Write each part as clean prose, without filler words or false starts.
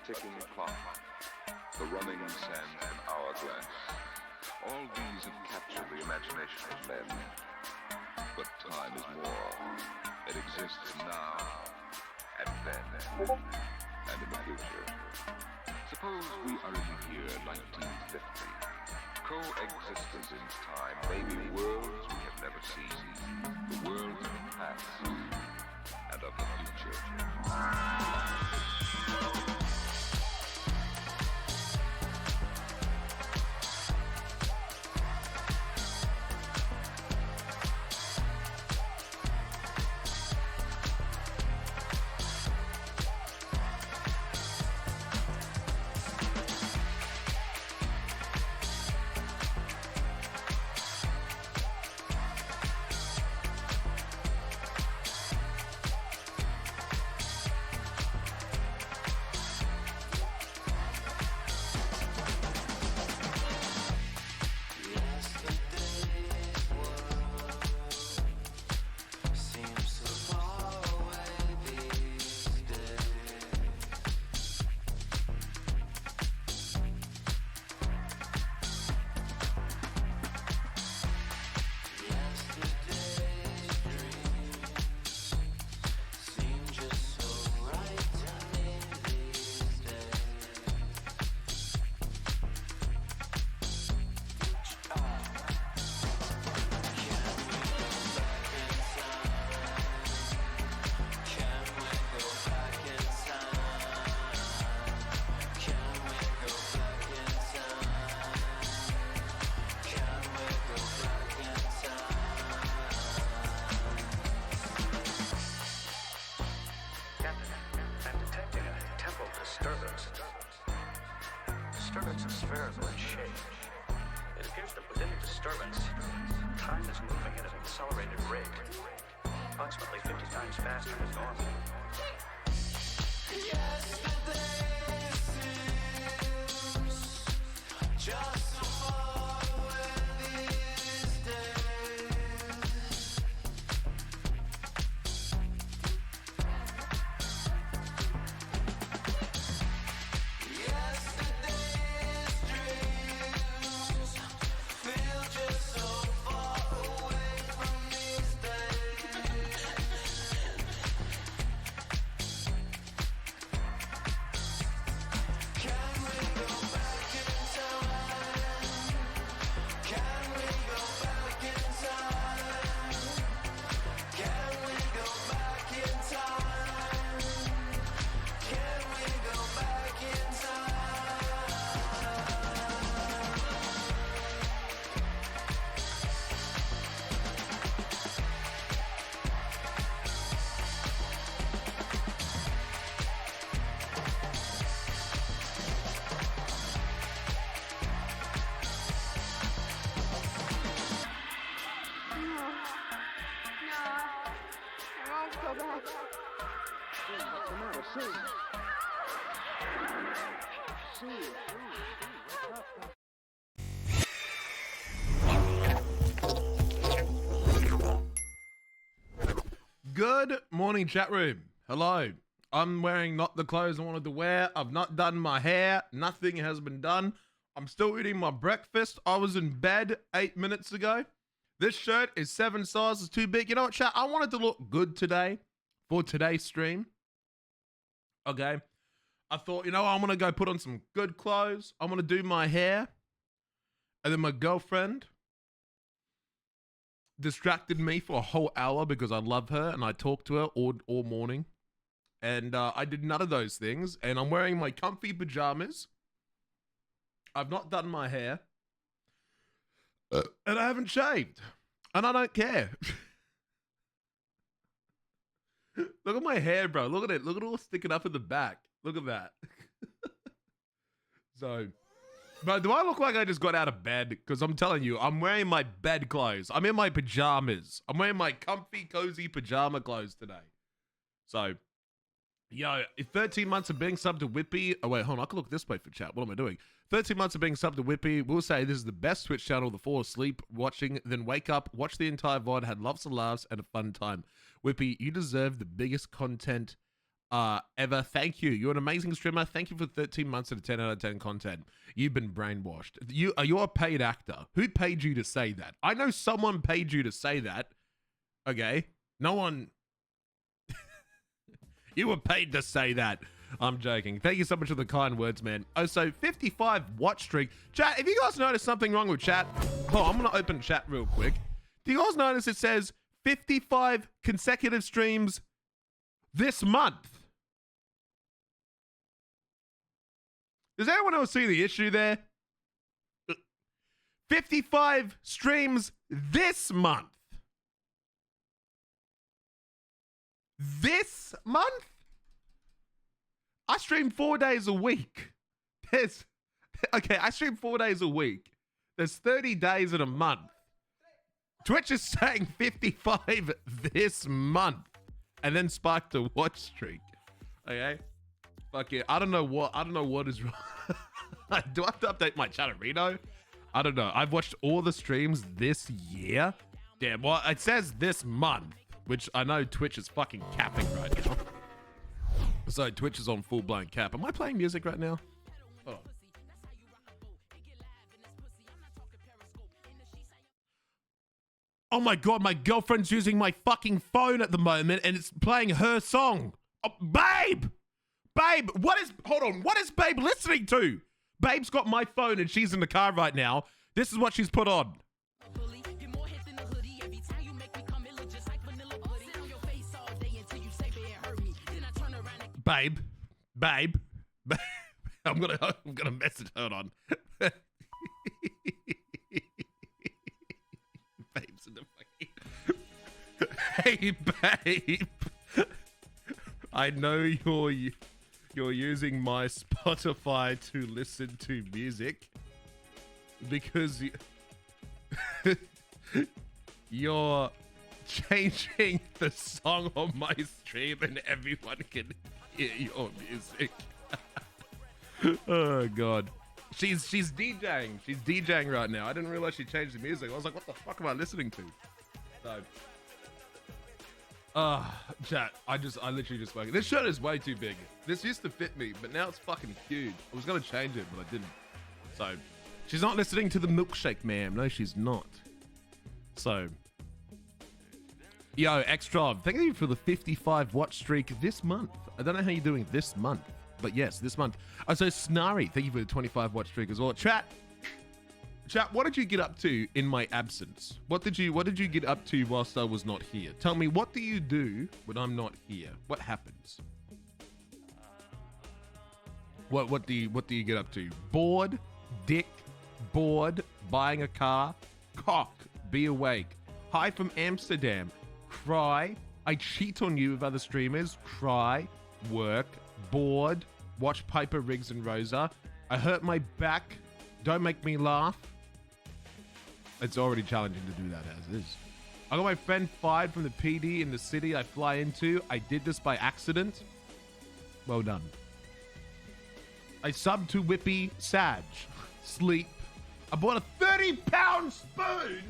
ticking clock, the running sand and hourglass, all these have captured the imagination of men. But time is more. It exists now, and then, and in the future. Suppose we are in the year 1950. Coexistence in time, maybe worlds we have never seen, the worlds of the past and of the future. spherical in shape. It appears that within the disturbance, time is moving at an accelerated rate, approximately 50 times faster than normal. Just so far away these days. Yesterday's dreams feel just so far away from these days. Can we go back in time? Can we go back in time? Can we go back in time? Can we go back in time? I won't go back. Good morning, chat room. Hello. I'm wearing not the clothes I wanted to wear. I've not done my hair. Nothing has been done. I'm still eating my breakfast. I was in bed 8 minutes ago. This shirt is 7 sizes too big. You know what, chat? I wanted to look good today for today's stream. Okay. I thought, you know, I'm going to go put on some good clothes. I'm going to do my hair. And then my girlfriend distracted me for a whole hour because I love her and I talked to her all morning. And I did none of those things. And I'm wearing my comfy pajamas. I've not done my hair. And I haven't shaved. And I don't care. Look at my hair, bro. Look at it. Look at it all sticking up in the back. Look at that. So, bro, do I look like I just got out of bed? Because I'm telling you, I'm wearing my bed clothes. I'm in my pajamas. I'm wearing my comfy, cozy pajama clothes today. So, yo, 13 months of being subbed to Whippy. Oh, wait, hold on. I can look this way for chat. What am I doing? 13 months of being subbed to Whippy. We'll say this is the best Twitch channel to fall asleep watching, then wake up, watch the entire VOD, had lots of laughs, and a fun time. Whippy, you deserve the biggest content ever. Thank you. You're an amazing streamer. Thank you for 13 months of 10 out of 10 content. You've been brainwashed. You're a paid actor. Who paid you to say that? I know someone paid you to say that. Okay. No one... You were paid to say that. I'm joking. Thank you so much for the kind words, man. Oh, so 55 watch streak. Chat, if you guys notice something wrong with chat, oh, I'm going to open chat real quick. Do you guys notice it says 55 consecutive streams this month? Does anyone else see the issue there? 55 streams this month. This month? I stream 4 days a week. I stream 4 days a week. There's 30 days in a month. Twitch is saying 55 this month. And then spiked a watch streak. Okay? Fuck it. I don't know what is wrong. Do I have to update my chatterino? I don't know. I've watched all the streams this year. Damn, well, it says this month, which I know Twitch is fucking capping right now. So Twitch is on full-blown cap. Am I playing music right now? Hold on. Oh my god, my girlfriend's using my fucking phone at the moment and it's playing her song. Oh, babe! Babe, hold on, what is Babe listening to? Babe's got my phone and she's in the car right now. This is what she's put on. Babe. I'm gonna message her on. Babe's in the fucking. Hey, babe. I know you're using my Spotify to listen to music. because you're changing the song on my stream and everyone can hear your music. Oh god. She's DJing. She's DJing right now. I didn't realize she changed the music. I was like, what the fuck am I listening to? So chat, I literally just spoke. This shirt is way too big. This used to fit me, but now it's fucking huge. I was gonna change it, but I didn't. So she's not listening to the milkshake, ma'am. No, she's not. So yo, Extra, thank you for the 55 watch streak this month. I don't know how you're doing this month, but yes, this month. So Snarry, thank you for the 25 watch streak as well. Chat, what did you get up to in my absence? What did you get up to whilst I was not here? Tell me, what do you do when I'm not here? What happens? What do you get up to? Bored, dick, bored, buying a car, cock, be awake, hi from Amsterdam, cry, I cheat on you with other streamers, cry, work, bored, watch Piper, Riggs, and Rosa, I hurt my back, don't make me laugh. It's already challenging to do that as is. I got my friend fired from the PD in the city I fly into. I did this by accident. Well done. I subbed to Whippy, Sag, sleep. I bought a 30-pound spoon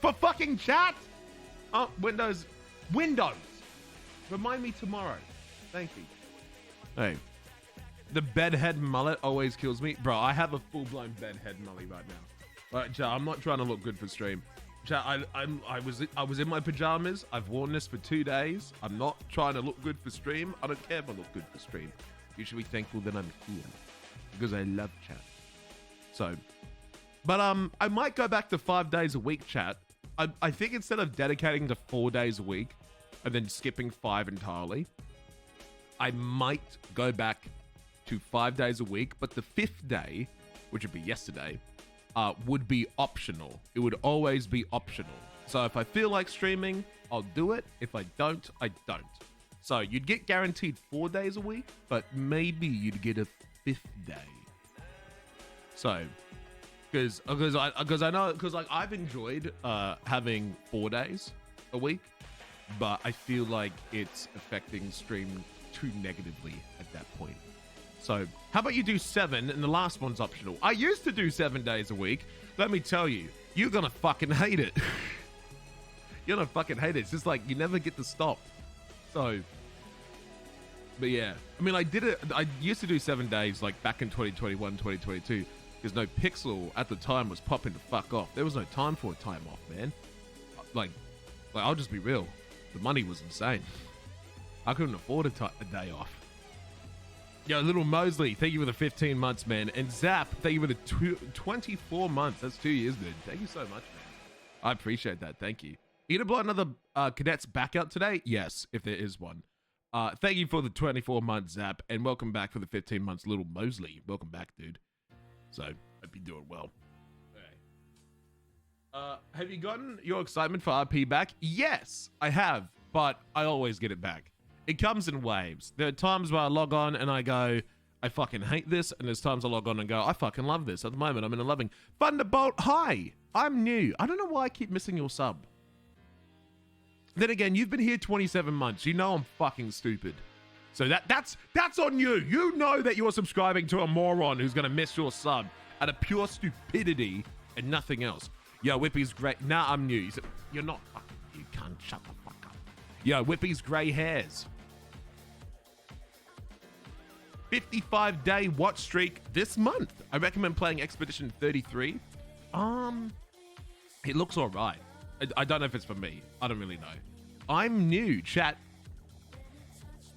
for fucking chat. Oh, Windows. Remind me tomorrow. Thank you. Hey. The bedhead mullet always kills me. Bro, I have a full-blown bedhead mullet right now. Right, chat, I'm not trying to look good for stream. Chat, I was in my pajamas. I've worn this for 2 days. I'm not trying to look good for stream. I don't care if I look good for stream. You should be thankful that I'm here. Because I love chat. So, but I might go back to 5 days a week, chat. I think instead of dedicating to 4 days a week and then skipping 5 entirely, I might go back to 5 days a week, but the 5th day, which would be yesterday, would be optional. It would always be optional. So if I feel like streaming, I'll do it. If I don't, I don't. So you'd get guaranteed 4 days a week, but maybe you'd get a 5th day. So, because I know, because like I've enjoyed having 4 days a week, but I feel like it's affecting stream too negatively at that point. So how about you do 7 and the last one's optional? I used to do 7 days a week. Let me tell you, you're gonna fucking hate it. You're gonna fucking hate it. It's just like you never get to stop. So, but yeah, I mean, I did it. I used to do 7 days like back in 2021, 2022, because no Pixel at the time was popping the fuck off. There was no time for a time off, man. Like I'll just be real. The money was insane. I couldn't afford a day off. Yo, Little Mosley, thank you for the 15 months, man. And Zap, thank you for the 24 months. That's 2 years, dude. Thank you so much, man. I appreciate that. Thank you. You gonna blow another cadet's back out today? Yes, if there is one. Thank you for the 24 months, Zap, and welcome back for the 15 months, Little Mosley. Welcome back, dude. So, hope you're doing well. Okay. Have you gotten your excitement for RP back? Yes, I have, but I always get it back. It comes in waves. There are times where I log on and I go, I fucking hate this, and there's times I log on and go, I fucking love this. At the moment, I'm in a loving. Thunderbolt, hi! I'm new. I don't know why I keep missing your sub. Then again, you've been here 27 months. You know I'm fucking stupid. So that's on you. You know that you're subscribing to a moron who's going to miss your sub out of pure stupidity and nothing else. Yo, Whippy's great. Nah, I'm new. You said, you're not fucking. You can't shut the fuck up. Yo, Whippy's grey hairs. 55-day watch streak this month. I recommend playing Expedition 33. It looks all right. I don't know if it's for me. I don't really know. I'm new, chat.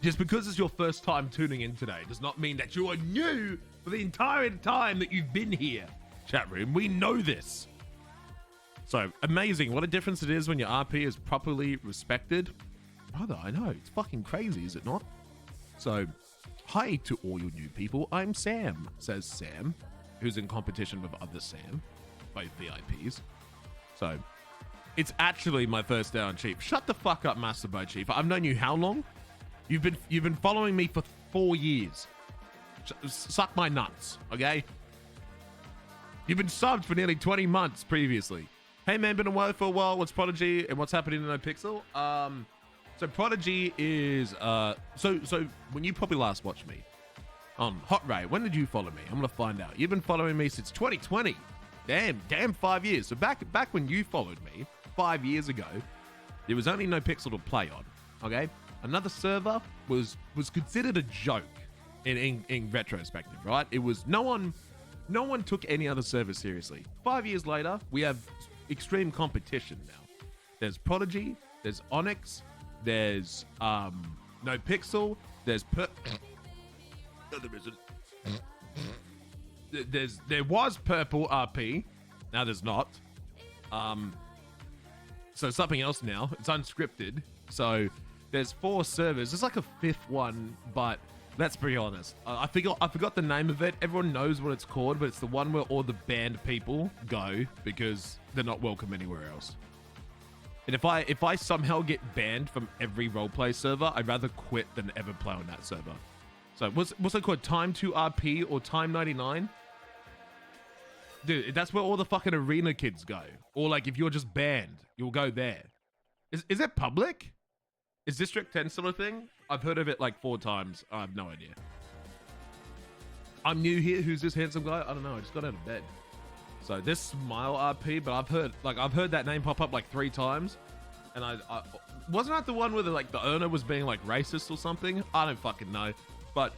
Just because it's your first time tuning in today does not mean that you are new for the entire time that you've been here. Chat room, we know this. So, amazing. What a difference it is when your RP is properly respected. Brother, I know. It's fucking crazy, is it not? So, hi to all you new people. I'm Sam, says Sam, who's in competition with other Sam, both VIPs. So, it's actually my first day on Chief. Shut the fuck up, Master Bo Chief. I've known you how long? You've been following me for 4 years. Suck my nuts, okay? You've been subbed for nearly 20 months previously. Hey man, been away for a while. What's Prodigy and what's happening in No Pixel? So Prodigy is so when you probably last watched me on Hot Ray, when did you follow me? I'm gonna find out. You've been following me since 2020. Damn 5 years. So back when you followed me 5 years ago, there was only No Pixel to play on. Okay? Another server was considered a joke in retrospective, right? It was no one took any other server seriously. 5 years later, we have extreme competition now. There's Prodigy, there's Onyx, there's No Pixel, there's no, there isn't. There was Purple RP, now there's not. So something else now. It's unscripted. So there's 4 servers. There's like a 5th one, but let's be honest. I forgot the name of it. Everyone knows what it's called, but it's the one where all the banned people go because they're not welcome anywhere else. And if I somehow get banned from every roleplay server, I'd rather quit than ever play on that server. So what's it called? Time 2 RP or Time 99? Dude, that's where all the fucking arena kids go. Or like if you're just banned, you'll go there. Is it public? Is District 10 still a thing? I've heard of it like 4 times. I have no idea. I'm new here. Who's this handsome guy? I don't know. I just got out of bed. So this Smile RP, but I've heard that name pop up like 3 times. And I wasn't that the one where the owner was being like racist or something? I don't fucking know. But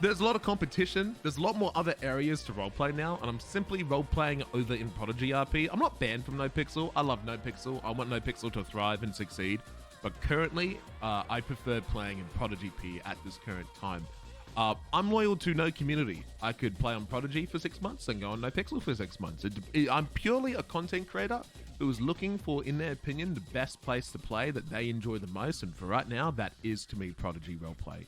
there's a lot of competition. There's a lot more other areas to roleplay now, and I'm simply roleplaying over in Prodigy RP. I'm not banned from No Pixel. I love No Pixel. I want No Pixel to thrive and succeed. But currently, I prefer playing in Prodigy P at this current time. I'm loyal to no community. I could play on Prodigy for 6 months and go on No Pixel for 6 months. I'm purely a content creator who is looking for, in their opinion, the best place to play that they enjoy the most. And for right now, that is, to me, Prodigy roleplay.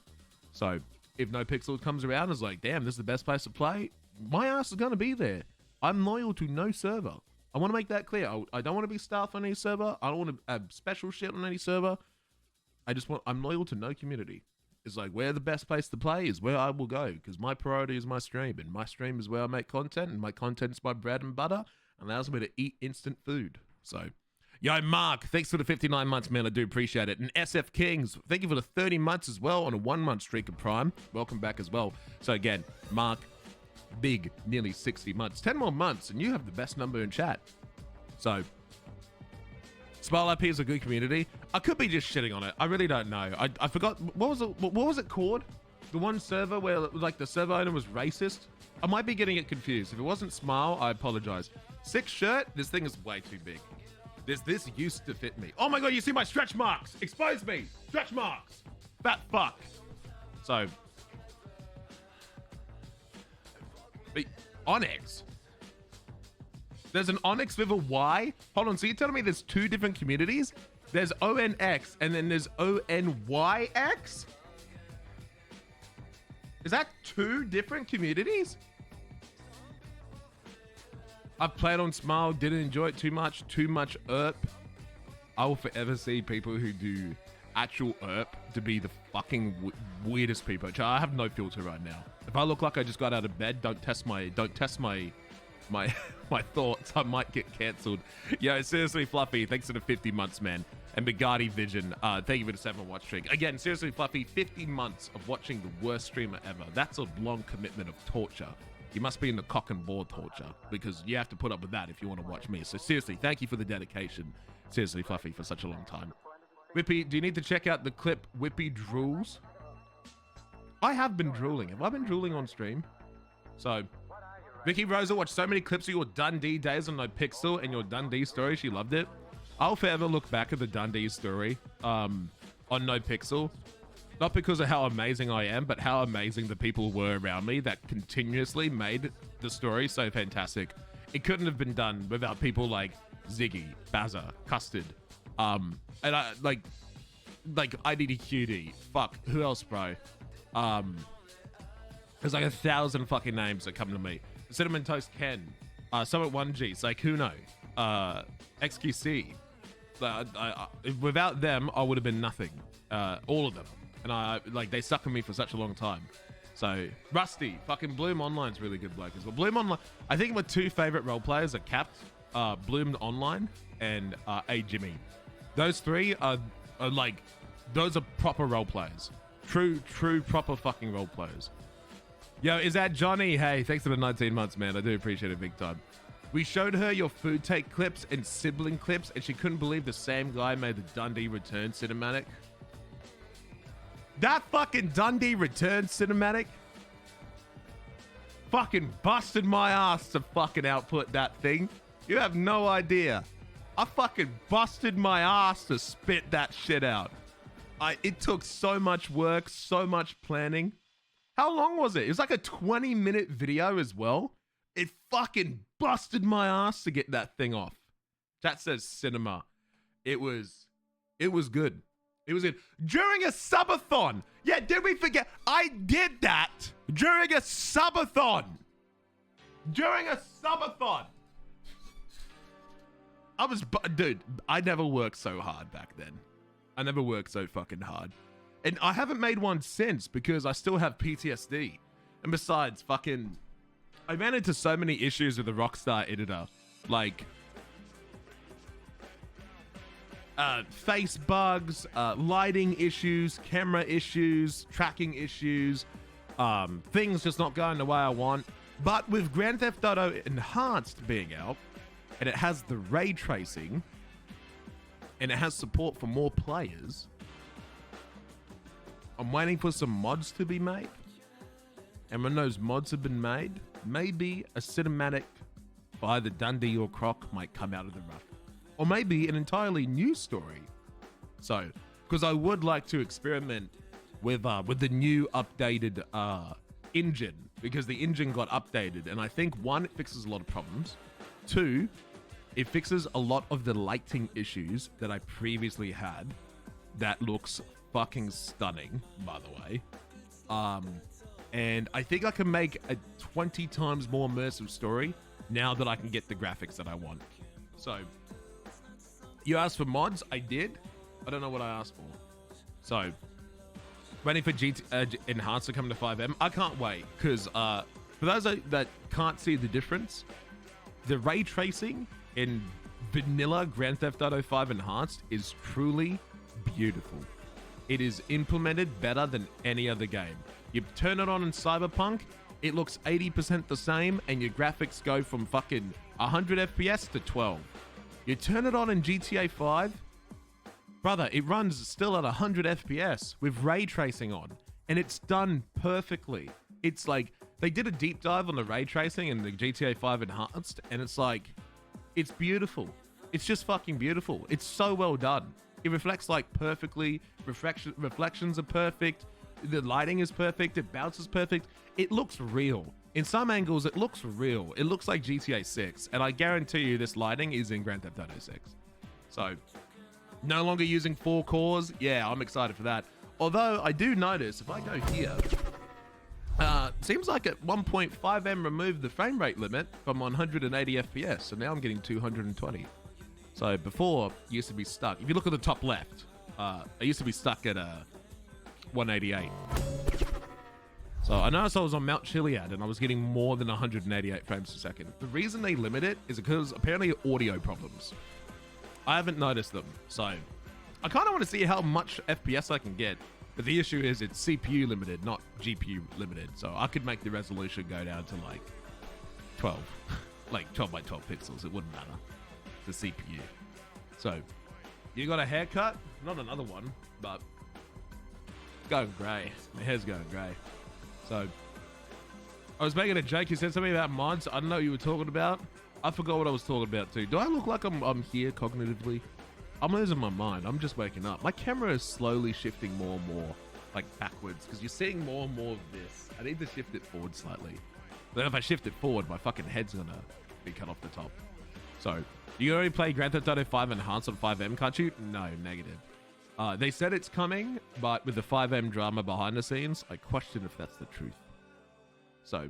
So if No Pixel comes around and is like, damn, this is the best place to play, my ass is going to be there. I'm loyal to no server. I want to make that clear. I don't want to be staff on any server. I don't want to have special shit on any server. I'm loyal to no community. It's like where the best place to play is where I will go, because my priority is my stream, and my stream is where I make content, and my content's my bread and butter, and allows me to eat instant food. So, yo, Mark, thanks for the 59 months, man. I do appreciate it. And SF Kings, thank you for the 30 months as well on a 1-month streak of Prime. Welcome back as well. So again, Mark, big, nearly 60 months. 10 more months, and you have the best number in chat. So, Smile IP is a good community. I could be just shitting on it. I really don't know. I forgot. What was it called? The one server where like the server owner was racist? I might be getting it confused. If it wasn't Smile, I apologize. 6 shirt? This thing is way too big. This used to fit me. Oh my god, you see my stretch marks! Expose me! Stretch marks! Fat fuck! So... But Onyx? There's an Onyx with a Y? Hold on, so you're telling me there's 2 different communities? There's ONX and then there's ONYX? Is that 2 different communities? I've played on Smile, didn't enjoy it too much ERP. I will forever see people who do actual ERP to be the fucking weirdest people. I have no filter right now. If I look like I just got out of bed, don't test my my thoughts. I might get cancelled. Yo, seriously, Fluffy, thanks for the 50 months, man. And Bugatti Vision, thank you for the 7 watch streak. Again, seriously, Fluffy, 50 months of watching the worst streamer ever. That's a long commitment of torture. You must be in the cock and ball torture, because you have to put up with that if you want to watch me. So seriously, thank you for the dedication. Seriously, Fluffy, for such a long time. Whippy, do you need to check out the clip Whippy drools? I have been drooling. Have I been drooling on stream? So, Vicky Rosa watched so many clips of your Dundee days on No Pixel and your Dundee story. She loved it. I'll forever look back at the Dundee story on No Pixel. Not because of how amazing I am, but how amazing the people were around me that continuously made the story so fantastic. It couldn't have been done without people like Ziggy, Bazza, Custard, and I like IDDQD. Fuck, who else, bro? There's like 1,000 fucking names that come to me. Cinnamon Toast Ken, Summit 1G, Saikuno, XQC. Without them, I would have been nothing. All of them. And they stuck with me for such a long time. So Rusty, fucking Bloom Online's really good bloke as well. Bloom Online, I think my two favorite role players are Capped, Bloom Online, and A Jimmy. Those three are like, those are proper role players. True proper fucking role players. Yo, is that Johnny? Hey, thanks for the 19 months, man. I do appreciate it big time. We showed her your food take clips and sibling clips, and she couldn't believe the same guy made the Dundee Return cinematic. That fucking Dundee Return cinematic fucking busted my ass to fucking output that thing. You have no idea. I fucking busted my ass to spit that shit out. It took so much work, so much planning. How long was it? It was like a 20-minute video as well. It fucking busted my ass to get that thing off. Chat says cinema. It was good. It was good. During a subathon. Yeah, did we forget? I did that during a subathon. During a subathon. Dude, I never worked so hard back then. I never worked so fucking hard. And I haven't made one since because I still have PTSD. And besides, fucking, I ran into so many issues with the Rockstar editor. Like, face bugs, lighting issues, camera issues, tracking issues, things just not going the way I want. But with Grand Theft Auto Enhanced being out, and it has the ray tracing, and it has support for more players, I'm waiting for some mods to be made. And when those mods have been made, maybe a cinematic for either Dundee or Croc might come out of the rough. Or maybe an entirely new story. So, because I would like to experiment with the new updated engine, because the engine got updated, and I think one, it fixes a lot of problems. Two, it fixes a lot of the lighting issues that I previously had. That looks fucking stunning, by the way. And I think I can make a 20 times more immersive story now that I can get the graphics that I want. So, you asked for mods, I did. I don't know what I asked for. So, waiting for Enhanced to come to 5M. I can't wait, because for those that can't see the difference, the ray tracing in vanilla Grand Theft Auto 5 Enhanced is truly beautiful. It is implemented better than any other game. You turn it on in Cyberpunk, it looks 80% the same, and your graphics go from fucking 100 FPS to 12. You turn it on in GTA 5, brother, it runs still at 100 FPS with ray tracing on, and it's done perfectly. It's like, they did a deep dive on the ray tracing in the GTA 5 Enhanced, and it's like, it's beautiful. It's just fucking beautiful. It's so well done. It reflects like perfectly, reflections are perfect, the lighting is perfect, it bounces perfect. It looks real. In some angles, it looks real. It looks like GTA 6, and I guarantee you this lighting is in Grand Theft Auto 6. So, no longer using 4 cores. Yeah, I'm excited for that. Although, I do notice, if I go here, seems like at 1.5M removed the frame rate limit from 180 FPS, so now I'm getting 220. So before, it used to be stuck. If you look at the top left, I used to be stuck at 188. So I noticed I was on Mount Chiliad and I was getting more than 188 frames per second. The reason they limit it is because apparently audio problems. I haven't noticed them. So I kind of want to see how much FPS I can get. But the issue is it's CPU limited, not GPU limited. So I could make the resolution go down to like 12. Like 12 by 12 pixels. It wouldn't matter. The CPU. So, you got a haircut? Not another one, but it's going grey. My hair's going grey. So, I was making a joke. You said something about mods. I don't know what you were talking about. I forgot what I was talking about too. Do I look like I'm here cognitively? I'm losing my mind. I'm just waking up. My camera is slowly shifting more and more, like backwards, because you're seeing more and more of this. I need to shift it forward slightly. Then if I shift it forward, my fucking head's gonna be cut off the top. So, you already play Grand Theft Auto 5 Enhanced on 5M, can't you? No, negative. They said it's coming, but with the 5M drama behind the scenes, I question if that's the truth. So,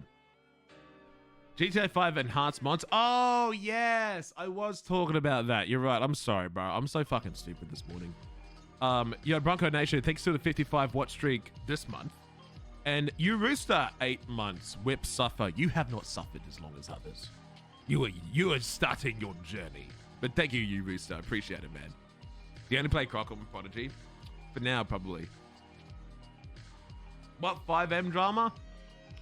GTA 5 Enhanced mods. Oh, yes! I was talking about that. You're right. I'm sorry, bro. I'm so fucking stupid this morning. Yo, Bronco Nation, thanks to the 55 watch streak this month. And you rooster 8 months, whip suffer. You have not suffered as long as others. You are starting your journey. But thank you, you rooster. I appreciate it, man. Do you only play Croc on Prodigy? For now, probably. What 5M drama?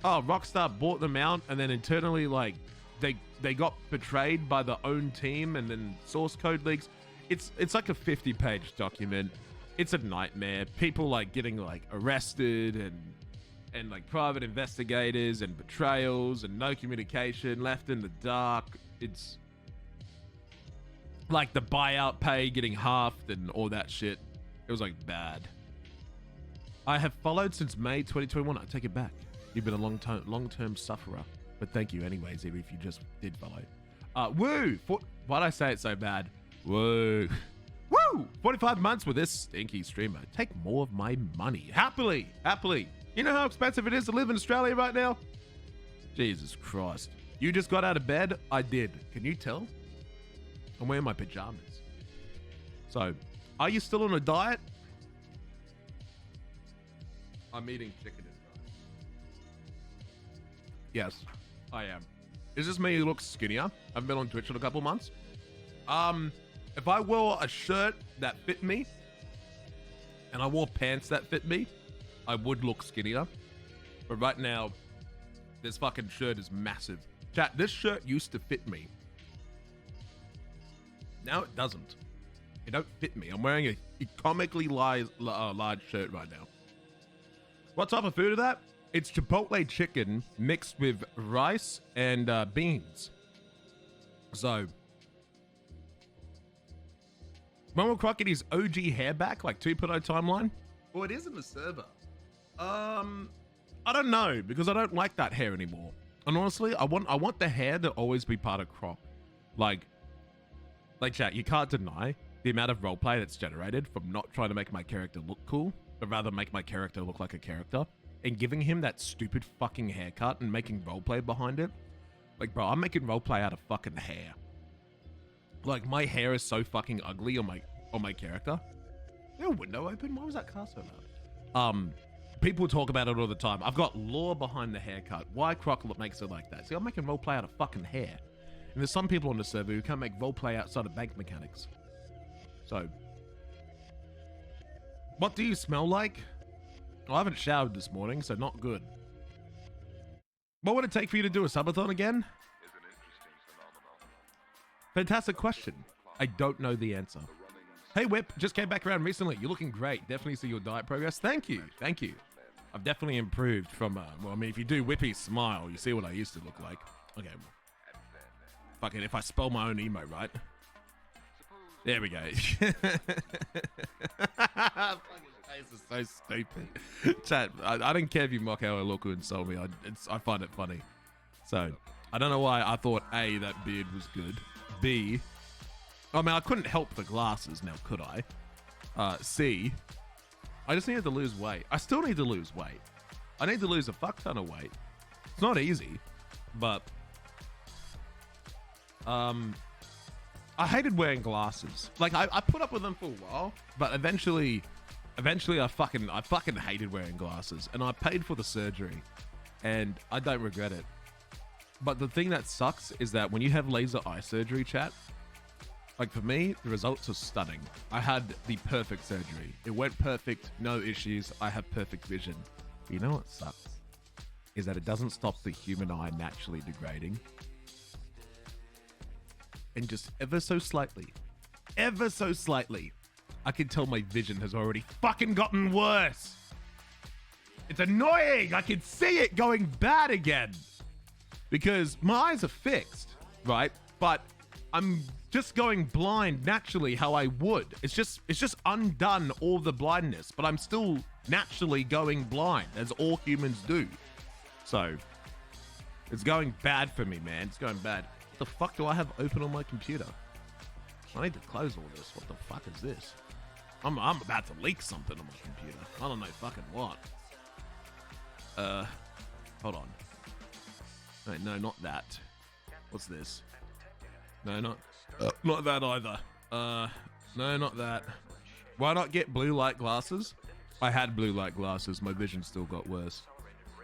Oh, Rockstar bought them out, and then internally, like, they got betrayed by their own team, and then source code leaks. It's like a 50-page document. It's a nightmare. People like getting like arrested and like private investigators and betrayals and no communication, left in the dark. It's like the buyout pay getting halved and all that shit. It was like bad. I have followed since May 2021. I take it back. You've been a long-term sufferer, but thank you anyways, even if you just did follow. Woo! Why'd I say it so bad? Woo! Woo! 45 months with this stinky streamer. Take more of my money. Happily. You know how expensive it is to live in Australia right now? Jesus Christ. You just got out of bed? I did. Can you tell? I'm wearing my pajamas. So, are you still on a diet? I'm eating chicken and rice. Yes, I am. Is this me who looks skinnier? I've been on Twitch for a couple months. If I wore a shirt that fit me, and I wore pants that fit me, I would look skinnier. But right now, this fucking shirt is massive. Chat, this shirt used to fit me. Now it doesn't. It don't fit me. I'm wearing a comically large shirt right now. What type of food is that? It's Chipotle chicken mixed with rice and beans. So, when will Croc get his OG hair back, like 2.0 timeline? Well, it is in the server. I don't know, because I don't like that hair anymore. And honestly, I want the hair to always be part of Croc. Like chat, you can't deny the amount of roleplay that's generated from not trying to make my character look cool, but rather make my character look like a character, and giving him that stupid fucking haircut and making roleplay behind it. Like, bro, I'm making roleplay out of fucking hair. Like, my hair is so fucking ugly on my character. Is there a window open? Why was that car so loud? People talk about it all the time. I've got lore behind the haircut. Why Croc makes it like that? See, I'm making roleplay out of fucking hair. And there's some people on the server who can't make roleplay outside of bank mechanics. So, what do you smell like? I haven't showered this morning, so not good. What would it take for you to do a subathon again? Fantastic question. I don't know the answer. Hey Whip, just came back around recently. You're looking great. Definitely see your diet progress. Thank you. I've definitely improved from, well, I mean, if you do Whippy smile, you see what I used to look like. Okay. Fucking, if I spell my own emo, right? There we go. Fucking face is so stupid. Chat, I don't care if you mock how I look or insult me. I find it funny. So, I don't know why I thought A, that beard was good. B, I mean, I couldn't help the glasses now, could I? C, I just needed to lose weight. I still need to lose weight. I need to lose a fuck ton of weight. It's not easy, but I hated wearing glasses. Like, I put up with them for a while, but eventually I fucking hated wearing glasses, and I paid for the surgery, and I don't regret it. But the thing that sucks is that when you have laser eye surgery, chat, like for me, the results are stunning. I had the perfect surgery. It went perfect, no issues. I have perfect vision. But you know what sucks? Is that it doesn't stop the human eye naturally degrading. And just ever so slightly, I can tell my vision has already fucking gotten worse. It's annoying. I can see it going bad again. Because my eyes are fixed, right? But I'm just going blind naturally how I would. It's just undone all the blindness, but I'm still naturally going blind, as all humans do. So, it's going bad for me, man. It's going bad. What the fuck do I have open on my computer? I need to close all this. What the fuck is this? I'm about to leak something on my computer. I don't know fucking what. Hold on. Wait, no, not that. What's this? No, not that either. No, not that. Why not get blue light glasses? I had blue light glasses. My vision still got worse.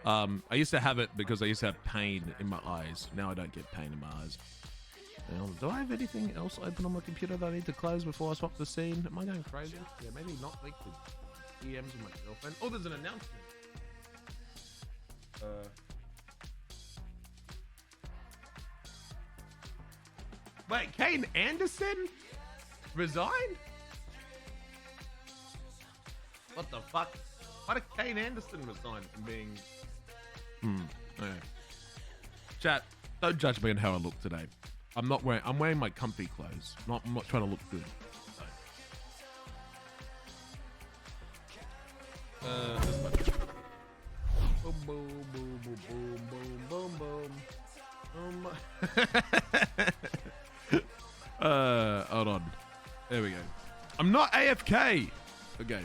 I used to have it because I used to have pain in my eyes. Now I don't get pain in my eyes. Do I have anything else open on my computer that I need to close before I swap the scene? Am I going crazy? Yeah, maybe not like the DMs with my girlfriend. Oh, there's an announcement. Wait, Kane Anderson resigned? What the fuck? Why did Kane Anderson resign from being... Okay. Chat, don't judge me on how I look today. I'm wearing my comfy clothes. I'm not trying to look good. This much. Boom, boom, boom, boom, boom, boom, boom, boom. Hold on. There we go. I'm not AFK. Okay.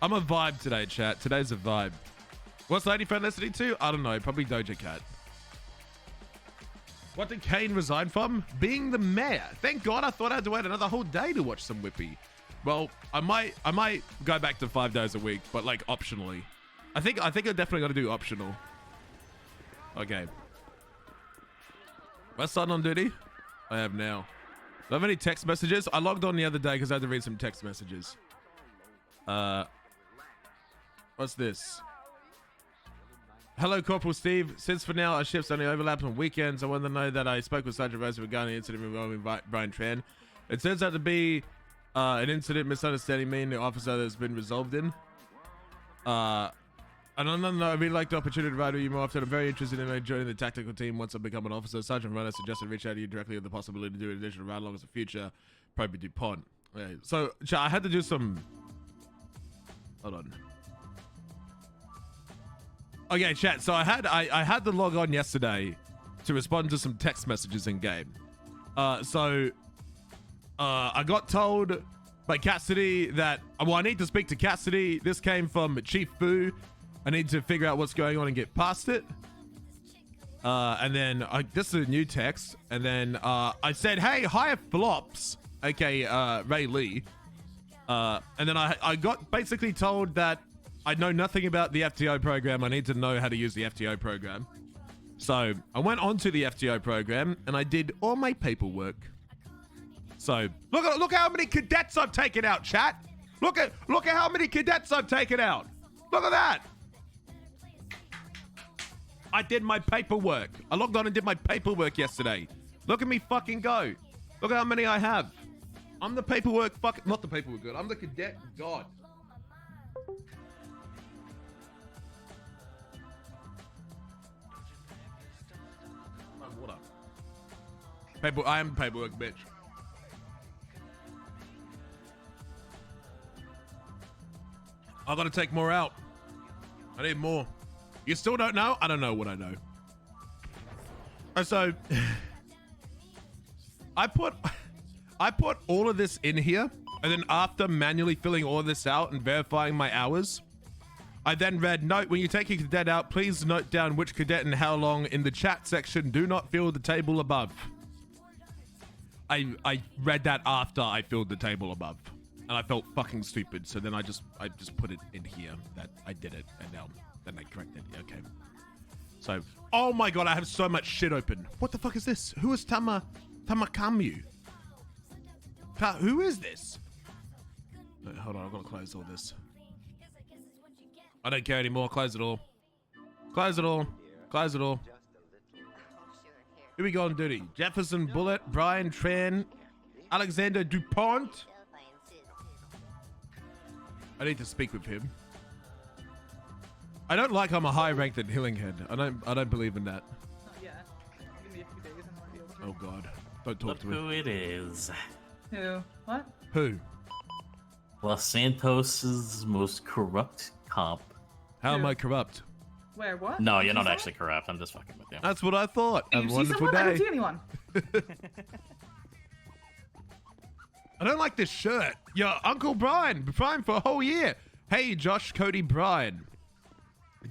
I'm a vibe today, chat. Today's a vibe. What's Lady Friend listening to? I don't know. Probably Doja Cat. What did Kane resign from? Being the mayor. Thank God. I thought I had to wait another whole day to watch some Whippy. Well, I might go back to 5 days a week, but like optionally. I think I definitely got to do optional. Okay. What's son on duty? I have now. Do I have any text messages? I logged on the other day because I had to read some text messages. What's this? Hello, Corporal Steve. Since for now our shifts only overlap on weekends, I want to know that I spoke with Sergeant Rose regarding the incident involving Brian Tran. It turns out to be an incident misunderstanding me and the officer that's been resolved in. And on another note, I'd really like the opportunity to ride with you more often. I'm very interested in joining the tactical team once I become an officer. Sergeant Runner suggested reach out to you directly with the possibility to do an additional ride along as a future. Probably DuPont. Okay. So, I had to do some... Hold on. Okay, chat. So I had to log on yesterday to respond to some text messages in game. I got told by Cassidy that I need to speak to Cassidy. This came from Chief Fu. I need to figure out what's going on and get past it. And then this is a new text. And then I said, "Hey, hi flops." Okay, Ray Lee. And then I got basically told that I know nothing about the FTO program. I need to know how to use the FTO program. So I went onto the FTO program and I did all my paperwork. So look how many cadets I've taken out, chat. Look at how many cadets I've taken out. Look at that. I did my paperwork. I logged on and did my paperwork yesterday. Look at me fucking go. Look at how many I have. I'm the paperwork not the paperwork god. I'm the cadet god. I am paperwork, bitch. I gotta take more out. I need more. You still don't know? I don't know what I know. And so I put all of this in here, and then after manually filling all of this out and verifying my hours, I then read, note, when you take a cadet out, please note down which cadet and how long in the chat section. Do not fill the table above. I read that after I filled the table above, and I felt fucking stupid. So then I just put it in here that I did it, and now then I corrected it. Okay. So, oh my god, I have so much shit open. What the fuck is this? Who is Tamakamu? Who is this? Wait, hold on, I've got to close all this. I don't care anymore. Close it all. Close it all. Close it all. Here we go on duty. Jefferson Bullet, Brian Tran, Alexander DuPont. I need to speak with him. I don't like I'm a higher rank than Hillinghead. I don't believe in that. Not yet. Give me a few days and I'll be able to. Oh god. Don't talk Look to me. who it is. Who? What? Who? Los Santos's most corrupt cop. How am Who? I corrupt? Where? What? No, Did you're you not see actually corrupt. I'm just fucking with you. That's what I thought. someone? A Did you see wonderful someone? I don't day. see anyone. I don't like this shirt. Yo, Uncle Brian for a whole year. Hey, Josh, Cody, Brian.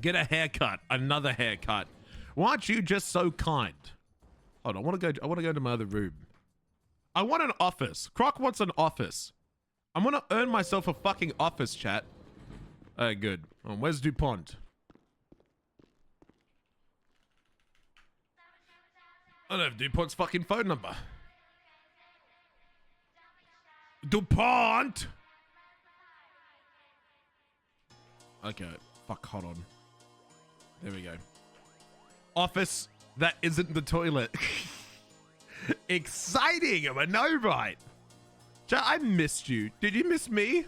Get a haircut. Another haircut. Why aren't you just so kind? Hold on, I want to go to my other room. I want an office. Croc wants an office. I'm gonna earn myself a fucking office, chat. Good. Where's DuPont? I don't have DuPont's fucking phone number. DuPont! Okay, fuck, hold on. There we go. Office that isn't the toilet. Exciting, am I know, right? I missed you. Did you miss me?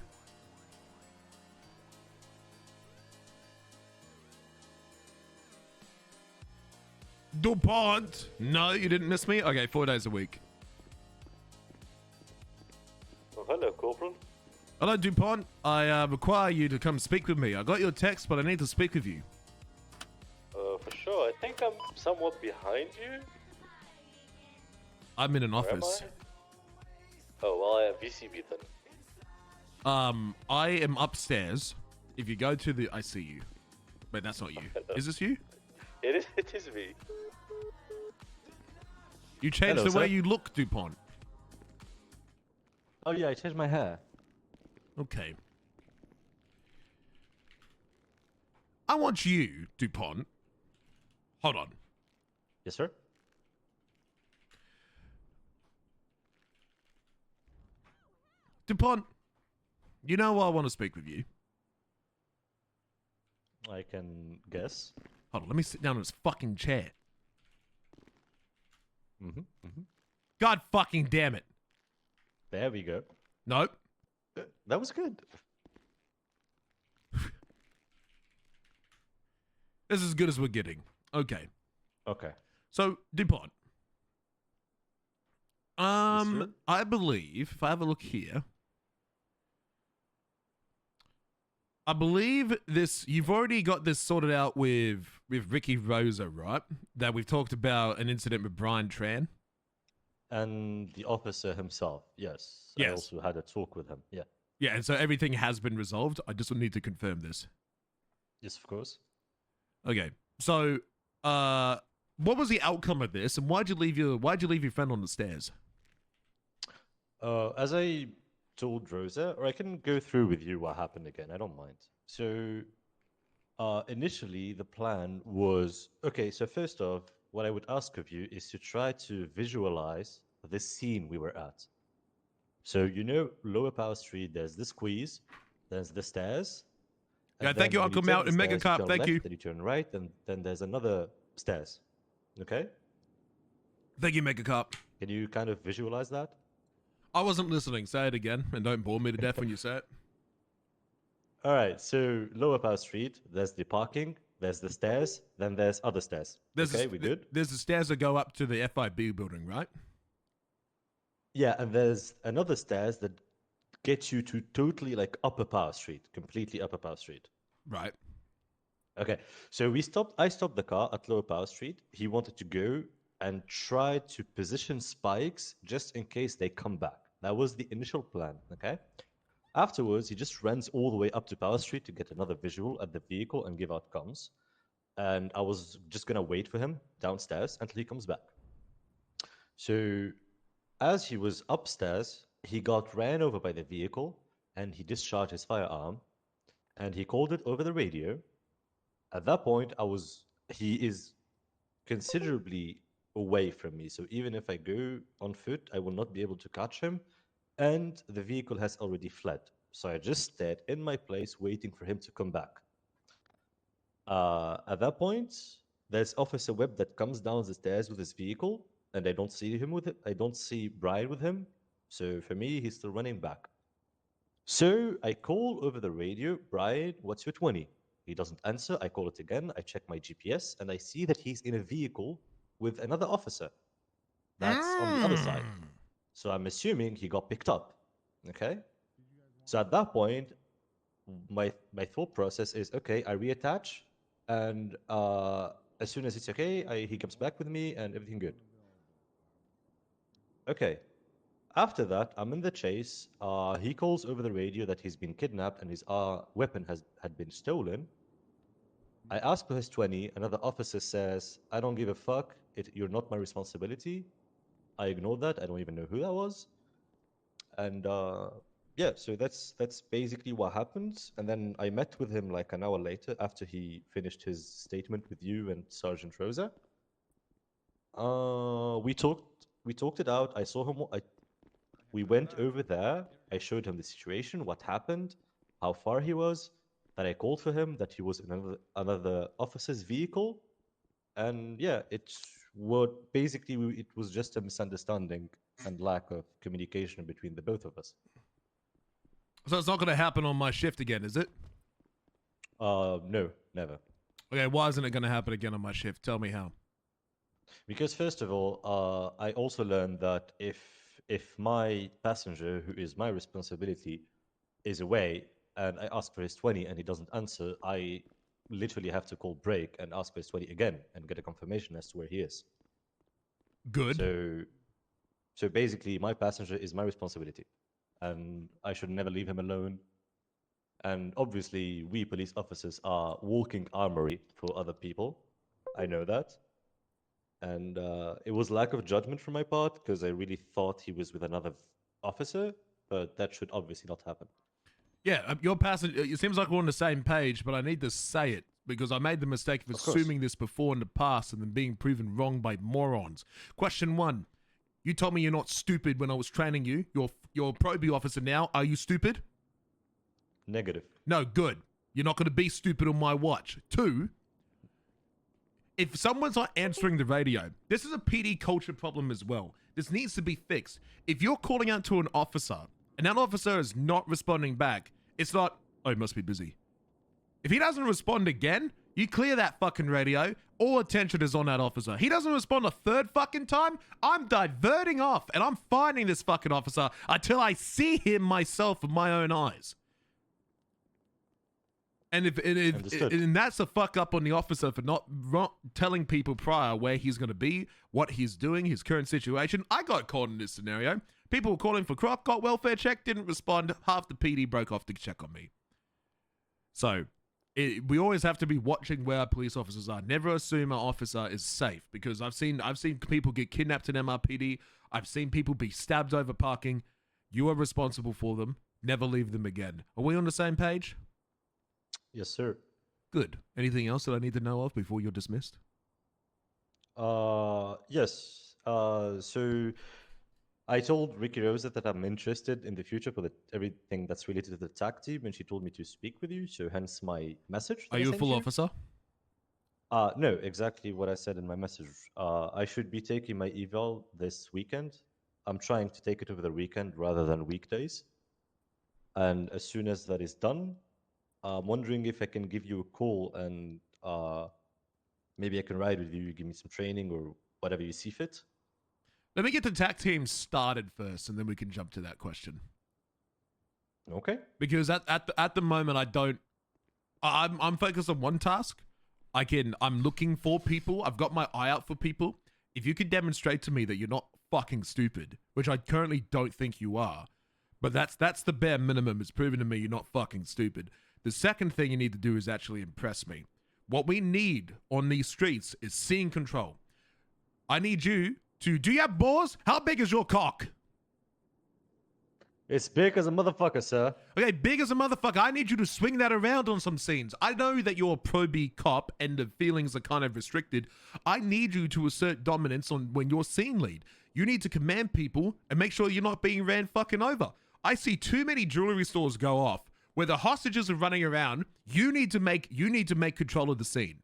DuPont! No, you didn't miss me? Okay, 4 days a week. Oh, hello, Corporal. Hello, DuPont. I require you to come speak with me. I got your text, but I need to speak with you. For sure. I think I'm somewhat behind you. I'm in an Where am office. I? Oh, well, I have VCB then. I am upstairs. If you go to the... I see you. Wait, that's not you. Is this you? It is me. You changed Hello, the way sir. you look, DuPont. Oh yeah, I changed my hair. Okay. I want you, DuPont. Hold on. Yes, sir. DuPont, you know I want to speak with you. I can guess. Hold on, let me sit down in this fucking chair. God fucking damn it. There we go. Nope. That was good. This is as good as we're getting. Okay. Okay. So, DuPont. sir. I believe, if I have a look here, I believe this, you've already got this sorted out with Ricky Rosa, right? That we've talked about an incident with Brian Tran. And the officer himself, yes. I Yes. also had a talk with him. Yeah. Yeah, and so everything has been resolved. I just need to confirm this. Yes, of course. Okay. So, what was the outcome of this, and why'd you leave your friend on the stairs? As I told Rosa, or I can go through with you what happened again. I don't mind. So, initially the plan was okay. So first off, what I would ask of you is to try to visualize the scene we were at. So you know, Lower Power Street. There's the squeeze. There's the stairs. Yeah, and thank you, then when Uncle turn Mount the and Mega stairs, Cop, turn thank left, you. Then you turn right, and then there's another stairs. Okay. Thank you, Mega Cop. Can you kind of visualize that? I wasn't listening. Say it again, and don't bore me to death when you say it. All right. So Lower Power Street. There's the parking. There's the stairs. Then there's other stairs. Okay, we good? There's the stairs that go up to the FIB building, right? Yeah, and there's another stairs that gets you to totally like Upper Power Street, completely Upper Power Street. Right. Okay, so we stopped. I stopped the car at Lower Power Street. He wanted to go and try to position spikes just in case they come back. That was the initial plan. Okay. Afterwards, he just runs all the way up to Power Street to get another visual at the vehicle and give out comms. And I was just gonna wait for him downstairs until he comes back. So, as he was upstairs, he got ran over by the vehicle and he discharged his firearm and he called it over the radio. At that point, he is considerably away from me. So even if I go on foot, I will not be able to catch him. And the vehicle has already fled. So I just stayed in my place waiting for him to come back. At that point, there's Officer Webb that comes down the stairs with his vehicle, and I don't see him with it. I don't see Brian with him. So for me, he's still running back. So I call over the radio, Brian, what's your 20? He doesn't answer. I call it again. I check my GPS, and I see that he's in a vehicle with another officer. That's on the other side. So I'm assuming he got picked up. Okay? So at that point, my thought process is, okay, I reattach, and as soon as it's okay, he comes back with me, and everything good. Okay. After that, I'm in the chase. He calls over the radio that he's been kidnapped and his weapon had been stolen. I ask for his 20. Another officer says, I don't give a fuck. You're not my responsibility. I ignore that. I don't even know who that was. And yeah, so that's basically what happened. And then I met with him like an hour later after he finished his statement with you and Sergeant Rosa. We talked it out. I saw him. We went over there. I showed him the situation, what happened, how far he was. That I called for him. That he was in another officer's vehicle, and yeah, it was just a misunderstanding and lack of communication between the both of us. So it's not going to happen on my shift again, is it? No, never. Okay, why isn't it going to happen again on my shift? Tell me how. Because first of all, I also learned that if my passenger, who is my responsibility, is away and I ask for his 20 and he doesn't answer, I literally have to call break and ask for his 20 again and get a confirmation as to where he is. Good. So basically, my passenger is my responsibility, and I should never leave him alone. And obviously, we police officers are walking armory for other people. I know that. And it was lack of judgment from my part because I really thought he was with another officer, but that should obviously not happen. Yeah, your passenger, it seems like we're on the same page, but I need to say it because I made the mistake of course. assuming this before in the past and then being proven wrong by morons. Question 1. You told me you're not stupid when I was training you. You're a Proby officer now. Are you stupid? Negative. No, good. You're not going to be stupid on my watch. 2, if someone's not answering the radio, this is a PD culture problem as well. This needs to be fixed. If you're calling out to an officer and that officer is not responding back, it's not, oh, he must be busy. If he doesn't respond again, you clear that fucking radio. All attention is on that officer. He doesn't respond a third fucking time, I'm diverting off and I'm finding this fucking officer until I see him myself with my own eyes. And if that's a fuck up on the officer for not telling people prior where he's going to be, what he's doing, his current situation. I got caught in this scenario. People were calling for Croc, got welfare check, didn't respond. Half the PD broke off to check on me. So we always have to be watching where our police officers are. Never assume an officer is safe because I've seen people get kidnapped in MRPD. I've seen people be stabbed over parking. You are responsible for them. Never leave them again. Are we on the same page? Yes, sir. Good. Anything else that I need to know of before you're dismissed? Yes. So I told Ricky Rosa that I'm interested in the future for everything that's related to the TAC team, and she told me to speak with you, so hence my message. Are you a full officer? No, exactly what I said in my message. I should be taking my eval this weekend. I'm trying to take it over the weekend rather than weekdays. And as soon as that is done, I'm wondering if I can give you a call and maybe I can ride with you, give me some training or whatever you see fit. Let me get the TAC team started first, and then we can jump to that question. Okay. Because at the moment, I'm focused on one task. I'm looking for people. I've got my eye out for people. If you could demonstrate to me that you're not fucking stupid, which I currently don't think you are, but that's the bare minimum. It's proven to me you're not fucking stupid. The second thing you need to do is actually impress me. What we need on these streets is scene control. I need you to, do you have balls? How big is your cock? It's big as a motherfucker, sir. Okay, big as a motherfucker. I need you to swing that around on some scenes. I know that you're a pro-B cop and the feelings are kind of restricted. I need you to assert dominance on when you're scene lead. You need to command people and make sure you're not being ran fucking over. I see too many jewelry stores go off where the hostages are running around. You need to make control of the scene.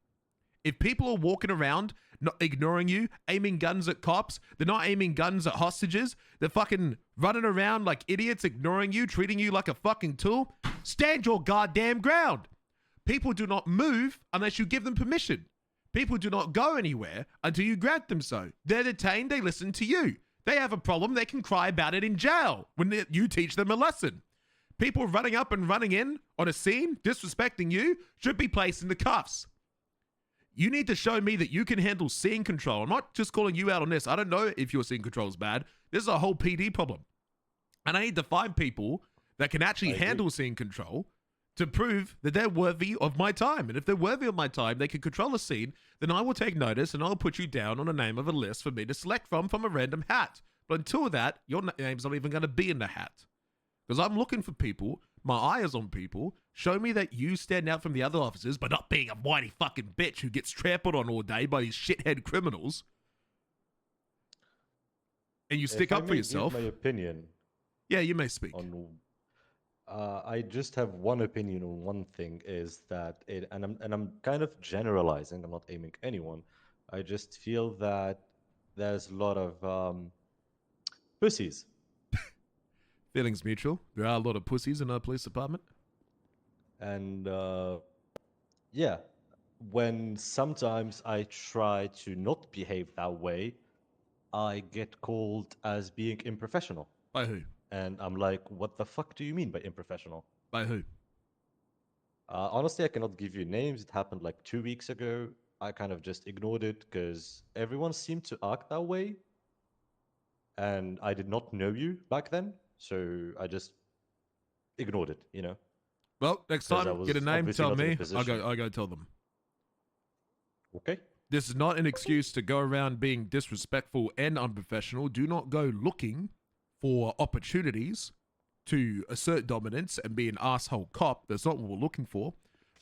If people are walking around, not ignoring you, aiming guns at cops, they're not aiming guns at hostages, they're fucking running around like idiots, ignoring you, treating you like a fucking tool, stand your goddamn ground. People do not move unless you give them permission. People do not go anywhere until you grant them so. They're detained, they listen to you. They have a problem, they can cry about it in jail when you teach them a lesson. People running up and running in on a scene, disrespecting you, should be placed in the cuffs. You need to show me that you can handle scene control. I'm not just calling you out on this. I don't know if your scene control is bad. This is a whole PD problem. And I need to find people that can actually handle scene control to prove that they're worthy of my time. And if they're worthy of my time, they can control a scene, then I will take notice and I'll put you down on the name of a list for me to select from a random hat. But until that, your name's not even going to be in the hat. Because I'm looking for people, my eye is on people. Show me that you stand out from the other officers by not being a whiny fucking bitch who gets trampled on all day by these shithead criminals. and you stick If I up for may yourself, give my opinion yeah, you may speak. on. I just have one opinion on one thing is that I'm kind of generalizing. I'm not aiming anyone. I just feel that there's a lot of pussies, Feelings mutual. There are a lot of pussies in our police department. and yeah, when sometimes I try to not behave that way, I get called as being unprofessional. By who? And I'm like, what the fuck do you mean by unprofessional? By who? Honestly, I cannot give you names. It happened like 2 weeks ago. I kind of just ignored it because everyone seemed to act that way. And I did not know you back then. So I just ignored it, you know? Well, next 'Cause I time, get a was name, obviously tell not in a me. position. I go tell them. Okay. This is not an excuse to go around being disrespectful and unprofessional. Do not go looking for opportunities to assert dominance and be an asshole cop. That's not what we're looking for.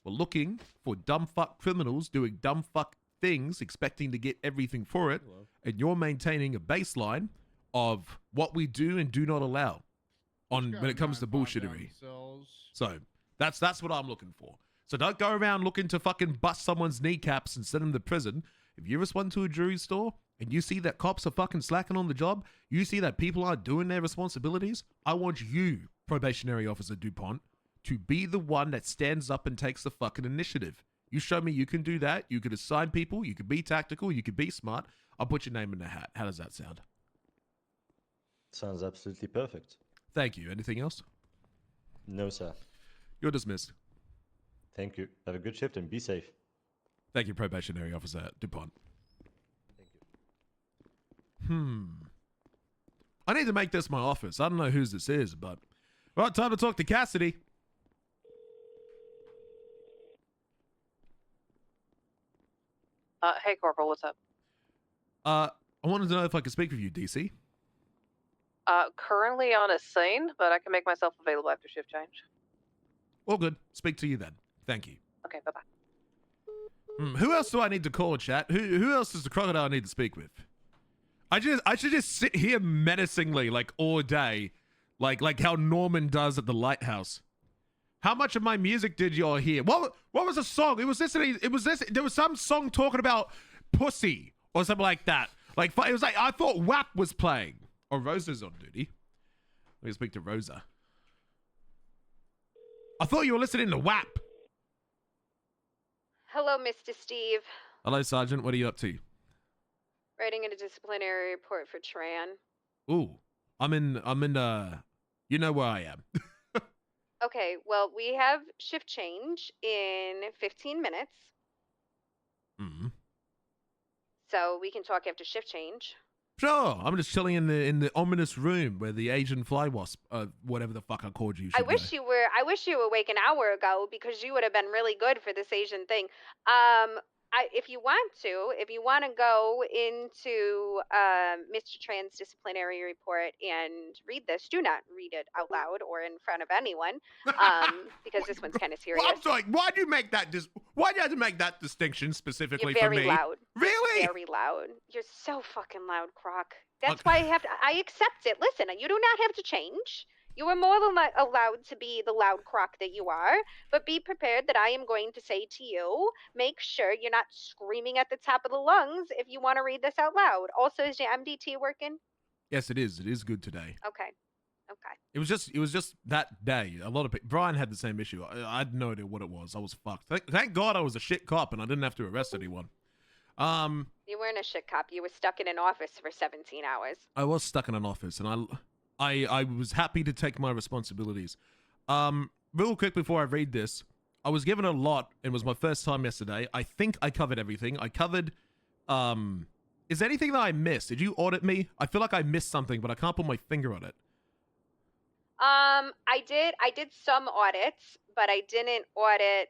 We're looking for dumb fuck criminals doing dumb fuck things, expecting to get everything for it. And you're maintaining a baseline of what we do and do not allow on when it comes to bullshittery. So that's what I'm looking for. So don't go around looking to fucking bust someone's kneecaps and send them to prison. If you respond to a jewelry store and you see that cops are fucking slacking on the job, you see that people aren't doing their responsibilities, I want you, probationary officer DuPont, to be the one that stands up and takes the fucking initiative. You show me you can do that. You could assign people. You could be tactical. You could be smart. I'll put your name in the hat. How does that sound? Sounds absolutely perfect. Thank you. Anything else? No, sir. You're dismissed. Thank you. Have a good shift and be safe. Thank you, probationary officer DuPont. Thank you. I need to make this my office. I don't know whose this is, but... Right, time to talk to Cassidy. Hey, Corporal, what's up? I wanted to know if I could speak with you, DC. Currently on a scene, but I can make myself available after shift change. All good. Speak to you then. Thank you. Okay, bye-bye. Who else do I need to call, chat? Who else does the crocodile need to speak with? I should just sit here menacingly like all day, like how Norman does at the lighthouse. How much of my music did y'all hear? What was the song? There was some song talking about pussy or something like that. Like it was like I thought WAP was playing. Or Rosa's on duty. Let me speak to Rosa. I thought you were listening to WAP. Hello, Mr. Steve. Hello, Sergeant. What are you up to? Writing in a disciplinary report for Tran. Ooh, I'm in you know where I am. Okay, well, we have shift change in 15 minutes. So we can talk after shift change. Sure, I'm just chilling in the ominous room where the Asian fly wasp, whatever the fuck I called you. I wish you were awake an hour ago because you would have been really good for this Asian thing. If you want to go into Mr. Tran's disciplinary report and read this, do not read it out loud or in front of anyone, because this one's kind of serious. Well, I'm sorry. Why'd you have to make that distinction specifically You're for very me? loud. Really? Very loud. You're so fucking loud, Croc. That's why I accept it. Listen, you do not have to change. You are more than allowed to be the loud Croc that you are, but be prepared that I am going to say to you, make sure you're not screaming at the top of the lungs if you want to read this out loud. Also, is your MDT working? Yes, it is. It is good today. Okay. It was just that day. A lot of people. Brian had the same issue. I had no idea what it was. I was fucked. Thank God I was a shit cop and I didn't have to arrest anyone. You weren't a shit cop. You were stuck in an office for 17 hours. I was stuck in an office, and I was happy to take my responsibilities. Real quick before I read this, I was given a lot. It was my first time yesterday. I think I covered everything. I covered. Is there anything that I missed? Did you audit me? I feel like I missed something, but I can't put my finger on it. I did some audits, but I didn't audit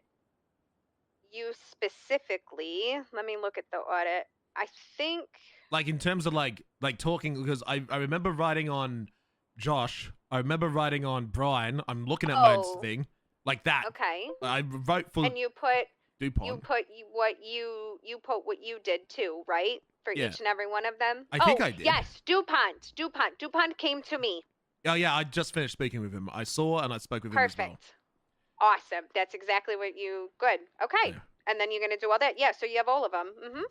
you specifically. Let me look at the audit. I think like in terms of like talking, because I remember writing on Josh. I remember writing on Brian. I'm looking at my thing like that. Okay. I wrote for and you put DuPont. you put what you did too, right? for Yeah. each and every one of them? I think I did. Yes, DuPont. DuPont came to me. Oh yeah, I just finished speaking with him. I saw and I spoke with him as well. Perfect. Awesome. That's exactly what you. Good. Okay. Yeah. And then you're gonna do all that. Yeah. So you have all of them. Mm-hmm.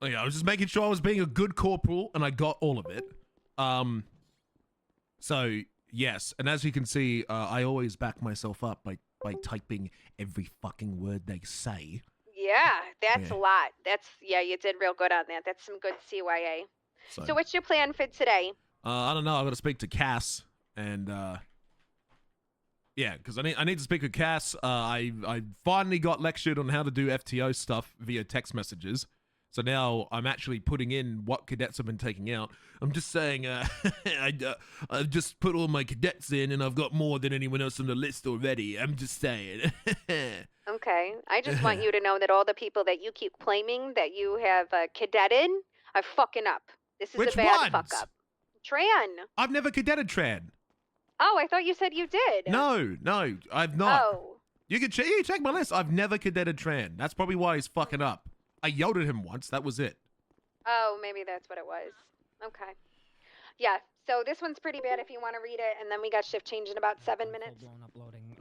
Oh, yeah, I was just making sure I was being a good corporal, and I got all of it. So yes, and as you can see, I always back myself up by typing every fucking word they say. Yeah, that's Yeah. a lot. You did real good on that. That's some good CYA. So what's your plan for today? I don't know. I got to speak to Cass, and yeah, because I need to speak with Cass. I finally got lectured on how to do FTO stuff via text messages. So now I'm actually putting in what cadets have been taking out. I'm just saying, I've just put all my cadets in, and I've got more than anyone else on the list already. I'm just saying. Okay. I just want you to know that all the people that you keep claiming that you have cadetted are fucking up. This is Which a bad ones? fuck up. Tran. I've never cadetted Tran. Oh, I thought you said you did. No, I've not. Oh. You can check my list. I've never cadetted Tran. That's probably why he's fucking up. I yelled at him once. That was it. Oh, maybe that's what it was. Okay. Yeah. So this one's pretty bad if you want to read it, and then we got shift change in about 7 minutes.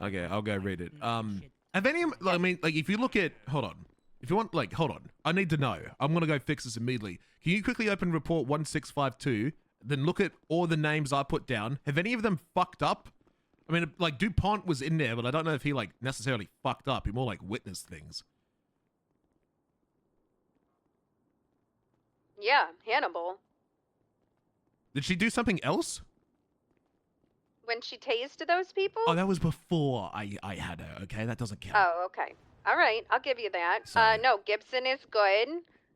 Okay, I'll go read it. Have any? I mean, like, if you look at, hold on. If you want, like, hold on. I need to know. I'm gonna go fix this immediately. Can you quickly open report 1652? Then look at all the names I put down. Have any of them fucked up? I mean, like, DuPont was in there, but I don't know if he, like, necessarily fucked up. He more, like, witnessed things. Yeah, Hannibal. Did she do something else? When she tased those people? Oh, that was before I had her, okay? That doesn't count. Oh, okay. All right, I'll give you that. Sorry. No, Gibson is good.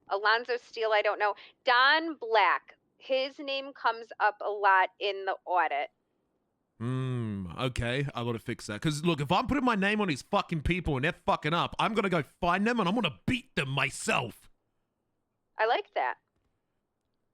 Alonzo Steele, I don't know. Don Black, his name comes up a lot in the audit. Okay, I gotta fix that. Because, look, if I'm putting my name on these fucking people and they're fucking up, I'm gonna go find them and I'm gonna beat them myself. I like that.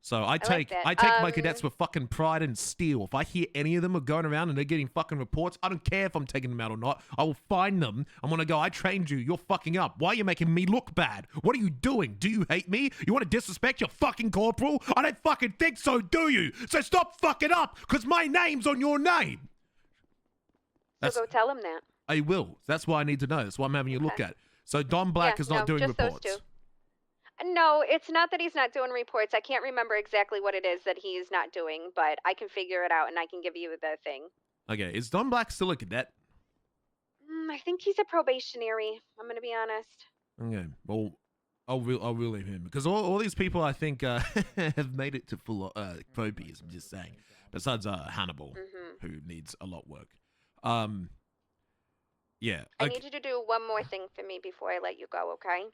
So I like take that. my cadets with fucking pride and steel. If I hear any of them are going around and they're getting fucking reports, I don't care if I'm taking them out or not. I will find them. I'm gonna go, I trained you. You're fucking up. Why are you making me look bad? What are you doing? Do you hate me? You want to disrespect your fucking corporal? I don't fucking think so, do you? So stop fucking up, because my name's on your name. So go tell him that. I will. That's why I need to know. That's why I'm having you look at. So Don Black is not doing just reports. Those two. No, it's not that he's not doing reports. I can't remember exactly what it is that he's not doing, but I can figure it out and I can give you the thing. Okay, is Don Black still a cadet? I think he's a probationary. I'm going to be honest. Okay, well, I'll relieve him because all these people I think have made it to full probies. I'm just saying. Besides Hannibal, who needs a lot of work. Yeah. I need you to do one more thing for me before I let you go. Okay.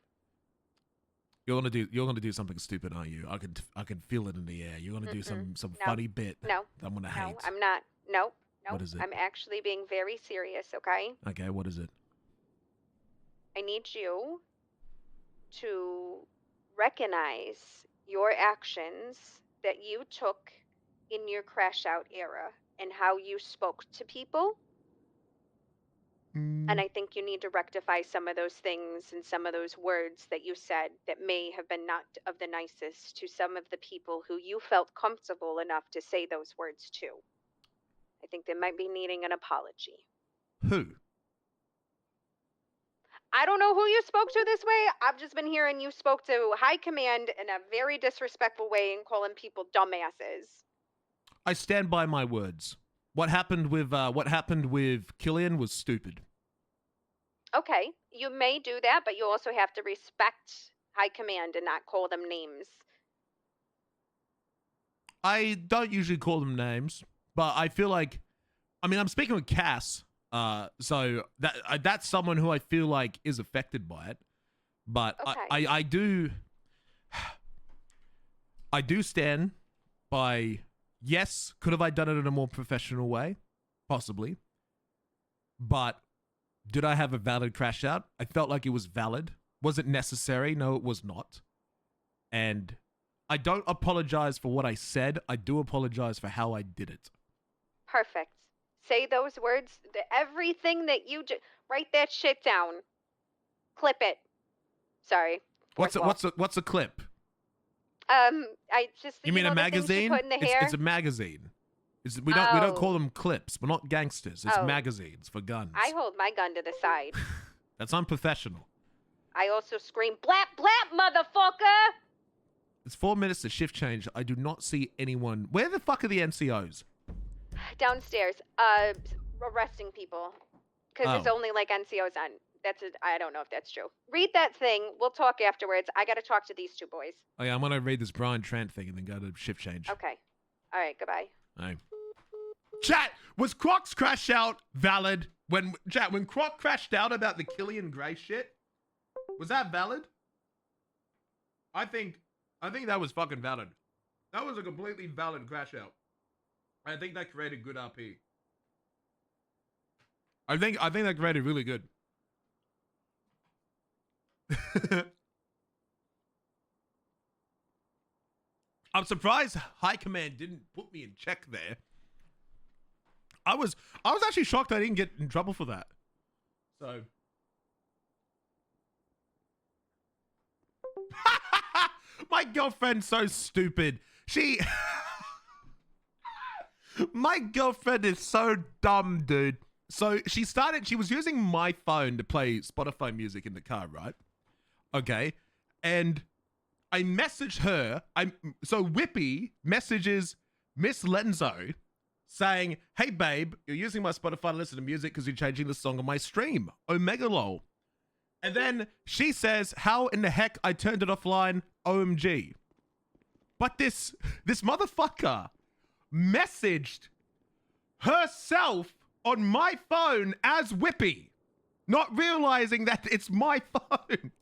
You're gonna do something stupid, aren't you? I can feel it in the air. You're gonna do some funny bit. No. That I'm gonna hate. No, I'm not. No. What is it? I'm actually being very serious. Okay. Okay, what is it? I need you to recognize your actions that you took in your crash out era and how you spoke to people. And I think you need to rectify some of those things and some of those words that you said that may have been not of the nicest to some of the people who you felt comfortable enough to say those words to. I think they might be needing an apology. Who? I don't know who you spoke to this way. I've just been hearing you spoke to high command in a very disrespectful way and calling people dumbasses. I stand by my words. What happened with Killian was stupid. Okay, you may do that, but you also have to respect high command and not call them names. I don't usually call them names, but I feel like, I mean, I'm speaking with Cass, so that's someone who I feel like is affected by it. But okay. I do stand by. Yes, could have I done it in a more professional way? Possibly. But did I have a valid crash out? I felt like it was valid. Was it necessary? No, it was not. And I don't apologize for what I said. I do apologize for how I did it. Perfect. Say those words. Everything that you write that shit down. Clip it. Sorry. What's a clip? I just You mean know a the things you magazine? put in the hair. It's a magazine. We don't call Oh. them clips. We're not gangsters. It's Oh. magazines for guns. I hold my gun to the side. That's unprofessional. I also scream, "Blap, blap, motherfucker!" It's 4 minutes to shift change. I do not see anyone. Where the fuck are the NCOs? Downstairs, arresting people. Because it's Oh. only like NCOs on. I don't know if that's true. Read that thing. We'll talk afterwards. I gotta talk to these two boys. Oh yeah, I'm gonna read this Brian Trent thing and then go to shift change. Okay. All right, goodbye. Hey. Chat, was Croc's crash out valid? When Croc crashed out about the Killian Gray shit, was that valid? I think that was fucking valid. That was a completely valid crash out. I think that created good RP. I think that created really good. I'm surprised High Command didn't put me in check there. I was actually shocked I didn't get in trouble for that. So my girlfriend's so stupid. My girlfriend is so dumb, dude. So she was using my phone to play Spotify music in the car, right? Okay. And I messaged her. So Whippy messages Miss Lenzo saying, "Hey babe, you're using my Spotify to listen to music because you're changing the song on my stream. Omega lol." And then she says, "How in the heck I turned it offline? OMG." But this motherfucker messaged herself on my phone as Whippy, not realizing that it's my phone.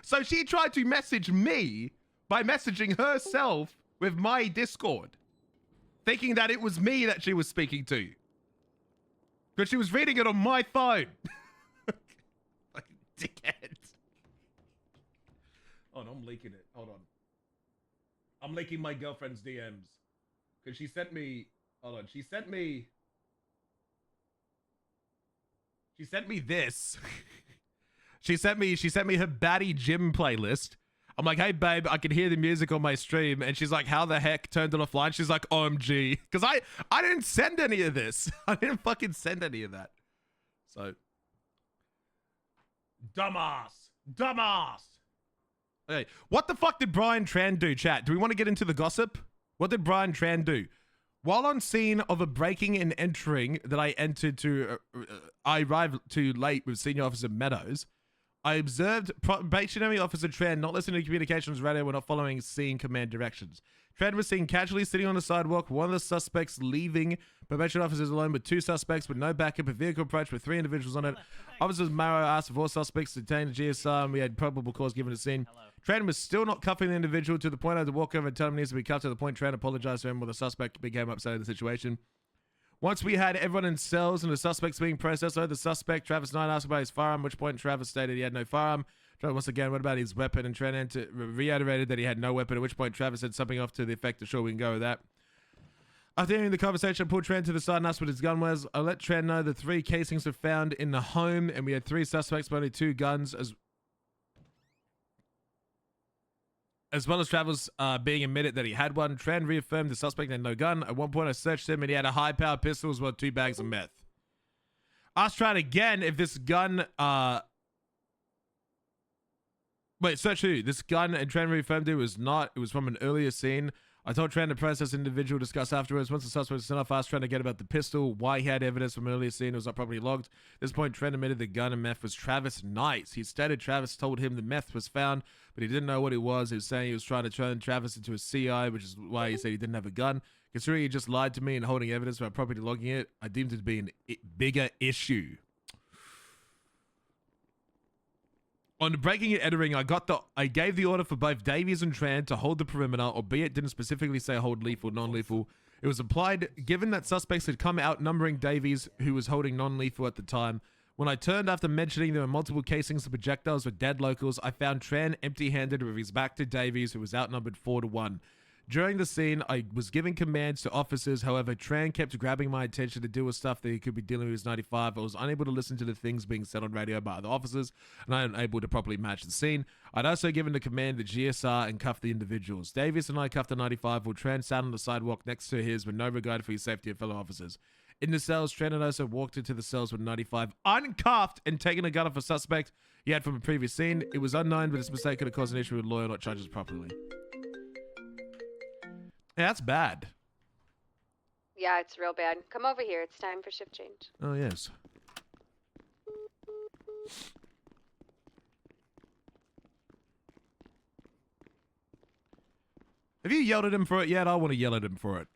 So she tried to message me by messaging herself with my Discord, thinking that it was me that she was speaking to. But she was reading it on my phone. Fucking dickhead. Oh, no, I'm leaking it. Hold on. I'm leaking my girlfriend's DMs. Because she sent me... Hold on. She sent me this. She sent me her Batty Gym playlist. I'm like, "Hey babe, I can hear the music on my stream." And she's like, "How the heck turned it offline?" She's like, "OMG." Because I didn't send any of this. I didn't fucking send any of that. So dumbass. Okay, what the fuck did Brian Tran do, chat? Do we want to get into the gossip? What did Brian Tran do? While on scene of a breaking and entering that I entered to, I arrived too late with Senior Officer Meadows. I observed probationary officer Tran not listening to communications radio when not following scene command directions. Tran was seen casually sitting on the sidewalk, one of the suspects leaving. Probation officers alone with 2 suspects with no backup. A vehicle approached with 3 individuals on it. Officers Marrow asked for 4 suspects to detain the GSR, and we had probable cause given the scene. Tran was still not cuffing the individual to the point I had to walk over and tell him he needs to be cuffed. To the point Tran apologized to him while the suspect became upset at the situation. Once we had everyone in cells and the suspects being processed, the suspect, Travis Knight, asked about his firearm, which point Travis stated he had no firearm. Travis once again, what about his weapon? And Tran reiterated that he had no weapon, at which point Travis said something off to the effect of, "Sure, we can go with that." After hearing the conversation, I pulled Tran to the side and asked what his gun was. I let Tran know the 3 casings were found in the home, and we had 3 suspects, but only 2 guns, as well as Travis being admitted that he had one. Tran reaffirmed the suspect had no gun. At one point, I searched him, and he had a high-powered pistol as well as 2 bags of meth. Asked Tran again if this gun... Wait, search who? This gun, and Tran reaffirmed it was not. It was from an earlier scene. I told Tran to process individual, discuss afterwards. Once the suspect was sent off, I asked Tran again about the pistol, why he had evidence from an earlier scene. It was not properly logged. At this point, Tran admitted the gun and meth was Travis Knight's. He stated Travis told him the meth was found, but he didn't know what it was. He was saying he was trying to turn Travis into a CI, which is why he said he didn't have a gun. Considering he just lied to me and holding evidence without properly logging it, I deemed it to be a bigger issue. On breaking and entering, I gave the order for both Davies and Tran to hold the perimeter, albeit didn't specifically say hold lethal, non-lethal. It was applied given that suspects had come outnumbering Davies, who was holding non-lethal at the time. When I turned after mentioning there were multiple casings of projectiles with dead locals, I found Tran empty-handed with his back to Davies, who was outnumbered 4-1. During the scene, I was giving commands to officers. However, Tran kept grabbing my attention to deal with stuff that he could be dealing with as 95. I was unable to listen to the things being said on radio by other officers, and I was unable to properly match the scene. I'd also given the command to GSR and cuff the individuals. Davis and I cuffed the 95 while Tran sat on the sidewalk next to his with no regard for his safety of fellow officers. In the cells, Tran and also walked into the cells with 95 uncuffed and taken a gun off a suspect he had from a previous scene. It was unknown, but this mistake could have caused an issue with lawyer not charges properly. Yeah, that's bad. Yeah, it's real bad. Come over here. It's time for shift change. Oh, yes. Have you yelled at him for it yet? I want to yell at him for it.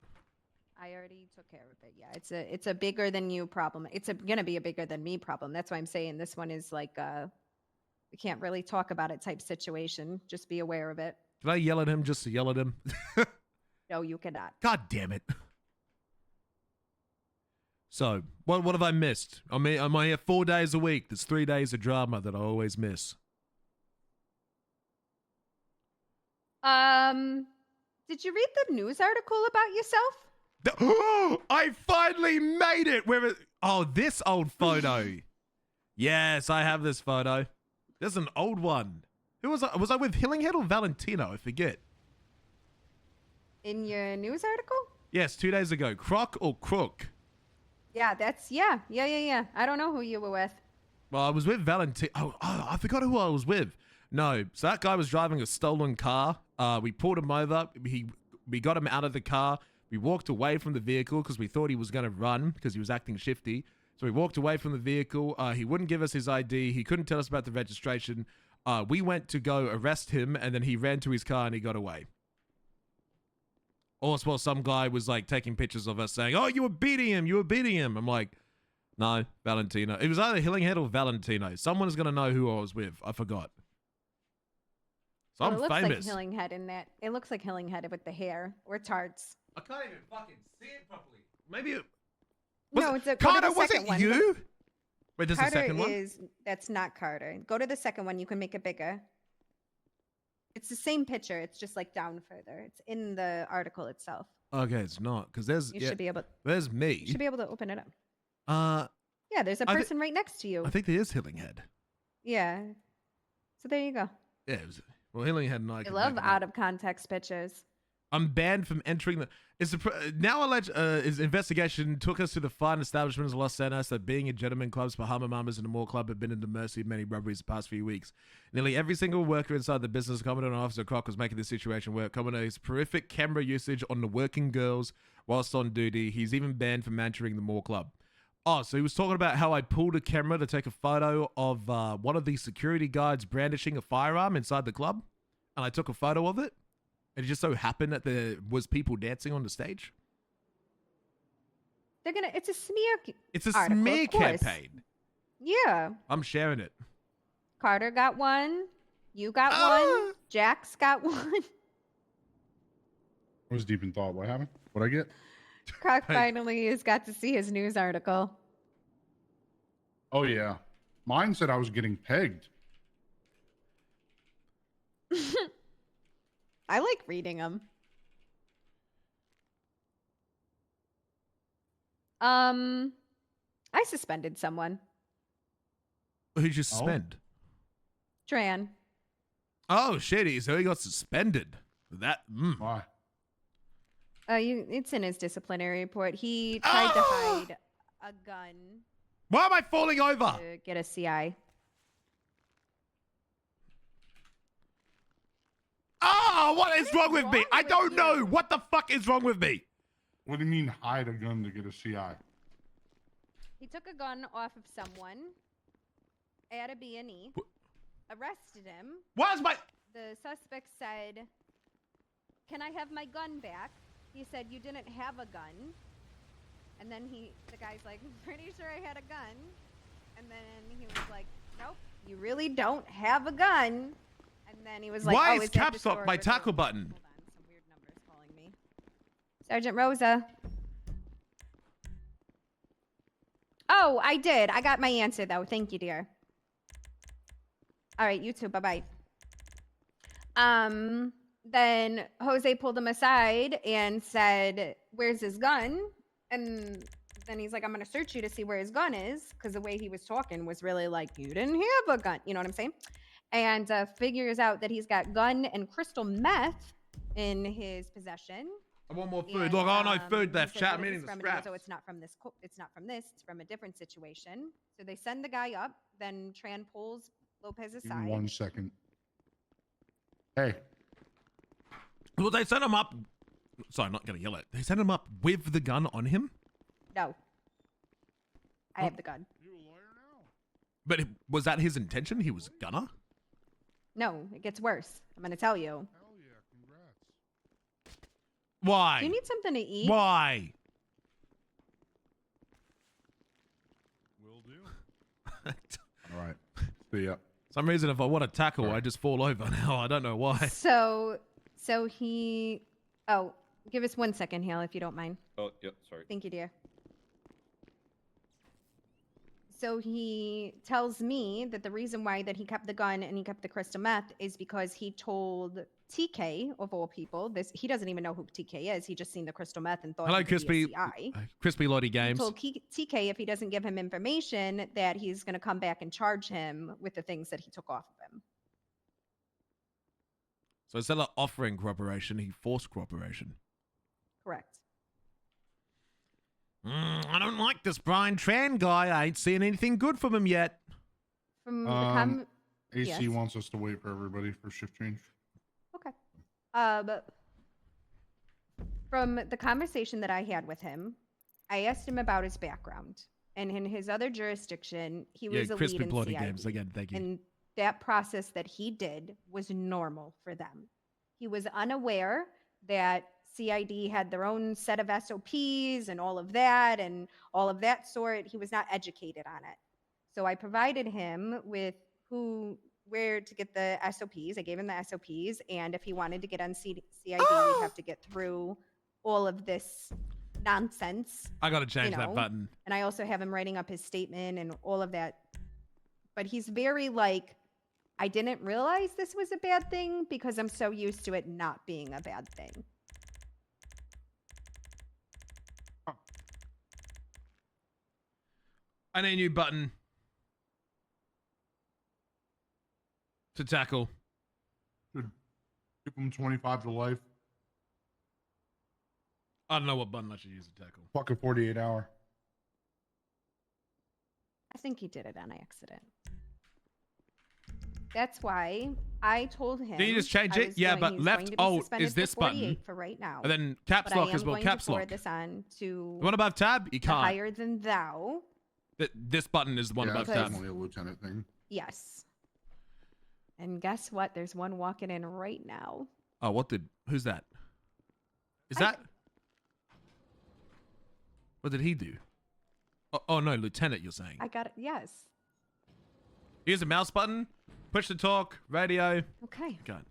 I already took care of it. Yeah, it's a bigger than you problem. It's gonna be a bigger than me problem. That's why I'm saying this one is like we can't really talk about it type situation. Just be aware of it. Did I yell at him just to yell at him? No, you cannot. God damn it. So, what have I missed? I'm here 4 days a week. There's 3 days of drama that I always miss. Did you read the news article about yourself? I finally made it. Oh, this old photo. Yes, I have this photo. There's an old one. Who was I? Was I with Hillinghead or Valentino? I forget. In your news article? Yes, 2 days ago. Croc or Crook? Yeah, yeah. I don't know who you were with. Well, I was with Valentino. Oh, I forgot who I was with. No, so that guy was driving a stolen car. We pulled him over. We got him out of the car. We walked away from the vehicle because we thought he was going to run because he was acting shifty. So we walked away from the vehicle. He wouldn't give us his ID. He couldn't tell us about the registration. We went to go arrest him, and then he ran to his car and he got away. Also, some guy was like taking pictures of us saying, "Oh, you were beating him. You were beating him." I'm like, no, Valentino. It was either Hillinghead or Valentino. Someone's going to know who I was with. I forgot. So I'm it looks famous. like Hillinghead in that. It looks like Hillinghead with the hair or tarts. I can't even fucking see it properly. Maybe it... No, it's a Carter, was it you? Wait, there's a Carter second one? That's not Carter. Go to the second one. You can make it bigger. It's the same picture. It's just like down further. It's in the article itself. Okay, it's not because there's. You should be able. There's me. You should be able to open it up. Yeah, there's a person right next to you. I think there is Hillinghead. Yeah. So there you go. Yeah. Well, Hillinghead and I. I love out of context pictures. I'm banned from entering the. Now alleged his investigation took us to the fine establishments of Los Santos that being in gentlemen clubs, Bahama Mamas, and the Mall Club have been in the mercy of many robberies the past few weeks. Nearly every single worker inside the business, Commodore and Officer Croc, was making this situation work. Commodore's horrific camera usage on the working girls whilst on duty. He's even banned from entering the Mall Club. Oh, so he was talking about how I pulled a camera to take a photo of one of the security guards brandishing a firearm inside the club, and I took a photo of it. And it just so happened that there was people dancing on the stage. It's a smear. It's a article, smear campaign. Yeah. I'm sharing it. Carter got one. You got one. Jax got one. I was deep in thought. What happened? What'd I get? Croc finally has got to see his news article. Oh, yeah. Mine said I was getting pegged. I like reading them. I suspended someone. Who'd you suspend? Tran. Oh, shitty. So he got suspended. Why? It's in his disciplinary report. He tried to hide a gun. Why am I falling over? To get a CI. Oh, what is wrong with me? I don't know. What the fuck is wrong with me? What do you mean hide a gun to get a CI? He took a gun off of someone at a B&E, arrested him. The suspect said, "Can I have my gun back?" He said, "You didn't have a gun." And then the guy's like, "Pretty sure I had a gun." And then he was like, "Nope, you really don't have a gun." And then he was like, why "Oh, is that caps lock my disorder?" tackle button? Hold on, some weird numbers calling me. Sergeant Rosa. Oh, I did. I got my answer, though. Thank you, dear. All right, you too. Bye-bye. then Jose pulled him aside and said, "Where's his gun?" And then he's like, "I'm going to search you to see where his gun is," because the way he was talking was really like, "You didn't have a gun." You know what I'm saying? And figures out that he's got gun and crystal meth in his possession. I want more food. And, Look, oh no, food he left. says, Chat, "What I'm is eating this the from?" And he goes, scraps. "Oh, it's not from this. It's not from this. It's from a different situation." So they send the guy up. Then Tran pulls Lopez Give me aside. 1 second. Hey, Well, they sent him up. Sorry, I'm not going to yell it. They sent him up with the gun on him? No, I have the gun. But was that his intention? He was gonna? No, it gets worse. I'm going to tell you. hell yeah, congrats. Why? Do you need something to eat? Why? Will do. All right. See ya. Some reason, if I want to tackle, Sorry. I just fall over now. I don't know why. So he. Oh, give us 1 second, Hale, if you don't mind. Oh, yep, sorry. Thank you, dear. So he tells me that the reason why that he kept the gun and he kept the crystal meth is because he told TK, of all people, this he doesn't even know who TK is. He just seen the crystal meth and thought Hello, he could be Crispy. a CI. Crispy Lottie He Games. told TK if he doesn't give him information that he's going to come back and charge him with the things that he took off of him. So instead of offering cooperation, he forced cooperation. Correct. I don't like this Brian Tran guy. I ain't seen anything good from him yet. From AC yes. wants us to wait for everybody for shift change. Okay. But from the conversation that I had with him, I asked him about his background. And in his other jurisdiction, he was a lead Crispy in Bloody CID. Games again. Thank you. And that process that he did was normal for them. He was unaware that CID had their own set of SOPs and all of that sort. He was not educated on it. So I provided him with where to get the SOPs. I gave him the SOPs. And if he wanted to get on CID, we'd have to get through all of this nonsense. I got to change that button. And I also have him writing up his statement and all of that. But he's very like, I didn't realize this was a bad thing because I'm so used to it not being a bad thing. I need a new button to tackle. Should give him 25 to life. I don't know what button I should use to tackle. Fuck a 48 hour. I think he did it on accident. That's why I told him. Did you just change it? Yeah, but left alt is this button. For right now. And then caps lock as well. Caps lock. This on to The one above tab, you can't. higher than thou. This button is the one above that's tab. definitely a lieutenant thing. Yes. And guess what? There's one walking in right now. Oh, who's that? Is that? What did he do? Oh no, lieutenant, you're saying. I got it. Yes. Use the mouse button, push to talk, radio. Okay. God.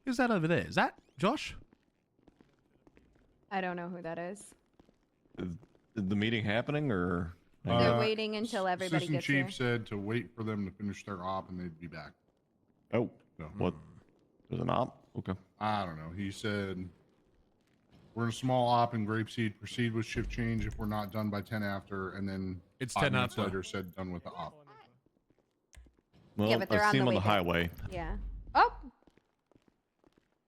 Who's that over there? Is that Josh? I don't know who that is. Is the meeting happening or? They're waiting until everybody Assistant gets Chief here. said to wait for them to finish their op and they'd be back. Oh, So, what? There's an op? Okay. I don't know. He said, we're in a small op in Grapeseed. Proceed with shift change if we're not done by 10 after. And then It's 5 10 minutes after. later said done with the op. Well, Yeah, but they're I on see the him on way the back. highway. Yeah. Oh,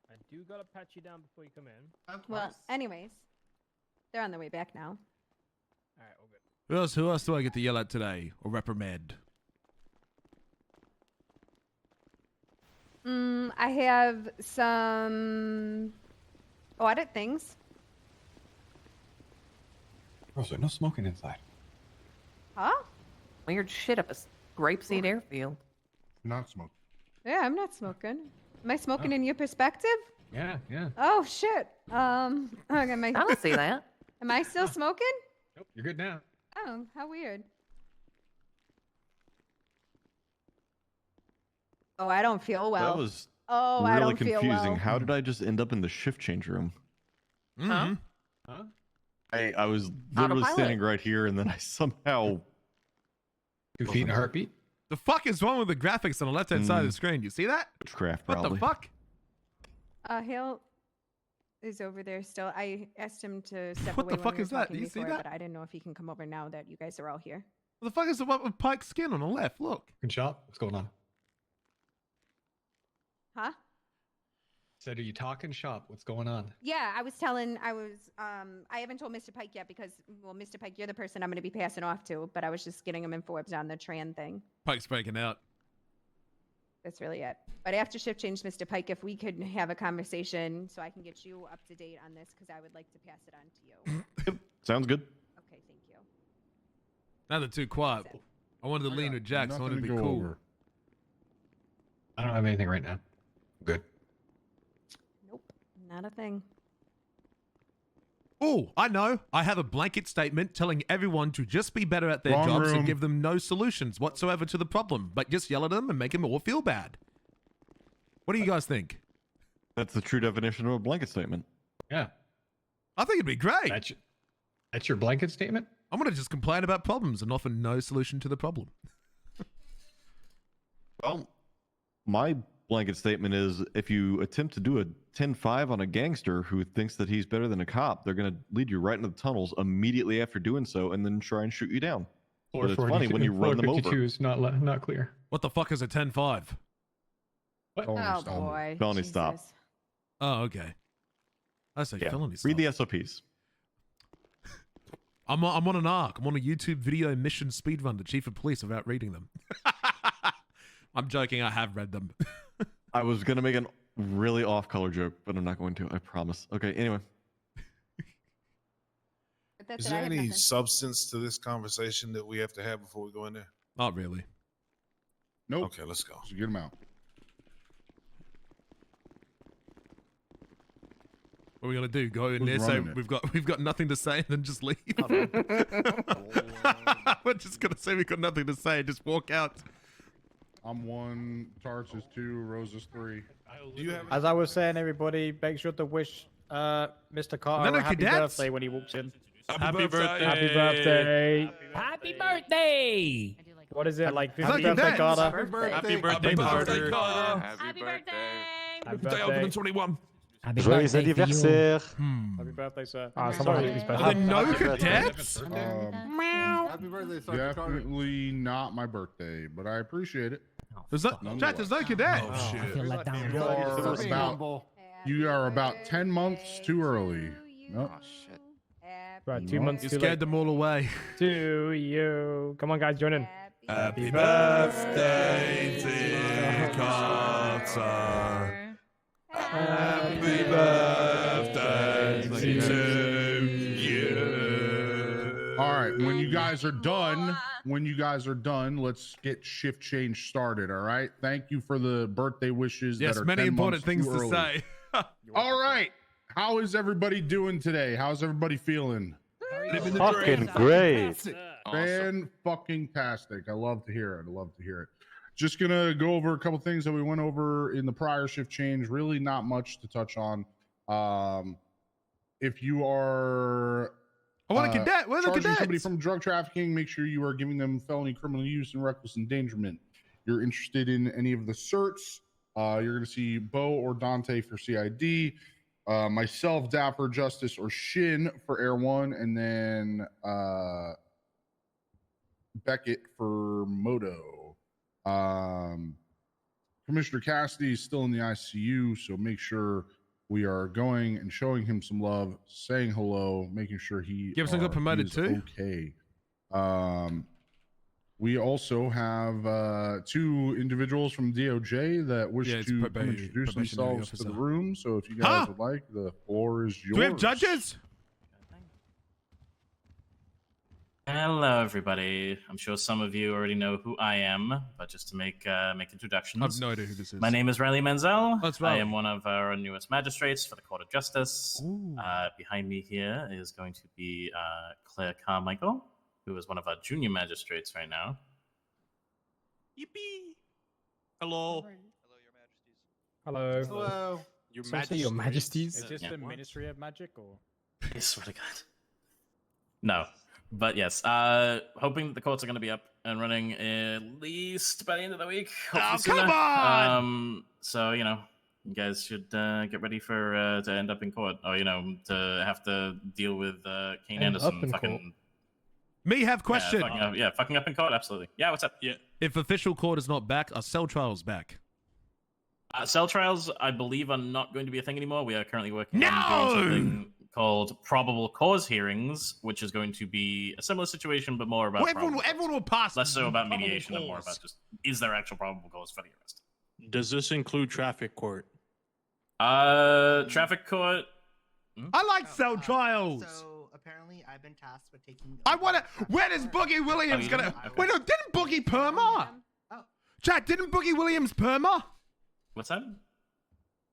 I do gotta pat you down before you come in. well, anyways. They're on their way back now. Alright, all good. Who else do I get to yell at today or reprimand? I have some audit things. Rosa, no smoking inside. Huh? Weird shit up a grapeseed airfield. Not smoke. Yeah, I'm not smoking. Am I smoking in your perspective? Yeah, yeah. Oh shit. Okay, I don't see that. Am I still smoking? Nope, you're good now. Oh, how weird. Oh, I don't feel well. That was Oh, I really don't feel confusing. well. How did I just end up in the shift change room? Mm-hmm. Huh? I was literally Autopilot. standing right here, and then I somehow 2 feet and a heartbeat. The fuck is wrong with the graphics on the left-hand side of the screen? You see that? witchcraft What probably. the fuck? Hale is over there still. I asked him to step What away the fuck when we were is that? talking Do you see before, that? but I didn't know if he can come over now that you guys are all here. What the fuck is the one with Pike's skin on the left? Look. Good shop. What's going on? Huh? Said, are you talking shop? What's going on? Yeah, I haven't told Mr. Pike yet because, well, Mr. Pike, you're the person I'm going to be passing off to, but I was just getting him informed on the Tran thing. Pike's breaking out. That's really it. But after shift change, Mr. Pike, if we could have a conversation so I can get you up to date on this, because I would like to pass it on to you. Yep, sounds good. Okay, thank you. Now they're too quiet. I wanted to lean with Jax. I wanted to be cool. Over. I don't have anything right now. I'm good. Nope, not a thing. Oh, I know. I have a blanket statement telling everyone to just be better at their Wrong jobs room. and give them no solutions whatsoever to the problem, but just yell at them and make them all feel bad. What do you guys think? That's the true definition of a blanket statement. Yeah. I think it'd be great. That's your blanket statement? I'm going to just complain about problems and offer no solution to the problem. Well, my blanket statement is if you attempt to do a 10-5 on a gangster who thinks that he's better than a cop, they're going to lead you right into the tunnels immediately after doing so and then try and shoot you down. But it's funny when you run them over. 52 is not clear. What the fuck is a 10-5? What? Oh, boy. Felony Jesus. stop. Oh, okay. I say Yeah. felony Read the stuff. SOPs. I'm on an arc. I'm on a YouTube video mission speedrun to Chief of Police without reading them. I'm joking. I have read them. I was going to make a really off-color joke, but I'm not going to. I promise. Okay, anyway. But that's Is it, I there have any nothing. substance to this conversation that we have to have before we go in there? Not really. Nope. Okay, let's go. Just get him out. What are we gonna do? Go in Who's there, say running it? we've got nothing to say, and then just leave. We're just gonna say we've got nothing to say, and just walk out. I'm 1, Tarts is 2, Rose is 3. Do you have As I was saying, everybody, make sure to wish Mr. Carter None a of happy cadets? birthday when he walks in. Happy birthday. Happy birthday. Happy birthday! What is it, like Is 50 that birthday, cadets? Carter? Happy birthday, Carter! Carter. Happy birthday! Happy birthday. 21. Happy Joyeux birthday to you. anniversaire. Happy birthday, sir. Sorry. Are there no cadets? Happy birthday, definitely not my birthday, but I appreciate it. There's no, Jack, there's no cadets. Oh, shit. I feel let down. You are about 10 months too early. Nope. Right, 2 months You too scared late. them all away. To you. Come on, guys, join in. Happy birthday, dear Carter. Happy birthday to you. All right, when you guys are done, let's get shift change started. All right. Thank you for the birthday wishes. Yes, that are many 10 important months things too to early. say. All right. How is everybody doing today? How's everybody feeling? Fucking great. Fan fucking tastic. I love to hear it. I love to hear it. Just gonna go over a couple things that we went over in the prior shift change. Really not much to touch on. If you are I want a cadet. Where's the charging somebody cadets? from drug trafficking, make sure you are giving them felony criminal use and reckless endangerment. You're interested in any of the certs, you're gonna see Bo or Dante for CID. Myself, Dapper, Justice, or Shin for Air 1, and then Beckett for Moto. Commissioner Cassidy is still in the ICU, so make sure we are going and showing him some love, saying hello, making sure Gibson got promoted he's too? okay. We also have 2 individuals from DOJ that wish Yeah, it's to come probationary introduce themselves to the officer. room. So if you guys would like, the floor is yours. Do we have judges? Hello, everybody. I'm sure some of you already know who I am, but just to make introductions. I have no idea who this is. My name is Riley Menzel. That's I right. am one of our newest magistrates for the Court of Justice. Ooh. Behind me here is going to be Claire Carmichael, who is one of our junior magistrates right now. Yippee. Hello. Hello. Hello. Your Majesties. Your Majesties. Is this Yeah. the Ministry of Magic or? I swear to God. No. But yes, hoping that the courts are going to be up and running at least by the end of the week. hopefully come sooner. on! So, you know, You guys should get ready for to end up in court, or to have to deal with Kane End up Anderson in fucking. court. Me have question. Fucking up in court. Absolutely. Yeah. What's up? Yeah. If official court is not back, are cell trials back? Cell trials, I believe, are not going to be a thing anymore. We are currently working on doing something called probable cause hearings, which is going to be a similar situation, but more about everyone will pass. Less so about mediation and more about just is there actual probable cause for the arrest. Does this include traffic court? Traffic court. I like cell trials. So apparently, I've been tasked with taking. I wanna. Where is Boogie Williams gonna? Wait, no, didn't Boogie perma? Chat, didn't Boogie Williams perma? What's that?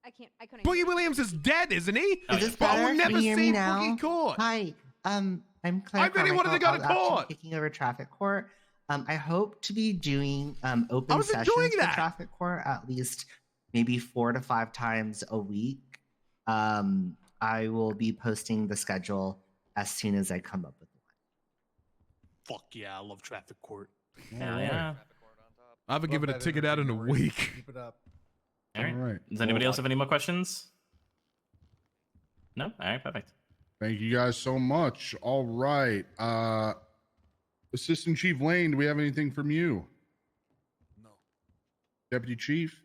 I couldn't. Boogie Williams is dead, isn't he? Is this But better? we'll never Can you hear me see now? Boogie court. Hi, I'm Claire. I really wanted to go to Carmichael. I was actually court. Taking over traffic court. I hope to be doing open was sessions enjoying for that. traffic court at least maybe 4 to 5 times a week. I will be posting the schedule as soon as I come up with one. Fuck yeah, I love traffic court. Hell yeah. I haven't given a ticket out in a week. Keep it up. All right. All right. Does anybody else have any more questions? No? All right, perfect. Thank you guys so much. All right. Assistant Chief Lane, do we have anything from you? No. Deputy Chief?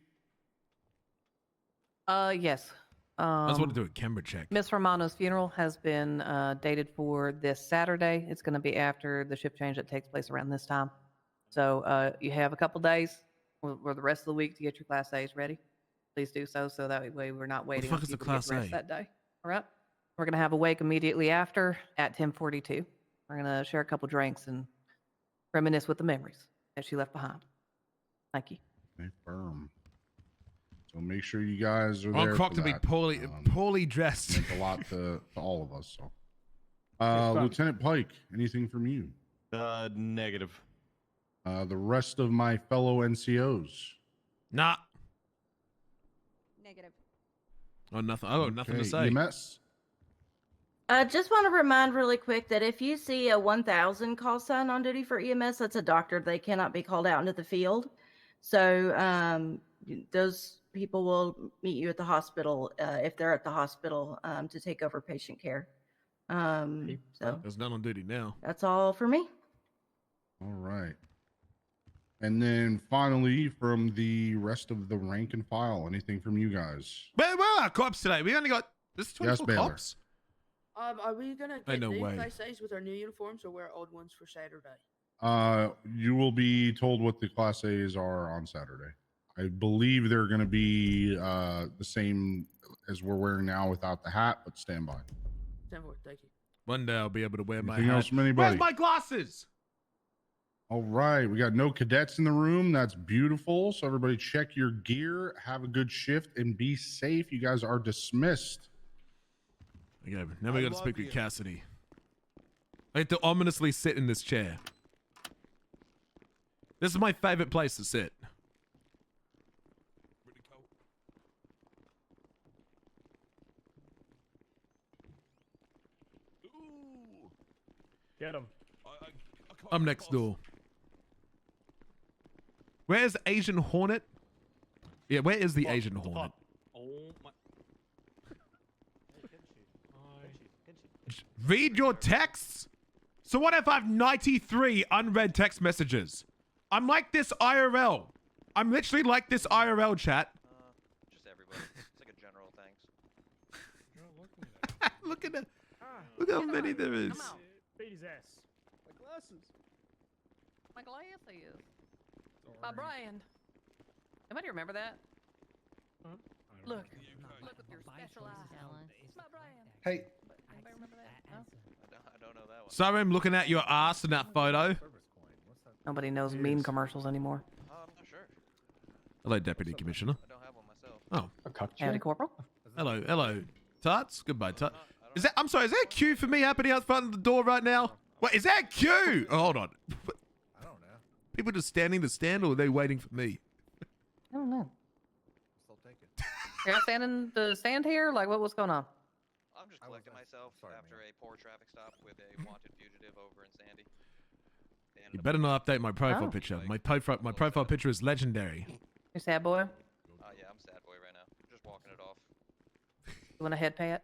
Yes. I just want to do a camera check. Miss Romano's funeral has been dated for this Saturday. It's going to be after the shift change that takes place around this time. So you have a couple days or the rest of the week to get your Class A's ready. Please do so that way we're not waiting fuck on is a people to get Class rest A? that day. All right. We're going to have a wake immediately after at 10:42. We're going to share a couple drinks and reminisce with the memories that she left behind. Thank you. Okay, firm. So make sure you guys are I want there. Croc for to be that. poorly dressed. Meant a lot to all of us. So, Lieutenant Pike, anything from you? Negative. The rest of my fellow NCOs. Nah. Negative. Oh, nothing. Oh, nothing to Okay, say. EMS? I just want to remind really quick that if you see a 1000 call sign on duty for EMS, that's a doctor. They cannot be called out into the field. So those people will meet you at the hospital if they're at the hospital to take over patient care. So There's none on duty now. that's all for me. All right. And then finally, from the rest of the rank and file, anything from you guys? Where are our cops today? We only got this 24 Baylor. cops. Are we gonna Ain't get no new way. Class A's with our new uniforms or wear old ones for Saturday? You will be told what the Class A's are on Saturday. I believe they're going to be the same as we're wearing now without the hat, but stand by. Stand for it, thank you. One day I'll be able to wear my Anything hat. else from anybody? Where's my glasses? All right, we got no cadets in the room. That's beautiful. So everybody check your gear, have a good shift, and be safe. You guys are dismissed. Okay, now we got to speak with Cassidy. I have to ominously sit in this chair. This is my favorite place to sit. Get him. I'm next door. Where's Asian Hornet? Yeah, where is the Asian Hornet? Oh my. Read your texts? So what if I have 93 unread text messages? I'm like this IRL. I'm literally like this IRL chat. Just everybody. It's like a general thanks. Look at that. Look how many there is. Beat his ass. My glasses. My glasses. My brand. Anybody remember that? Look. Look with your special eyes. It's my brand. Hey. Anybody remember that? No? I don't know that one. Sorry, I'm looking at your ass in that photo. Nobody knows meme commercials anymore. I'm not sure. Hello, Deputy Commissioner. I don't have one myself. Oh. Howdy, Corporal. Hello, Tarts. Goodbye, Tarts. Is that? I'm sorry. Is there a queue for me happening out front of the door right now? Wait, is that a queue? Oh, hold on. I don't know. People just standing the stand, or are they waiting for me? I don't know. Still taking. You're standing the stand here? Like, what's going on? I'm just collecting myself after a poor traffic stop with a wanted fugitive over in Sandy. You better not update my profile Oh. picture. My profile picture is legendary. You sad boy? Yeah, I'm sad boy right now. Just walking You want a head pat?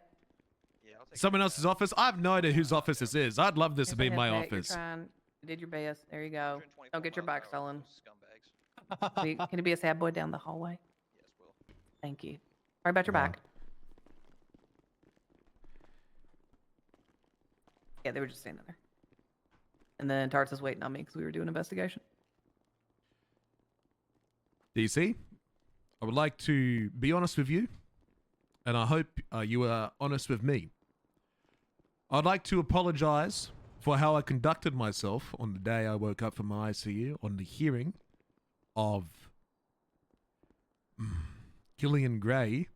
Someone else's office? I have no idea whose office this is. I'd love this to be Here's a my head pat. office. You're trying. You did your best. There you go. Don't get your bike stolen. Can you be a sad boy down the hallway? Yes, will. Thank you. Sorry about your bike. Yeah, they were just standing there. And then Tarts was waiting on me because we were doing an investigation. DC, I would like to be honest with you, and I hope you are honest with me. I'd like to apologize for how I conducted myself on the day I woke up from my ICU on the hearing of Killian Gray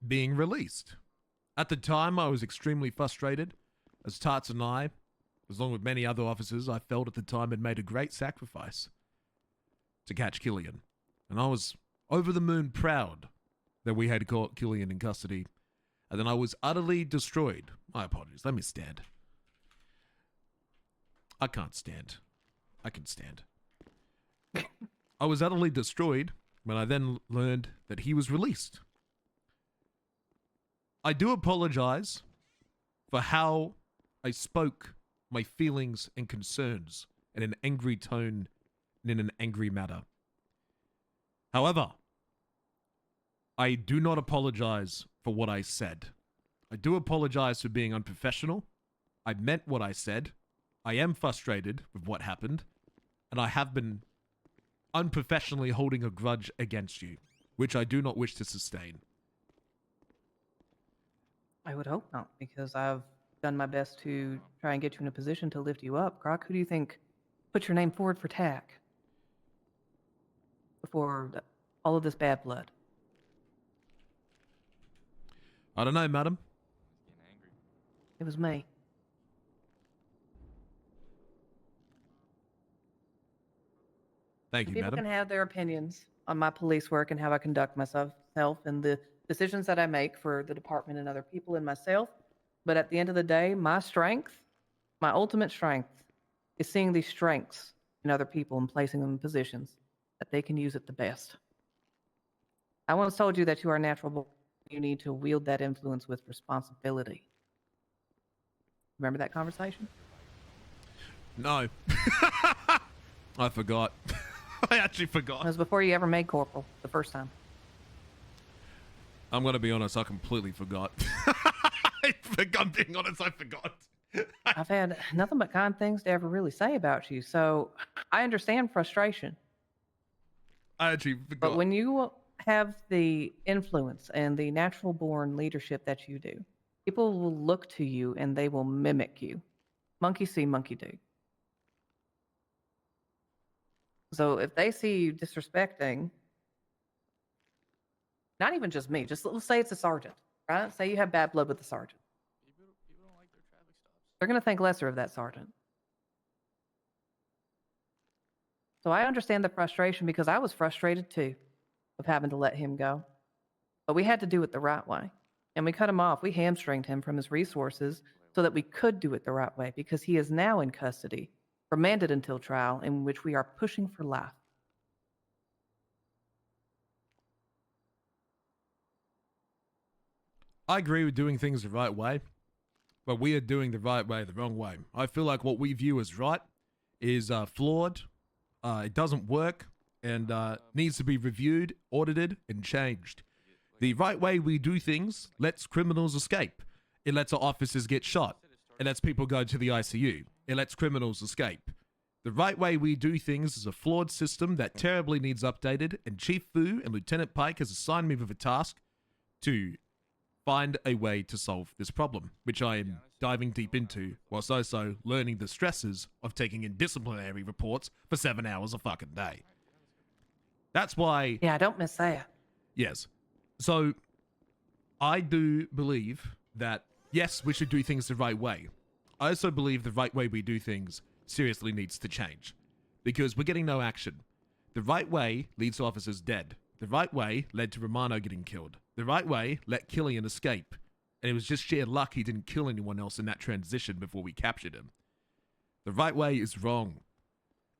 being released. At the time, I was extremely frustrated, as Tarts and I, along with many other officers, I felt at the time had made a great sacrifice to catch Killian. And I was over the moon proud that we had caught Killian in custody. And then I was utterly destroyed. My apologies. Let me stand. I can't stand. I can stand. I was utterly destroyed when I then learned that he was released. I do apologize for how I spoke my feelings and concerns in an angry tone and in an angry manner. However, I do not apologize for what I said. I do apologize for being unprofessional. I meant what I said. I am frustrated with what happened, and I have been unprofessionally holding a grudge against you, which I do not wish to sustain. I would hope not, because I've done my best to try and get you in a position to lift you up. Croc, who do you think put your name forward for TAC before all of this bad blood? I don't know, madam. It was me. Thank you, People madam. can have their opinions on my police work and how I conduct myself and the decisions that I make for the department and other people and myself. But at the end of the day, my strength, my ultimate strength, is seeing these strengths in other people and placing them in positions that they can use it the best. I once told you that you are natural, but you need to wield that influence with responsibility. Remember that conversation? No. I forgot. I actually It forgot. was before you ever made corporal, the first time. I'm going to be honest, I completely forgot. I'm being honest, I forgot. I've had nothing but kind things to ever really say about you, so I understand frustration. I actually forgot. But when you have the influence and the natural born leadership that you do, people will look to you and they will mimic you. Monkey see, monkey do. So if they see you disrespecting, not even just me, just let's say it's a sergeant, right? Say you have bad blood with the sergeant. They're going to think lesser of that sergeant. So I understand the frustration because I was frustrated too of having to let him go. But we had to do it the right way. And we cut him off. We hamstringed him from his resources so that we could do it the right way because he is now in custody, remanded until trial, in which we are pushing for life. I agree with doing things the right way, but we are doing the right way the wrong way. I feel like what we view as right is flawed, it doesn't work, and needs to be reviewed, audited, and changed. The right way we do things lets criminals escape. It lets our officers get shot. It lets people go to the ICU. It lets criminals escape. The right way we do things is a flawed system that terribly needs updated, and Chief Fu and Lieutenant Pike has assigned me with a task to find a way to solve this problem, which I am diving deep into, whilst also learning the stresses of taking in disciplinary reports for 7 hours a fucking day. That's why... Yeah, don't miss that. Yes. So, I do believe that, yes, we should do things the right way. I also believe the right way we do things seriously needs to change, because we're getting no action. The right way leads to officers dead. The right way led to Romano getting killed. The right way let Killian escape. And it was just sheer luck he didn't kill anyone else in that transition before we captured him. The right way is wrong.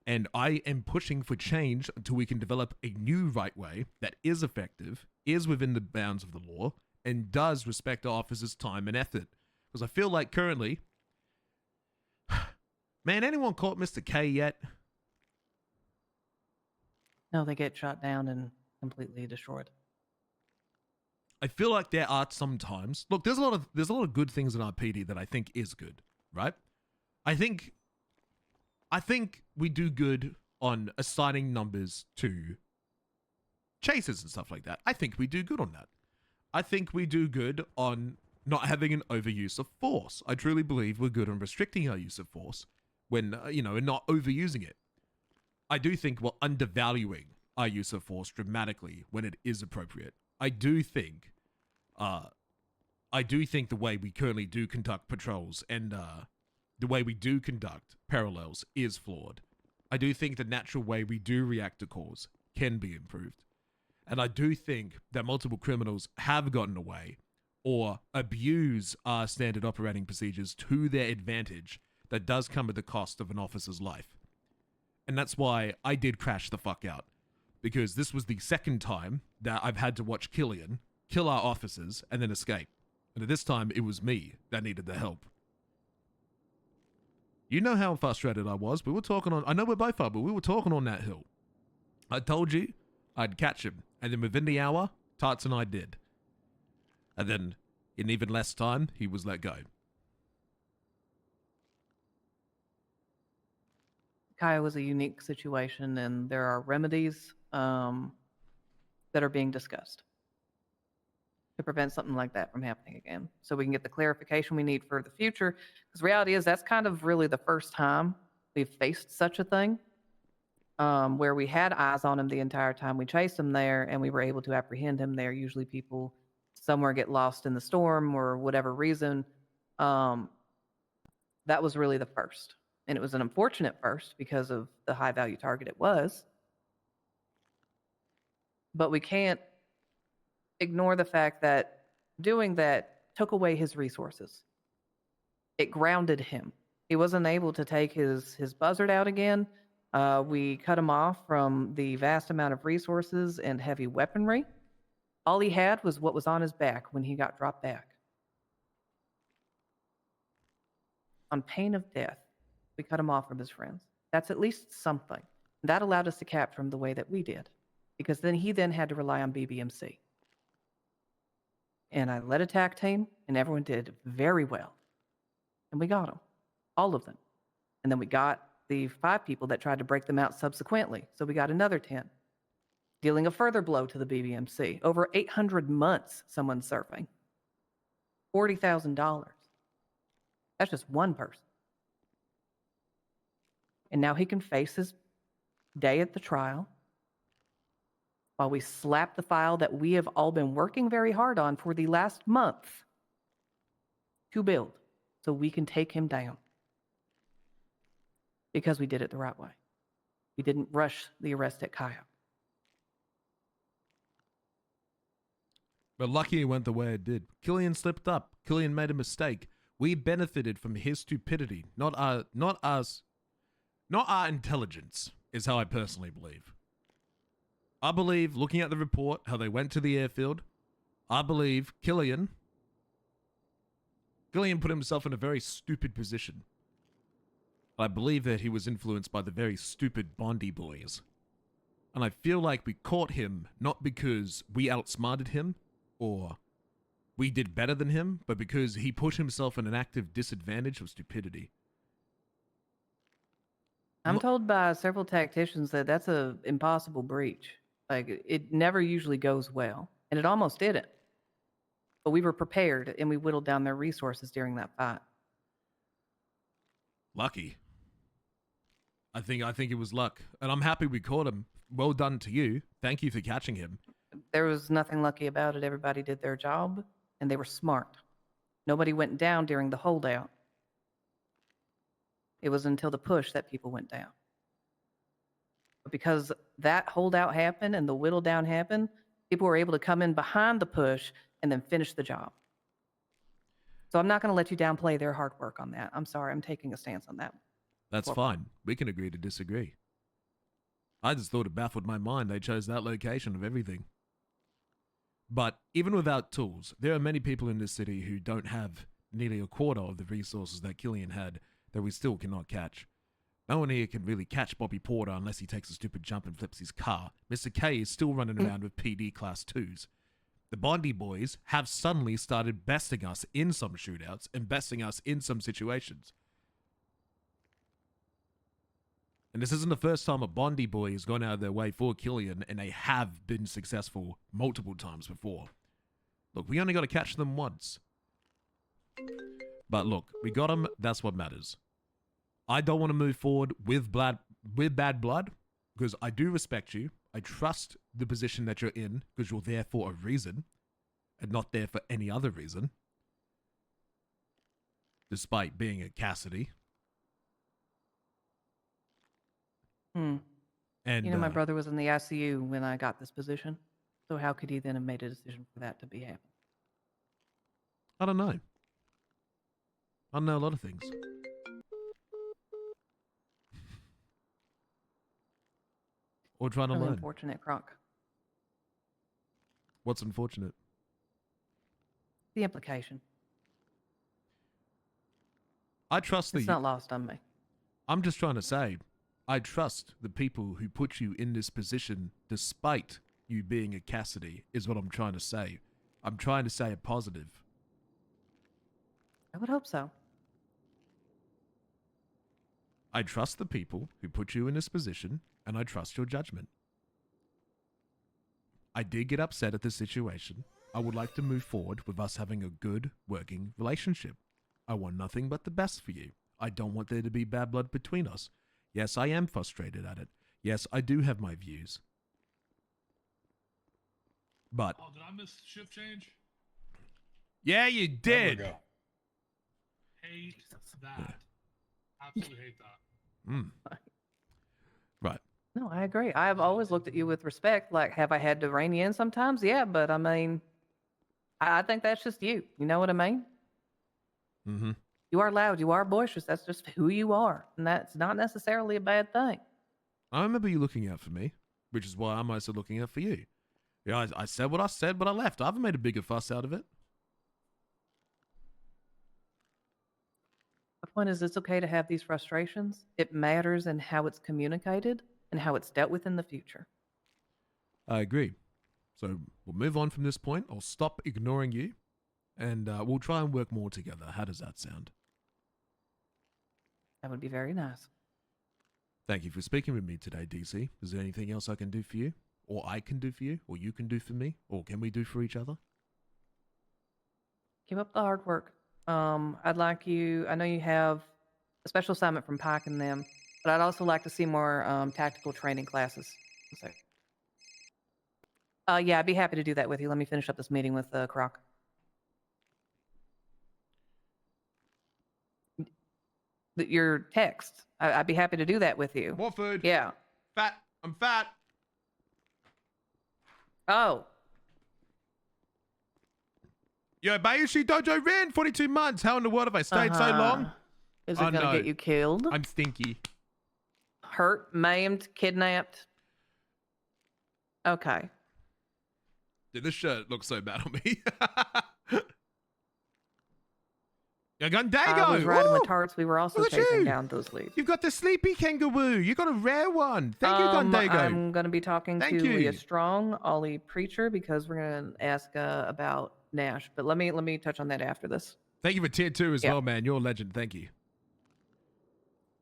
And I am pushing for change until we can develop a new right way that is effective, is within the bounds of the law, and does respect our officers' time and effort. Because I feel like currently, man, anyone caught Mr. K yet? No, they get shot down and completely destroyed. I feel like there are sometimes. Look, there's a lot of good things in our PD that I think is good, right? I think we do good on assigning numbers to chases and stuff like that. I think we do good on that. I think we do good on not having an overuse of force. I truly believe we're good on restricting our use of force when, and not overusing it. I do think we're undervaluing our use of force dramatically when it is appropriate. I do think the way we currently do conduct patrols and the way we do conduct parallels is flawed. I do think the natural way we do react to calls can be improved. And I do think that multiple criminals have gotten away or abuse our standard operating procedures to their advantage that does come at the cost of an officer's life. And that's why I did crash the fuck out. Because this was the second time that I've had to watch Killian kill our officers and then escape. And at this time, it was me that needed the help. You know how frustrated I was. We were talking on... I know we're both up, but we were talking on that hill. I told you I'd catch him. And then within the hour, Tarts and I did. And then, in even less time, he was let go. Kaya was a unique situation, and there are remedies that are being discussed to prevent something like that from happening again. So we can get the clarification we need for the future. Because reality is that's kind of really the first time we've faced such a thing, where we had eyes on him the entire time we chased him there, and we were able to apprehend him there. Usually people somewhere get lost in the storm or whatever reason. That was really the first. And it was an unfortunate first because of the high value target it was. But we can't ignore the fact that doing that took away his resources. It grounded him. He wasn't able to take his buzzard out again. We cut him off from the vast amount of resources and heavy weaponry. All he had was what was on his back when he got dropped back. On pain of death, we cut him off from his friends. That's at least something. That allowed us to capture him the way that we did, because then he had to rely on BBMC. And I led a TAC team, and everyone did very well. And we got them, all of them. And then we got the 5 people that tried to break them out subsequently. So we got another 10, dealing a further blow to the BBMC. Over 800 months someone's serving. $40,000. That's just one person. And now he can face his day at the trial while we slap the file that we have all been working very hard on for the last month to build so we can take him down. Because we did it the right way. We didn't rush the arrest at Kaya. But lucky it went the way it did. Killian slipped up. Killian made a mistake. We benefited from his stupidity, not our intelligence, is how I personally believe. I believe, looking at the report, how they went to the airfield, I believe Killian put himself in a very stupid position. I believe that he was influenced by the very stupid Bondi boys. And I feel like we caught him not because we outsmarted him or we did better than him, but because he put himself in an active disadvantage of stupidity. I'm told by several tacticians that that's an impossible breach. Like, it never usually goes well, and it almost didn't. But we were prepared, and we whittled down their resources during that fight. Lucky. I think it was luck, and I'm happy we caught him. Well done to you. Thank you for catching him. There was nothing lucky about it. Everybody did their job, and they were smart. Nobody went down during the holdout. It was until the push that people went down. But because that holdout happened and the whittle down happened, people were able to come in behind the push and then finish the job. So I'm not going to let you downplay their hard work on that. I'm sorry. I'm taking a stance on that. That's fine. We can agree to disagree. I just thought it baffled my mind they chose that location of everything. But even without tools, there are many people in this city who don't have nearly a quarter of the resources that Killian had that we still cannot catch. No one here can really catch Bobby Porter unless he takes a stupid jump and flips his car. Mr. K is still running around with PD Class 2s. The Bondi boys have suddenly started besting us in some shootouts and besting us in some situations. And this isn't the first time a Bondi boy has gone out of their way for Killian, and they have been successful multiple times before. Look, we only got to catch them once. But look, we got them, that's what matters. I don't want to move forward with bad blood, because I do respect you. I trust the position that you're in, because you're there for a reason, and not there for any other reason. Despite being a Cassidy. And you know, my brother was in the ICU when I got this position. So how could he then have made a decision for that to be happening? I don't know. I don't know a lot of things. Or trying to Really learn. unfortunate, Croc. What's unfortunate? The implication. I trust It's the... not lost on me. I'm just trying to say, I trust the people who put you in this position despite you being a Cassidy, is what I'm trying to say. I'm trying to say a positive. I would hope so. I trust the people who put you in this position, and I trust your judgment. I did get upset at the situation. I would like to move forward with us having a good, working relationship. I want nothing but the best for you. I don't want there to be bad blood between us. Yes, I am frustrated at it. Yes, I do have my views. But... Oh, did I miss shift change? Yeah, you did! There we go. Hate that. Absolutely hate that. Right. No, I agree. I've always looked at you with respect. Like, have I had to rein you in sometimes? Yeah, but I mean, I think that's just you. You know what I mean? Mm-hmm. You are loud. You are boisterous. That's just who you are. And that's not necessarily a bad thing. I remember you looking out for me, which is why I'm also looking out for you. Yeah, I said what I said, but I left. I haven't made a bigger fuss out of it. The point is, it's okay to have these frustrations. It matters in how it's communicated and how it's dealt with in the future. I agree. So we'll move on from this point. I'll stop ignoring you, and we'll try and work more together. How does that sound? That would be very nice. Thank you for speaking with me today, DC. Is there anything else I can do for you? Or I can do for you? Or you can do for me? Or can we do for each other? Keep up the hard work. I'd like you, I know you have a special assignment from Pike and them, but I'd also like to see more tactical training classes. Yeah, I'd be happy to do that with you. Let me finish up this meeting with Croc. Your text. I'd be happy to do that with you. More food. Yeah. Fat. I'm fat. Oh. Yo, Bayushi Dojo ran 42 months. How in the world have I stayed so long? Is it going to get you killed? I'm stinky. Hurt, maimed, kidnapped? Okay. Dude, this shirt looks so bad on me. You're Gundego! I was riding with Woo! tarts. We were also Look at chasing you. down those leads. You've got the sleepy kangaroo. You got a rare one. Thank you, Gundego. I'm going to be talking Thank to you. Leah Strong, Ollie Preacher, because we're going to ask about Nash. But let me touch on that after this. Thank you for tier 2 as Yeah. well, man. You're a legend. Thank you.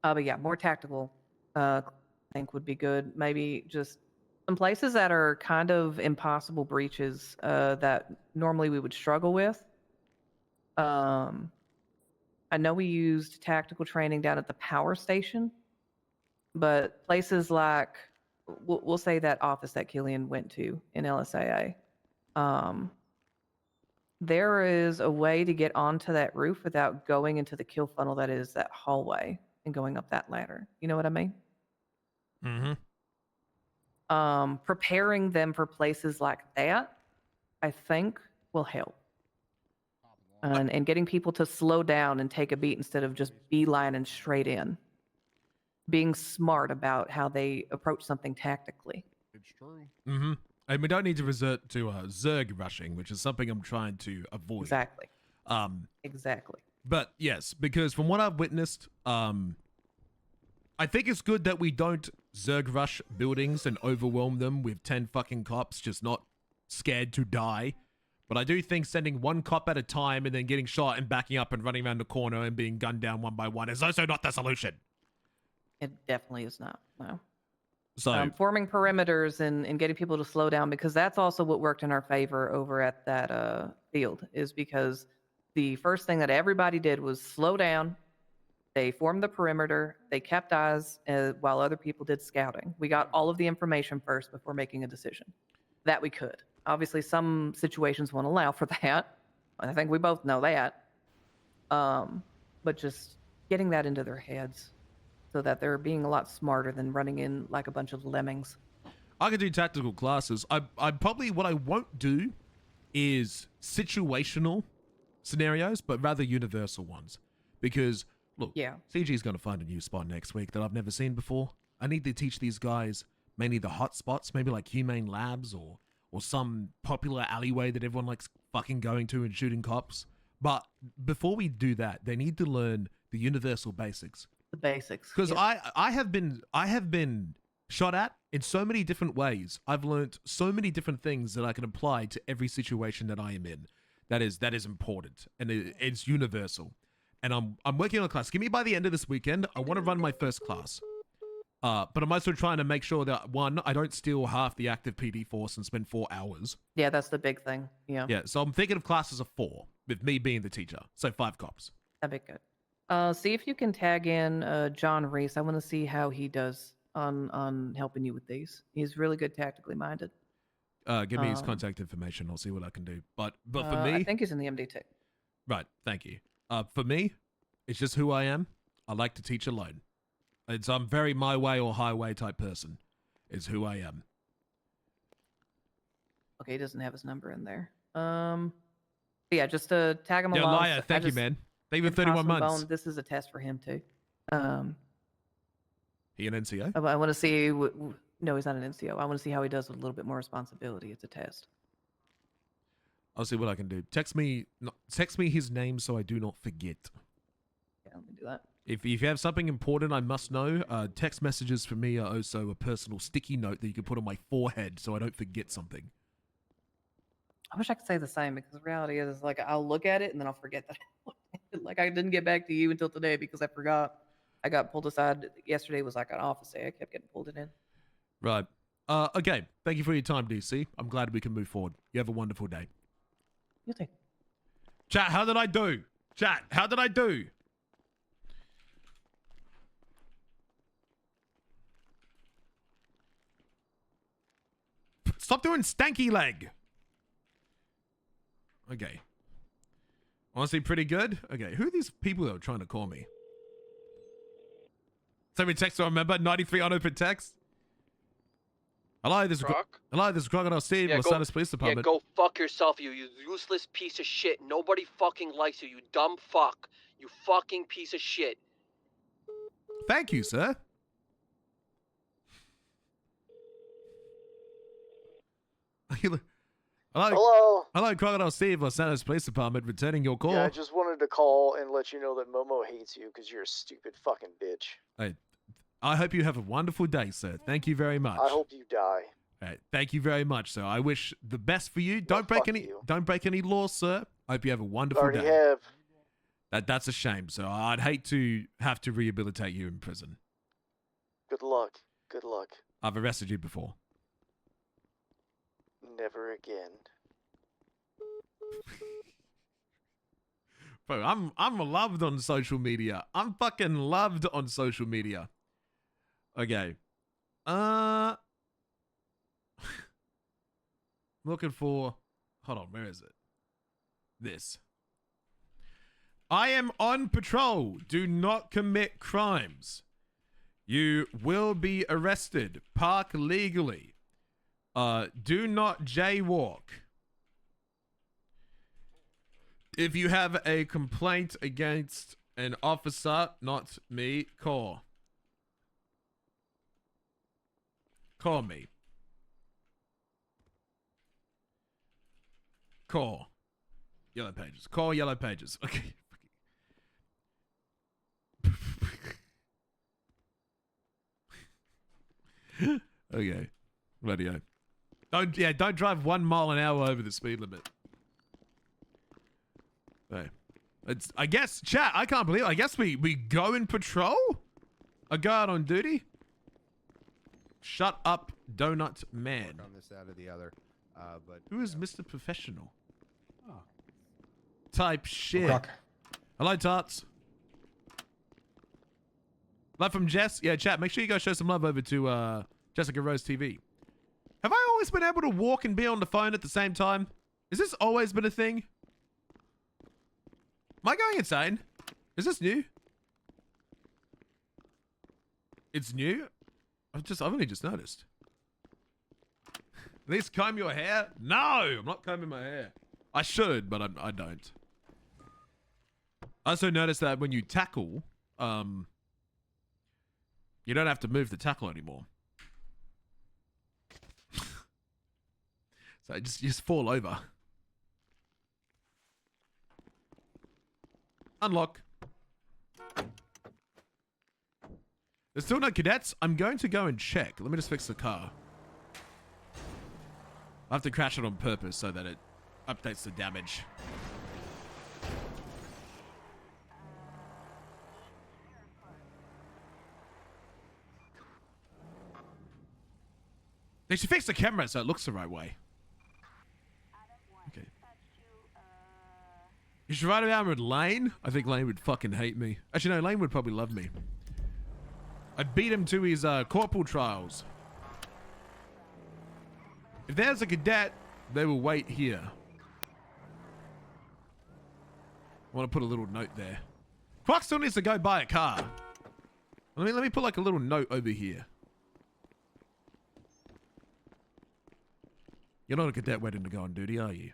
But yeah, more tactical, I think would be good. Maybe just some places that are kind of impossible breaches that normally we would struggle with. I know we used tactical training down at the power station, but places like, we'll say that office that Killian went to in LSAA, there is a way to get onto that roof without going into the kill funnel that is that hallway and going up that ladder. You know what I mean? Mm-hmm. Preparing them for places like that, I think, will help. And getting people to slow down and take a beat instead of just beelining straight in. Being smart about how they approach something tactically. It's true. Mm-hmm. And we don't need to resort to Zerg rushing, which is something I'm trying to avoid. Exactly. Exactly. But yes, because from what I've witnessed, I think it's good that we don't Zerg rush buildings and overwhelm them with 10 fucking cops just not scared to die. But I do think sending one cop at a time and then getting shot and backing up and running around the corner and being gunned down one by one is also not the solution. It definitely is not. No. So Forming perimeters and getting people to slow down, because that's also what worked in our favor over at that field, is because the first thing that everybody did was slow down. They formed the perimeter. They kept eyes while other people did scouting. We got all of the information first before making a decision that we could. Obviously, some situations won't allow for that. I think we both know that. But just getting that into their heads so that they're being a lot smarter than running in like a bunch of lemmings. I could do tactical classes. I probably, what I won't do is situational scenarios, but rather universal ones. Because, look, CG is going to find a new spot next week that I've never seen before. I need to teach these guys mainly the hot spots, maybe like Humane Labs or some popular alleyway that everyone likes fucking going to and shooting cops. But before we do that, they need to learn the universal basics. The basics. Because I have been shot at in so many different ways. I've learned so many different things that I can apply to every situation that I am in. That is important, and it's universal. And I'm working on a class. Give me by the end of this weekend. I want to run my first class. But I'm also trying to make sure that, one, I don't steal half the active PD force and spend 4 hours. Yeah, that's the big thing. Yeah. Yeah, so I'm thinking of classes of 4, with me being the teacher. So 5 cops. That'd be good. See if you can tag in John Reese. I want to see how he does on helping you with these. He's really good tactically minded. Give me his contact information. I'll see what I can do. But for me... I think he's in the MD2. Right, thank you. For me, it's just who I am. I like to teach alone. I'm very my way or highway type person. Is who I am. Okay, he doesn't have his number in there. Yeah, just tag him yeah, along. Liar, thank you, man. Thank you for 31 months. Bone, this is a test for him too. He an NCO? I want to see. No, he's not an NCO. I want to see how he does with a little bit more responsibility. It's a test. I'll see what I can do. Text me his name so I do not forget. Yeah, let me do that. If you have something important I must know, text messages for me are also a personal sticky note that you can put on my forehead so I don't forget something. I wish I could say the same, because the reality is, like, I'll look at it and then I'll forget that. Like, I didn't get back to you until today because I forgot. I got pulled aside. Yesterday was like an office day. I kept getting pulled in. Right. Okay. Thank you for your time, DC. I'm glad we can move forward. You have a wonderful day. You too. Chat, how did I do? Chat, how did I do? Stop doing stanky leg. Okay. Honestly, pretty good. Okay, who are these people that are trying to call me? Send me text, I remember. 93 unopened text. Hello, this is Croc. Hello, this is Crocodile Steve, Los Santos Police Department. Yeah, go fuck yourself, you useless piece of shit. Nobody fucking likes you, you dumb fuck. You fucking piece of shit. Thank you, sir. Hello. Hello, Crocodile Steve, Los Santos Police Department, returning your call. Yeah, I just wanted to call and let you know that Momo hates you because you're a stupid fucking bitch. Hey, I hope you have a wonderful day, sir. Thank you very much. I hope you die. Hey, thank you very much, sir. I wish the best for you. Don't break any laws, sir. I hope you have a wonderful Already day. have. That's a shame, sir. I'd hate to have to rehabilitate you in prison. Good luck. Good luck. I've arrested you before. Never again. Bro, I'm loved on social media. I'm fucking loved on social media. Okay. Looking for... Hold on, where is it? This. I am on patrol. Do not commit crimes. You will be arrested. Park legally. Do not jaywalk. If you have a complaint against an officer, not me, call me. Call. Yellow pages. Call yellow pages. Okay. Okay. Radio. Don't drive 1 mile an hour over the speed limit. Hey. I guess, chat, I can't believe it. I guess we go in patrol? A go out on duty? Shut up, donut man. On this, out of the other. But Who is Mr. Professional? Type shit. Croc. Hello, Tarts. Love from Jess. Yeah, chat, make sure you go show some love over to Jessica Rose TV. Have I always been able to walk and be on the phone at the same time? Has this always been a thing? Am I going insane? Is this new? It's new? I've only just noticed. At least comb your hair? No, I'm not combing my hair. I should, but I don't. I also noticed that when you tackle, you don't have to move the tackle anymore. So you just fall over. Unlock. There's still no cadets. I'm going to go and check. Let me just fix the car. I have to crash it on purpose so that it updates the damage. They should fix the camera so it looks the right way. Okay. You should ride around with Lane. I think Lane would fucking hate me. Actually, no, Lane would probably love me. I'd beat him to his corporal trials. If there's a cadet, they will wait here. I want to put a little note there. Croc still needs to go buy a car. Let me put like a little note over here. You're not a cadet waiting to go on duty, are you?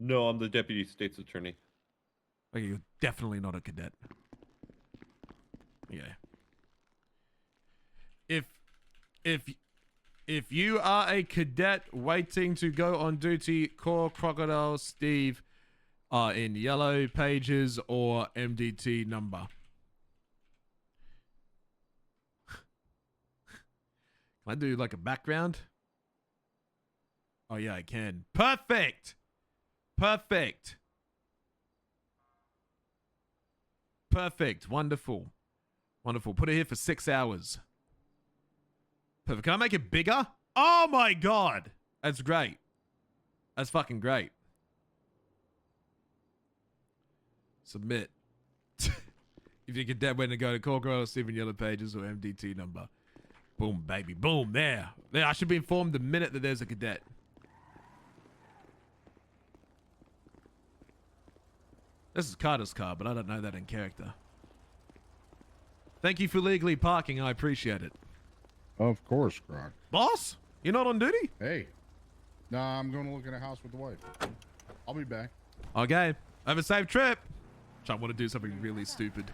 No, I'm the deputy state's attorney. Okay, you're definitely not a cadet. Yeah. If you are a cadet waiting to go on duty, call Crocodile Steve in yellow pages or MDT number. Can I do like a background? Oh yeah, I can. Perfect. Perfect. Perfect. Wonderful. Wonderful. Put it here for 6 hours. Perfect. Can I make it bigger? Oh my god. That's great. That's fucking great. Submit. If you get that when to go to call girl, Steven Yellow Pages or MDT number. Boom, baby. Boom. There. There. I should be informed the minute that there's a cadet. This is Carter's car, but I don't know that in character. Thank you for legally parking. I appreciate it. Of course, Croc. Boss? You're not on duty? Hey. Nah, I'm going to look at a house with the wife. I'll be back. Okay. Have a safe trip. I want to do something really stupid.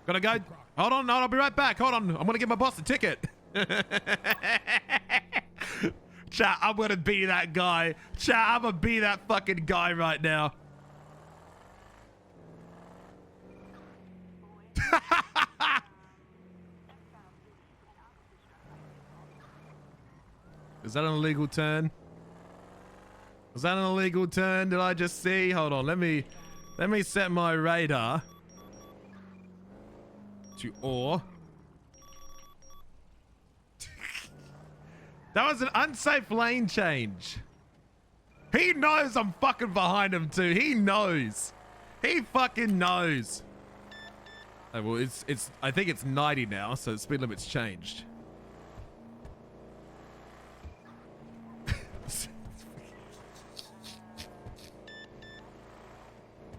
Gotta go. Hold on. No, I'll be right back. Hold on. I'm going to give my boss a ticket. Chat, I'm going to be that guy. Chat, I'm going to be that fucking guy right now. Is that an illegal turn? Was that an illegal turn? Did I just see? Hold on. Let me set my radar to ore. That was an unsafe lane change. He knows I'm fucking behind him too. He knows. He fucking knows. Oh, well, it's. I think it's 90 now, so the speed limit's changed.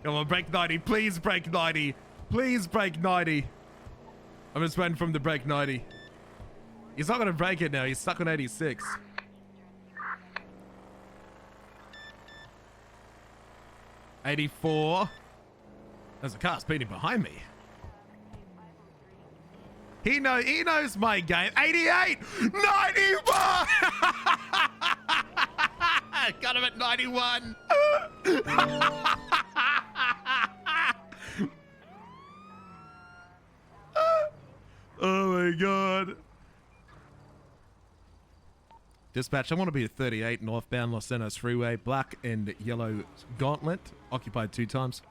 Come on, break 90. Please break 90. Please break 90. I'm just waiting for him to break 90. He's not going to break it now. He's stuck on 86. $84. There's a car speeding behind me. He knows my game. 88. 91. Got him at 91. Oh my god. Dispatch, I want to be at 38 northbound Los Santos Freeway, black and yellow gauntlet, occupied 2 times.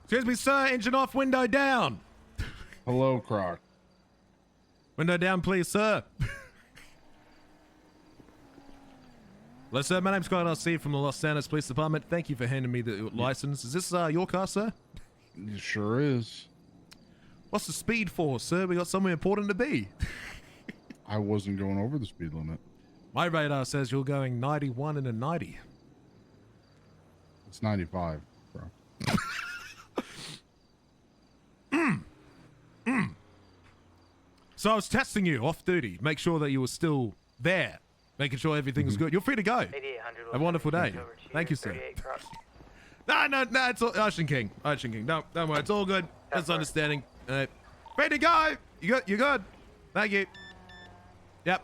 Excuse me, sir, engine off, window down. Hello, Croc. Window down, please, sir. Hello, sir, my name's Scott LC from the Los Santos Police Department. Thank you for handing me the license. Is this your car, sir? It sure is. What's the speed for, sir? We got somewhere important to be. I wasn't going over the speed limit. My radar says you're going 91 and a 90. It's 95, bro. So I was testing you off duty, make sure that you were still there, making sure everything was good. You're free to go. Have a wonderful day. Thank you, sir. No, it's all, Ocean King. Don't worry, it's all good. Just understanding. Ready to go. You're good. Thank you. Yep.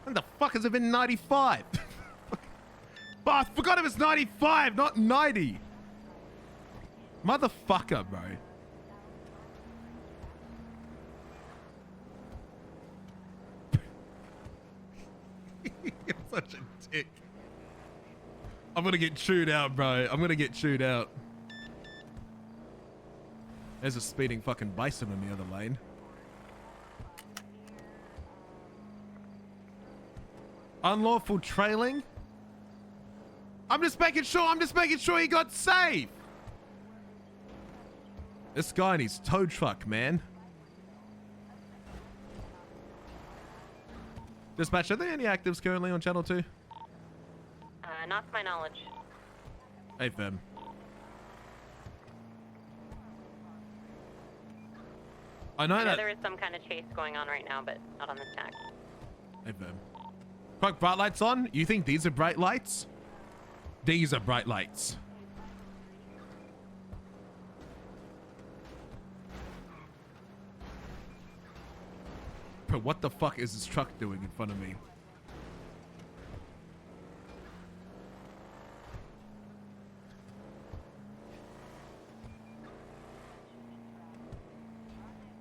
When the fuck has it been 95? But I forgot it was 95, not 90. Motherfucker, bro. You're such a dick. I'm gonna get chewed out, bro. I'm gonna get chewed out. There's a speeding fucking bison in the other lane. Unlawful trailing? I'm just making sure he got safe. This guy and his tow truck, man. Dispatch, are there any actives currently on Channel 2? Not to my knowledge. Hey, fam. I know that... There is some kind of chase going on right now, but not on this tag. Hey, fam. Croc, bright lights on? You think these are bright lights? These are bright lights. Bro, what the fuck is this truck doing in front of me?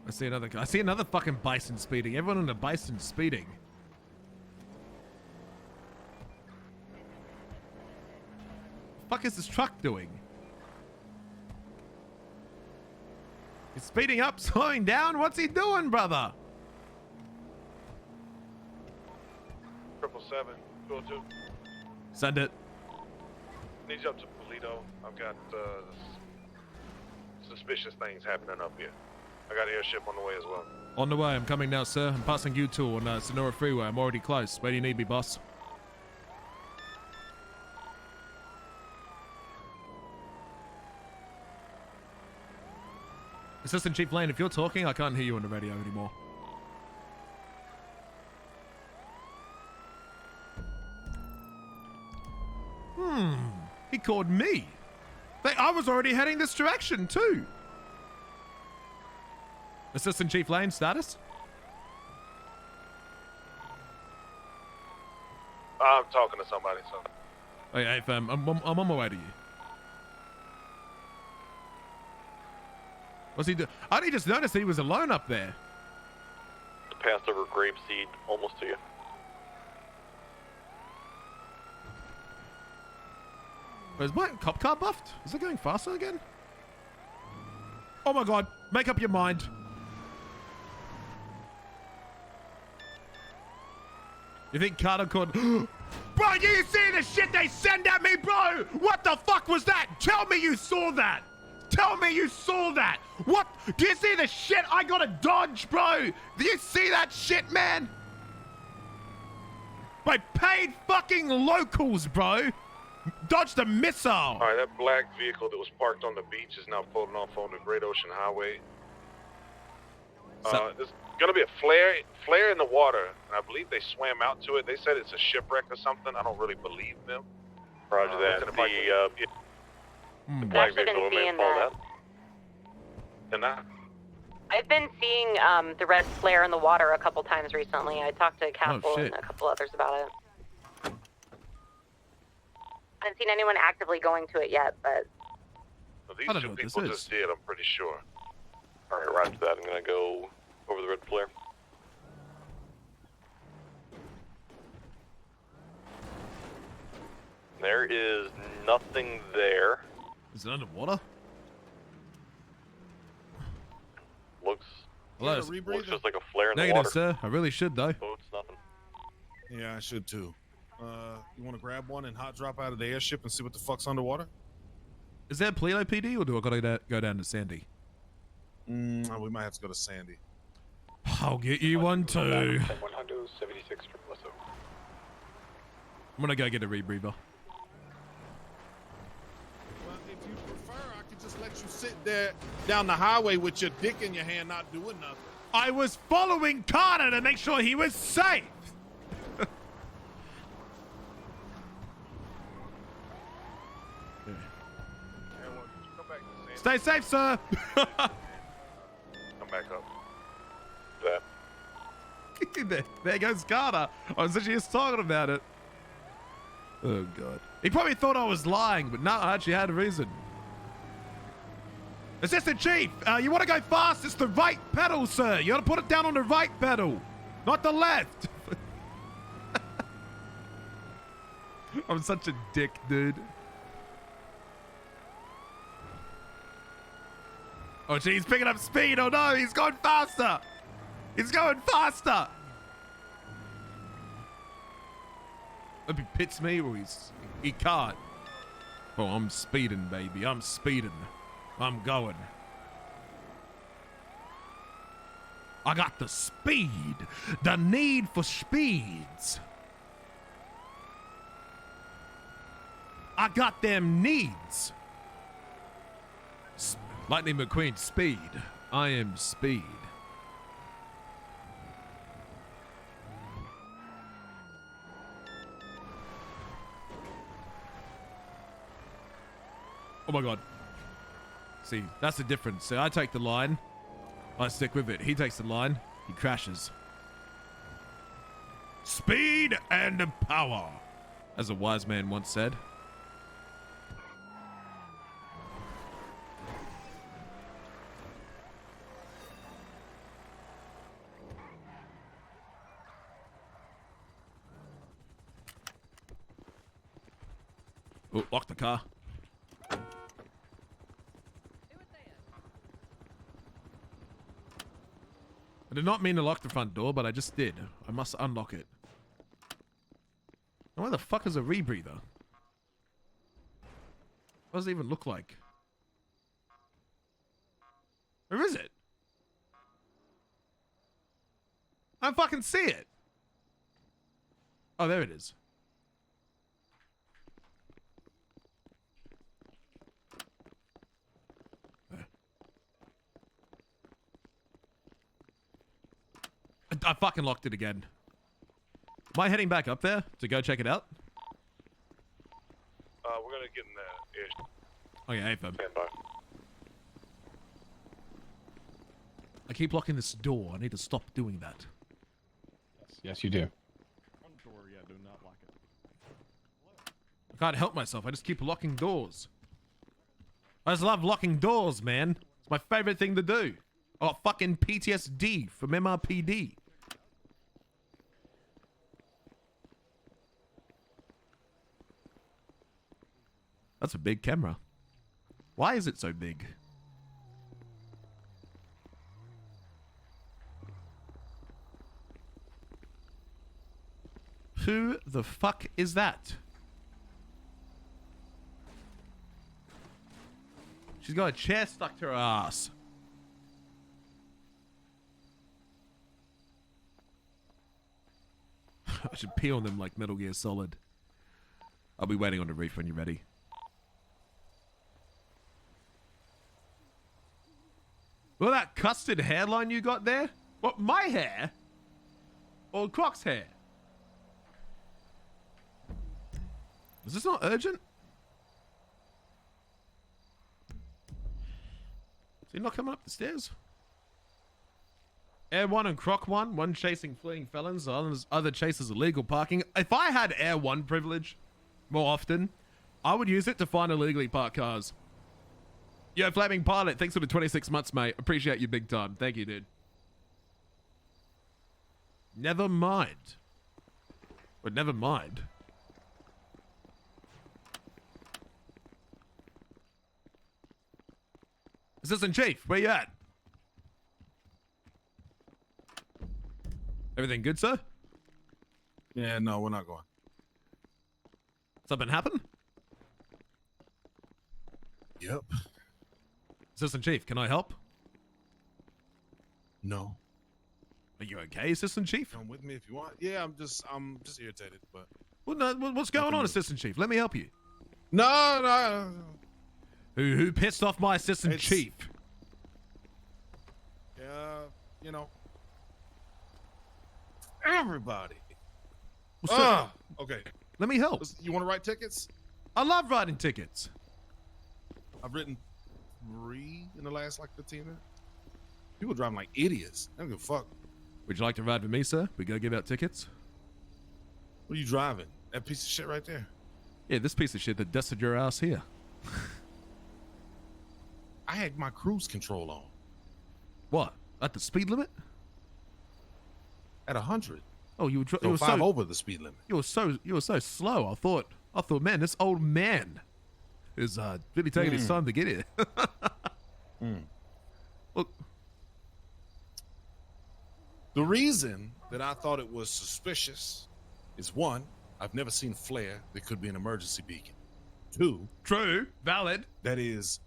I see another fucking bison speeding. Everyone on the bison speeding. What the fuck is this truck doing? He's speeding up, slowing down. What's he doing, brother? 777, 202. Send it. Need you up to Polito. I've got suspicious things happening up here. I got an airship on the way as well. On the way. I'm coming now, sir. I'm passing you two on Sonora Freeway. I'm already close. Where do you need me, boss? Assistant Chief Lane, if you're talking, I can't hear you on the radio anymore. He called me. I was already heading this direction, too. Assistant Chief Lane, status? I'm talking to somebody, so. Hey, fam, I'm on my way to you. What's he do? I only just noticed that he was alone up there. Passed over Grapeseed, almost to you. Is my cop car buffed? Is it going faster again? Oh my god, make up your mind. You think Carter could... Bro, you see the shit they send at me, bro? What the fuck was that? Tell me you saw that. Tell me you saw that. What? Do you see the shit I gotta dodge, bro? Do you see that shit, man? By paid fucking locals, bro. Dodged a missile. All right, that black vehicle that was parked on the beach is now pulling off on the Great Ocean Highway. There's gonna be a flare in the water, and I believe they swam out to it. They said it's a shipwreck or something. I don't really believe them. Roger that. The black vehicle remains pulled out. And I. I've been seeing the red flare in the water a couple times recently. I talked to Castle and a couple others about it. I haven't seen anyone actively going to it yet, but... Well, these two people just did, I'm pretty sure. Alright, right to that. I'm gonna go over the red flare. There is nothing there. Is it underwater? Looks Hello. looks just like a flare in the Negative, water. sir. I really should, though. Oh, it's nothing. Yeah, I should too. You want to grab one and hot drop out of the airship and see what the fuck's underwater? Is that Plelo PD, or do I gotta go down to Sandy? We might have to go to Sandy. I'll get you one too. 176 from Lesso. I'm gonna go get a rebreather. Well, if you prefer, I could just let you sit there down the highway with your dick in your hand, not doing nothing. I was following Carter to make sure he was safe. Stay safe, sir. Come back up. That. there goes Carter. I was actually just talking about it. Oh, God. He probably thought I was lying, but no, I actually had a reason. Assistant Chief, you want to go fast? It's the right pedal, sir. You got to put it down on the right pedal, not the left. I'm such a dick, dude. Oh, gee, he's picking up speed. Oh, no, he's going faster. He's going faster. If he pits me, or he can't. Oh, I'm speeding, baby. I'm speeding. I'm going. I got the speed. The need for speeds. I got them needs. Lightning McQueen, speed. I am speed. Oh my God. See, that's the difference. See, I take the line. I stick with it. He takes the line. He crashes. Speed and power, as a wise man once said. Oh, lock the car. I did not mean to lock the front door, but I just did. I must unlock it. Now, where the fuck is a rebreather? What does it even look like? Where is it? I don't fucking see it. Oh, there it is. I fucking locked it again. Am I heading back up there to go check it out? We're gonna get in the airship. Okay, hey, fam. Stand by. I keep locking this door. I need to stop doing that. Yes, you do. Front door, yeah, do not lock it. I can't help myself. I just keep locking doors. I just love locking doors, man. It's my favorite thing to do. I got fucking PTSD from MRPD. That's a big camera. Why is it so big? Who the fuck is that? She's got a chair stuck to her ass. I should pee on them like Metal Gear Solid. I'll be waiting on the reef when you're ready. Well, that custard hairline you got there? What, my hair? Or Croc's hair? Is this not urgent? he not coming up the stairs? Air 1 and Croc 1, one chasing fleeing felons, the other chases illegal parking. If I had Air 1 privilege more often, I would use it to find illegally parked cars. Yo, Flaming Pilot, thanks for the 26 months, mate. Appreciate you big time. Thank you, dude. Never mind. But never mind. Assistant Chief, where you at? Everything good, sir? Yeah, no, we're not going. Something happened? Yep. Assistant Chief, can I help? No. Are you okay, Assistant Chief? Come with me if you want. Yeah, I'm just irritated, but. Well, no, what's going on, Assistant Chief? Let me help you. No. Who pissed off my Assistant Chief? Yeah, you know. Everybody. Okay. Let me help. You want to write tickets? I love writing tickets. I've written 3 in the last like 15 minutes. People driving like idiots. I don't give a fuck. Would you like to ride with me, sir? We go give out tickets. What are you driving? That piece of shit right there. Yeah, this piece of shit that dusted your ass here. I had my cruise control on. What? At the speed limit? At 100. Oh, you were 5 over the speed limit. You were so slow. I thought, man, this old man is really taking his time to get here. Look. The reason that I thought it was suspicious is 1, I've never seen a flare that could be an emergency beacon. 2, true, valid. That is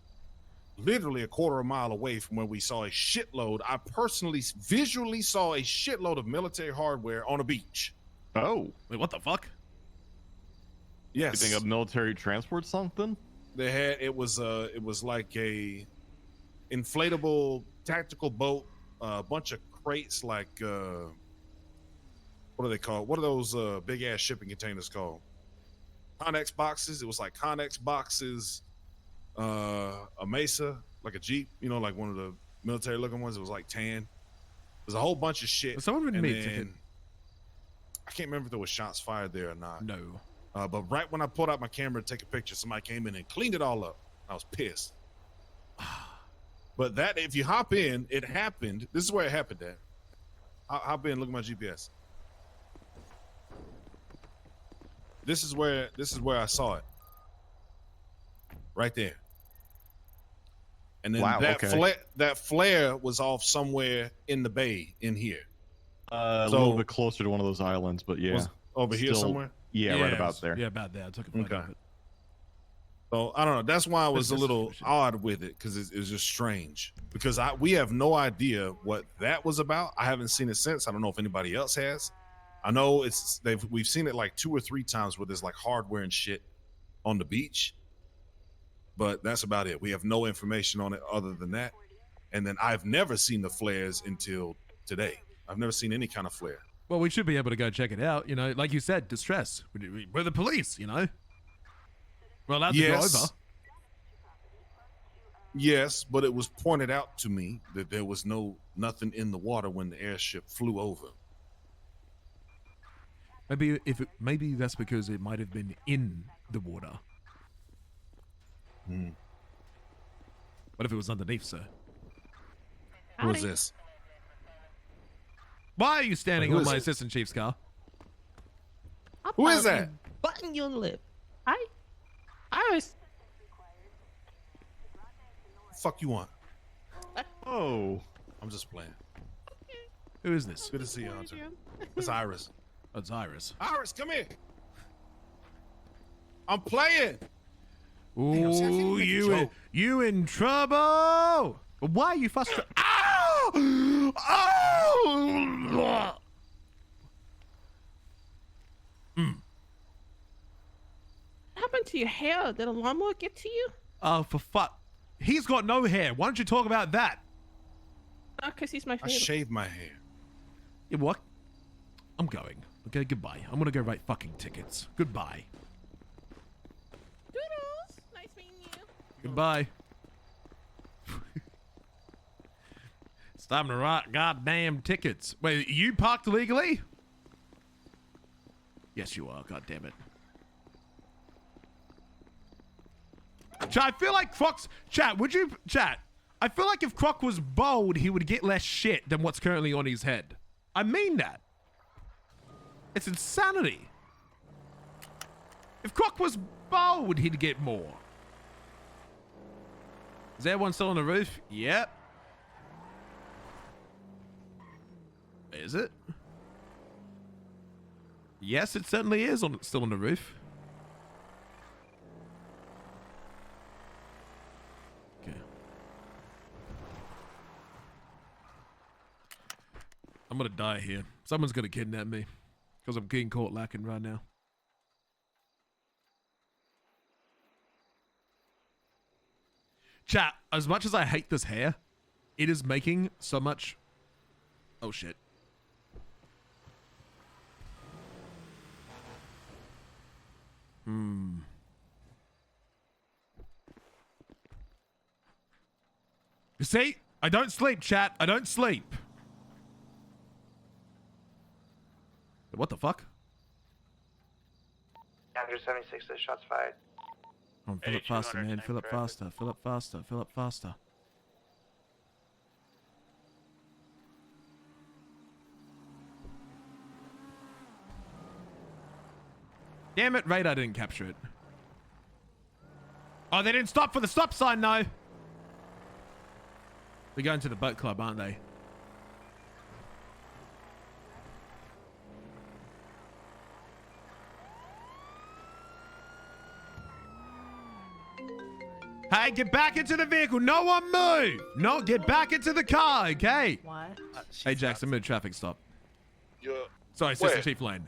literally a quarter of a mile away from where we saw a shitload. I personally visually saw a shitload of military hardware on a beach. Oh. Wait, what the fuck? Yes. You think of military transport something? They had it was like a inflatable tactical boat, a bunch of crates like what are they called? What are those big ass shipping containers called? Connex boxes. It was like Connex boxes, a Mesa, like a Jeep, you know, like one of the military looking ones. It was like tan. There's a whole bunch of shit. Was someone and me then, I can't remember if there was shots fired there or not. No. But right when I pulled out my camera to take a picture, somebody came in and cleaned it all up. I was pissed. But that, if you hop in, it happened. This is where it happened at. Hop in, look at my GPS. This is where I saw it. Right there. And then that flare was off somewhere in the bay in here. A little bit closer to one of those islands, but yeah. Over here somewhere? Yeah, right about there. Yeah, about there. I took a photo of it. So I don't know. That's why I was a little odd with it, because it's just strange. Because we have no idea what that was about. I haven't seen it since. I don't know if anybody else has. I know we've seen it like 2 or 3 times where there's like hardware and shit on the beach. But that's about it. We have no information on it other than that. And then I've never seen the flares until today. I've never seen any kind of flare. Well, we should be able to go check it out. You know, like you said, distress. We're the police, you know? We're allowed to go over. Yes, but it was pointed out to me that there was nothing in the water when the airship flew over. Maybe that's because it might have been in the water. What if it was underneath, sir? Who is this? Why are you standing on my assistant chief's car? Who is that? Button your lip. Iris. Fuck you want? Oh. I'm just playing. Who is this? Good to see you, Hunter. It's Iris. Oh, it's Iris. Iris, come here. I'm playing. Ooh, you in trouble? Why are you frustrated? Ow! Oh! What happened to your hair? Did a lawnmower get to you? Oh, for fuck. He's got no hair. Why don't you talk about that? Because he's my favorite. I shaved my hair. Yeah, what? I'm going. Okay, goodbye. I'm gonna go write fucking tickets. Goodbye. Doodles. Nice meeting you. Goodbye. It's time to write goddamn tickets. Wait, you parked illegally? Yes, you are. God damn it. Chat, I feel like Croc's... Chat, would you... Chat, I feel like if Croc was bold, he would get less shit than what's currently on his head. I mean that. It's insanity. If Croc was bold, he'd get more. Is there one still on the roof? Yep. Is it? Yes, it certainly is still on the roof. Okay. I'm gonna die here. Someone's gonna kidnap me because I'm getting caught lacking right now. Chat, as much as I hate this hair, it is making so much... Oh, shit. You see? I don't sleep, chat. I don't sleep. What the fuck? 176, shots fired. Oh, fill up faster, man. Fill up faster. Fill up faster. Fill up faster. Damn it, radar didn't capture it. Oh, they didn't stop for the stop sign, no. They're going to the boat club, aren't they? Hey, get back into the vehicle. No one move. No, get back into the car, okay? What? Hey, Jackson, I'm at a traffic stop. You're... Sorry, Assistant Chief Lane.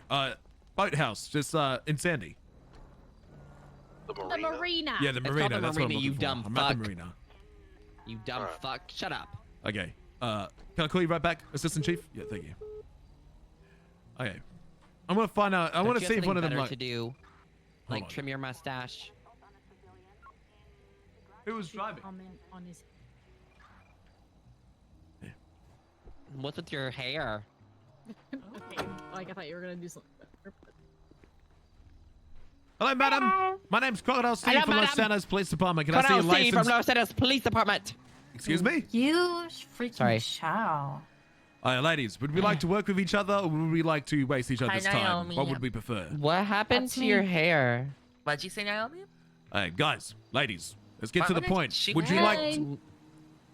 Boathouse, just in Sandy. The marina. Yeah, the It's marina. called the That's marina, what I'm you looking dumb for. I'm at fuck. the marina. You dumb fuck. Shut up. Okay. Can I call you right back, Assistant Chief? Yeah, thank you. Okay. I'm gonna find out. I want to see if one of them like to do, like on. trim your mustache. Who was driving? On his... What's with your hair? Okay, like I thought you were gonna do something. Hello, madam. My name's Crocodile Steve Hello, from Los madam. Santos Police Department. Can I see your Crocodile Steve license? from Los Santos Police Department. Excuse me? You freaking Sorry. chow. All right, ladies, would we like to work with each other or would we like to waste each other's Hi, time? Naomi. What would we prefer? What happened That's to me. your hair? What'd you say, Naomi? All right, guys, ladies, let's get Why to the would I point. shoot Would you you? like to...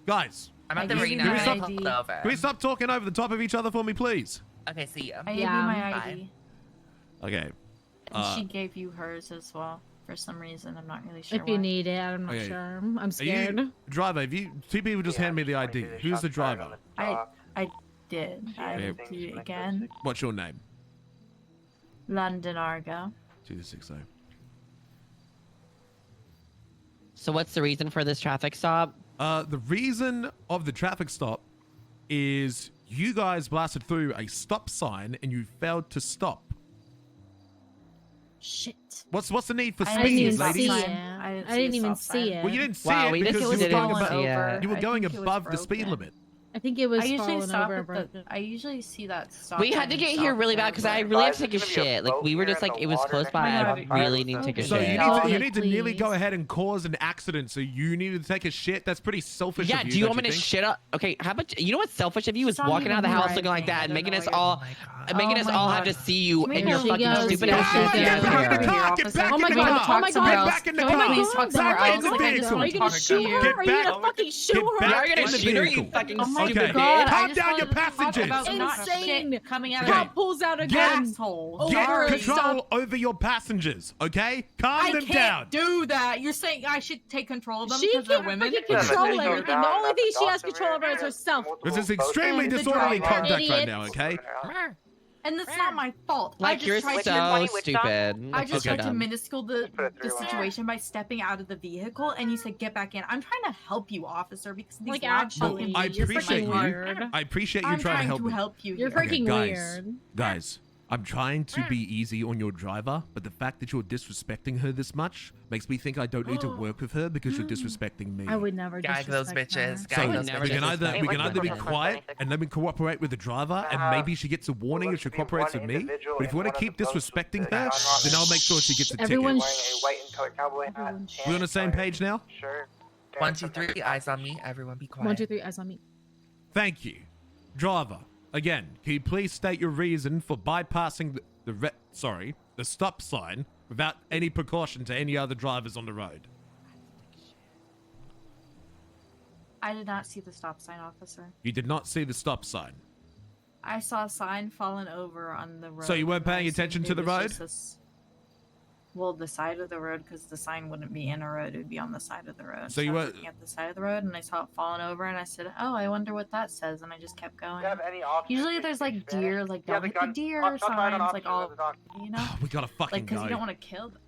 Guys, I'm at the can marina. we My stop, ID. can we stop talking over the top of each other for me, please? Okay, see ya. I gave you my ID. Okay. And she gave you hers as well for some reason. I'm not really sure. If you need it, I'm not Okay. sure. I'm Are scared. you, driver, if you... Two people just hand me the ID. Who's the driver? I did. I Okay. will do it again. What's your name? London Argo. 260. So what's the reason for this traffic stop? The reason of the traffic stop is you guys blasted through a stop sign and you failed to stop. Shit. What's the need for I didn't even speed, ladies? see it. I didn't even see it. Well, you didn't see Wow, it we just because didn't you were even going, see it. you were I going think it was above the speed broken. limit. I think it was I usually falling stop over. at and the. broken. I usually see that stop. We had to sign get stop here really bad because I really have to take a shit. Like we were just like it was close by. I really need to take a So shit. you need to nearly go ahead and cause an accident. So you needed to take a shit. That's pretty selfish. Yeah, of you, do you don't want me to think? shit up? Okay, how about you know what's selfish of you is It's not walking out of the even house right looking like thing. that I and don't making know us what all Oh us my all God. have to see you Come in here, your she fucking goes. stupid Get ass back in down the car, here. get back Get Officer. back Oh in my the God, car. oh my God. Get back in the Oh my car. God. Please talk somewhere Back in else. the Like, I vehicle. don't Are you gonna talk to shoot you. her? Are you Get gonna fucking shoot Get her? back You're gonna in the shoot her, you vehicle. fucking Oh my stupid Okay. God. bitch. I Calm just down your wanted to talk passengers. about not Insane. shit coming out Cop of pulls out a your gun. asshole. Get Sorry. control over your passengers, okay? Calm I them can't down. do that. You're saying I should take control of them She because they're can't women? freaking control everything. The only thing she has control over is herself. This is extremely And the disorderly driver. conduct right Idiot. now, okay? And that's not my fault. I Like just you're tried so to, stupid. I just Okay. tried to minuscule the situation by stepping out of the vehicle, and you said get back in. I'm trying to help you, officer, because these Like, lads actually, fucking I you're appreciate freaking you. weird. I appreciate you I'm trying to help me. help you. You're here. freaking guys, weird. Guys, I'm trying to be easy on your driver, but the fact that you're disrespecting her this much makes me think I don't need to work with her because you're disrespecting me. I would never Gag those disrespect bitches. her. Gag So those we can bitches. either be quiet and let me cooperate with the driver, and maybe she gets a warning if she cooperates with me. But if you want to keep disrespecting her, then I'll make sure she gets a ticket. Everyone's Wearing a white and colored cowboy hat. We on the same page now? Sure. 1, 2, 3, eyes on me. Everyone be quiet. 1, 2, 3, eyes on me. Thank you, driver. Again, can you please state your reason for bypassing the stop sign without any precaution to any other drivers on the road? I did not see the stop sign, officer. You did not see the stop sign. I saw a sign fallen over on the road. So you weren't and I paying attention assumed to it the was road? just well, the side of the road, because the sign wouldn't be in a road; it would be on the side of the road. So you I was were looking at the side of the road, and I saw it falling over, and I said, "Oh, I wonder what that says," and I just kept going. Do you have any officers Usually, who there's speak like Spanish? deer, like Yeah, don't the hit the gun- deer shots fired on signs, like all, officers at the you know, We gotta fucking like because go. you don't want to kill them.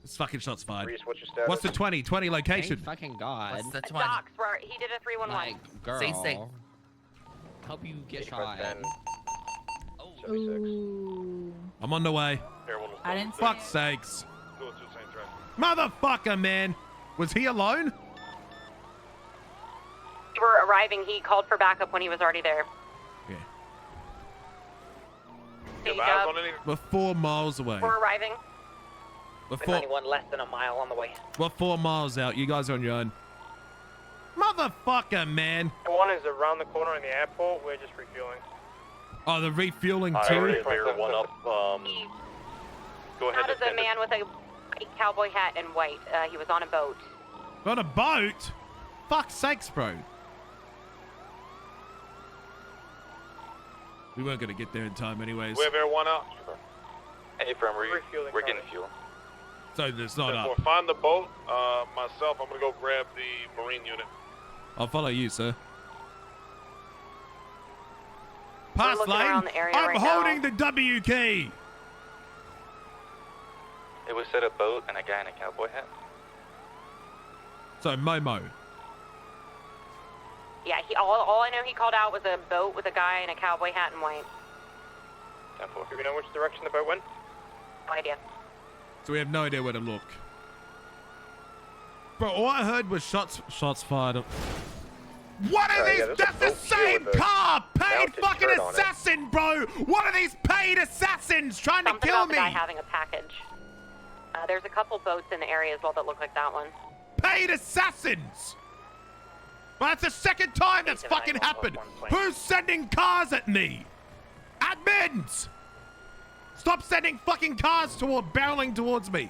It's fucking shots fired. Reese, what's your status? What's the 20 location? Thank fucking God. What's the 20? Docs, where he did a 311. Like, girl. Stay safe. Hope you get shot. Ooh. I'm on the way. I didn't see Fuck's it. sakes. Motherfucker, man. Was he alone? We were arriving. He called for backup when he was already there. Yeah. Hey, Dub, We're 4 miles away. we're arriving. We're Anyone less than a mile on the way. 4 miles out. You guys are on your own. Motherfucker, man. One is around the corner in the airport. We're just refueling. Oh, the refueling Alright, too? one up. Go ahead. How does a man with a cowboy hat and white? He was on a boat. On a boat? Fuck's sakes, bro. We weren't gonna get there in time anyways. We have everyone out. Hey, firm, we're getting fuel. So there's not up. Find the boat. Myself, I'm gonna go grab the Marine unit. I'll follow you, sir. Pass looking lane. around the area I'm right holding now. the W key. It was set a boat and a guy in a cowboy hat. So Momo. Yeah, all I know he called out was a boat with a guy in a cowboy hat and white. Do we know which direction the boat went? No idea. So we have no idea where to look. Bro, all I heard was shots fired. What are these? yeah, That's the same car! Paid fucking assassin, bro! What are these paid assassins trying Something to kill about the me? guy having a package. There's a couple boats in the area as well that look like that one. Paid assassins! Well, that's the second time that's fucking happened. Who's sending cars at me? Admins! Stop sending fucking cars barreling towards me.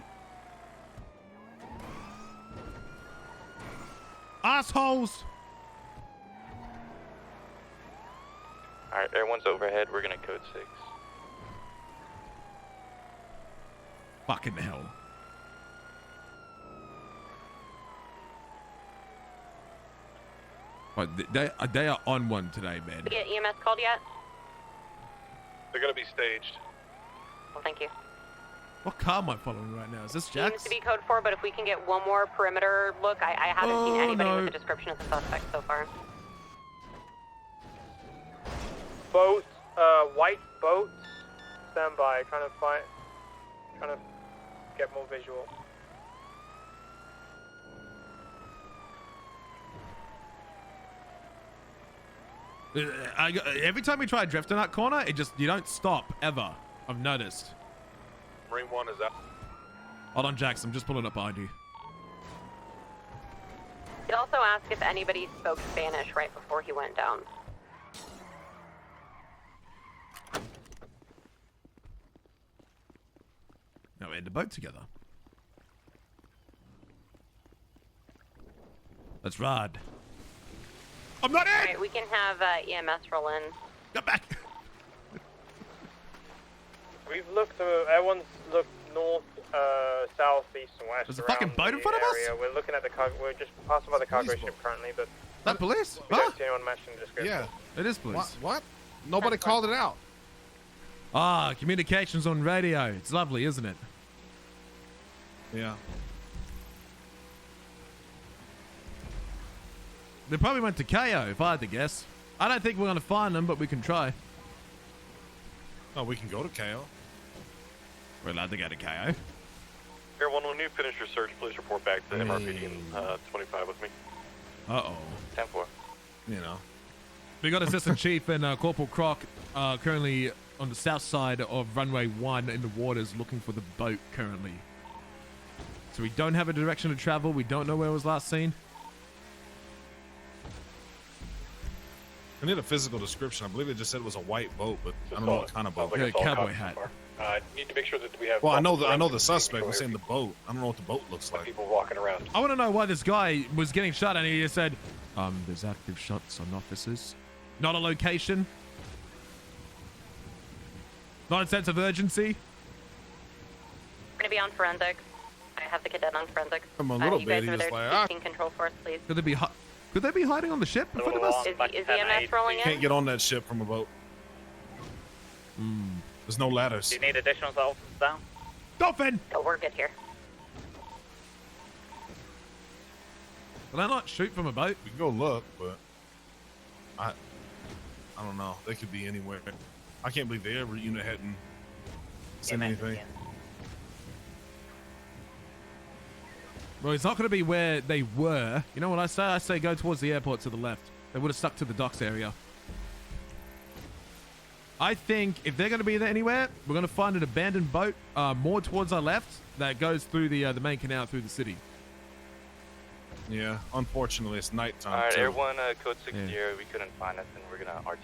Assholes. Alright, everyone's overhead. We're gonna code 6. Fucking hell. But they are on one today, man. Did you get EMS called yet? They're gonna be staged. Well, thank you. What car am I following right now? Is this Seems Jax? to be code 4, but if we can get one more perimeter look, I haven't seen anybody no. with a description of the suspect so far. Boat, white boat. Stand by. Trying to get more visual. Every time we try to drift in that corner, you don't stop ever. I've noticed. Marine 1 is out. Hold on, Jax. I'm just pulling up behind you. He also asked if anybody spoke Spanish right before he went down. Now we're in the boat together. Let's ride. I'm not in! Alright, we can have EMS roll in. Get back! We've looked. Everyone's looked north, south, east, and west. There's a fucking boat in front of us? We're looking at the cargo. We're just passing by the cargo ship currently, but That police? we don't see anyone matching the description. Yeah. It is police. What? Nobody called it out. Ah, communications on radio. It's lovely, isn't it? Yeah. They probably went to KO, if I had to guess. I don't think we're going to find them, but we can try. Oh, we can go to KO. We're allowed to get a KO. Air 1, when you finish your search, please report back to MRPD and 25 with me. Uh-oh. 10-4. You know. We got Assistant Chief and Corporal Croc currently on the south side of runway 1 in the waters looking for the boat currently. So we don't have a direction to travel. We don't know where it was last seen. I need a physical description. I believe it just said it was a white boat, but I don't know what kind of boat. Like a cowboy hat. Need to make sure that we have. Well, I know the suspect was in the boat. I don't know what the boat looks like. People walking around. I want to know why this guy was getting shot and he just said, there's active shots on officers. Not a location. Not a sense of urgency. We're going to be on forensics. I have the cadet on forensics. I'm a little you bit. guys are He there was like, taking control for us, please. Could they be hiding on the ship in front of us? Is EMS rolling in? Can't get on that ship from a boat. There's no ladders. Do you need additional help down? Dolphin! Oh, we're good here. Can I not shoot from a boat? We can go look, but I don't know. They could be anywhere. I can't believe they ever unit hadn't seen anything. Well, it's not going to be where they were. You know what I say? I say go towards the airport to the left. They would have stuck to the docks area. I think if they're going to be there anywhere, we're going to find an abandoned boat more towards our left that goes through the main canal through the city. Yeah, unfortunately, it's nighttime. Alright, too. Air 1, code 60, we couldn't find us, and we're gonna RTB.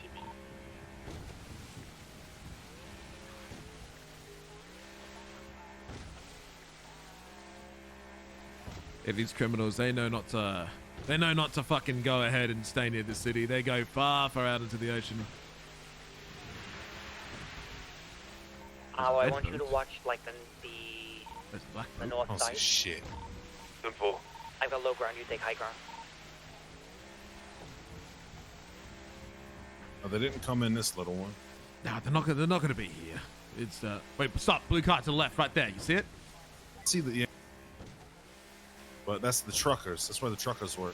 Yeah, these criminals, they know not to fucking go ahead and stay near the city. They go far, far out into the ocean. I want you to watch like the north Oh, side. shit. Simple. I've got low ground. You take high ground. Oh, they didn't come in this little one. Nah, they're not gonna be here. It's wait, stop. Blue car to the left, right there. You see it? See the yeah. But that's the truckers. That's where the truckers work.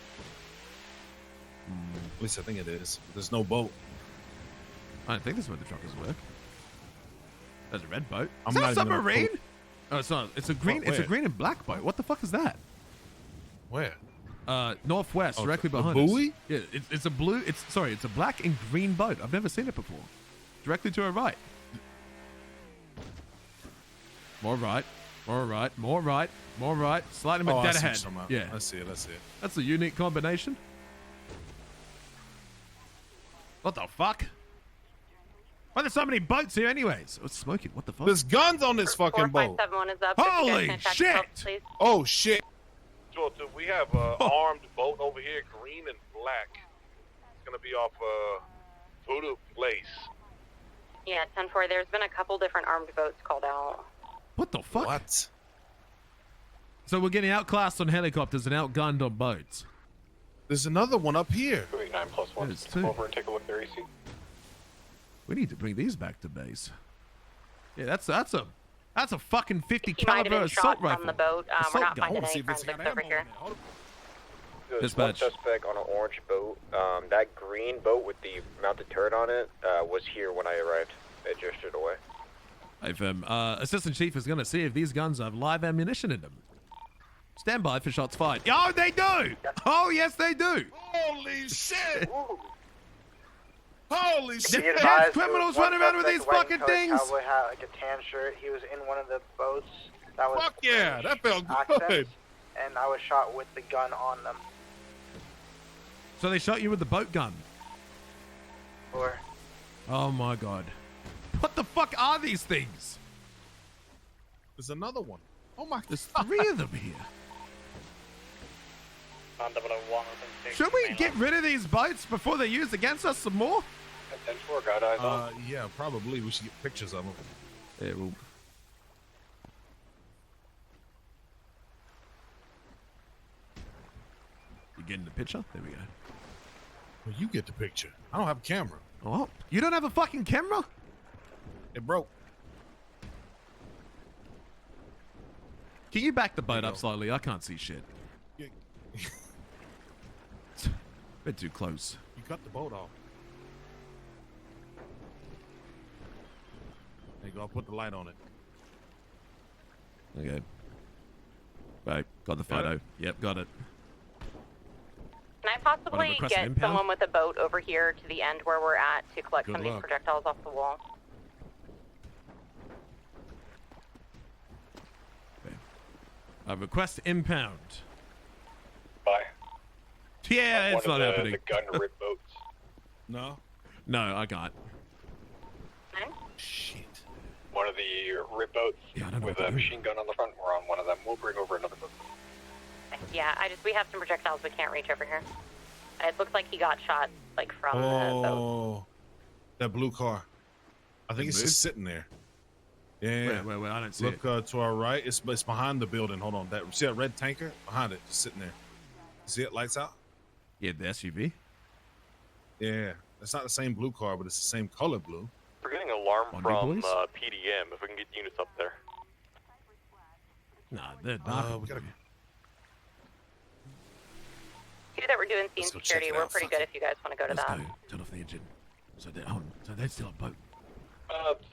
At least I think it is. There's no boat. I don't think this is where the truckers work. There's a red boat. I'm Is that not a even gonna submarine? put- Oh, it's not. It's a green. It's a Where? green and black boat. What the fuck is that? Where? Northwest, Oh, directly the behind buoy? us. Yeah, it's a blue. It's a black and green boat. I've never seen it before. Directly to our right. More right. More right. More right. More right. Slightly Oh, I dead see what ahead. you're talking about. Yeah. I see it. I see it. That's a unique combination. What the fuck? Why are there so many boats here anyways? Oh, it's smoking. What the fuck? There's guns on this fucking boat. 4571 is up. If you guys Holy can attack shit! yourselves, please. Oh shit. Georgia, we have an armed boat over here, green and black. It's gonna be off Voodoo Place. Yeah, 10-4. There's been a couple different armed boats called out. What the fuck? What? So we're getting outclassed on helicopters and outgunned on boats. There's another one up here. 289+1. There's two. Come over and take a look there, EC. We need to bring these back to base. Yeah, that's a fucking 50 He might have caliber been assault shot rifle. from the boat. We're Assault not gun. finding Let's see any if it's got forensics over ammo here. in it. Hold on. There's Dispatch. one suspect on an orange boat. That green boat with the mounted turret on it was here when I arrived. It gestured away. Hey, Assistant Chief is going to see if these guns have live ammunition in them. Stand by for shots fired. Oh, they do! Oh, yes, they do! Holy shit! Holy shit! There's criminals running around with these fucking things! Cowboy hat, like a tan shirt. He was in one of the boats. That was Fuck yeah, that felt good. accents, and I was shot with the gun on them. So they shot you with the boat gun. Or Oh my god. What the fuck are these things? There's another one. Oh my There's 3 of them here. Should we get rid of these boats before they're used against us some more? 10-4, got eyes on. Yeah, probably. We should get pictures of them. Yeah, well. You getting the picture? There we go. Well, you get the picture. I don't have a camera. Oh, you don't have a fucking camera? It broke. Can you back the boat up slightly? I can't see shit. Yeah. Bit too close. You cut the boat off. There you go. I'll put the light on it. Okay. Right, got the photo. Yep, got it. Can I possibly request an get impound? someone with a boat over here to the end where we're at to collect Good some of these luck. projectiles off the wall? Request impound. Bye. Yeah, it's not happening. The gun rip boats. No. No, I can't. Shit. One of the rip boats with a machine gun on the front. We're on one of them. We'll bring over another boat. Yeah, we have some projectiles we can't reach over here. It looks like he got shot, like, from the boat. Oh, that blue car. I think it's just sitting there. Yeah. Wait, I don't see Look to our right. It's behind the building. Hold on. See that red tanker behind it, just sitting there. See it? Lights out. Yeah, the SUV. Yeah, it's not the same blue car, but it's the same color blue. We're getting an alarm On from police? PDM. If we can get units up there. Nah, they're not. We gotta. See that we're doing scene Let's go check security. it We're out. pretty good if you guys want to go to Let's that. go. Turn off the engine. So they're still a boat.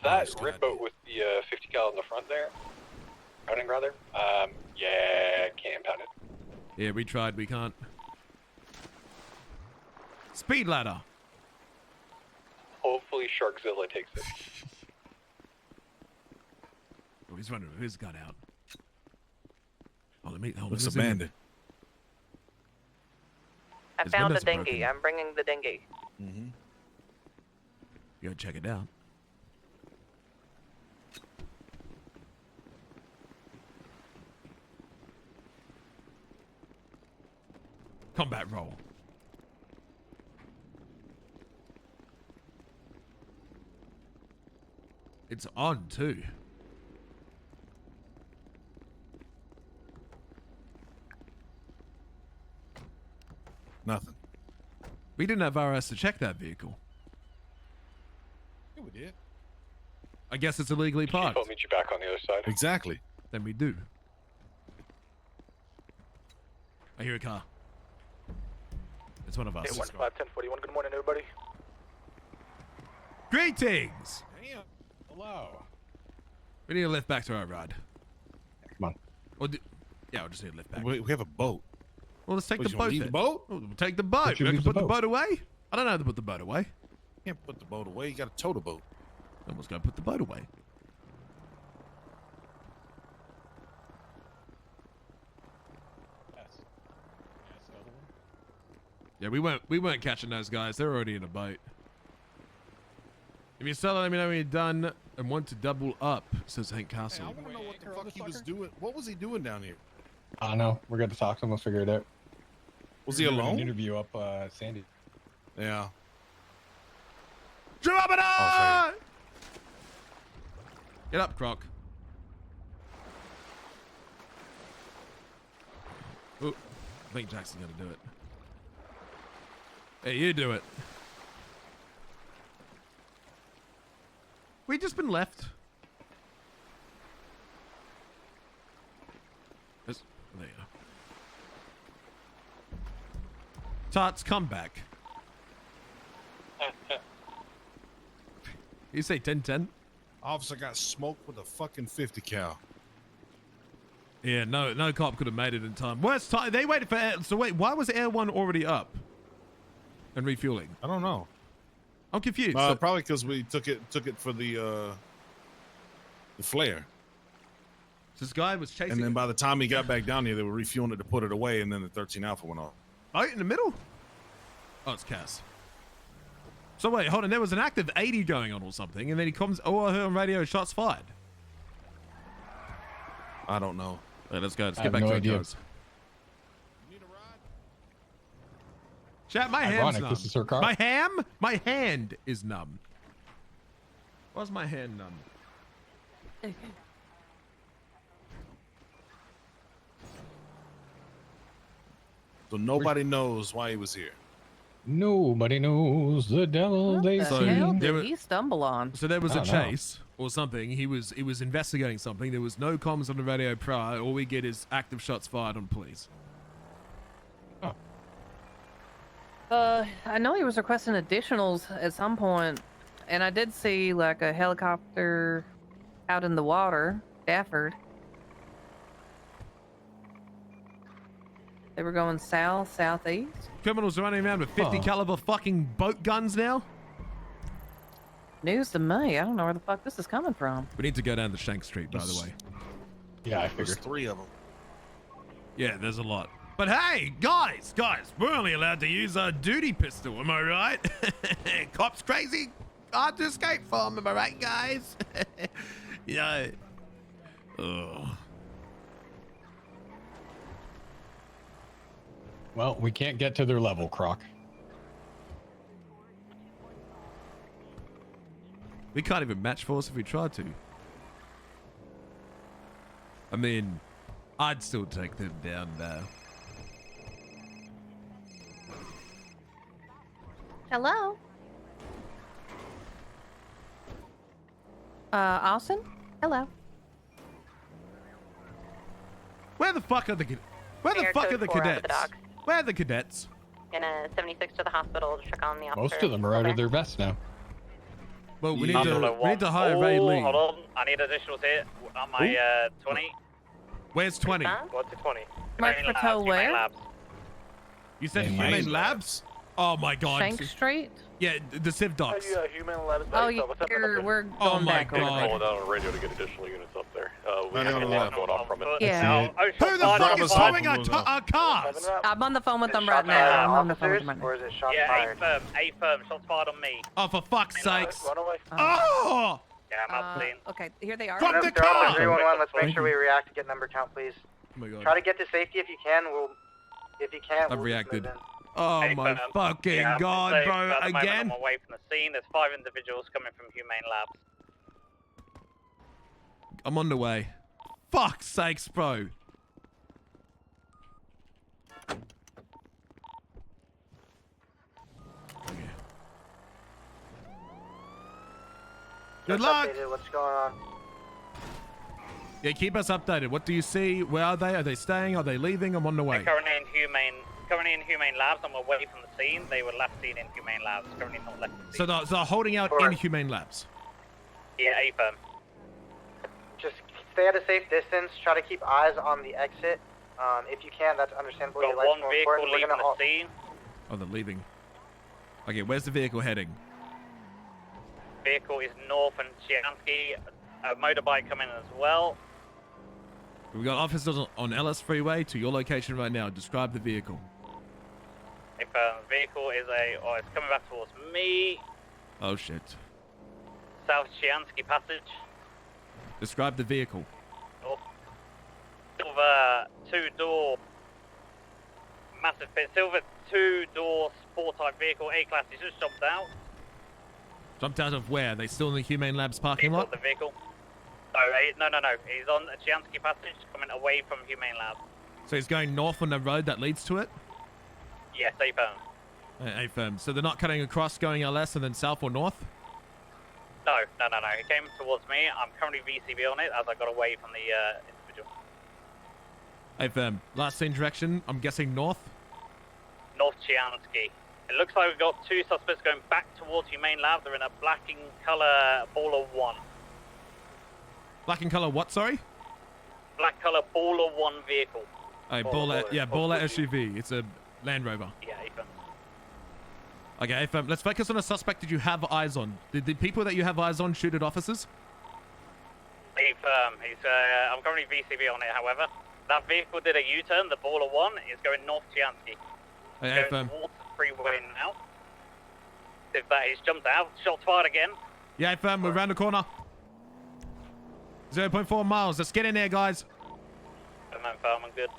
That rip boat with the 50 cal in the front there, pounding rather. Yeah, can't pound it. Yeah, we tried. We can't. Speed ladder. Hopefully Sharkzilla takes it. Oh, he's running with his gun out. Oh, let me. Looks abandoned. I His found the windows are dinghy. broken. I'm bringing the dinghy. Mm-hmm. Go check it out. Combat roll. It's on too. Nothing. We didn't have RS to check that vehicle. Yeah, we did. I guess it's illegally parked. I'll meet you back on the other side. Exactly. Then we do. I hear a car. It's one of us. 1041. Good morning, everybody. Greetings! Damn. Hello. We need a lift back to our ride. Come on. Yeah, we'll just need a lift back. We have a boat. Well, let's take What, the you wanna boat. leave then. the boat? We'll take the boat. But you We leave can put the the boat. boat away. I don't know how to put the boat away. Can't put the boat away. You gotta tow the boat. Almost gotta put the boat away. Yeah, we weren't catching those guys. They're already in a boat. If you're selling, let me know when you're done and want to double up, says Hank Castle. Hey, I wanna know what the fuck he was doing. What was he doing down here? I don't know. We're going to talk to him. We'll figure it out. Was he We're doing alone? An interview up Sandy. Yeah. Drop it Oh, on! Get up, Croc. Ooh, I think Jackson's gonna do it. Hey, you do it. We just been left. There you go. Tots, come back. You say 10-10? Officer got smoked with a fucking 50 cal. Yeah, no cop could have made it in time. Worst time, they waited for air. So wait, why was Air 1 already up and refueling? I don't know. I'm confused. So- Probably because we took it for the flare. This guy was chasing. And then by the time he got back down here, they were refueling it to put it away, and then the 13 Alpha went off. Oh, in the middle? Oh, it's Cass. So wait, hold on. There was an active 80 going on or something, and then he comes. Oh, I heard on radio, shots fired. I don't know. Right, let's go. Let's I get have back no to idea. our cars. Chat, my hand's Ironic, numb. this is her car. My hand is numb. Why's my hand numb? So nobody knows why he was here. Nobody knows the devil they The see. hell there did were- he stumble on? So there was I a don't know. chase or something. He was investigating something. There was no comms on the radio prior. All we get is active shots fired on police. I know he was requesting additionals at some point, and I did see like a helicopter out in the water, Stafford. They were going south, southeast. Criminals are running around with 50 caliber fucking boat guns now. News to me. I don't know where the fuck this is coming from. We need to go down to Shank Street, by the way. Yeah, I There's figured. 3 of them. Yeah, there's a lot. But hey, guys, we're only allowed to use a duty pistol, am I right? Cops crazy, hard to escape from, am I right, guys? Yeah. Ugh. Well, we can't get to their level, Croc. We can't even match force if we tried to. I mean, I'd still take them down there. Hello. Austin? Hello. Where the fuck are the cadets? Where the fuck are the cadets? Where are the cadets? Gonna 76 to the hospital to check on the officer. Most of them are out of their vests now. Well, we need to hire Ray Lee. Hold on, I need additionals here on my 20. Where's 20? What's the 20? Mark for toe where? You said Humane Humane Labs? Oh my god. Shank Street? Yeah, the Civ Docs. Human Labs. Oh, we're Oh going my back god. over there. Calling out on the radio to get additional units up there. We Right have on a the lot left. going on from it. Yeah. Who the fuck is towing our cars? I'm on the phone with them right now. I'm on the phone with them right Or now. is it shots Yeah, fired? A firm, shots fired on me. Oh, for fuck's sakes. Run away. Oh! Yeah, I'm out the scene. Okay, here they are. From the They're on car! 311. Let's make sure we react to get number count, please. Oh my god. Try to get to safety if you can. If you can't, I've we'll reacted. Just move in. Oh my fucking Yeah, god, I'm safe, bro. but at the moment Again? I'm away from the scene. There's 5 individuals coming from Humane Labs. I'm on the way. Fuck's sakes, bro. Good Just luck. updated. What's going on? Yeah, keep us updated. What do you see? Where are they? Are they staying? Are they leaving? I'm on the way. They're currently in Humane Labs. I'm away from the scene. They were last seen in Humane Labs. Currently not left the scene. So they're holding out in Humane Labs. Yeah, A firm. Just stay at a safe distance. Try to keep eyes on the exit. If you can, that's understandable. Got Your life's one more vehicle important. We're leaving gonna the scene. Oh, they're leaving. Okay, where's the vehicle heading? Vehicle is north and Chiansky. A motorbike coming as well. We got officers on Ellis Freeway to your location right now. Describe the vehicle. If vehicle is it's coming back towards me. Oh shit. South Chiansky Passage. Describe the vehicle. Silver 2-door. Massive pit. Silver 2-door sport type vehicle. A-class. He's just jumped out. Jumped out of where? Are they still in the Humane Labs parking lot? The vehicle. No. He's on Chiansky Passage, coming away from Humane Lab. So he's going north on the road that leads to it? Yes, A firm. A firm. So they're not cutting across, going LS and then south or north? No. He came towards me. I'm currently VCB on it as I got away from the individual. A firm. Last seen direction, I'm guessing north? North Chiansky. It looks like we've got 2 suspects going back towards Humane Lab. They're in a black in colour Baller 1. Black in colour what, sorry? Black colour Baller 1 vehicle. Oh, Baller SUV. It's a Land Rover. Yeah, A firm. Okay, A firm. Let's focus on a suspect that you have eyes on. Did the people that you have eyes on shoot at officers? A firm. I'm currently VCB on it, however. That vehicle did a U-turn. The Baller 1 is going north Chiansky. A firm. Towards the freeway now. If that is jumped out, shots fired again. Yeah, firm. We're around the corner. 0.4 miles. Let's get in there, guys. I'm good.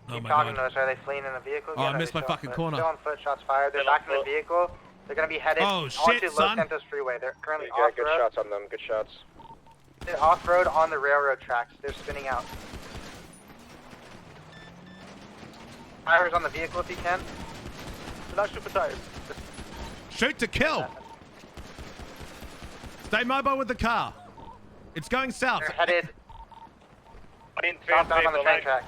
Oh Keep my talking god. to us. Are they fleeing in the vehicle? Oh, I Again, are missed they my still on fucking foot? corner. Still on foot. Shots fired. They're back in the vehicle. They're going to be headed Oh, shit, onto Los son. Santos Freeway. They're currently You got off good road. shots on them. Good shots. They're off road on the railroad tracks. They're spinning out. Tires on the vehicle if you can. Not super tires. Shoot to kill. Stay mobile with the car. It's going south. They're headed Southbound on the train track.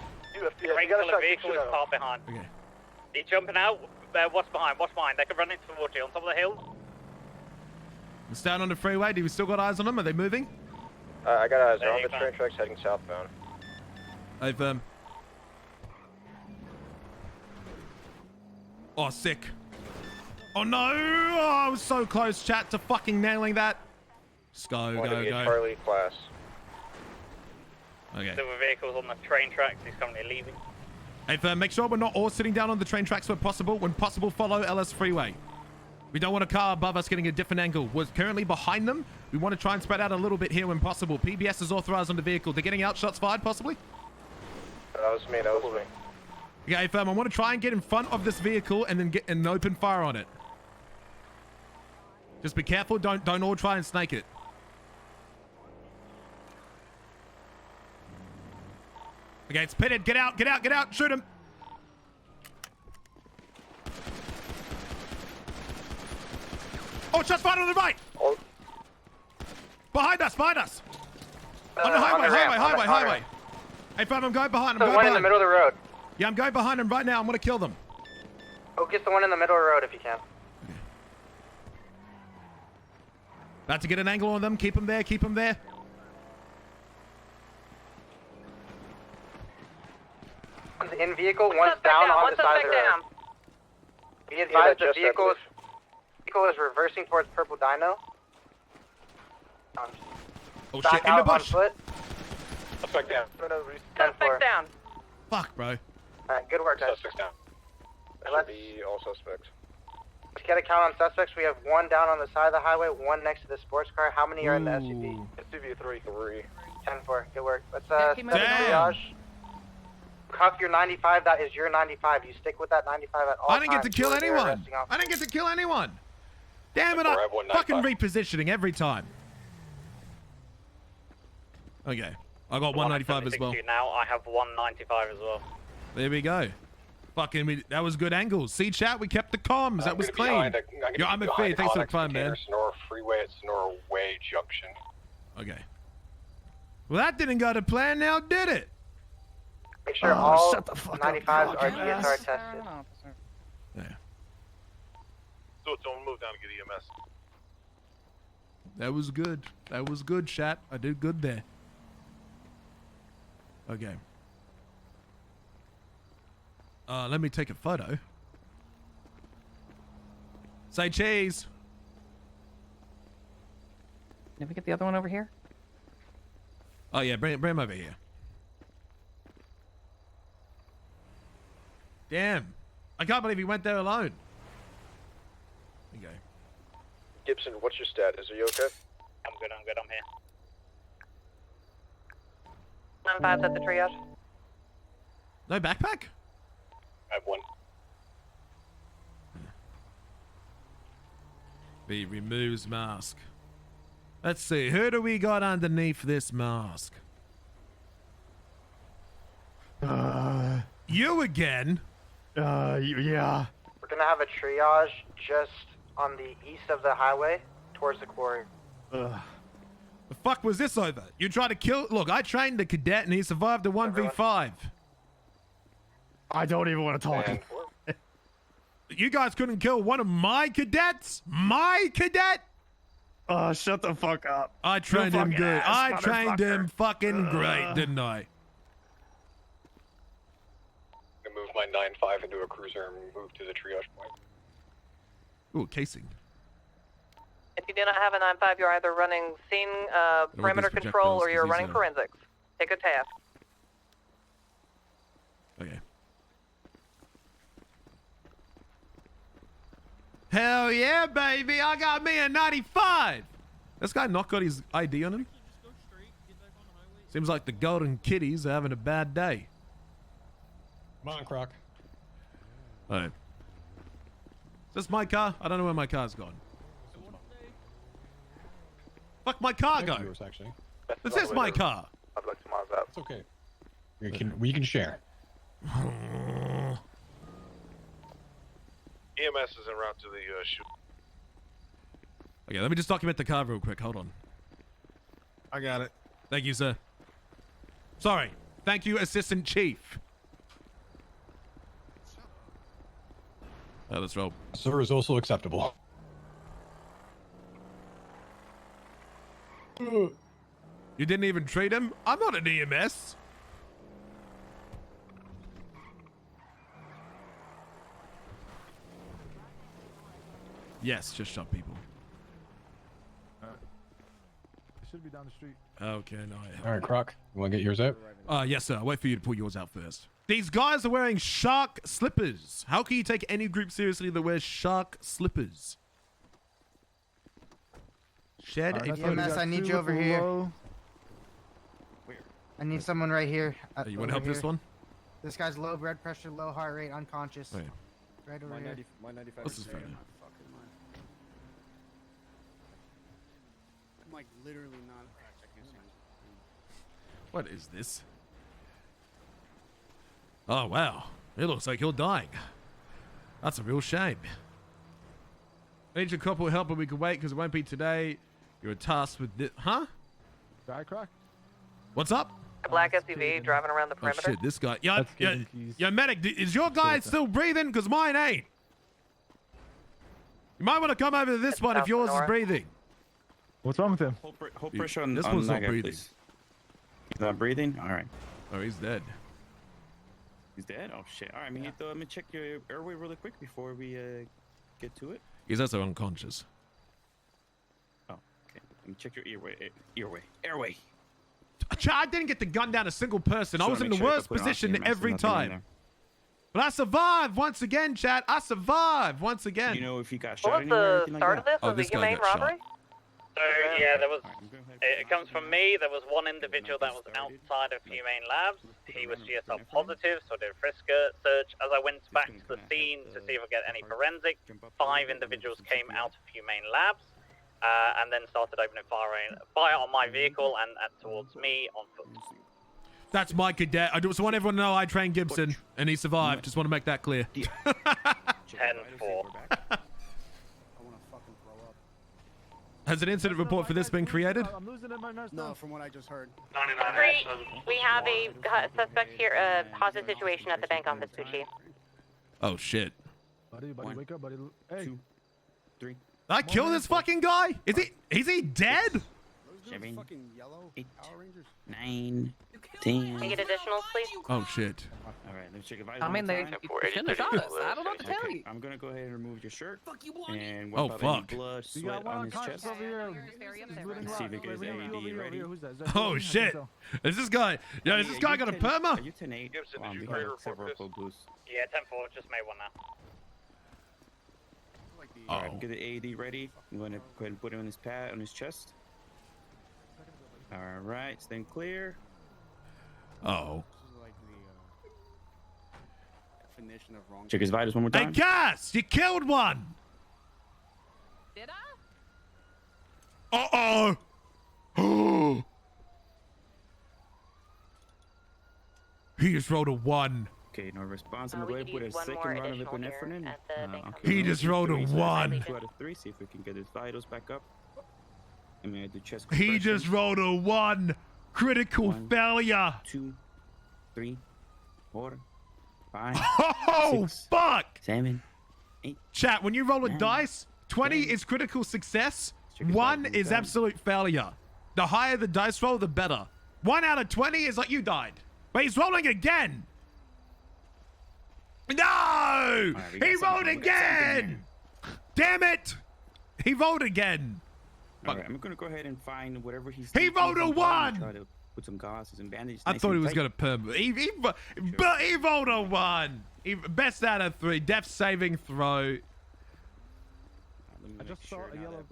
Red colour vehicle is parked behind. Okay. He's jumping out. What's behind? They can run into towards you on top of the hill. It's down on the freeway. Do we still got eyes on them? Are they moving? I got eyes. They're There on you the go. train tracks heading southbound. A firm. Oh, sick. Oh, no. Oh, I was so close, chat, to fucking nailing that. Just go, go. Charlie class. Okay. Silver vehicles on the train tracks. He's currently leaving. Hey, firm, make sure we're not all sitting down on the train tracks when possible. When possible, follow LS Freeway. We don't want a car above us getting a different angle. We're currently behind them. We want to try and spread out a little bit here when possible. PBS is authorized on the vehicle. They're getting out, shots fired, possibly? That was me. Okay, firm, I want to try and get in front of this vehicle and then get an open fire on it. Just be careful. Don't all try and snake it. Okay, it's pitted. Get out, get out, get out. Shoot him. Oh, shots fired on the right. Oh. Behind us, behind us. On the highway. Hey, fam, I'm going behind him. The one in the middle of the road. Yeah, I'm going behind him right now. I'm going to kill them. Focus the one in the middle of the road if you can. About to get an angle on them. Keep them there, keep them there. One's in vehicle, one's down on the side of the road. Be advised the vehicle is reversing towards Purple Dino. Oh shit, in the bush. Suspect down. Suspect down. Fuck, bro. Alright, good work, guys. Suspects down. Let's be all suspects. Let's get a count on suspects. We have one down on the side of the highway, one next to the sports car. How many are in the SUV? SUV 3. 10-4. Good work. Let's step in triage. Cuff your 95. That is your 95. You stick with that 95 at all times. I didn't get to kill anyone. I didn't get to kill anyone. Damn it, I'm fucking repositioning every time. Okay. I got 195 as well. Now I have 195 as well. There we go. Fucking, that was good angles. See, chat, we kept the comms. That was clean. Yo, I'm a fan. Thanks for the fun, man. Sonora Freeway at Sonora Way Junction. Okay. Well, that didn't go to plan now, did it? Make sure all 95s are DSR tested. Yeah. So don't move down to get EMS. That was good. That was good, chat. I did good there. Okay. Let me take a photo. Say cheese. Did we get the other one over here? Oh yeah, bring him over here. Damn. I can't believe he went there alone. There you go. Gibson, what's your status? Are you okay? I'm good, I'm here. 9-5's at the triage. No backpack? I have one. B removes mask. Let's see, who do we got underneath this mask? You again? We're Yeah. gonna have a triage just on the east of the highway towards the quarry. The fuck was this over? You tried to kill... Look, I trained the cadet and he survived a 1v5. I don't even want to talk. You guys couldn't kill one of my cadets? My cadet? Shut the fuck up. I trained him good. I trained him fucking great, didn't I? I moved my 9-5 into a cruiser and moved to the triage point. Ooh, casing. If you do not have a 9-5, you're either running scene perimeter control or you're running forensics. Take a task. Okay. Hell yeah, baby! I got me a 95! This guy not got his ID on him? Seems like the Golden Kitties are having a bad day. Come on, Croc. Alright. Is this my car? I don't know where my car's gone. Fuck my car go! Yours, actually. This is my car! I'd like to mark that. It's okay. We can share. EMS is en route to the shoot. Okay, let me just document the car real quick. Hold on. I got it. Thank you, sir. Sorry. Thank you, Assistant Chief. Let's roll. Sir is also acceptable. You didn't even treat him? I'm not an EMS. Yes, just shot people. It should be down the street. Okay, no. All right, Croc. You want to get yours out? Yes, sir. I'll wait for you to pull yours out first. These guys are wearing shark slippers. How can you take any group seriously that wears shark slippers? Shed. Right, EMS, I need you over here. I need someone right here. You want to help this one? This guy's low blood pressure, low heart rate, unconscious. Wait. Right over here. What's his phone? I'm like literally not. I can't see him. What is this? Oh, wow. It looks like you're dying. That's a real shame. Need your couple help, but we can wait because it won't be today. You're tasked with this. Huh? Die, Croc. What's up? A black SUV driving around the Oh, perimeter. shit. This guy. Yeah, medic. Is your guy still breathing? Because mine ain't. You might want to come over to this one if yours is breathing. What's wrong with him? Hold pressure on this on one's that not guy, breathing. please. He's not breathing? All right. Oh, he's dead. He's dead? Oh, shit. All right, man. Let me check your airway really quick before we get to it. He's also unconscious. Oh, okay. Let me check your airway. I didn't get to gun down a single person. I was in the worst position every time. But I survived once again, chat. I survived once again. Do you know if he got shot What was the start of this? Was it humane robbery? So yeah, there was. It comes from me. There was one individual that was outside of Humane Labs. He was GSL positive, so I did a frisk search. As I went back to the scene to see if I get any forensic, 5 individuals came out of Humane Labs, and then started opening fire on my vehicle and towards me on foot. That's my cadet. I just want everyone to know I trained Gibson, and he survived. Just want to make that clear. 10-4. Has an incident report for this been created? No, from what I just heard. We have a suspect here, hostage situation at the bank on Vespucci. Oh, shit. Buddy, wake up, buddy. Hey. 2, 3. Did I kill this fucking guy? Is he dead? 7, fucking yellow 8, Power Rangers. 9, Can 10. you get additionals, please? Oh, shit. All right, let me check your vitals. I mean, they shouldn't have shot us. I don't know what to tell you. I'm gonna go ahead and remove your shirt. And Oh, wipe out any fuck. blood, You sweat got one on his unconscious chest. over here. Let's see if it gets AED ready. Oh, shit. Is this guy... Yo, is this guy got a perma? Are you 10-8? Gibson, did you We ready to have report several this? code boosts. Yeah, 10-4. Just made one now. All right, get the AED ready. I'm going to go ahead and put it on his pad, on his chest. All right, stand clear. Oh. Definition of wrong. Check his vitals one more Hey, time. Cass! You killed one! Did I? Uh-oh! He just rolled a 1. Okay, no response. I'm we going to could put a use one second more round of additional here epinephrine. at the bank. He just rolled a 1. 2 out of 3. See if we can get his vitals back up. I'm going to do chest He compression. just rolled a 1. Critical failure. 2, 3, 4, 5. Oh, 6, fuck! 7, 8. Chat, when you roll a 9, dice, 20 is critical success, 1 is absolute failure. The higher the dice roll, the better. 1 out of 20 is like you died. But he's rolling again! No! Right, He rolled again! Damn it! He rolled again. All right, I'm going to go ahead and find whatever he's He rolled a 1! Try to put some gauze and bandages. I thought he was going to perm. But he rolled a 1. Best out of 3. Death saving throw. I just saw a yellow.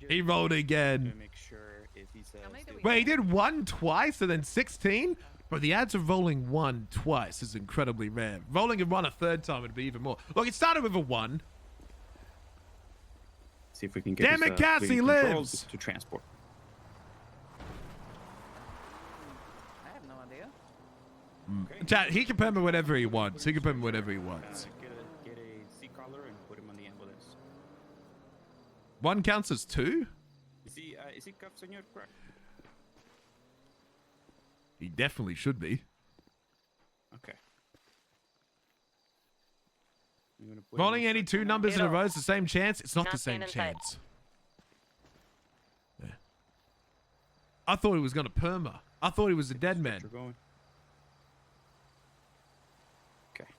He rolled again. Make sure if he's still... Wait, he did 1 twice and then 16? But the odds of rolling 1 twice is incredibly rare. Rolling a 1 a third time would be even more. Look, it started with a 1. See if we can get Damn it, Cassie lives! To transport. I have no idea. Chat, he can perm me whatever he wants. He can perm me whatever he wants. Get a seat collar and put him on the ambulance. 1 counts as 2? Is he cuffed, senor? Correct. He definitely should be. Okay. Rolling any 2 numbers in a row is the same chance? It's not the same chance. Yeah. I thought he was going to perma. I thought he was a dead man. Okay.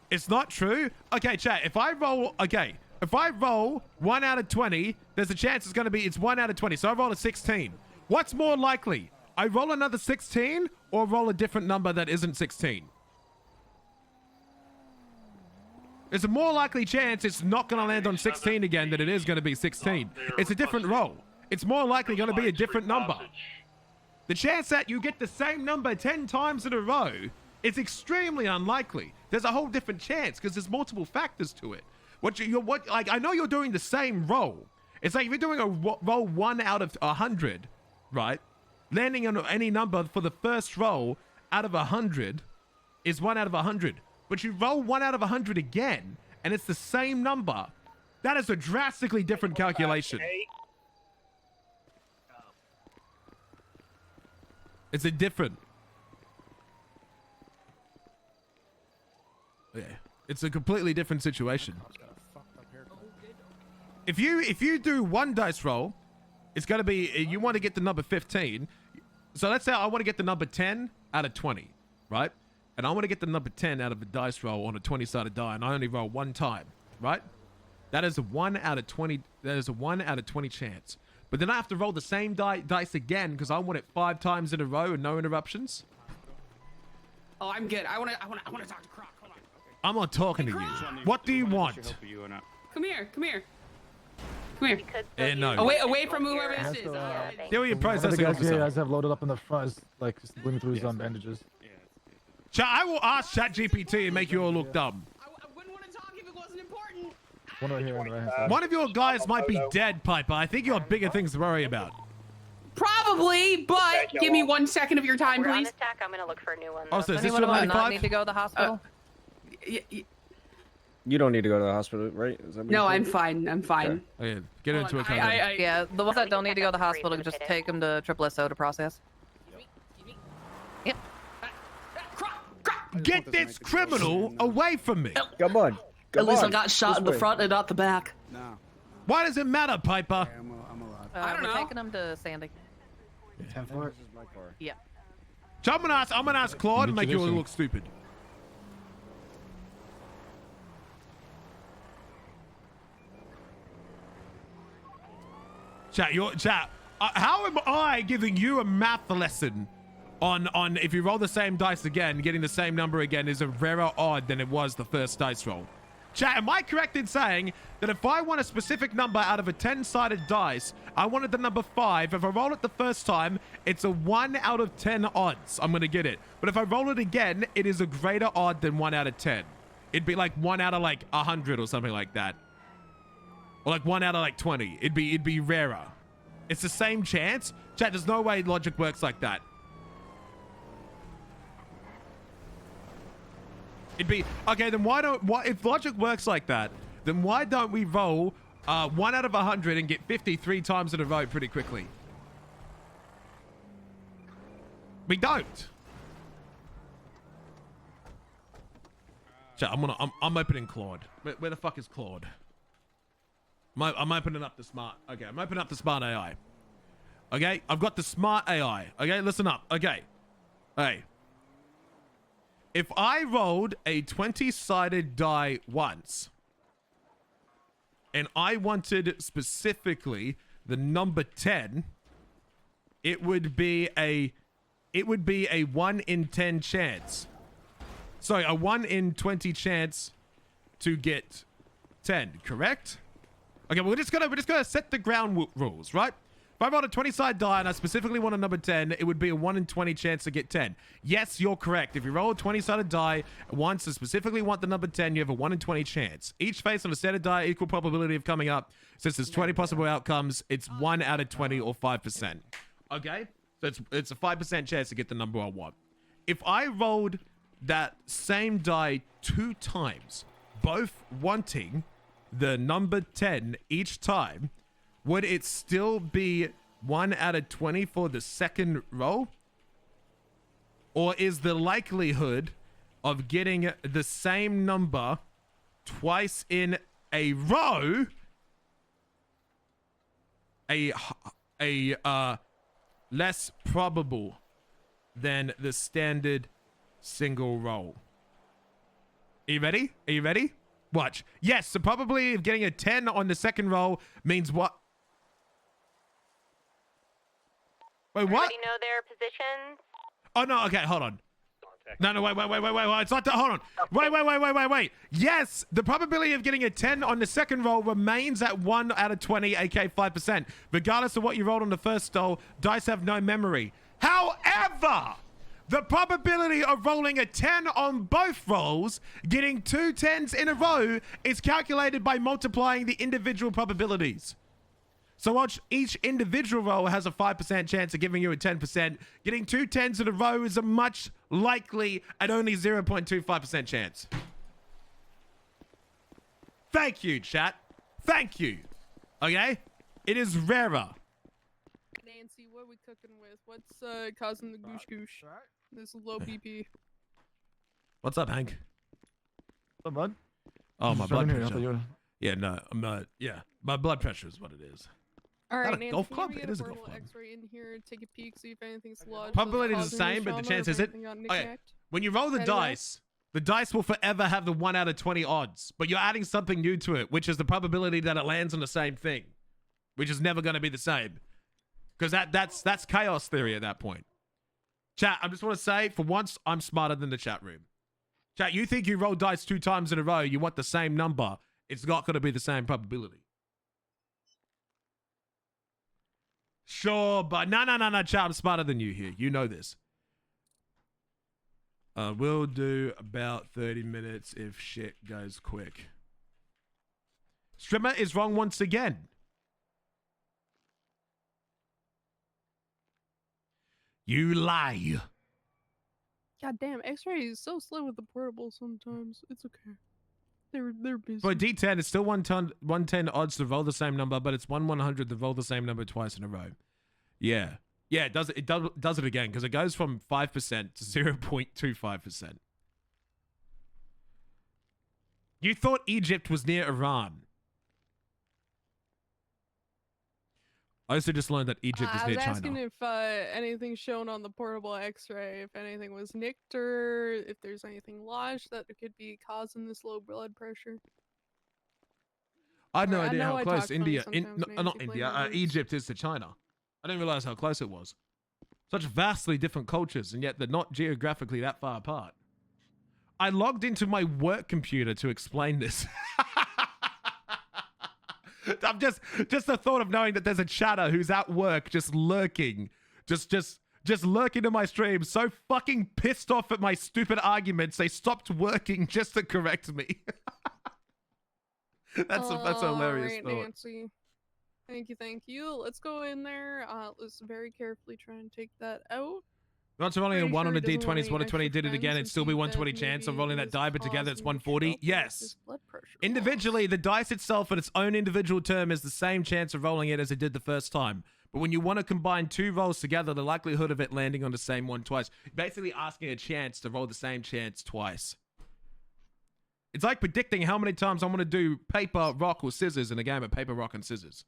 It's not true? Okay, chat, if I roll... Okay, If I roll 1 out of 20, there's a chance it's 1 out of 20. So I roll a 16. What's more likely? I roll another 16 or roll a different number that isn't 16? There's a more likely chance it's not going to land on 16 again than it is going to be 16. It's a different roll. It's more likely going to be a different number. The chance that you get the same number 10 times in a row is extremely unlikely. There's a whole different chance because there's multiple factors to it. I know you're doing the same roll. It's like if you're doing a roll 1 out of 100, right? Landing on any number for the first roll out of 100 is 1 out of 100. But you roll 1 out of 100 again, and it's the same number. That is a drastically different calculation. It's a different. Yeah, it's a completely different situation. If you do one dice roll, it's gonna be you want to get the number 15. So let's say I want to get the number 10 out of 20, right? And I want to get the number 10 out of a dice roll on a 20-sided die, and I only roll one time, right? That is a 1 out of 20. That is a 1 out of 20 chance. But then I have to roll the same dice again because I want it 5 times in a row and no interruptions. Oh, I'm good. I want to talk to Croc. Hold on. Okay. I'm not talking to you. What do you want? Come here. Come here. No. Away from whoever this is. Deal with your processing You officer. guys have loaded up in the front is like just leading through some bandages. Chat, I will ask ChatGPT and make you all look dumb. I wouldn't want to talk if it wasn't important. One right here on the right hand side. One of your guys might be dead, Piper. I think you have bigger things to worry about. Probably, but give me 1 second of your time, We're on please. attack. I'm gonna look for a new one. Also, is this Anyone your who might not 95? need to go to the hospital? You don't need to go to the hospital, right? Is that what No, you I'm said? fine. I'm fine. Okay, get into a Yeah, the ones that don't need to go to the hospital, just take them to SSSO to process. Yep. Get this criminal away from me. Come on. At least I got shot in the front and not the back. No. Why does it matter, Piper? I'm alive. We're taking them to Sandy. 10-4. This is my car. Yeah. So I'm gonna ask Claude and make you all look stupid. Chat. How am I giving you a math lesson on if you roll the same dice again, getting the same number again is a rarer odd than it was the first dice roll? Chat, am I correct in saying that if I want a specific number out of a 10-sided dice, I wanted the number 5. If I roll it the first time, it's a 1 out of 10 odds I'm going to get it. But if I roll it again, it is a greater odd than 1 out of 10. It'd be like 1 out of like 100 or something like that. Or like 1 out of like 20. It'd be rarer. It's the same chance. Chat, there's no way logic works like that. It'd be okay. Then if logic works like that, then why don't we roll 1 out of 100 and get 53 times in a row pretty quickly? We don't. Chat, I'm opening Claude. Where the fuck is Claude? I'm opening up the smart. Okay, I'm opening up the smart AI. Okay, I've got the smart AI. Okay, listen up. Okay, hey. If I rolled a 20-sided die once, and I wanted specifically the number 10, it would be a 1 in 10 chance. Sorry, a 1 in 20 chance to get 10. Correct? Okay, we're just gonna set the ground rules, right? If I rolled a 20-sided die and I specifically want a number 10, it would be a 1 in 20 chance to get 10. Yes, you're correct. If you roll a 20-sided die once and specifically want the number 10, you have a 1 in 20 chance. Each face on a standard die, equal probability of coming up. Since there's 20 possible outcomes, it's 1 out of 20 or 5%. Okay? So it's a 5% chance to get the number I want. If I rolled that same die 2 times, both wanting the number 10 each time, would it still be 1 out of 20 for the second roll? Or is the likelihood of getting the same number twice in a row a less probable than the standard single roll? Are you ready? Are you ready? Watch. Yes, the probability of getting a 10 on the second roll means what? Wait, what? Everybody know their positions? Oh, no. Okay, hold on. No, wait. It's not that. Hold on. Wait. Yes, the probability of getting a 10 on the second roll remains at 1 out of 20, aka 5%. Regardless of what you rolled on the first roll, dice have no memory. However, the probability of rolling a 10 on both rolls, getting 2 10s in a row, is calculated by multiplying the individual probabilities. So watch, each individual roll has a 5% chance of giving you a 10%. Getting 2 10s in a row is a much likely at only 0.25% chance. Thank you, chat. Thank you. Okay? It is rarer. Nancy, what are we cooking with? What's causing the goosh? This low BP. What's up, Hank? What's up, bud? Oh, my Just blood checking in. I pressure. thought you were- Yeah, no, I'm not. Yeah, my blood pressure is what it is. All right, Not a Nancy, golf can club? we It get is a a golf portable club. X-ray in here, take a peek, see if anything's lodged. Probability is the same, but the chance is it. Okay, when you roll the dice will forever have the 1 out of 20 odds, but you're adding something new to it, which is the probability that it lands on the same thing, which is never going to be the same, because that's chaos theory at that point. Chat, I just want to say, for once, I'm smarter than the chat room. Chat, you think you roll dice 2 times in a row, you want the same number. It's not going to be the same probability. Sure, but no, chat, I'm smarter than you here. You know this. We'll do about 30 minutes if shit goes quick. Strimmer is wrong once again. You lie. God damn, X-ray is so slow with the portable sometimes. It's okay. They're busy. For a D10, it's still 110 odds to roll the same number, but it's 1/100 to roll the same number twice in a row. Yeah. Yeah, it does it again, because it goes from 5% to 0.25%. You thought Egypt was near Iran. I also just learned that Egypt is near China. I was asking if anything shown on the portable X-ray, if anything was nicked, or if there's anything lodged that could be causing this low blood pressure. I had no I idea know how I close talk India, funny sometimes, not Nancy, India, blame my words. Egypt is to China. I didn't realize how close it was. Such vastly different cultures, and yet they're not geographically that far apart. I logged into my work computer to explain this. I'm just the thought of knowing that there's a chatter who's at work just lurking, just lurking in my stream, so fucking pissed off at my stupid arguments they stopped working just to correct me. that's a hilarious Alright, thought. Nancy. Thank you. Let's go in there. Let's very carefully try and take that out. Not rolling a Pretty 1 sure on he a doesn't D20 want is 1 any to 20 extra did it again. friends It'd still be and 120 that chance of maybe rolling it that was die, but together it's causing 140. trouble with Yes. his blood pressure. Individually, the dice itself at its own individual term is the same chance of rolling it as it did the first time. But when you want to combine 2 rolls together, the likelihood of it landing on the same one twice, basically asking a chance to roll the same chance twice. It's like predicting how many times I'm going to do paper, rock, or scissors in a game of paper, rock, and scissors.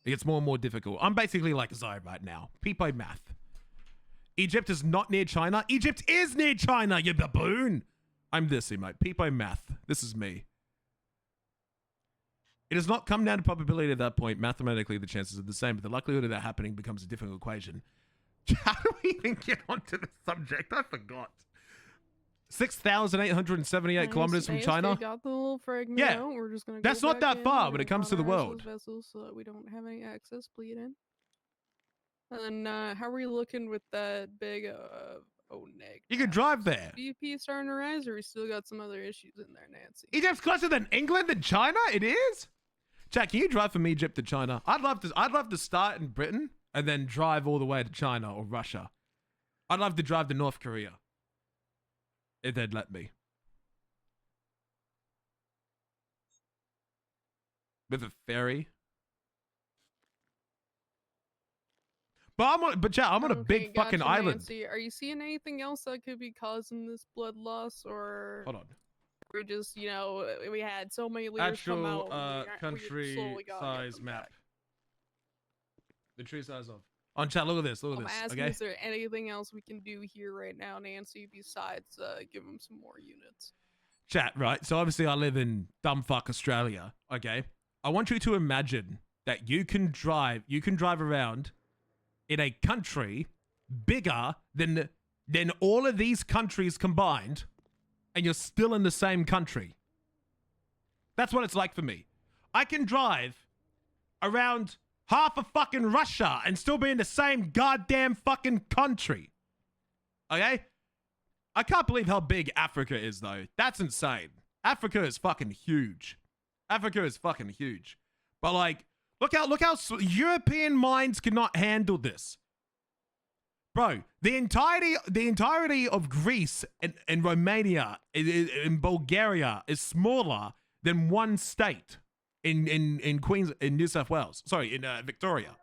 It gets more and more difficult. I'm basically like Zai right now. Peepo math. Egypt is not near China. Egypt is near China, you baboon. I'm this, mate. Peepo math. This is me. It does not come down to probability at that point. Mathematically, the chances are the same, but the likelihood of that happening becomes a different equation. How do we even get onto the subject? I forgot. 6,878 kilometers from China. Got the little fragment Yeah, out. We're just gonna that's go not back that in, far we're when it gonna comes to the cauterize world. those vessels so that we don't have any excess bleeding. And then, how are we looking with that big, neg? You can drive there. BP starting to rise, or we still got some other issues in there, Nancy? Egypt's closer than England and China? It is? Jack, can you drive from Egypt to China? I'd love to start in Britain and then drive all the way to China or Russia. I'd love to drive to North Korea. If they'd let me. With a ferry. But I'm on a big fucking gotcha, island. Nancy. Are you seeing anything else that could be causing this blood loss, or Hold on. we're just, we had so many leaders come Actual out. country size map. The tree size of. On chat, look at this. Look at I'm this. asking, Okay. is there anything else we can do here right now, Nancy, besides give them some more units? Chat, right? So obviously I live in dumbfuck Australia, okay? I want you to imagine that you can drive around in a country bigger than all of these countries combined, and you're still in the same country. That's what it's like for me. I can drive around half of fucking Russia and still be in the same goddamn fucking country. Okay? I can't believe how big Africa is, though. That's insane. Africa is fucking huge. Africa is fucking huge. But like, look how European minds cannot handle this. Bro, the entirety of Greece and Romania and Bulgaria is smaller than one state in New South Wales. Sorry, in Victoria.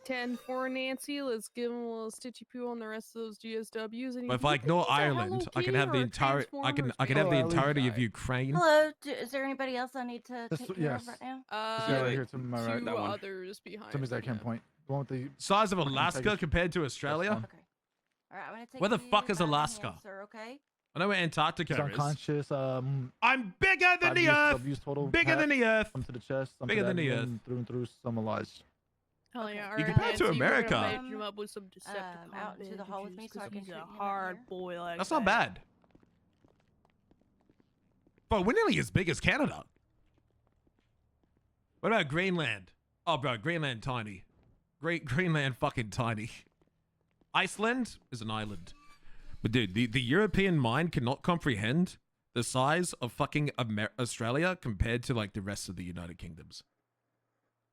10-4 Nancy. Let's give him a little stitchy poo on the rest of those GSWs. And But if I ignore Ireland, I can have the entire I can have the entirety of Ukraine. Hello, is there anybody else I need to take care yes. of right now? Yeah, right here to my right. Two others behind. Somebody's that can't point. The one with the size of Alaska compared to Australia. Okay. All right, I'm gonna take Where the you fuck is by the Alaska? hand, sir, okay? I know where Antarctica He's is. unconscious. I'm bigger than the Earth. Bigger than the Earth. Some to the chest. Some Bigger to the than the abdomen, Earth. Through and through. Some alive. Hell yeah! You compare it to America. Match him up with some Decepticon out to the hall with me so I can he's treat a him hard boy like That's that. not bad. But we're nearly as big as Canada. What about Greenland? Oh, bro, Greenland tiny. Greenland fucking tiny. Iceland is an island. But dude, the European mind cannot comprehend the size of fucking Australia compared to like the rest of the United Kingdoms.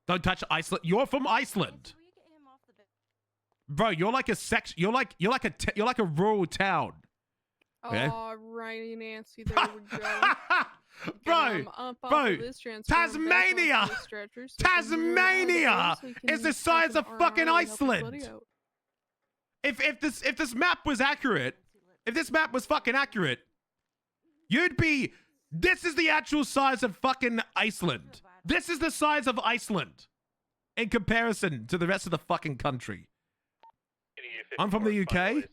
Don't touch Iceland. You're from Iceland. Bro, you're like a you're like a rural town. Okay? Oh, righty, Nancy. There we go. Bro, Tasmania! Tasmania is the size of fucking Iceland. If this map was accurate, if this map was fucking accurate, you'd be. This is the actual size of fucking Iceland. This is the size of Iceland in comparison to the rest of the fucking country. I'm from the UK.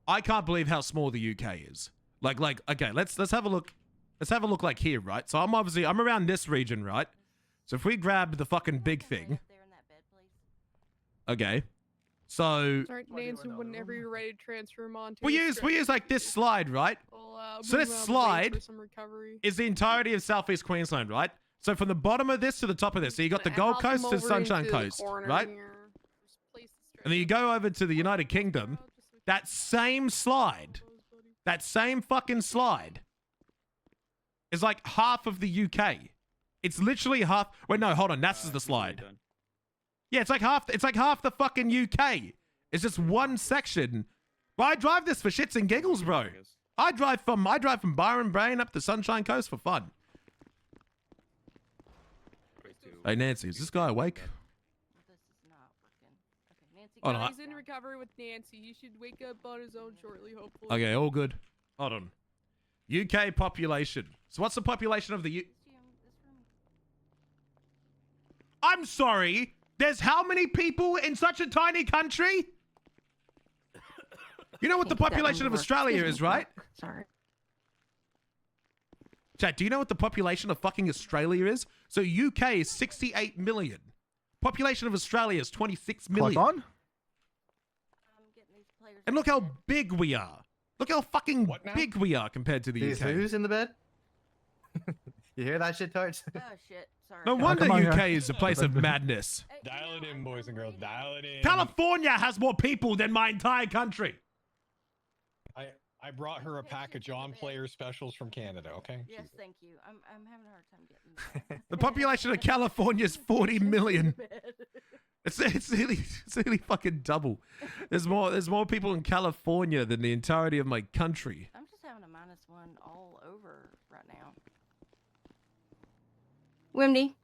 I can't believe how small the UK is. Like, okay, let's have a look. Let's have a look like here, right? So I'm around this region, right? So if we grab the fucking big thing. Okay. So Sorry, Nancy, whenever you're ready to transfer him on to we use like this slide, right? So this slide is the entirety of Southeast Queensland, right? So from the bottom of this to the top of this. So you got the Gold Coast to the Sunshine Coast, right? And then you go over to the United Kingdom. That same slide, that same fucking slide is like half of the UK. It's literally half. Wait, no, hold on. That's the slide. Yeah, it's like half the fucking UK. It's just one section. But I drive this for shits and giggles, bro. I drive from Byron Brain up to Sunshine Coast for fun. Hey Nancy, is this guy awake? Oh, no. He's in recovery with Nancy. He should wake up on his own shortly, hopefully. Okay, all good. Hold on. UK population. So what's the population of the I'm sorry. There's how many people in such a tiny country? You know what the population of Australia is, right? Sorry. Chat, do you know what the population of fucking Australia is? So UK is 68 million. Population of Australia is 26 million. Clock on? And look how big we are. Look how fucking big we are compared to the UK. Who's in the bed? You hear that shit, Torch? Oh shit, sorry. No wonder UK is a place of madness. Dial it in, boys and girls. Dial it in. California has more people than my entire country. I brought her a pack of John Player specials from Canada, okay? Yes, thank you. I'm having a hard time getting there. The population of California is 40 million. It's really fucking double. There's more people in California than the entirety of my country. I'm just having a -1 all over right now. Wimdy.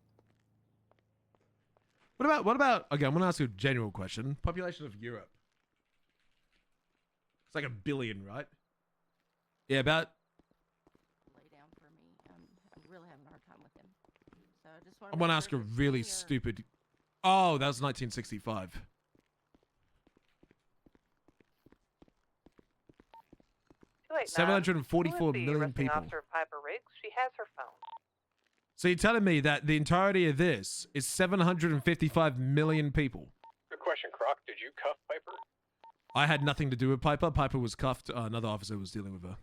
What about okay, I'm gonna ask you a general question. Population of Europe. It's like 1 billion, right? Yeah, about Lay down for me. I'm really having a hard time with him. So I just want I wanna ask a really stupid. Oh, that was Wait, 744 million people. Officer Piper Riggs. She has her phone. So you're telling me that the entirety of this is 755 million people? Good question, Croc. Did you cuff Piper? I had nothing to do with Piper. Piper was cuffed. Another officer was dealing with her.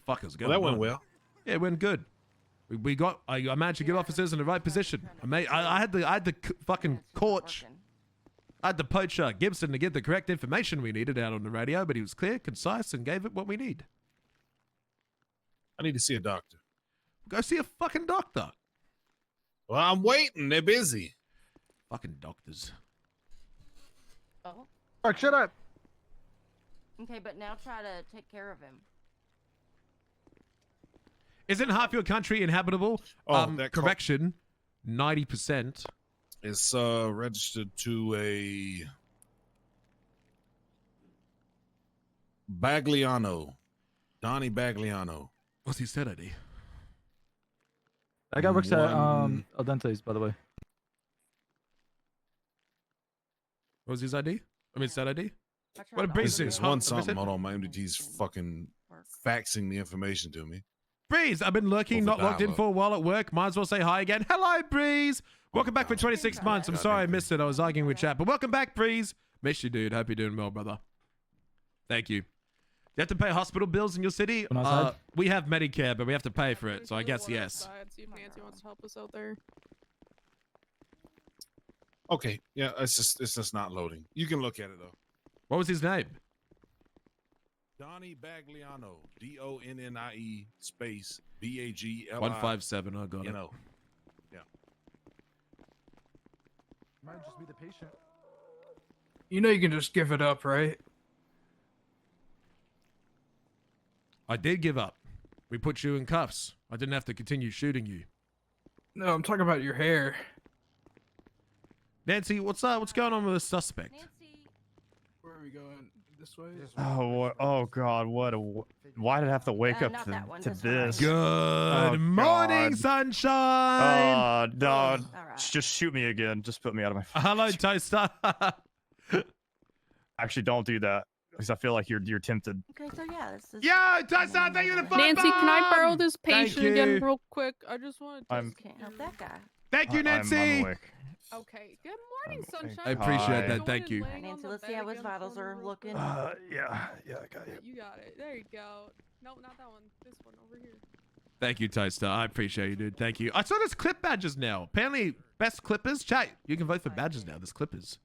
The fuckers going Well, that went on? well. Yeah, it went good. I managed to get officers in the right position. I had the fucking Corch. I had the poacher Gibson to get the correct information we needed out on the radio, but he was clear, concise, and gave it what we need. I need to see a doctor. Go see a fucking doctor. Well, I'm waiting. They're busy. Fucking doctors. Oh. Mark, shut up. Okay, but now try to take care of him. Isn't half your country inhabitable? Correction, 90%. It's registered to a Bagliano. Donnie Bagliano. What's his stat ID? That guy works at Al Dente's, by the way. What was his ID? I mean, stat ID? What a breeze is one something. Hold on, my MDT's fucking faxing the information to me. Breeze, I've been lurking, not logged in for a while at work. Might as well say hi again. Hello, Breeze. Welcome back for 26 months. I'm sorry I missed it. I was arguing with chat, but welcome back, Breeze. Miss you, dude. Hope you're doing well, brother. Thank you. You have to pay hospital bills in your city? We have Medicare, but we have to pay for it, so I guess yes. See if Nancy wants to help us out there. Okay, yeah, it's just not loading. You can look at it though. What was his name? Donnie Bagliano. DONNIE space BAGLI. 157. I got it. Yeah. Might just be the patient. You know you can just give it up, right? I did give up. We put you in cuffs. I didn't have to continue shooting you. No, I'm talking about your hair. Nancy, what's going on with the suspect? Where are we going? This way? Oh God! Why did I have to wake up to this? Good morning, sunshine. No, just shoot me again. Just put me out of my. Hello, Toaster. Actually, don't do that because I feel like you're tempted. Okay, so yeah, this is. Yo, Toaster, thank you for the fun Nancy, can I borrow bomb! this patient Thank again you. real quick? I just want to. Can't help that guy. Thank you, Nancy. I'm awake. Okay. Good morning, sunshine. I appreciate Hi. that. Thank you. All right, Nancy, let's see how his vitals are looking. Yeah, I got it. You got it. There you go. No, not that one. This one over here. Thank you, Toaster. I appreciate you, dude. Thank you. I saw there's clip badges now. Apparently, best clippers. Chat, you can vote for badges now. There's clippers.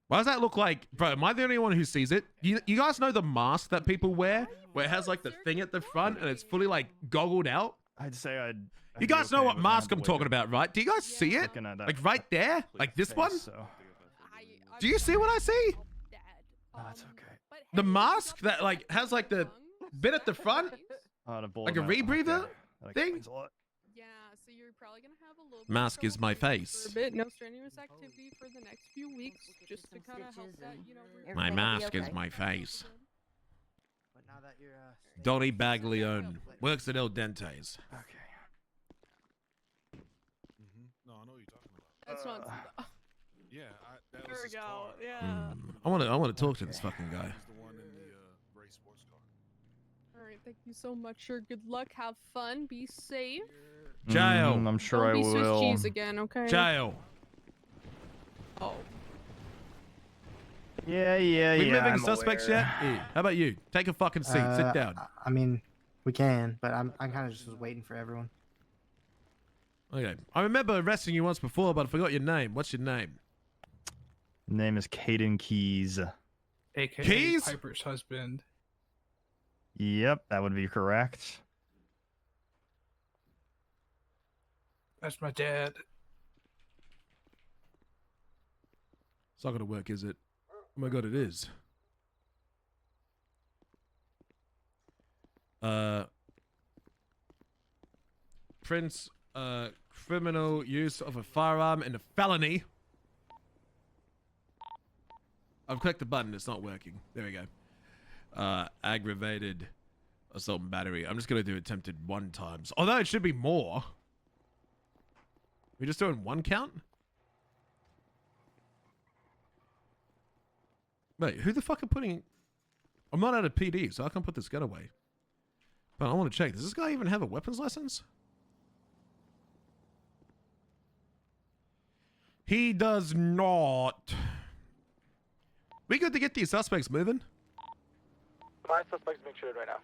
Why does that look like, bro? Am I the only one who sees it? You guys know the mask that people wear, where it has like the thing at the front and it's fully like goggled out? I'd say I'd. You guys know what mask I'm talking about, right? Do you guys see it? Like right there? Like this one? Do you see what I see? That's okay. The mask that like has like the bit at the front? Like a rebreather thing? Yeah, so you're probably gonna have a little. Mask is my face. For a bit, no strenuous activity for the next few weeks, just to kind of help that, you know. My mask is my face. Donnie Baglione works at El Dente's. Okay. No, I know what you're talking about. That's not. Yeah, that There was we his go. car. Yeah. I want to talk to this fucking guy. He's the one in the race sports car. All right. Thank you so much, sir. Good luck. Have fun. Be safe. Jail. I'm sure I Don't be Swiss will. cheese again, okay? Jail. Oh. Yeah. We living I'm suspects aware. yet? Yeah. How about you? Take a fucking seat. Sit down. I mean, we can, but I'm kind of just was waiting for everyone. Okay. I remember arresting you once before, but I forgot your name. What's your name? Name is Caden Keys. AKA Keys? Piper's husband. Yep, that would be correct. That's my dad. It's not gonna work, is it? Oh my god, it is. Prince, criminal use of a firearm and a felony. I've clicked the button, it's not working. There we go. Aggravated assault and battery. I'm just gonna do attempted 1 times. Although it should be more. We're just doing 1 count? Wait, who the fuck are putting... I'm not out of PD, so I can't put this gun away. But I want to check. Does this guy even have a weapons license? He does not. We good to get these suspects moving? My suspect's being treated right now.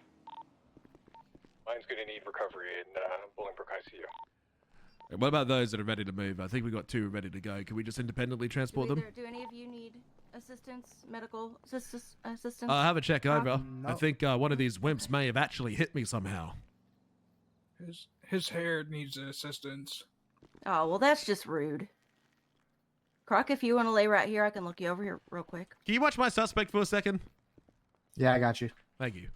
Mine's gonna need recovery in Bolingbrook ICU. What about those that are ready to move? I think we got 2 ready to go. Can we just independently transport them? Do any of you need assistance, medical assistance? I'll have a check over. No. I think one of these wimps may have actually hit me somehow. His hair needs assistance. Oh, well, that's just rude. Croc, if you want to lay right here, I can look you over here real quick. Can you watch my suspect for a second? Yeah, I got you. Thank you. You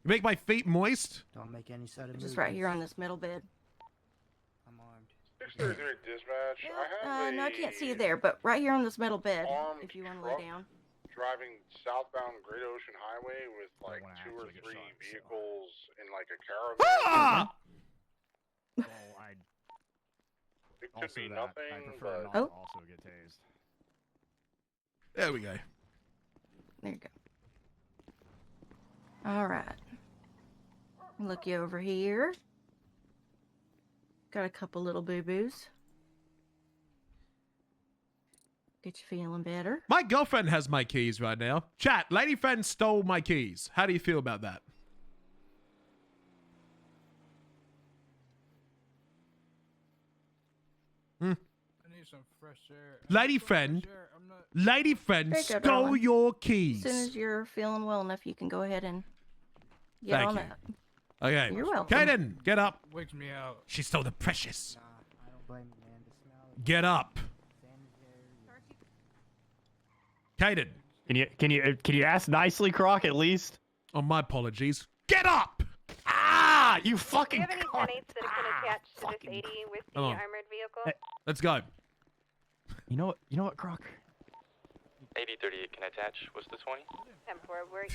make my feet moist? Don't make any sudden moves. Just right here on this middle bed. I'm armed. 633 dispatch. I have No, I can't see you there, but right here on this middle bed, armed if you want to truck lay down. driving southbound Great Ocean Highway with like 2 or 3 vehicles in like a caravan. Ah! It could be nothing, but also get tased. There we go. There you go. All right. Look you over here. Got a couple little boo-boos. Get you feeling better. My girlfriend has my keys right now. Chat, lady friend stole my keys. How do you feel about that? Hmm. I need some fresh air. Lady friend stole your keys. As soon as you're feeling well enough, you can go ahead and get Thank on you. that. Okay. You're welcome. Kaden, get up. Wakes me out. She stole the precious. I don't blame you, man. The smell. Get up. Kaden. Can you ask nicely, Croc, at least? Oh, my apologies. Get up! Ah! You fucking Do you have any 10-8s that can attach to this 80 with the Come on. armored vehicle? Hey. Let's go. You know what, Croc? 8038 can attach. What's the 20? 10-4. We're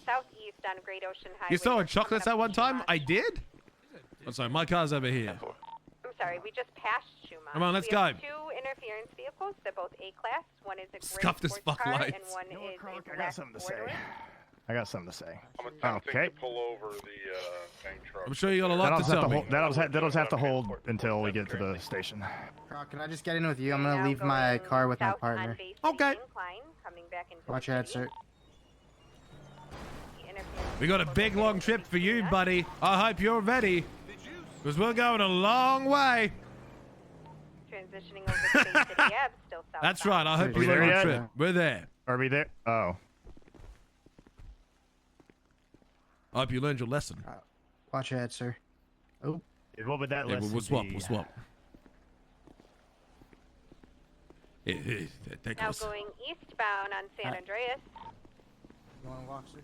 southeast on Great Ocean Highway. You saw We're a chocolates coming at up one to time? Shumash. I did? Oh, sorry, my car's over here. I'm sorry, we just passed Shumash. Come on, let's we have go. 2 interference vehicles. They're both A-class. One is a gray Scuff this sports fuck car, lights. and one is a I black got something to say. four-door. I got something to say. I'm attempting Okay. to pull over the bank truck. I'm sure you got a lot to tell me. That'll just have to hold until we get to the station. Croc, can I just get in with you? I'm gonna leave my car with my South partner. on Bay City Okay. Incline, coming back into Watch the your head, city. sir. The interference We got a big long trip for you, buddy. I hope you're ready. Because we're going a long way. transitioning over to Bay City Ave, still south. That's right. I hope we you there learn your yet? trip. We're there. Are we there? Oh. I hope you learned your lesson. Watch your head, sir. Oh. What would that Yeah, lesson we'll swap. be? We'll swap. There Now goes. going eastbound on San Andreas. You wanna walk, sir?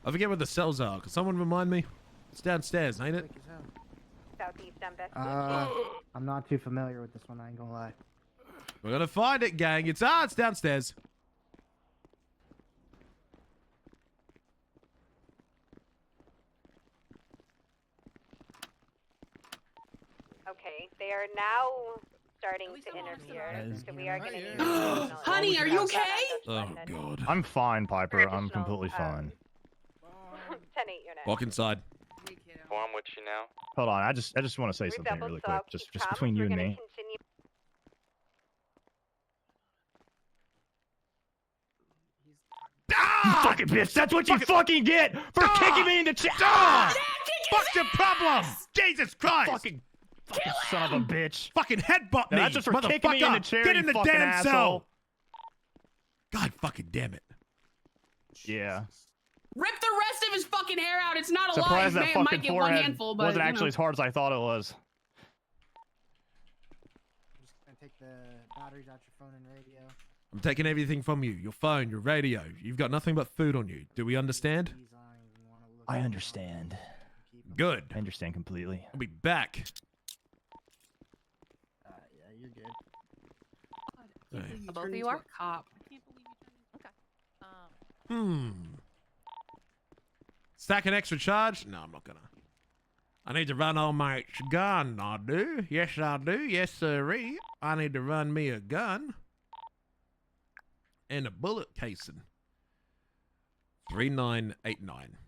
I forget where the cells are. Can someone remind me? It's downstairs, ain't it? Quick as hell. Southeast on Bethany. I'm not too familiar with this one, I ain't gonna lie. We're gonna find it, gang. It's downstairs. Okay, they are now starting to interfere, so we are going to need additional Honey, are you okay? Oh god. I'm fine, Piper. I'm completely fine. 10-8 unit. Walk inside. Well, I'm with you now. Hold on. I just want to say We've something doubled, really so I'll quick, just keep comms. between you We're and gonna me. continue. You fucking bitch! That's what you fucking get for kicking me in the chest! What's your problem? Jesus Christ! Fucking son of a bitch! Fucking headbutt me, Now, that's just for kicking me in the motherfucker. chair, Get you in the fucking damn asshole. cell. God fucking damn it. Yeah. Rip the rest of his fucking hair out. It's not alive. Surprised that Man, fucking might get one forehead handful, but wasn't you actually know. as hard as I thought it was. I'm just gonna take the batteries out your phone and radio. I'm taking everything from you. Your phone, your radio. You've got nothing but food on you. Do we understand? I understand. Good. I understand completely. I'll be back. Yeah, you're good. Hey. Both of you are? Cop. Stack an extra charge? No, I'm not gonna. I need to run on my gun. I do. Yes, I do. Yes, sirree. I need to run me a gun. and a bullet casing. 3989.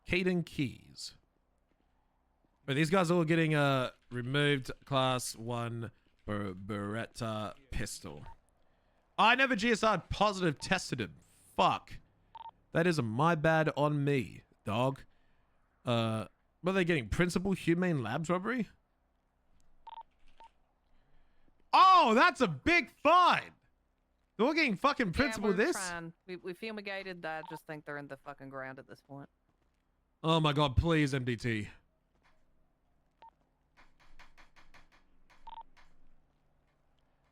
Caden Keys. But these guys are all getting removed class 1 Beretta pistol. I never GSR positive tested him. Fuck. That is my bad on me, dog. What are they getting? Principal Humane Labs robbery? Oh, that's a big fine. They're all getting fucking principal this? Trying. We fumigated. I just think they're in the fucking ground at this point. Oh my god, please, MDT.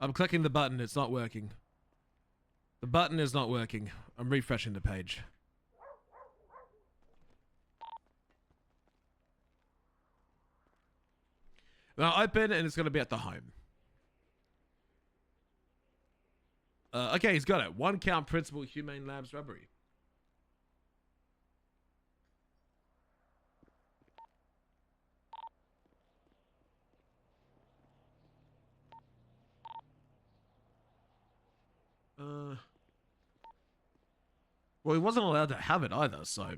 I'm clicking the button. It's not working. The button is not working. I'm refreshing the page. Now open, and it's going to be at the home. Okay, he's got it. 1 count principal Humane Labs robbery. Well, he wasn't allowed to have it either, so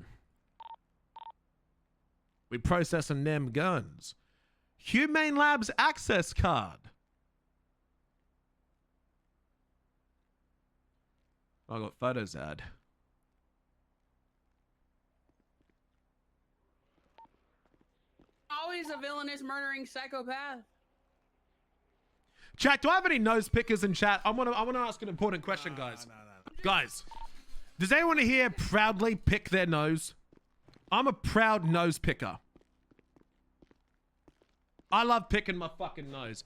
we processing them guns. Humane Labs access card. I got photos ad. Always a villainous murdering psychopath. Chat, do I have any nose pickers in chat? I want to ask an important question, guys. Guys, does anyone here proudly pick their nose? I'm a proud nose picker. I love picking my fucking nose.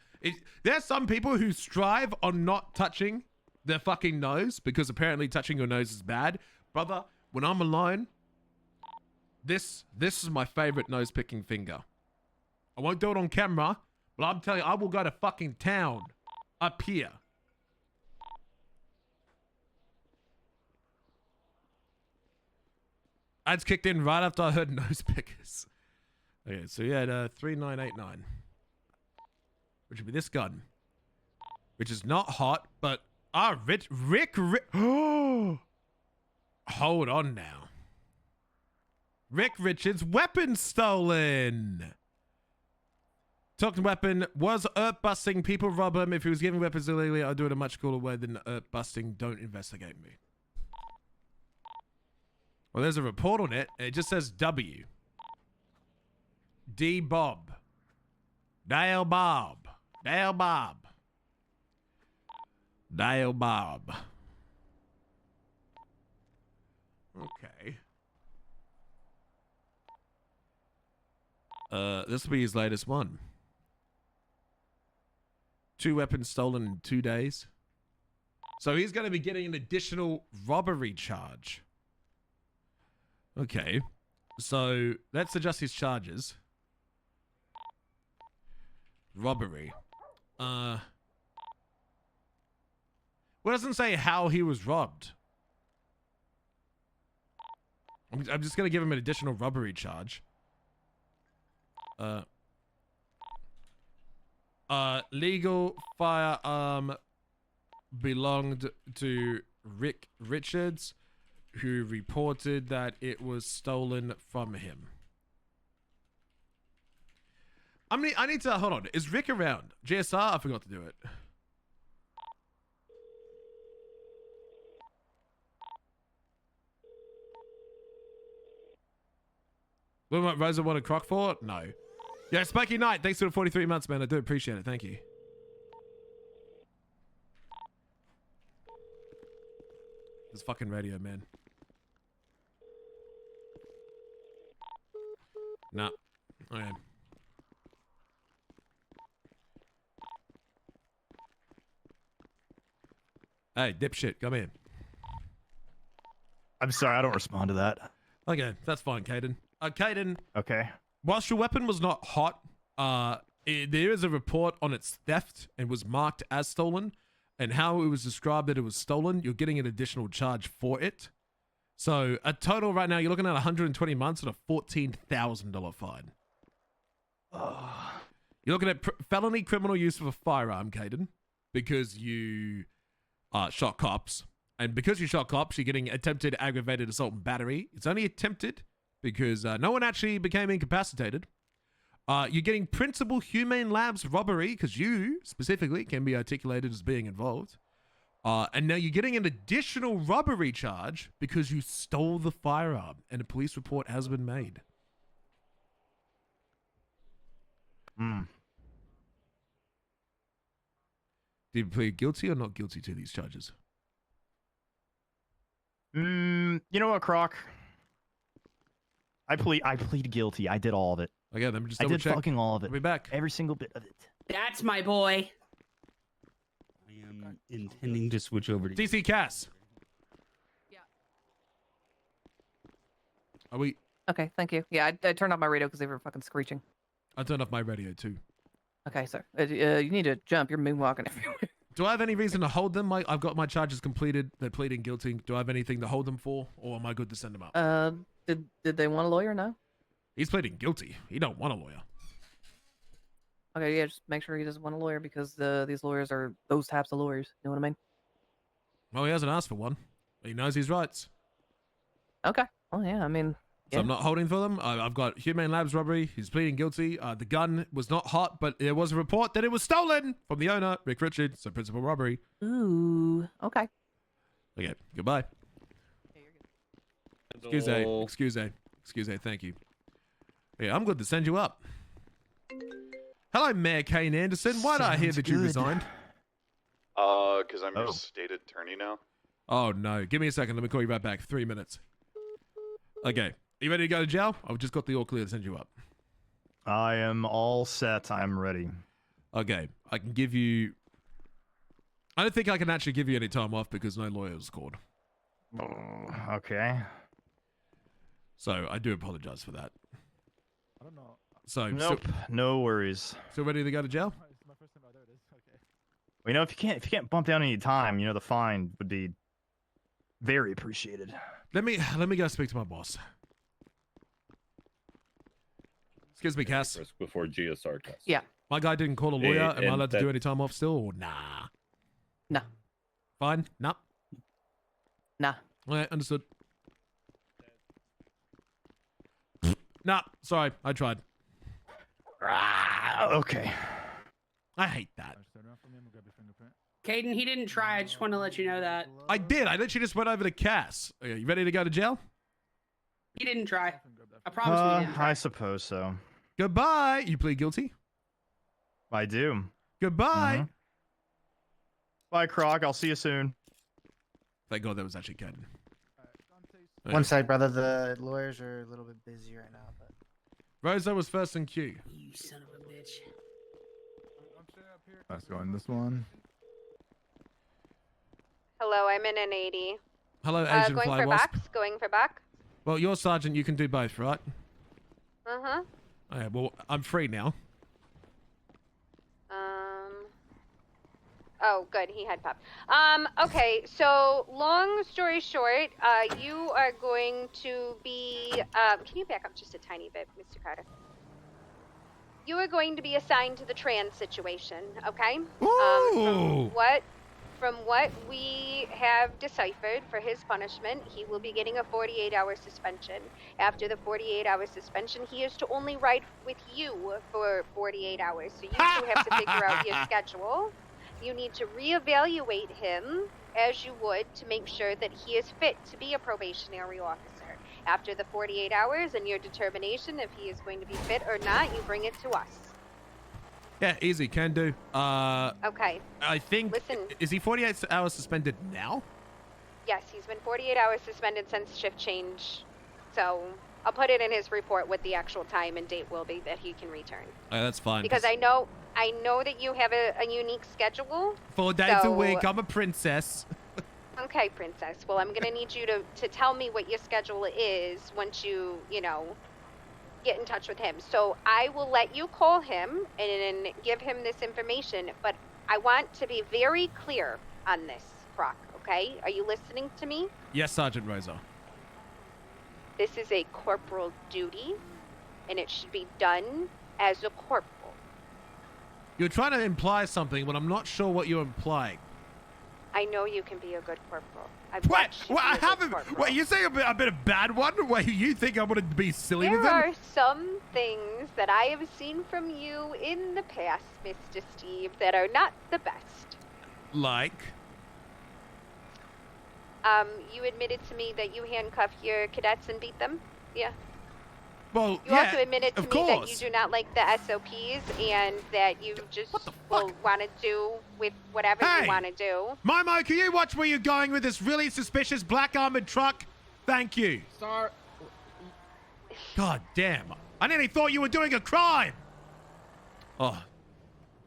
There's some people who strive on not touching their fucking nose because apparently touching your nose is bad. Brother, when I'm alone, this is my favorite nose picking finger. I won't do it on camera, but I'm telling you, I will go to fucking town up here. Ads kicked in right after I heard nose pickers. Okay, so you had 3989, which would be this gun, which is not hot, but Rick. Oh, hold on now. Rick Richards' weapon stolen. Talking weapon was busting. People rob him. If he was giving weapons illegally, I'd do it a much cooler way than busting. Don't investigate me. Well, there's a report on it. It just says W. D. Bob. Dale Bob. Dale Bob. Dale Bob. Okay. This will be his latest one. 2 weapons stolen in 2 days. So he's going to be getting an additional robbery charge. Okay. So let's adjust his charges. Robbery. Well, it doesn't say how he was robbed. I'm just going to give him an additional robbery charge. Legal firearm belonged to Rick Richards, who reported that it was stolen from him. I need to, hold on. Is Rick around? GSR? I forgot to do it. What Rosa wanted Croc for? No. Yeah, Spiky Knight, thanks for the 43 months, man. I do appreciate it. Thank you. This fucking radio, man. Nah. Okay. Hey, dipshit, come in. I'm sorry, I don't respond to that. Okay, that's fine, Caden. Caden. Okay. Whilst your weapon was not hot, there is a report on its theft and was marked as stolen, and how it was described that it was stolen, you're getting an additional charge for it. So a total right now, you're looking at 120 months and a $14,000 fine. You're looking at felony criminal use of a firearm, Caden. because you shot cops. And because you shot cops, you're getting attempted aggravated assault and battery. It's only attempted because no one actually became incapacitated. You're getting principal humane labs robbery because you specifically can be articulated as being involved. And now you're getting an additional robbery charge because you stole the firearm and a police report has been made. Hmm. Did you plead guilty or not guilty to these charges? You know what, Croc? I plead guilty. I did all of it. Okay, let me just I double did check. fucking all of it. I'll be back. Every single bit of it. That's my boy. I am intending to switch over to TC Cass. Yeah. Are we? Okay, thank you. Yeah, I turned off my radio because they were fucking screeching. I turned off my radio too. Okay, sir. You need to jump. You're moonwalking everywhere. Do I have any reason to hold them? I've got my charges completed. They're pleading guilty. Do I have anything to hold them for, or am I good to send them up? Did they want a lawyer? No. He's pleading guilty. He don't want a lawyer. Okay, yeah, just make sure he doesn't want a lawyer because these lawyers are those types of lawyers. You know what I mean? Well, he hasn't asked for one. He knows his rights. Okay. Well, yeah, I mean. So I'm not holding for them. I've got Humane Labs robbery. He's pleading guilty. The gun was not hot, but there was a report that it was stolen from the owner, Rick Richards, so principal robbery. Ooh. Okay. Okay, goodbye. Excuse me. Thank you. Yeah, I'm good to send you up. Hello, Mayor Kane Anderson. Why did I hear that you resigned? Because I'm your state attorney now. Oh, no. Give me a second. Let me call you right back. 3 minutes. Okay. You ready to go to jail? I've just got the all clear to send you up. I am all set. I'm ready. Okay. I can give you... I don't think I can actually give you any time off because no lawyer was called. Oh, okay. So, I do apologize for that. I don't know. So, nope. No worries. Still ready to go to jail? Well, you know, if you can't bump down any time, you know, the fine would be very appreciated. Let me go speak to my boss. Excuse me, Cass. Before GSR test. Yeah. My guy didn't call a lawyer. Am I allowed to do any time off still, or nah? No. Fine. Nah. Nah. Okay, understood. Nah, sorry. I tried. Okay. I hate that. Caden, he didn't try. I just want to let you know that. I did. I literally just went over to Cass. Okay, you ready to go to jail? He didn't try. I promise you he didn't try. I suppose so. Goodbye. You plead guilty? I do. Goodbye. Mm-hmm. Bye, Croc. I'll see you soon. Thank God that was actually Caden. One side, brother. The lawyers are a little bit busy right now, but. Rosa was first in queue. You son of a bitch. Let's go on this one. Hello, I'm in an 80. Hello, Agent Going Fly for Wasp. backs, going for back. Well, you're sergeant. You can do both, right? Uh-huh. Okay, well, I'm free now. Oh, good. He had pop. Okay, so long story short, you are going to be, can you back up just a tiny bit, Mr. Carter? You are going to be assigned to the trans situation, okay? From what we have deciphered for his punishment, he will be getting a 48-hour suspension. After the 48-hour suspension, he is to only ride with you for 48 hours. So you two have to figure out your schedule. You need to reevaluate him as you would to make sure that he is fit to be a probationary officer. After the 48 hours and your determination if he is going to be fit or not, you bring it to us. Yeah, easy. Can do. Okay. I think... Listen. Is he 48 hours suspended now? Yes, he's been 48 hours suspended since shift change. So I'll put it in his report what the actual time and date will be that he can return. That's fine. Because I know that you have a unique schedule. 4 days a week. I'm a princess. Okay, princess. Well, I'm going to need you to tell me what your schedule is once you get in touch with him. So I will let you call him and give him this information, but I want to be very clear on this, Croc, okay? Are you listening to me? Yes, Sergeant Rosa. This is a corporal duty, and it should be done as a corporal. You're trying to imply something, but I'm not sure what you're implying. I know you can be a good corporal. I've What? watched you Well, I be a good haven't. corporal. Wait, you say I've been a bad one? Wait, you think I'm gonna be silly with There him? are some things that I have seen from you in the past, Mr. Steve, that are not the best. Like? You admitted to me that you handcuff your cadets and beat them? Yeah. Well, You also admitted to of me that you course. do not like the SOPs and that you just will want to do with whatever Hey! you want to do. Momo, can you watch where you're going with this really suspicious black armored truck? Thank you. Sorry. God damn. I nearly thought you were doing a crime. Oh.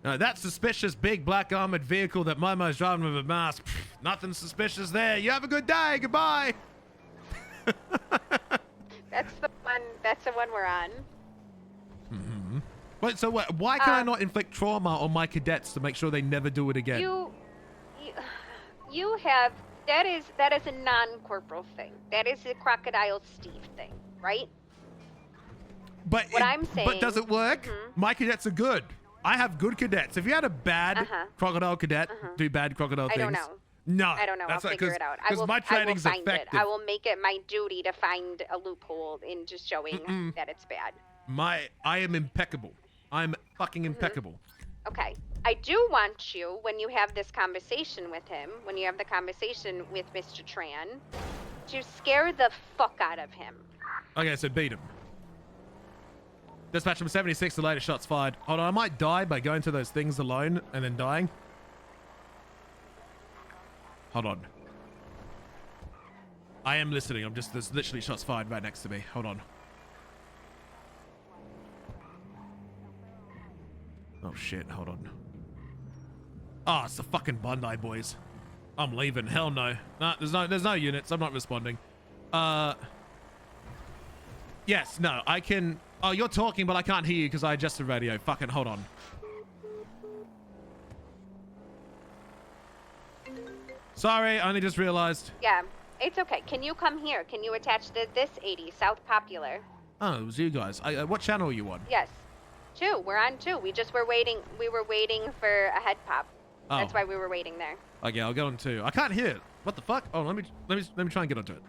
No, that suspicious big black armored vehicle that Momo's driving with a mask. Pff, nothing suspicious there. You have a good day. Goodbye. That's the one we're on. Mm-hmm. Wait, so why can I not inflict trauma on my cadets to make sure they never do it again? You have that is a non-corporal thing. That is a Crocodile Steve thing, right? But what I'm saying. But does it work? My cadets are good. I have good cadets. If you had a bad crocodile cadet do bad crocodile I things, don't know. no, I don't know. I'll figure it out. Because my training's find effective. it. I will make it my duty to find a loophole in just showing that it's bad. I am impeccable. I'm fucking impeccable. Okay. I do want you, when you have this conversation with him, when you have the conversation with Mr. Tran, to scare the fuck out of him. Okay, so beat him. Dispatch number 76, the latest shots fired. Hold on, I might die by going to those things alone and then dying. Hold on. I am listening. There's literally shots fired right next to me. Hold on. Oh shit, hold on. Oh, it's the fucking Bondi boys. I'm leaving. Hell no. Nah, there's no units. I'm not responding. Yes, no, I can. Oh, you're talking, but I can't hear you because I adjusted radio. Fucking hold on. Sorry, I only just realized. Yeah, it's okay. Can you come here? Can you attach this 80, South Popular? Oh, it was you guys. What channel are you on? Yes. 2. We're on 2. We were waiting for a head pop. Oh. That's why we were waiting there. Okay, I'll get on 2. I can't hear it. What the fuck? Oh, let me try and get onto it.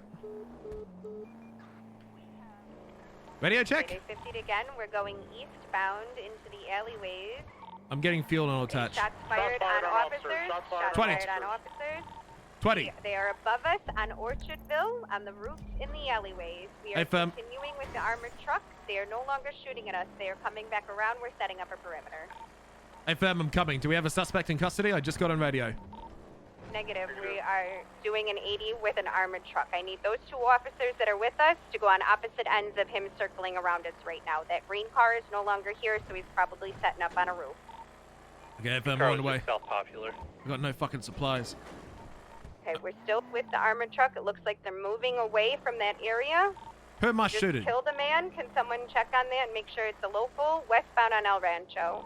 Radio check. Okay, 50 again. We're going eastbound into the alleyways. I'm getting fuel and I'll attach. Shots fired on officers. Shots 20. fired on officers. 20. They are above us on Orchardville, on the roofs in the alleyways. We are Hey, fam. continuing with the armored truck. They are no longer shooting at us. They are coming back around. We're setting up a perimeter. Hey, fam, I'm coming. Do we have a suspect in custody? I just got on radio. Negative. We are doing an 80 with an armored truck. I need those 2 officers that are with us to go on opposite ends of him circling around us right now. That green car is no longer here, so he's probably setting up on a roof. Okay, fam, I'm on the way. South Popular. I've got no fucking supplies. Okay, we're still with the armored truck. It looks like they're moving away from that area. Who am I Just shooting? killed a man. Can someone check on that and make sure it's a local? Westbound on El Rancho.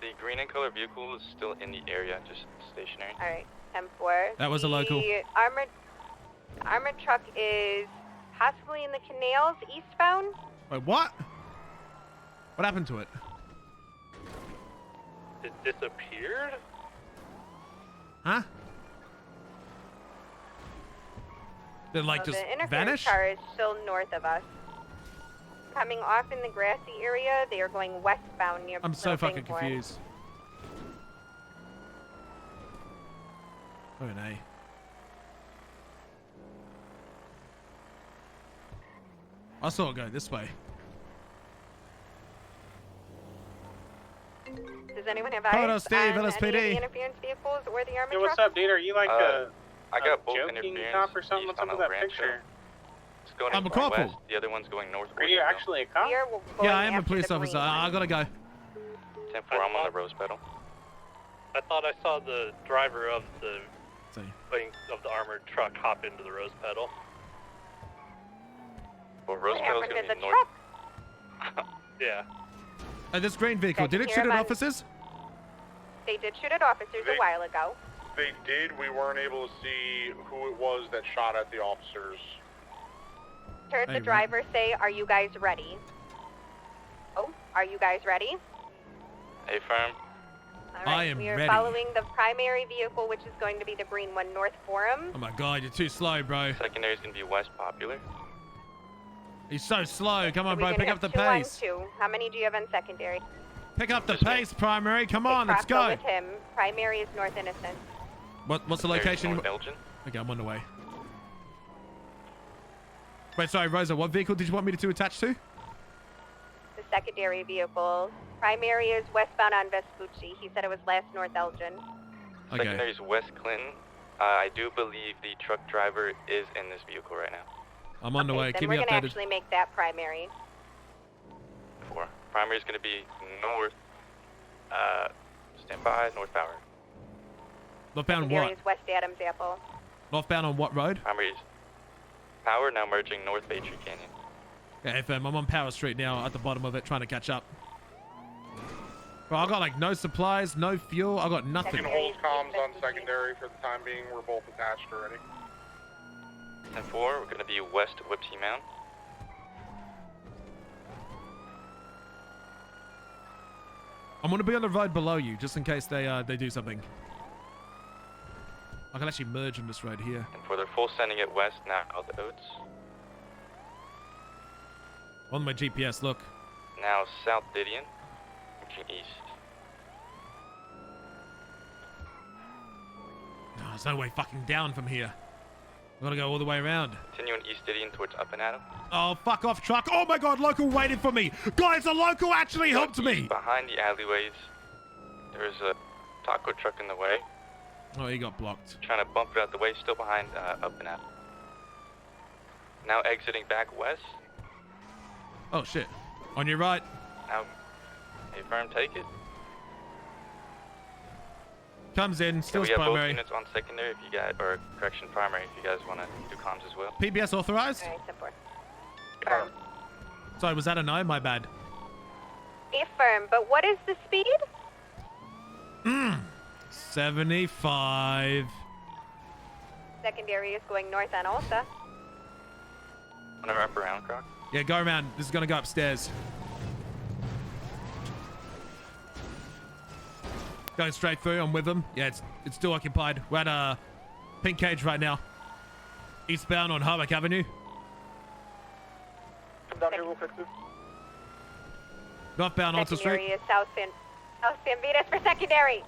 The green and color vehicle is still in the area, just stationary. All right, 10-4. That was a local. The armored truck is possibly in the canals eastbound. Wait, what? What happened to it? It disappeared? Huh? Did it, like, So just the interference vanish? car is still north of us. Coming off in the grassy area, they are going westbound near. I'm so fucking Billingborn. confused. Oh, no. I saw it go this way. Does anyone have Hello, eyes Steve, on LSPD. any of the interference vehicles or the armored Hey, what's truck? up, dude? Are you like I got both joking interference cop or something? east What's up on with El that Rancho. picture? It's going I'm a going corporal. west. The other one's going north. Are you actually a cop? We are going Yeah, I am a after police the officer. green I one. gotta go. 10-4, I'm on the rose pedal. I thought I saw the driver of the See. armored truck hop into the rose pedal. Well, rose What pedal's happened gonna to be the north. truck? Yeah. This green vehicle, Okay, did it here shoot at I'm on- officers? They did shoot at officers a while ago. They did. We weren't able to see who it was that shot at the officers. Heard Hey, the man. driver say, "Are you guys ready?" Oh, are you guys ready? Hey, firm. All I right, am we are ready. following the primary vehicle, which is going to be the green one, North Forum. Oh my god, you're too slow, bro. Secondary is going to be West Popular. He's so slow. Come on, So bro. we're Pick gonna up the have pace. 2 on 2. How many do you have on secondary? Pick up the pace, primary. Come on, Okay, let's Croc, go. with him. Primary is North Innocent. What's the location? Okay, I'm on the way. Wait, sorry, Rosa. What vehicle did you want me to attach to? The secondary vehicle. Primary is westbound on Vespucci. He said it was last North Elgin. Okay. Secondary is West Clinton. I do believe the truck driver is in this vehicle right now. I'm on the way. Then Keep we're me gonna updated. actually make that primary. 4. Primary is going to be North. Stand by, North Power. Northbound Secondary what? is West Adams Apple. Northbound on what road? Primary is Power, now merging North Bay Tree Canyon. Yeah, FM. I'm on Power Street now, at the bottom of it, trying to catch up. Bro, I got like no supplies, no fuel. I got You nothing. can hold comms on secondary for the time being. We're both attached already. And 4, we're going to be West Whippy Mound. I'm gonna be on the road below you, just in case they do something. I can actually merge on this road here. And for their full sending it west, now out the Oats. On my GPS, look. Now South Didion, looking east. No, there's no way fucking down from here. I gotta go all the way around. Continuing East Didion towards Up and Adam. Oh, fuck off, truck. Oh my god, local waited for me. Guys, the local actually helped me. Behind the alleyways, there's a taco truck in the way. Oh, he got blocked. Trying to bump it out the way, still behind Up and Adam. Now exiting back west. Oh shit. On your right. Now, a firm take it. Comes in, Yeah, still we have both primary. units on secondary if you guys, or correction primary if you guys want to do comms as well. PBS authorized? Alright, support. Sorry, was that a no? My bad. Affirm, but what is the speed? 75. Secondary is going north on Ulta. Want to wrap around, Croc? Yeah, go around. This is gonna go upstairs. Going straight through. I'm with them. Yeah, it's still occupied. We're at Pink Cage right now. Eastbound on Harwick Avenue. Come down here real quick, too. Northbound Alta Secondary Street. is South San Vitas for secondary.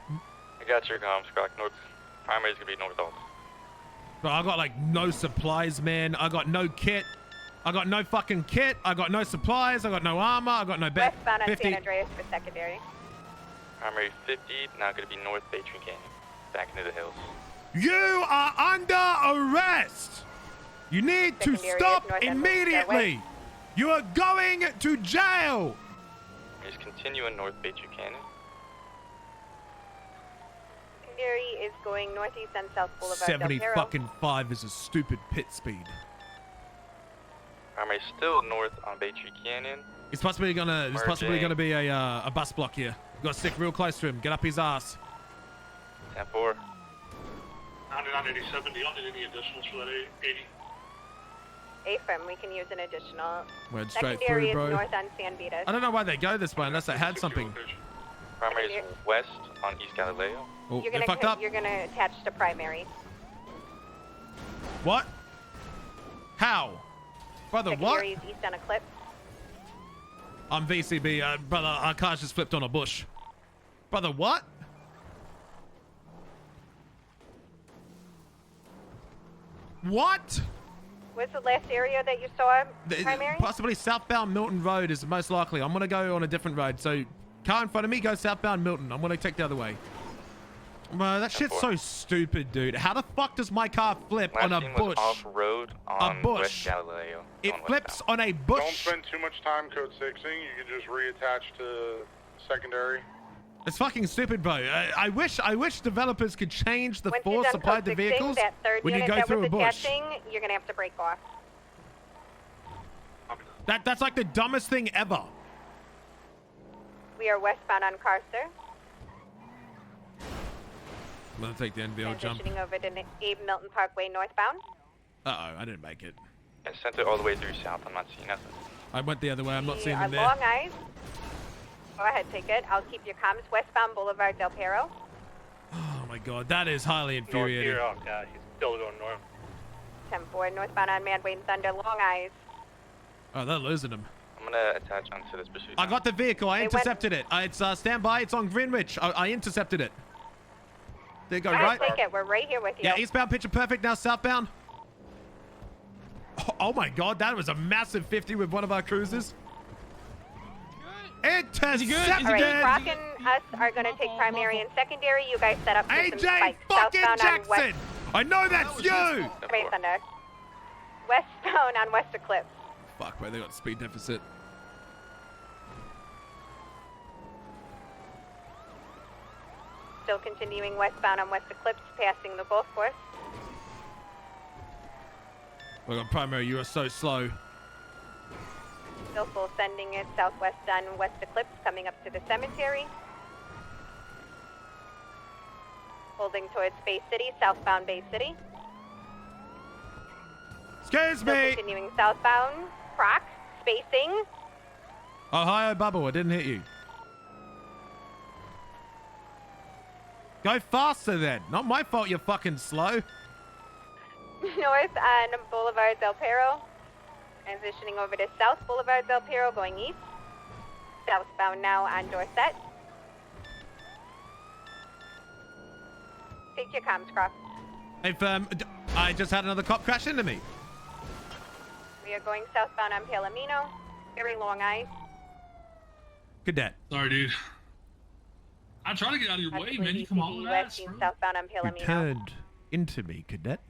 I got your comms, Croc. North primary is gonna be North Alta. Bro, I got like no supplies, man. I got no kit. I got no fucking kit. I got no supplies. I got no armor. I got no bed. Westbound on 50. San Andreas for secondary. Primary 50, now gonna be North Bay Tree Canyon. Back into the hills. You are under arrest. You need to Secondary is stop North End immediately. You are going to jail. He's continuing North Bay Tree Canyon. Secondary is going northeast on South Boulevard 70 Del Perro. fucking 5 is a stupid pit speed. Primary still north on Bay Tree Canyon. It's possibly gonna. There's possibly Merging. gonna be a bus block here. Got to stick real close to him. Get up his ass. 10-4. 9987, do y'all need any additionals for that 80? Affirm, we can use an additional. Went straight Secondary through, bro. is north on San Vitas. I don't know why they go this way unless they had something. Primary is west on East Galileo. Oh, You're they gonna fucked up. You're gonna attach to primary. What? How? Brother, what? Secondary is east on Eclipse. I'm VCB. Brother, our car's just flipped on a bush. Brother, what? What? What's the last area that you saw? Primary. Possibly southbound Milton Road is most likely. I'm going to go on a different road. So, car in front of me, go southbound Milton. I'm going to take the other way. Bro, that shit's so stupid, dude. How the fuck does my car flip on a Last seen was bush? off-road on bush. West Galileo. It going flips westbound. on a bush. Don't spend too much time code 6ing. You can just reattach to secondary. It's fucking stupid, bro. I wish developers could change the Once you're force done applied to code 6ing, vehicles that third when you unit go that through was a bush. attaching, you're gonna have to break off. That's like the dumbest thing ever. We are westbound on Carcer, I'm gonna take the NVL jump. transitioning over to Abe Milton Parkway northbound. Uh-oh, I didn't make it. I sent it all the way through south. I'm not seeing nothing. I went the other way. I'm not We seeing are them there. Long Eyes. Go ahead, take it. I'll keep your comms westbound Boulevard Del Perro. Oh my god, that is highly infuriating. North here, oh god, he's still going north. 10-4, northbound on Madway and Thunder, Long Eyes. Oh, they're losing him. I'm gonna attach onto this pursuit. I got the vehicle. I intercepted it. It's standby. It's on Greenwich. I intercepted it. There you go, Go ahead, right? take it. We're right here with you. Yeah, eastbound picture perfect. Now southbound. Oh my god, that was a massive 50 with one of our cruisers. Intercepted! Alright, Croc and us are going to take primary and secondary. You guys set up for some AJ spikes. fucking Southbound on Jackson! West... I know that's you! Wait, Thunder. Westbound on West Eclipse. Fuck, bro, they got speed deficit. Still continuing westbound on West Eclipse, passing the golf course. Oh god, primary, you are so slow. Still full sending it southwest on West Eclipse, coming up to the cemetery. Holding towards Bay City, southbound Bay City. Excuse Still me! continuing southbound. Croc, spacing. Ohio Bubble, I didn't hit you. Go faster then. Not my fault you're fucking slow. North on Boulevard Del Perro. Transitioning over to South Boulevard Del Perro, going east. Southbound now on Dorset. Take your comms, Croc. If, I just had another cop crash into me. We are going southbound on Palomino. Very Long Eyes. Cadet. Sorry, dude. I'm trying to get out of your way, man. You come on, West southbound on You Palomino. turned into me, Cadet.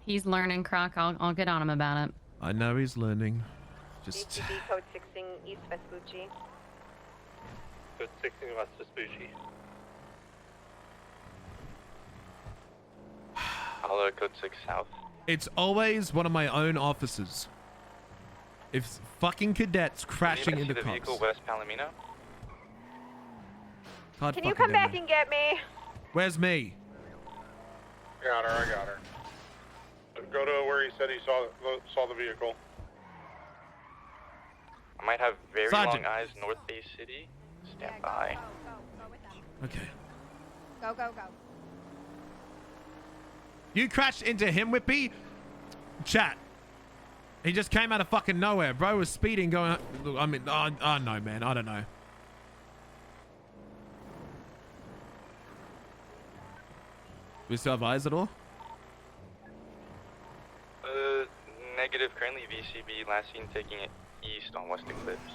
He's learning, Croc. I'll get on him about it. I know he's learning. Just... DCD code 16 East Vespucci. Code 16 West Vespucci. I'll code 6 south. It's always one of my own officers. If fucking cadets crashing Can you into see the vehicle cops. west Palomino? God Can you fucking come damn back it. and get me? Where's me? Got her, I got her. Go to where he said he saw the vehicle. I might have very Sergeant. long eyes north Bay City. Stand by. Okay. Go, go, go. You crashed into him, Whippy? Chat. He just came out of fucking nowhere. Bro was speeding going... Look, I mean, I don't know, man. I don't know. We still have eyes at all? Negative. Currently VCB. Last seen taking it east on West Eclipse.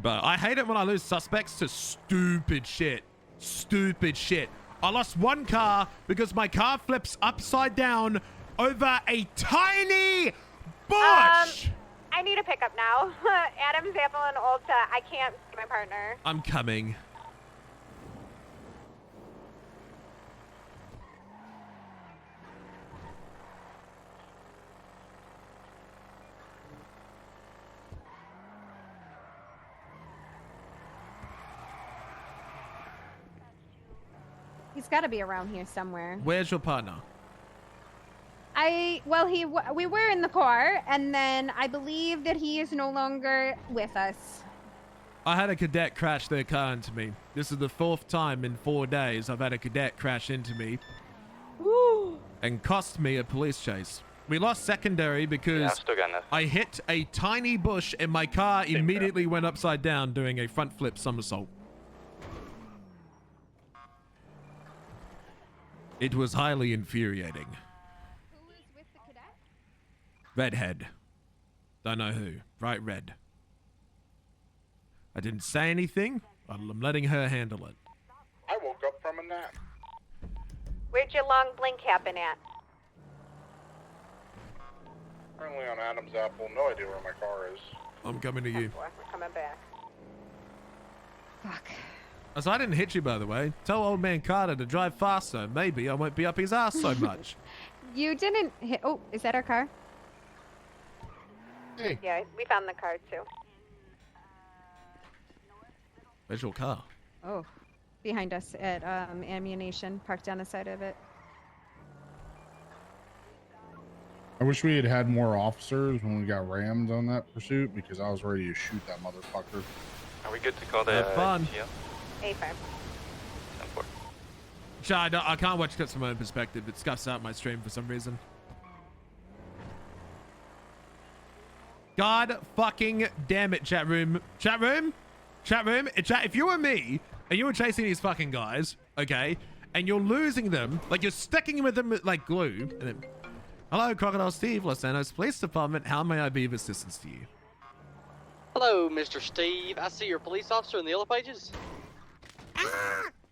But I hate it when I lose suspects to stupid shit. Stupid shit. I lost one car because my car flips upside down over a tiny bush. I need a pickup now. Adam, Zappel, and Ulta. I can't see my partner. I'm coming. He's got to be around here somewhere. Where's your partner? We were in the car, and then I believe that he is no longer with us. I had a cadet crash their car into me. This is the 4th time in 4 days I've had a cadet crash into me. Woo! And cost me a police chase. We lost secondary because Yeah, I've still got nothing. I hit a tiny bush and my car immediately went upside down doing a front flip somersault. It was highly infuriating. Who is with the cadet? Redhead. Don't know who. Bright red. I didn't say anything. I'm letting her handle it. I woke up from a nap. Where'd your long blink happen at? Currently on Adam's Apple, no idea where my car is. I'm coming to you. We're coming back. Fuck. So I didn't hit you, by the way. Tell old man Carter to drive faster. Maybe I won't be up his ass so much. You didn't hit. Oh, is that our car? Hey. Yeah, we found the car too. Where's your car? Oh, behind us at ammunition, parked on the side of it. I wish we had had more officers when we got rammed on that pursuit because I was ready to shoot that motherfucker. Are we good to call the Have fun. A5. Chad, I can't watch cuts from my own perspective. It scuffs out my stream for some reason. God fucking damn it, chat room. Chat room? Chat room? Chat, if you were me and you were chasing these fucking guys, okay, and you're losing them, like you're sticking with them like glue, and then, hello, Crocodile Steve, Los Santos Police Department. How may I be of assistance to you? Hello, Mr. Steve. I see you're a police officer in the Yellow Pages.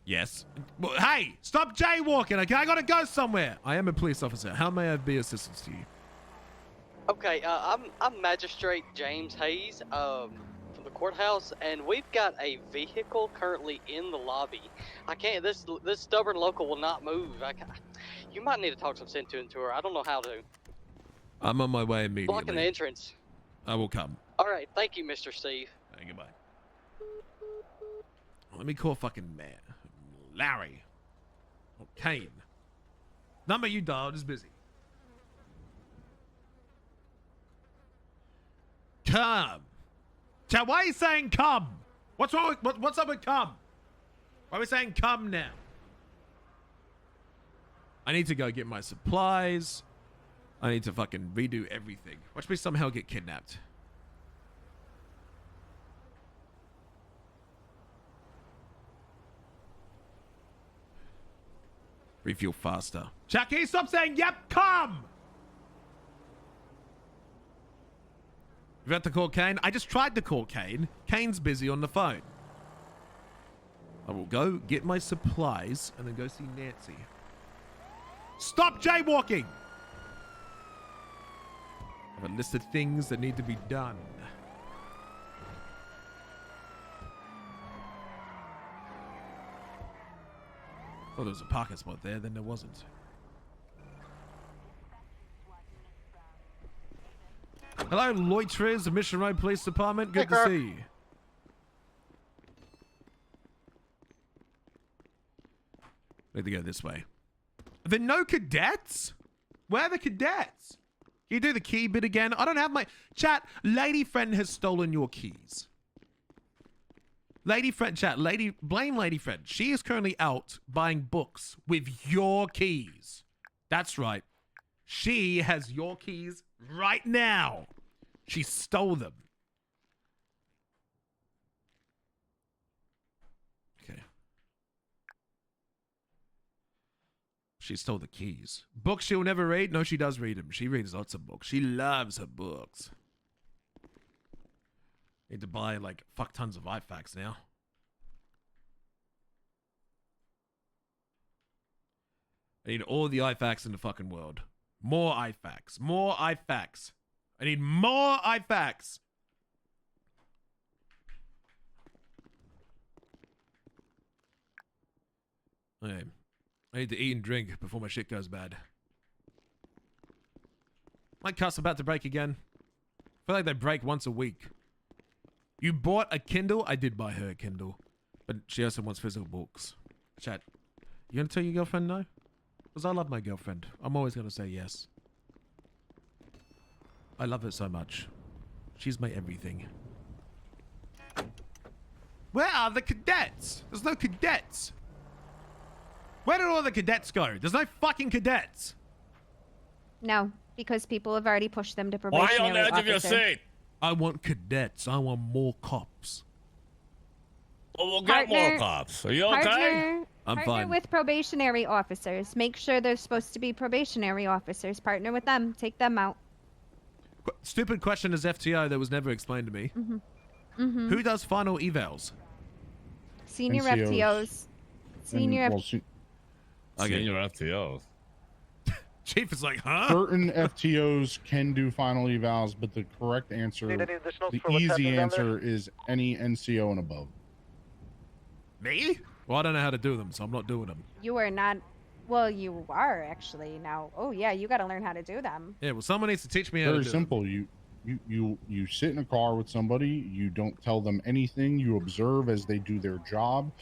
Yes. Well, hey, stop jaywalking, okay? I gotta go somewhere. I am a police officer. How may I be of assistance to you? Okay, I'm Magistrate James Hayes from the courthouse, and we've got a vehicle currently in the lobby. I can't. This stubborn local will not move. You might need to talk some sense into her. I don't know how to. I'm on my way immediately. Blocking the entrance. I will come. All right, thank you, Mr. Steve. Hey, goodbye. Let me call fucking Larry. Or Kane. Number you dialed is busy. Come. Chad, why are you saying come? What's wrong with, what's up with come? Why are we saying come now? I need to go get my supplies. I need to fucking redo everything. Watch me somehow get kidnapped. Refuel faster. Chucky, stop saying yep, come! You have to call Kane? I just tried to call Kane. Kane's busy on the phone. I will go get my supplies and then go see Nancy. Stop jaywalking! I have a list of things that need to be done. Oh, there was a parking spot there, then there wasn't. Hello, loiterers, Mission Road Police Department. Good to see you. Need to go this way. Are there no cadets? Where are the cadets? Can you do the key bit again? I don't have my... Chat, lady friend has stolen your keys. Lady friend, chat, blame lady friend. She is currently out buying books with your keys. That's right. She has your keys right now. She stole them. Okay. She stole the keys. Books she'll never read? No, she does read them. She reads lots of books. She loves her books. Need to buy like fuck tons of IFACs now. I need all the IFACs in the fucking world. More IFACs. More IFACs. I need more IFACs. Okay. I need to eat and drink before my shit goes bad. My car's about to break again. I feel like they break once a week. You bought a Kindle? I did buy her a Kindle. But she also wants physical books. Chat, you gonna tell your girlfriend no? Because I love my girlfriend. I'm always gonna say yes. I love her so much. She's my everything. Where are the cadets? There's no cadets. Where did all the cadets go? There's no fucking cadets. No, because people have already pushed them to Why probationary on the edge of your officer. seat? I want cadets. I want more cops. Well, we'll get more cops. Are you okay? I'm Partner fine. with probationary officers. Make sure they're supposed to be probationary officers. Partner with them. Take them out. Stupid question as FTO that was never explained to me. Who does final evals? Senior NCOs. FTOs. Senior Senior FTOs. Chief is like, huh? Certain FTOs can do final evals, but the correct answer, Need any additionals the for what's easy happening down answer is any NCO and above. Me? Well, I don't know how to do them, so I'm not doing them. You are not. Well, you are actually now. Oh yeah, you got to learn how to do them. Yeah, well, someone needs to teach me how to Very do simple. You sit in a car with somebody. You don't tell them anything. You observe as they do their job.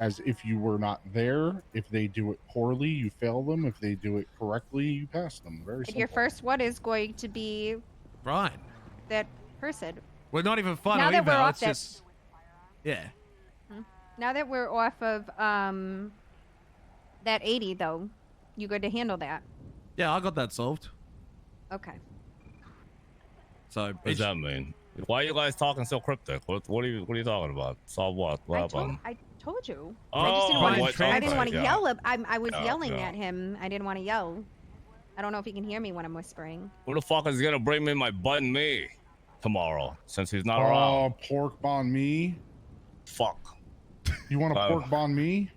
as if you were not there. If they do it poorly, you fail them. If they do it correctly, you pass them. Very And simple. your first one is going to be Right. that person. We're not even final Now that we're eval. off It's that- just. Yeah. Now that we're off of that 80 though, you going to handle that? Yeah, I got that solved. Okay. So. What does that mean? Why are you guys talking so cryptic? What are you talking about? Solve what? What happened? I told you. Oh, I just didn't want what to. I didn't want to yeah. yell. I was Yeah, yelling yeah. at him. I didn't want to yell. I don't know if he can hear me when I'm whispering. Who the fuck is gonna bring me my bun me tomorrow since he's not Oh, around? pork banh mi. Fuck. You want a pork banh mi?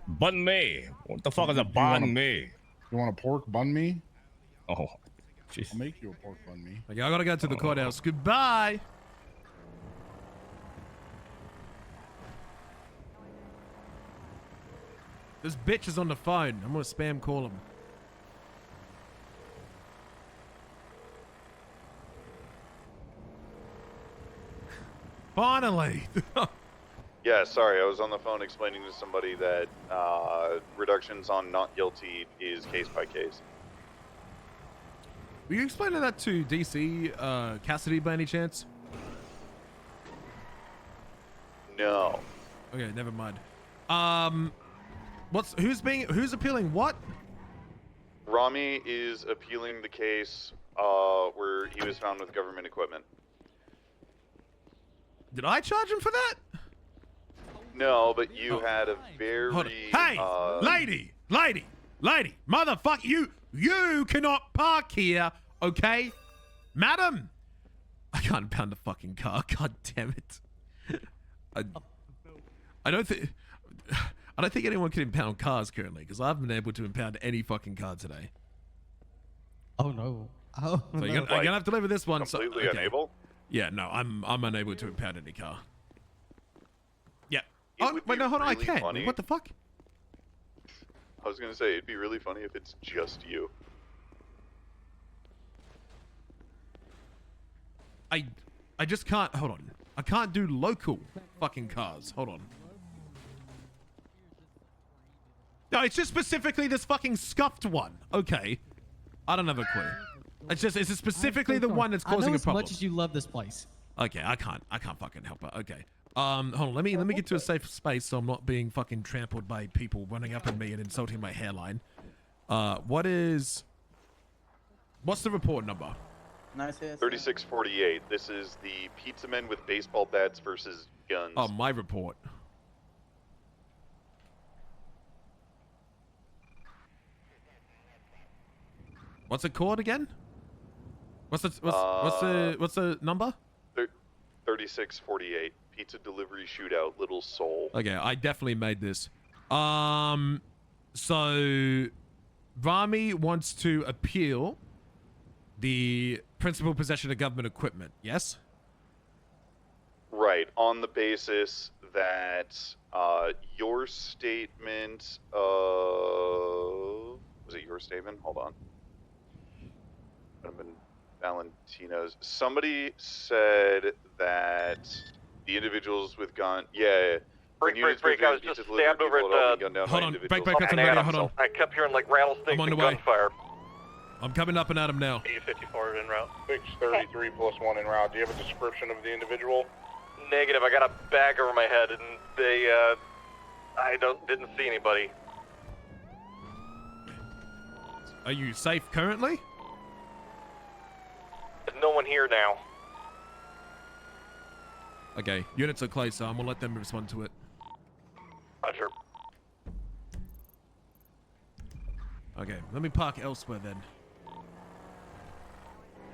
Bun me. What the fuck is a bun me? You want a pork banh mi? Oh, jeez. I'll make you a pork banh mi. Okay, I gotta go to the courthouse. Goodbye. This bitch is on the phone. I'm gonna spam call him. Finally. Yeah, sorry, I was on the phone explaining to somebody that reductions on not guilty is case by case. Were you explaining that to DC Cassidy by any chance? No. Okay, never mind. Who's appealing what? Rami is appealing the case where he was found with government equipment. Did I charge him for that? No, but you had a very Hold on. Hey, lady, motherfucker, you cannot park here, okay? Madam! I can't impound the fucking car, god damn it. I don't think anyone can impound cars currently, because I haven't been able to impound any fucking car today. Oh no. Oh So no. you're gonna have to live with this one. Completely so, okay. unable? Yeah, no, I'm unable to impound any car. Yeah. It Oh, would wait, be no, hold on, I really can't. funny. What the fuck? I was gonna say, it'd be really funny if it's just you. I just can't, hold on. I can't do local fucking cars. Hold on. No, it's just specifically this fucking scuffed one. Okay. I don't have a clue. It's just specifically the one that's causing I know a problem. as much as you love this place. Okay, I can't fucking help it. Okay. Hold on, let me get to a safe space so I'm not being fucking trampled by people running up on me and insulting my hairline. What's the report number? 3648. This is the pizza men with baseball bats versus guns. Oh, my report. What's it called again? What's the number? 3648. Pizza delivery shootout, Little Soul. Okay, I definitely made this. So Rami wants to appeal the principal possession of government equipment, yes? Right, on the basis that your statement of... Was it your statement? Hold on. Could have been Valentino's. Somebody said that the individuals with gun... Yeah. Break, I was just stabbed over at the... Hold on, break, that's ready, hold on. I kept hearing like rattlesnakes I'm on the and way. gunfire. I'm coming up and at him now. E54 is en route. 633 plus 1 en route. Do you have a description of the individual? Negative, I got a bag over my head and they, didn't see anybody. Are you safe currently? There's no one here now. Okay, units are close, so I'm gonna let them respond to it. Roger. Okay, let me park elsewhere then.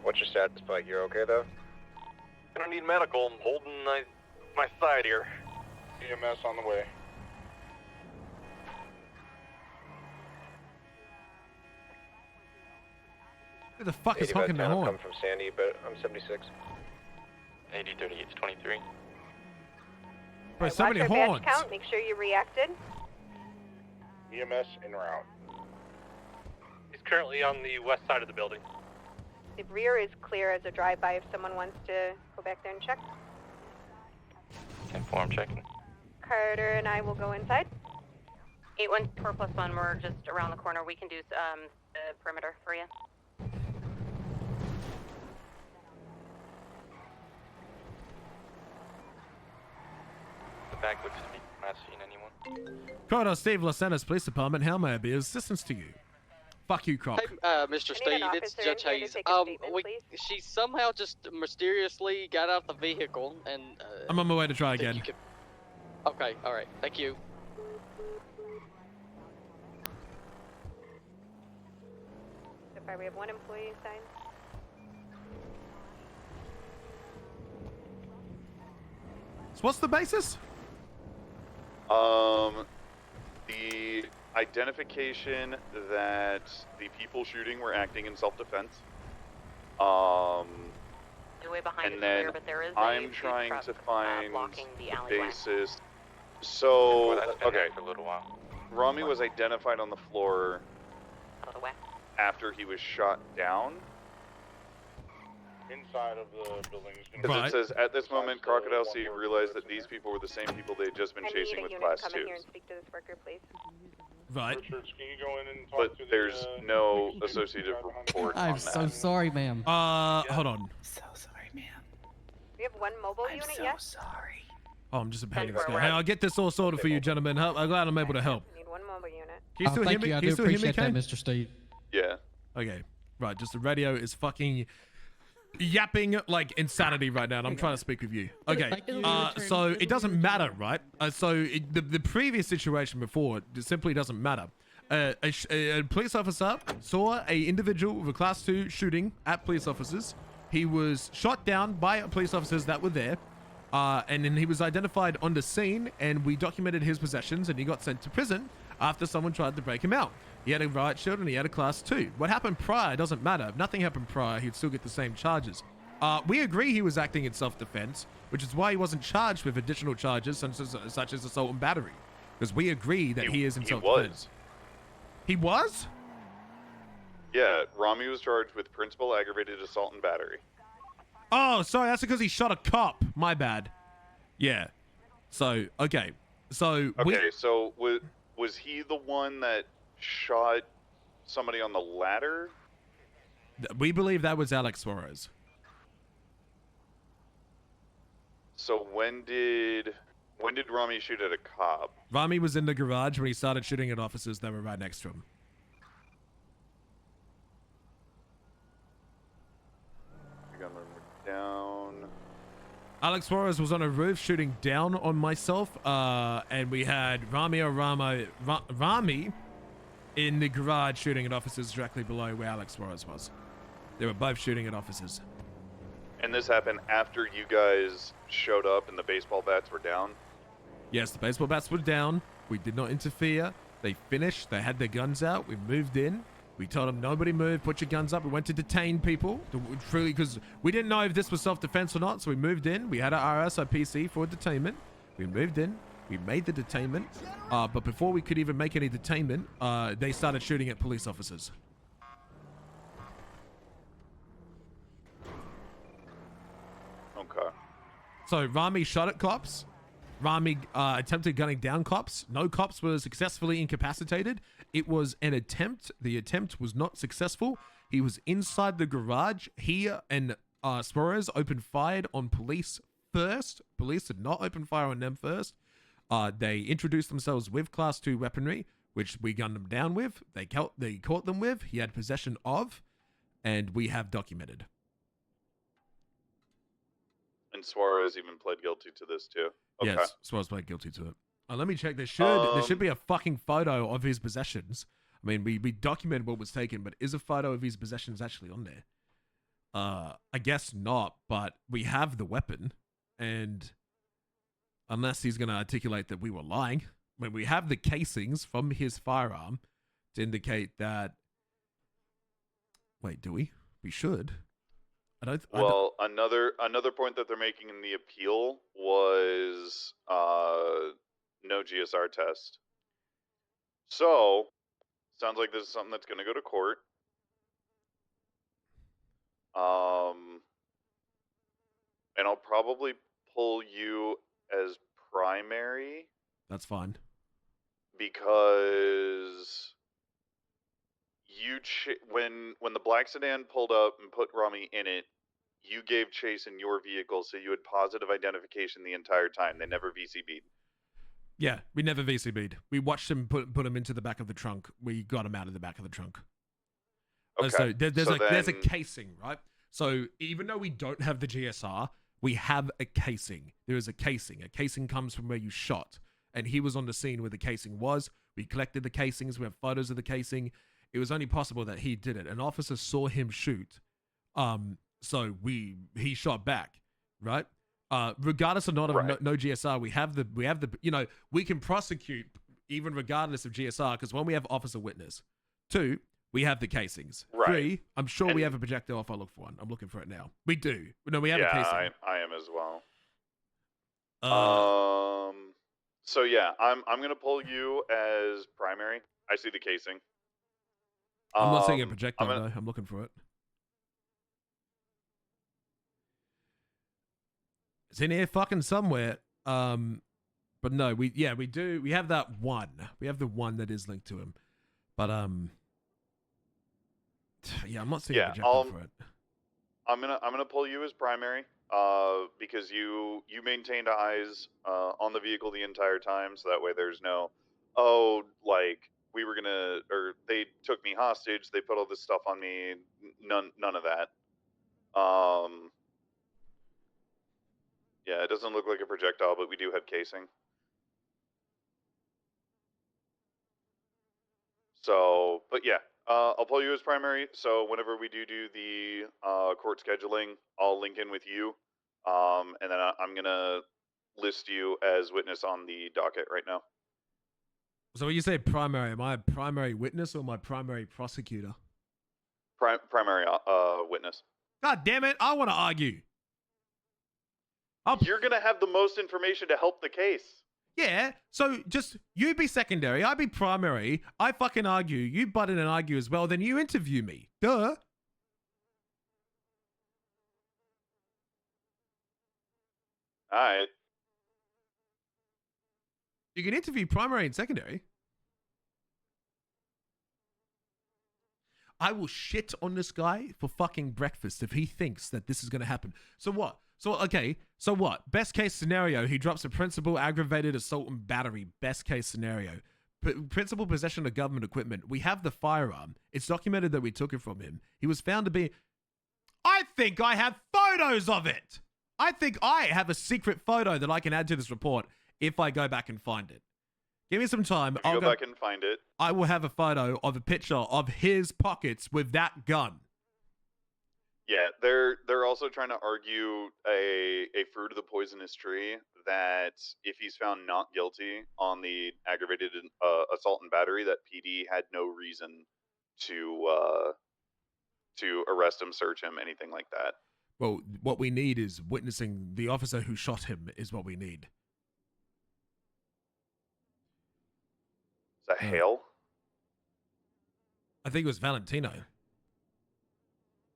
What's your status, Spike? You're okay, though? I don't need medical, I'm holding my side here. EMS on the way. Who the fuck is honking the horn? Come from Sandy, but I'm 76. 8038 to 23. Bro, so many Watch your horns. badge count, make sure you reacted. EMS en route. He's currently on the west side of the building. The rear is clear as a drive-by if someone wants to go back there and check. Inform checking. Carter and I will go inside. 814+1, we're just around the corner. We can do the perimeter for you. The back looks to me. I'm not seeing anyone. Corridor Steve, Los Angeles Police Department. How may I be of assistance to you? Fuck you, Croc. Hey, Mr. Steve, it's Judge Hayes. She somehow just mysteriously got out the vehicle and. I'm on my way to try again. Okay, all right, thank you. So far, we have one employee assigned. So what's the basis? The identification that the people shooting were acting in self-defense. The way behind And is then clear, but there is I'm a trying truck, to find blocking the the alleyway. basis. So, Well, that's been okay, there for a little while. Rami was identified on the floor Out of the way. after he was shot down. Inside of the building is going Because it says, at this moment, Crocodile C realized that these people were the same people they had just been I chasing need a with unit Class to come in here 2s. and speak to this worker, please. Right. Richards, can you go in and talk But to the, there's no associative report I'm on so that. sorry, ma'am. Hold on. So sorry, man. We have one mobile unit, yes? sorry. Oh, I'm just a pain in the Where sky. we're Hey, at. I'll get this all sorted for you, gentlemen. I'm glad I'm able to help. We need one mobile unit. Can you still hear thank me? you. I Can you do still hear me, appreciate that, Kane? Mr. Steve. Yeah. Okay. Right, just the radio is fucking yapping like insanity right now, and I'm trying to speak with you. Okay, so it doesn't matter, right? The previous situation before, it simply doesn't matter. A police officer saw a individual with a Class 2 shooting at police officers. He was shot down by police officers that were there, and then he was identified on the scene, and we documented his possessions, and he got sent to prison after someone tried to break him out. He had a riot shield and he had a Class 2. What happened prior doesn't matter. If nothing happened prior, he'd still get the same charges. We agree he was acting in self-defense, which is why he wasn't charged with additional charges such as assault and battery. Because we agree that he is in self-defense. He was? Yeah, Rami was charged with principal aggravated assault and battery. Oh, sorry, that's because he shot a cop. My bad. Yeah. So, okay. So, Okay, so was he the one that shot somebody on the ladder? we believe that was Alex Suarez. So when did Rami shoot at a cop? Rami was in the garage when he started shooting at officers that were right next to him. We got him down. Alex Suarez was on a roof shooting down on myself, and we had Rami in the garage shooting at officers directly below where Alex Suarez was. They were both shooting at officers. And this happened after you guys showed up and the baseball bats were down? Yes, the baseball bats were down. We did not interfere. They finished. They had their guns out. We moved in. We told them, nobody move, put your guns up. We went to detain people, truly, because we didn't know if this was self-defense or not, so we moved in. We had our RSIPC for detainment. We moved in. We made the detainment. But before we could even make any detainment, they started shooting at police officers. Okay. So Rami shot at cops. Rami attempted gunning down cops. No cops were successfully incapacitated. It was an attempt. The attempt was not successful. He was inside the garage. He and Suarez opened fire on police first. Police did not open fire on them first. They introduced themselves with Class 2 weaponry, which we gunned them down with. They caught them with. He had possession of, and we have documented. And Suarez even pled guilty to this too. Okay. Yes, Suarez pled guilty to it. Let me check. There should be a fucking photo of his possessions. I mean, we documented what was taken, but is a photo of his possessions actually on there? I guess not, but we have the weapon, and unless he's going to articulate that we were lying, when we have the casings from his firearm to indicate that. Wait, do we? We should. Well, another point that they're making in the appeal was no GSR test. So, sounds like this is something that's going to go to court. And I'll probably pull you as primary That's fine. Because when the black sedan pulled up and put Rami in it, you gave chase in your vehicle, so you had positive identification the entire time. They never VCB'd. Yeah, we never VCB'd. We watched him put him into the back of the trunk. We got him out of the back of the trunk. Okay. So there's a then- casing, right? So even though we don't have the GSR, we have a casing. There is a casing. A casing comes from where you shot. And he was on the scene where the casing was. We collected the casings. We have photos of the casing. It was only possible that he did it. An officer saw him shoot. So he shot back, right? Regardless or not of no GSR, we have the we can prosecute even regardless of GSR because one, we have officer witness. Two, we have the casings. Right. Three, I'm sure we have a projectile if I look for one. I'm looking for it now. We do. No, we have a casing. I am as well. Uh, So yeah, I'm gonna pull you as primary. I see the casing. I'm not seeing a projectile though. I'm looking for it. It's in here fucking somewhere. But no, we do. We have that one. We have the one that is linked to him. But yeah, I'm not seeing a projectile for it. I'm gonna pull you as primary. Because you maintained eyes on the vehicle the entire time, so that way there's no, they took me hostage, they put all this stuff on me, none of that. Yeah, it doesn't look like a projectile, but we do have casing. So, but yeah, I'll pull you as primary. So whenever we do the court scheduling, I'll link in with you, and then I'm gonna list you as witness on the docket right now. So when you say primary, am I a primary witness or my primary prosecutor? Primary witness. God damn it! I want to argue. You're gonna have the most information to help the case. Yeah, so just you be secondary, I be primary, I fucking argue, you butt in and argue as well, then you interview me. Duh. Alright. You can interview primary and secondary. I will shit on this guy for fucking breakfast if he thinks that this is going to happen. So what? So what? Best case scenario, he drops a principal aggravated assault and battery. Best case scenario. Principal possession of government equipment. We have the firearm. It's documented that we took it from him. He was found to be... I think I have photos of it! I think I have a secret photo that I can add to this report if I go back and find it. Give me some time. I'll go back and find it. I will have a photo of a picture of his pockets with that gun. Yeah, they're also trying to argue a fruit of the poisonous tree that if he's found not guilty on the aggravated assault and battery, that PD had no reason to arrest him, search him, anything like that. Well, what we need is witnessing the officer who shot him is what we need. Is that Hale? I think it was Valentino.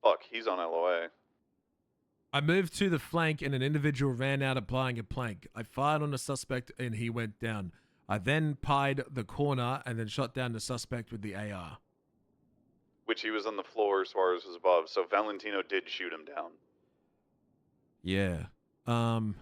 Fuck, he's on LOA. I moved to the flank and an individual ran out applying a plank. I fired on the suspect and he went down. I then pied the corner and then shot down the suspect with the AR. Which he was on the floor, Suarez was above, so Valentino did shoot him down. Yeah. And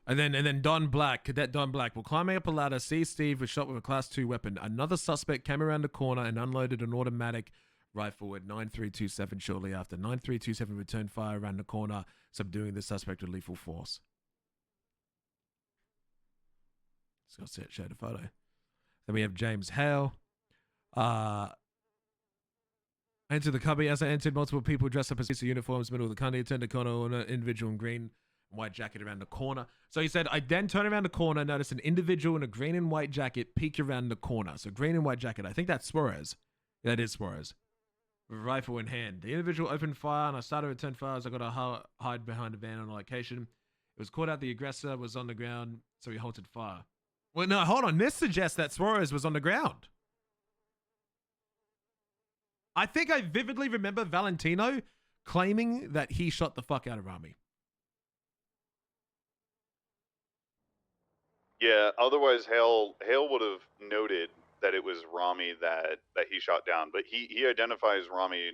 then Don Black, Cadet Don Black, while climbing up a ladder, sees Steve was shot with a Class 2 weapon. Another suspect came around the corner and unloaded an automatic rifle at 9327 shortly after. 9327 returned fire around the corner, subduing the suspect with lethal force. Let's go show the photo. Then we have James Hale. Entered the cubby. As I entered, multiple people dressed up as police uniforms, middle of the cubby, turned the corner on an individual in green and white jacket around the corner. So he said, I then turned around the corner, noticed an individual in a green and white jacket peek around the corner. So green and white jacket. I think that's Suarez. Yeah, that is Suarez. With a rifle in hand. The individual opened fire and I started to return fire as I got to hide behind a van on location. It was caught out the aggressor was on the ground, so he halted fire. Well, no, hold on. This suggests that Suarez was on the ground. I think I vividly remember Valentino claiming that he shot the fuck out of Rami. Yeah, otherwise Hale would have noted that it was Rami that he shot down, but he identifies Rami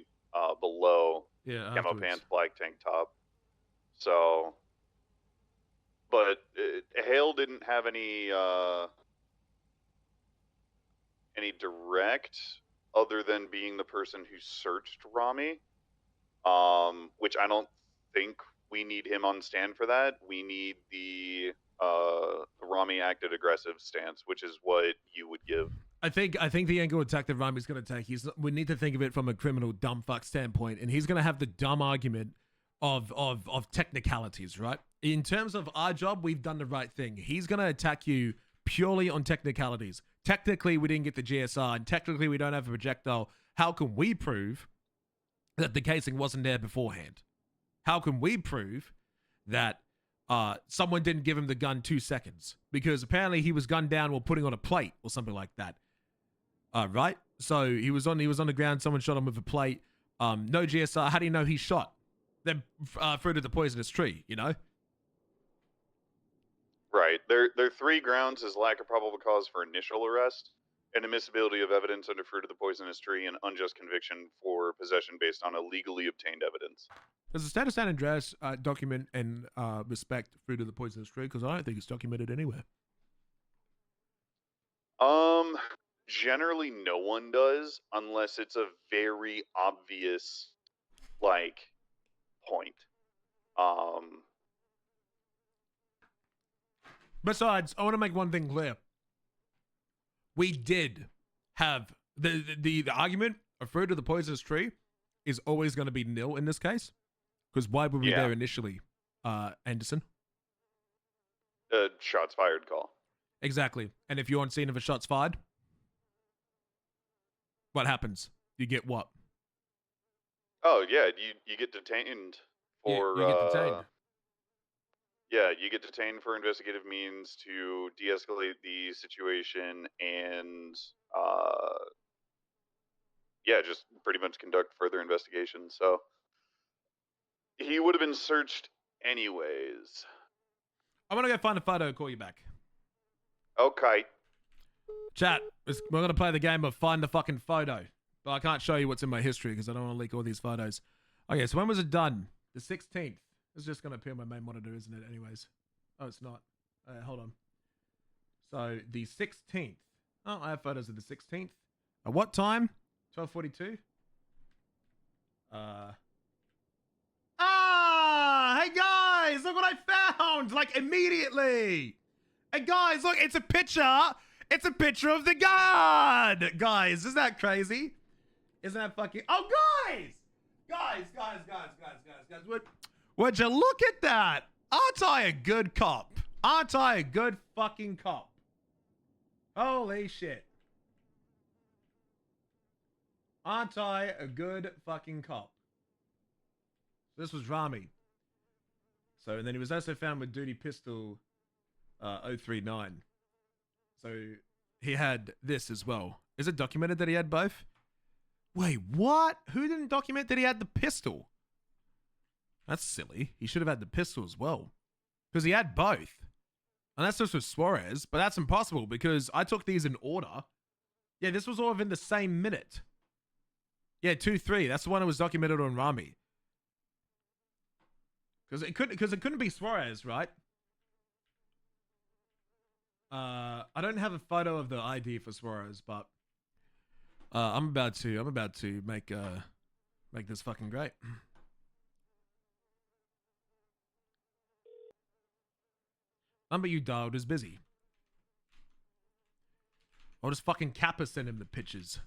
below Yeah, camo afterwards. pants, black tank top. So, but Hale didn't have any direct other than being the person who searched Rami, which I don't think we need him on stand for that. We need the Rami acted aggressive stance, which is what you would give. I think the angle attack that Rami's going to take, we need to think of it from a criminal dumb fuck standpoint, and he's going to have the dumb argument of technicalities, right? In terms of our job, we've done the right thing. He's going to attack you purely on technicalities. Technically, we didn't get the GSR, and technically, we don't have a projectile. How can we prove that the casing wasn't there beforehand? How can we prove that someone didn't give him the gun 2 seconds? Because apparently he was gunned down while putting on a plate or something like that. Right? So he was on the ground. Someone shot him with a plate. No GSR. How do you know he shot? Then fruited the poisonous tree. You know. Right. Their 3 grounds is lack of probable cause for initial arrest, inadmissibility of evidence under fruit of the poisonous tree, and unjust conviction for possession based on illegally obtained evidence. Does the state of San Andreas document and respect fruit of the poisonous tree? Because I don't think it's documented anywhere. Generally no one does unless it's a very obvious, like, point. Besides, I want to make one thing clear. We did have the argument of fruit of the poisonous tree is always going to be nil in this case. Because why were we there initially, Anderson? Shots fired call. Exactly. And if you're on scene of a shots fired, what happens? You get what? Oh yeah, you get detained for. You get detained. Yeah, you get detained for investigative means to de-escalate the situation and just pretty much conduct further investigation. So he would have been searched anyways. I'm gonna go find a photo and call you back. Okay. Chat, we're gonna play the game of find the fucking photo. But I can't show you what's in my history because I don't want to leak all these photos. Okay, so when was it done? The 16th. It's just gonna appear on my main monitor, isn't it? Anyways. Oh, it's not. Hold on. So the 16th. Oh, I have photos of the 16th. At what time? 12:42. Hey guys, look what I found! Like immediately. Hey guys, look, it's a picture. It's a picture of the gun. Guys, isn't that crazy? Isn't that fucking? Oh, guys! Guys! Would you look at that? Aren't I a good cop? Aren't I a good fucking cop? Holy shit. Aren't I a good fucking cop? This was Rami. So, and then he was also found with duty pistol 039. So, he had this as well. Is it documented that he had both? Wait, what? Who didn't document that he had the pistol? That's silly. He should have had the pistol as well. Because he had both. Unless this was Suarez, but that's impossible because I took these in order. Yeah, this was all within the same minute. Yeah, 2-3. That's the one that was documented on Rami. Because it couldn't be Suarez, right? I don't have a photo of the ID for Suarez, but I'm about to make this fucking great. Number you dialed is busy. I'll just fucking Kappa send him the pictures.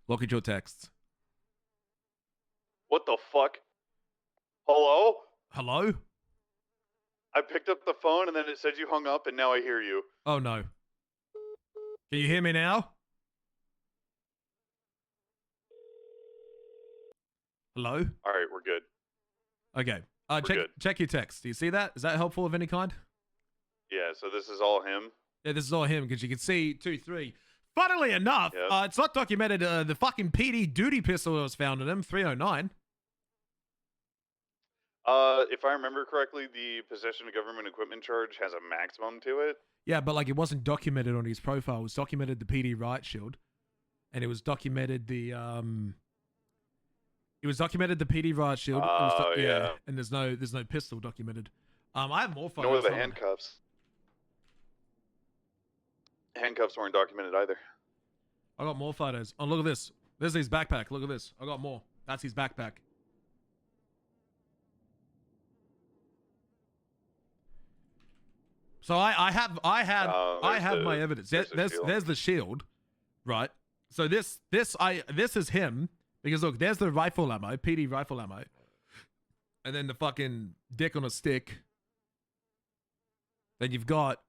Look at your texts. What the fuck? Hello? Hello? I picked up the phone and then it said you hung up and now I hear you. Oh no. Can you hear me now? Hello? All right, we're good. Okay. We're good. Check your text. Do you see that? Is that helpful of any kind? Yeah, so this is all him? Yeah, this is all him because you can see 2-3. Funnily enough, it's not documented the fucking PD duty pistol that was found in him, 309. If I remember correctly, the possession of government equipment charge has a maximum to it. Yeah, but like it wasn't documented on his profile. It was documented the PD right shield, and it was documented the It was documented the PD right shield. It was yeah. And there's no pistol documented. I have more photos. Nor the Hold on. handcuffs. Handcuffs weren't documented either. I got more photos. Oh, look at this. There's his backpack. Look at this. I got more. That's his backpack. So I have my evidence. There's the shield, right? So this is him because look, there's the rifle ammo, PD rifle ammo, and then the fucking dick on a stick. Then you've got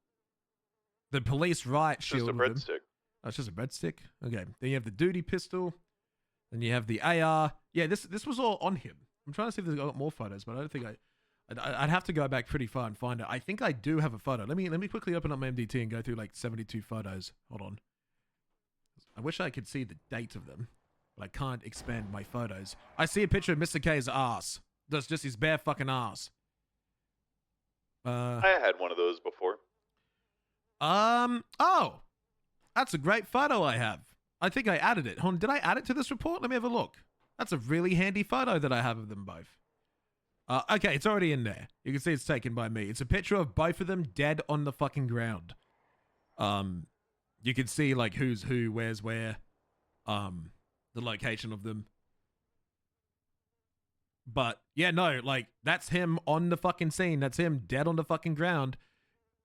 the police riot shield. Just a breadstick. Oh, it's just a breadstick. Okay. Then you have the duty pistol. Then you have the AR. Yeah, this was all on him. I'm trying to see if there's got more photos, but I don't think I'd have to go back pretty far and find it. I think I do have a photo. Let me quickly open up my MDT and go through like 72 photos. Hold on. I wish I could see the date of them, but I can't expand my photos. I see a picture of Mr. K's ass. That's just his bare fucking ass. I had one of those before. Oh, that's a great photo I have. I think I added it. Hold on, did I add it to this report? Let me have a look. That's a really handy photo that I have of them both. Okay, it's already in there. You can see it's taken by me. It's a picture of both of them dead on the fucking ground. You can see like who's who, where's where, the location of them. But yeah, no, like that's him on the fucking scene. That's him dead on the fucking ground.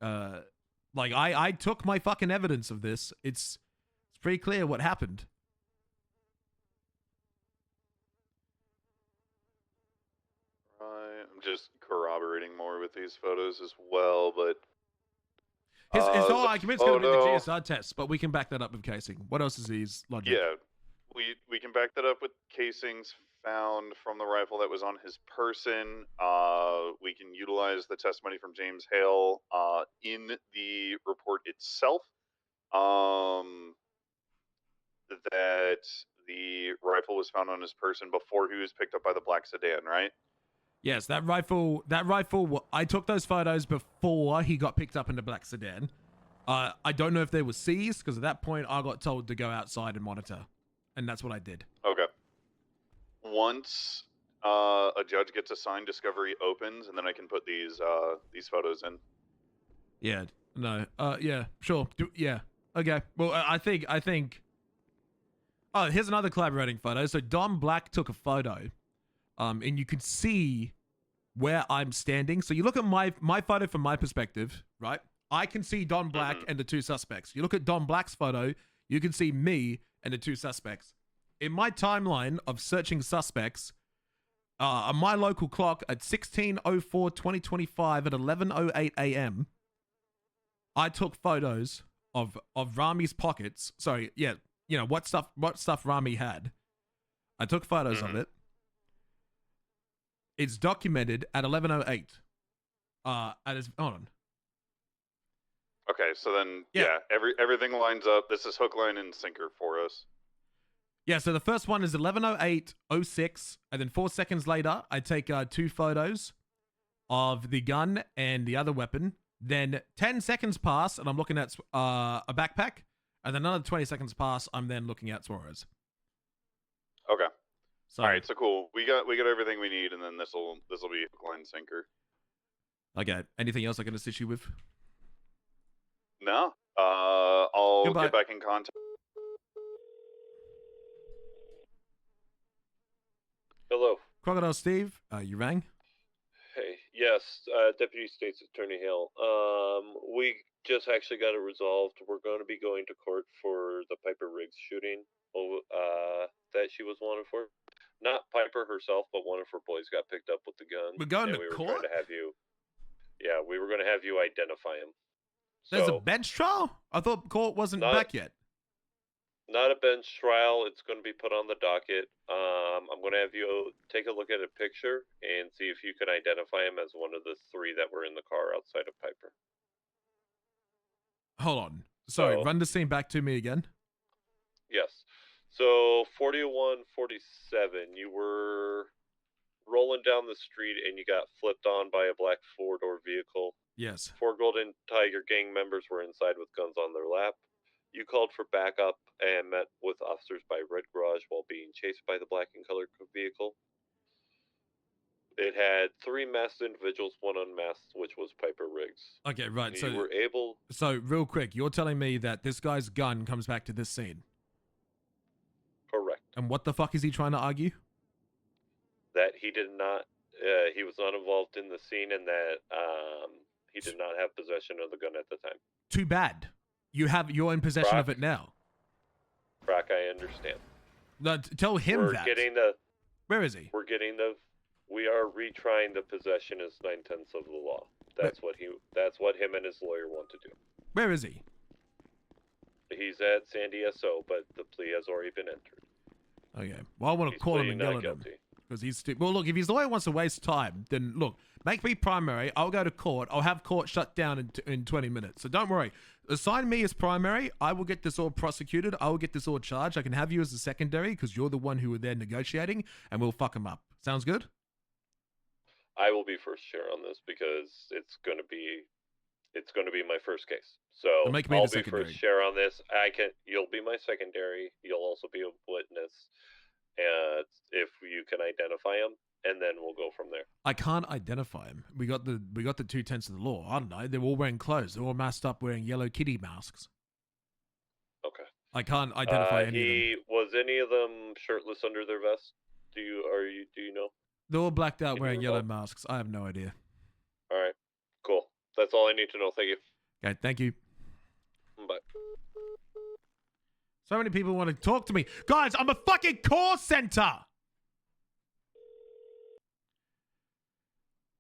Like I took my fucking evidence of this. It's pretty clear what happened. Right, I'm just corroborating more with these photos as well, but His whole argument's going to be the photo- GSR test, but we can back that up with casing. What else is his logic? Yeah, we can back that up with casings found from the rifle that was on his person. We can utilize the testimony from James Hale in the report itself. That the rifle was found on his person before he was picked up by the black sedan, right? Yes, that rifle, I took those photos before he got picked up in the black sedan. I don't know if they were seized, because at that point I got told to go outside and monitor. And that's what I did. Okay. Once a judge gets assigned, discovery opens, and then I can put these photos in. Yeah, no, yeah, sure, yeah, okay. Well, I think, oh, here's another collaborating photo. So Dom Black took a photo, and you could see where I'm standing. So you look at my photo from my perspective, right? I can see Don Black and the two suspects. You look at Don Black's photo, you can see me and the two suspects. In my timeline of searching suspects, on my local clock at 16:04/2025 at 11:08 a.m., I took photos of Rami's pockets. Sorry, yeah, you know what stuff Rami had. I took photos of it. It's documented at 11:08. Hold on. Okay, so then yeah, everything lines up. This is hook, line, and sinker for us. Yeah, so the first one is 11:08:06, and then 4 seconds later, I take two photos of the gun and the other weapon. Then 10 seconds pass, and I'm looking at a backpack, and then another 20 seconds pass. I'm then looking at Suarez. Okay. So, all right, so cool. We got everything we need, and then this'll be hook, line, sinker. Okay. Anything else I can assist you with? No. I'll Goodbye. get back in contact. Hello. Crocodile Steve, you rang? Hey, yes, Deputy State's Attorney Hill. We just actually got it resolved. We're going to be going to court for the Piper Riggs shooting that she was wanted for. Not Piper herself, but one of her boys got picked up with the gun. We're going and to we were court? trying to have you. Yeah, we were going to have you identify him. There's So, a bench trial? I thought court wasn't back yet. Not a bench trial. It's going to be put on the docket. I'm going to have you take a look at a picture and see if you can identify him as one of the three that were in the car outside of Piper. Hold on. Sorry, run the scene back to me again. Yes. So 4147, you were rolling down the street and you got flipped on by a black four-door vehicle. Yes. 4 Golden Tiger gang members were inside with guns on their lap. You called for backup and met with officers by Red Garage while being chased by the black and colored vehicle. It had 3 masked individuals, 1 unmasked, which was Piper Riggs. Okay, right. You were able. So real quick, you're telling me that this guy's gun comes back to this scene. Correct. And what the fuck is he trying to argue? That he did not. He was not involved in the scene, and that he did not have possession of the gun at the time. Too bad. You're in possession of it now. Croc, I understand. No, tell him We're that. getting the. Where is he? We are retrying the possession as 9/10 of the law. That's what him and his lawyer want to do. Where is he? He's at San DSO, but the plea has already been entered. Okay. Well, I want to call him and yell at him. Because he's well, look, if his lawyer wants to waste time, then look, make me primary. I'll go to court. I'll have court shut down in 20 minutes. So don't worry. Assign me as primary. I will get this all prosecuted. I will get this all charged. I can have you as a secondary because you're the one who were there negotiating, and we'll fuck him up. Sounds good? I will be first chair on this because it's going to be my first case. So I'll be first chair on this. You'll be my secondary. You'll also be a witness. And if you can identify him, and then we'll go from there. I can't identify him. We got the 2/10 of the law. I don't know. They're all wearing clothes. They're all masked up wearing yellow kitty masks. Okay. I can't identify any of them. Was any of them shirtless under their vest? Do you know? They're all blacked out wearing yellow masks. I have no idea. All right. Cool. That's all I need to know. Thank you. Okay, thank you. Bye. So many people want to talk to me. Guys, I'm a fucking call center.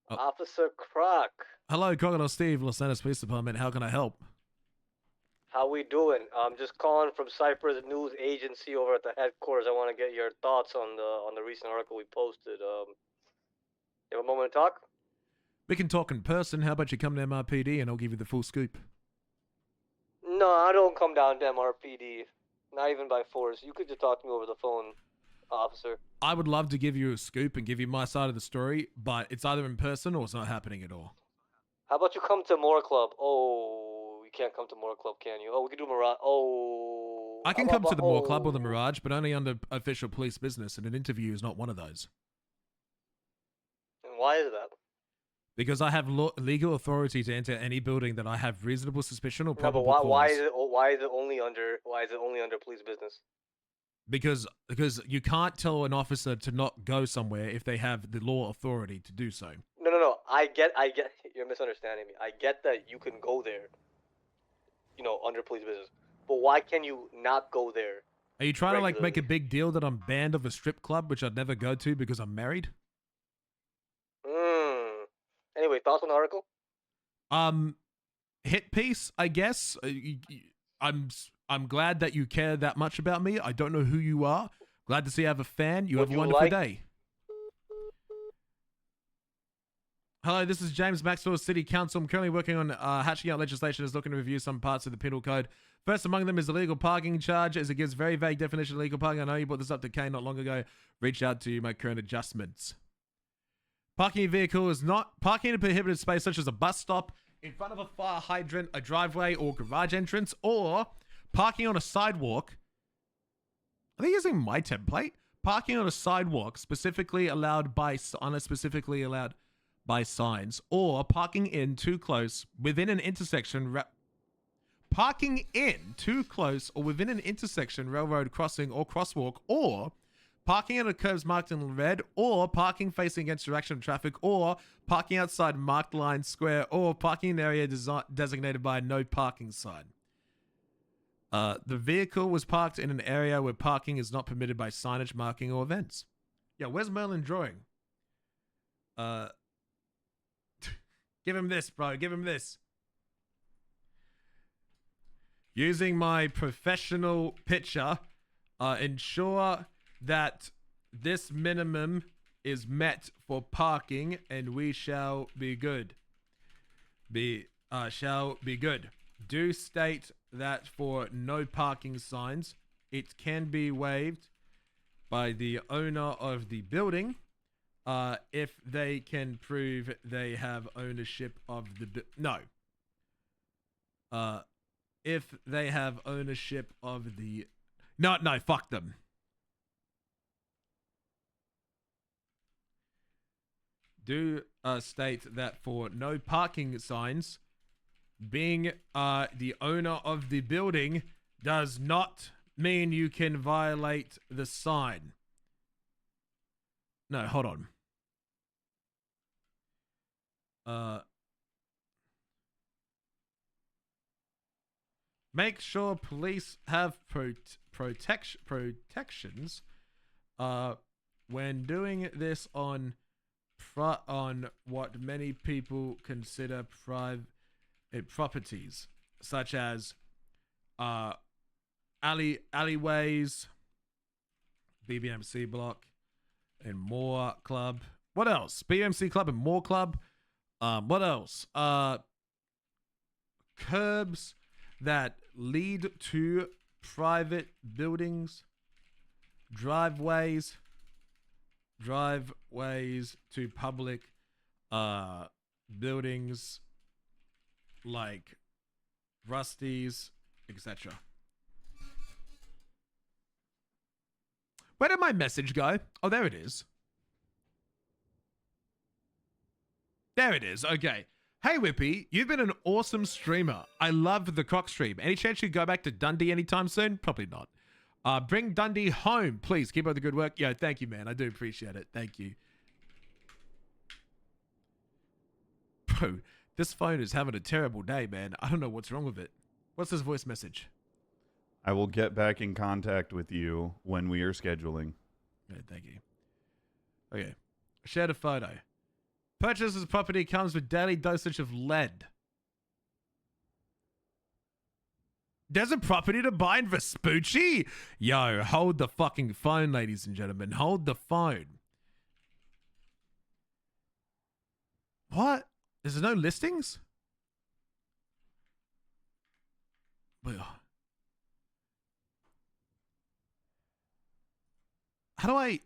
Oh. Officer Croc, Hello, Crocodile Steve, Los Angeles Police Department. How can I help? how we doing? I'm just calling from Cypress News Agency over at the headquarters. I want to get your thoughts on the recent article we posted. You have a moment to talk? We can talk in person. How about you come to MRPD and I'll give you the full scoop? No, I don't come down to MRPD. Not even by force. You could just talk to me over the phone, officer. I would love to give you a scoop and give you my side of the story, but it's either in person or it's not happening at all. How about you come to Moore Club? Oh, you can't come to Moore Club, can you? Oh, we can do Mirage. Oh. I can come to the Moore Club or the Mirage, but only under official police business, and an interview is not one of those. And why is that? Because I have legal authority to enter any building that I have reasonable suspicion or No, probable but cause. why is it only under police business? Because you can't tell an officer to not go somewhere if they have the law authority to do so. No. I get. You're misunderstanding me. I get that you can go there, under police business. But why can you not go there? Are you trying to make a big deal that I'm banned of a strip club, which I'd never go to because I'm married? Anyway, thoughts on the article? Hit piece, I guess. I'm glad that you care that much about me. I don't know who you are. Glad to see I have a fan. You have a wonderful day. Hello, this is James Maxwell, City Council. I'm currently working on hatching out legislation that's looking to review some parts of the penal code. First among them is the legal parking charge, as it gives very vague definition of legal parking. I know you brought this up to Kane not long ago. Reach out to my current adjustments. Parking a vehicle is not parking in a prohibited space such as a bus stop, in front of a fire hydrant, a driveway, or garage entrance, or parking on a sidewalk. Are they using my template? Parking on a sidewalk specifically allowed by signs, or parking in too close within an intersection. Parking in too close or within an intersection, railroad crossing, or crosswalk, or parking at a curbs marked in red, or parking facing against direction of traffic, or parking outside marked line square, or parking in an area designated by a no parking sign. The vehicle was parked in an area where parking is not permitted by signage, marking, or events. Yeah, where's Merlin drawing? Give him this, bro. Give him this. Using my professional picture, ensure that this minimum is met for parking, and we shall be good. Shall be good. Do state that for no parking signs, it can be waived by the owner of the building if they can prove they have ownership of the if they have ownership of the no, fuck them. Do state that for no parking signs, being the owner of the building does not mean you can violate the sign. No, hold on. Make sure police have protections when doing this on what many people consider private properties, such as alleyways, BBMC block, and more club. What else? BMC club and more club. What else? Curbs that lead to private buildings, driveways to public buildings like Rusty's, etc. Where did my message go? Oh, there it is. There it is. Okay. Hey, Whippy, you've been an awesome streamer. I love the Croc stream. Any chance you go back to Dundee anytime soon? Probably not. Bring Dundee home, please. Keep up the good work. Yo, thank you, man. I do appreciate it. Thank you. Bro, this phone is having a terrible day, man. I don't know what's wrong with it. What's this voice message? I will get back in contact with you when we are scheduling. Okay, thank you. Okay. Shared a photo. Purchase of property comes with daily dosage of lead. There's a property to buy in Vespucci? Yo, hold the fucking phone, ladies and gentlemen. Hold the phone. What? There's no listings? Wait. How do I...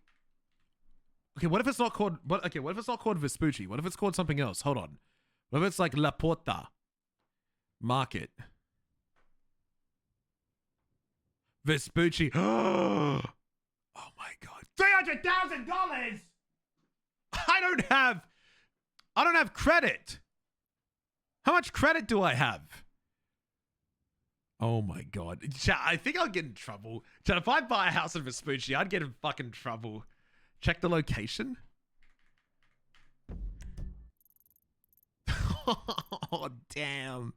Okay, what if it's not called... What if it's not called Vespucci? What if it's called something else? Hold on. What if it's like La Porta Market? Vespucci. Oh my god. $300,000! I don't have credit. How much credit do I have? Oh my god. I think I'll get in trouble. If I buy a house in Vespucci, I'd get in fucking trouble. Check the location. Oh, damn.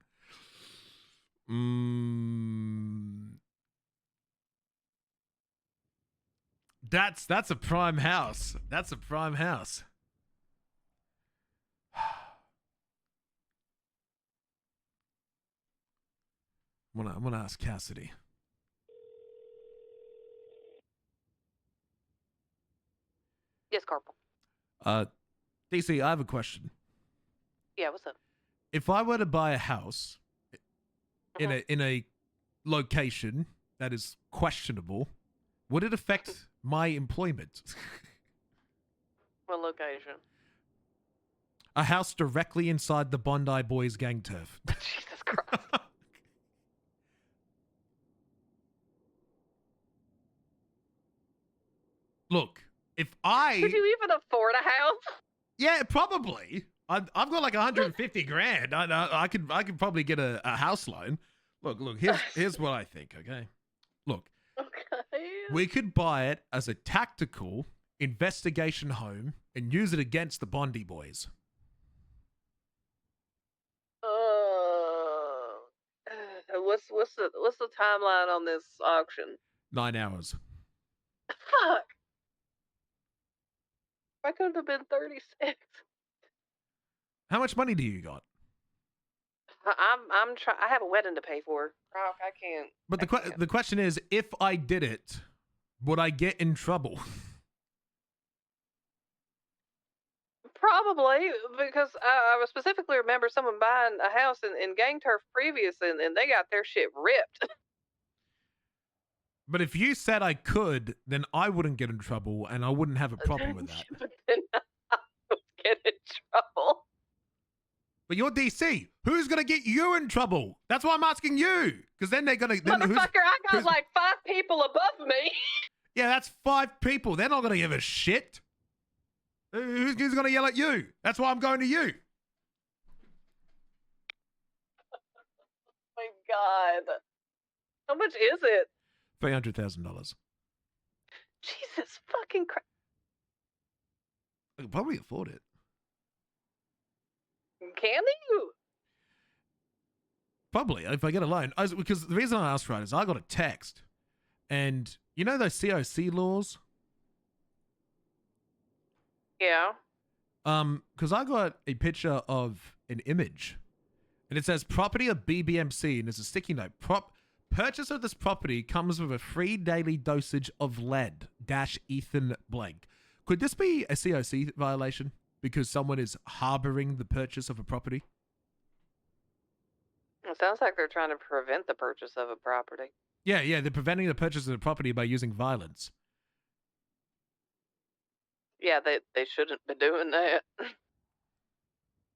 That's a prime house. That's a prime house. I'm gonna ask Cassidy. Yes, Corporal. DC, I have a question. Yeah, what's up? If I were to buy a house in a location that is questionable, would it affect my employment? What location? A house directly inside the Bondi Boys gang turf. Jesus Christ. Look, if I... Could you even afford a house? Yeah, probably. I've got like 150 grand. I could probably get a house loan. Look, here's what I think, okay? Look. Okay. We could buy it as a tactical investigation home and use it against the Bondi Boys. What's the timeline on this auction? 9 hours. Fuck. I could have been 36. How much money do you got? I'm trying. I have a wedding to pay for. Croc, I can't. But the question is, if I did it, would I get in trouble? Probably, because I specifically remember someone buying a house in Gang Turf previous, and they got their shit ripped. But if you said I could, then I wouldn't get in trouble, and I wouldn't have a problem with that. But then But you're DC. Who's gonna get you in trouble? That's why I'm asking you. Because then they're gonna. Then Motherfucker, I got like 5 people above me. Yeah, that's 5 people. They're not gonna give a shit. Who's gonna yell at you? That's why I'm going to you. My God. How much is it? $300,000. Jesus fucking Christ. I could probably afford it. Can you? Probably, if I get a loan. Because the reason I asked for it is I got a text. And you know those COC laws? Yeah. Because I got a picture of an image. And it says property of BBMC, and there's a sticky note. Purchase of this property comes with a free daily dosage of lead, Ethan blank. Could this be a COC violation? Because someone is harboring the purchase of a property? It sounds like they're trying to prevent the purchase of a property. Yeah, they're preventing the purchase of the property by using violence. Yeah, they shouldn't be doing that.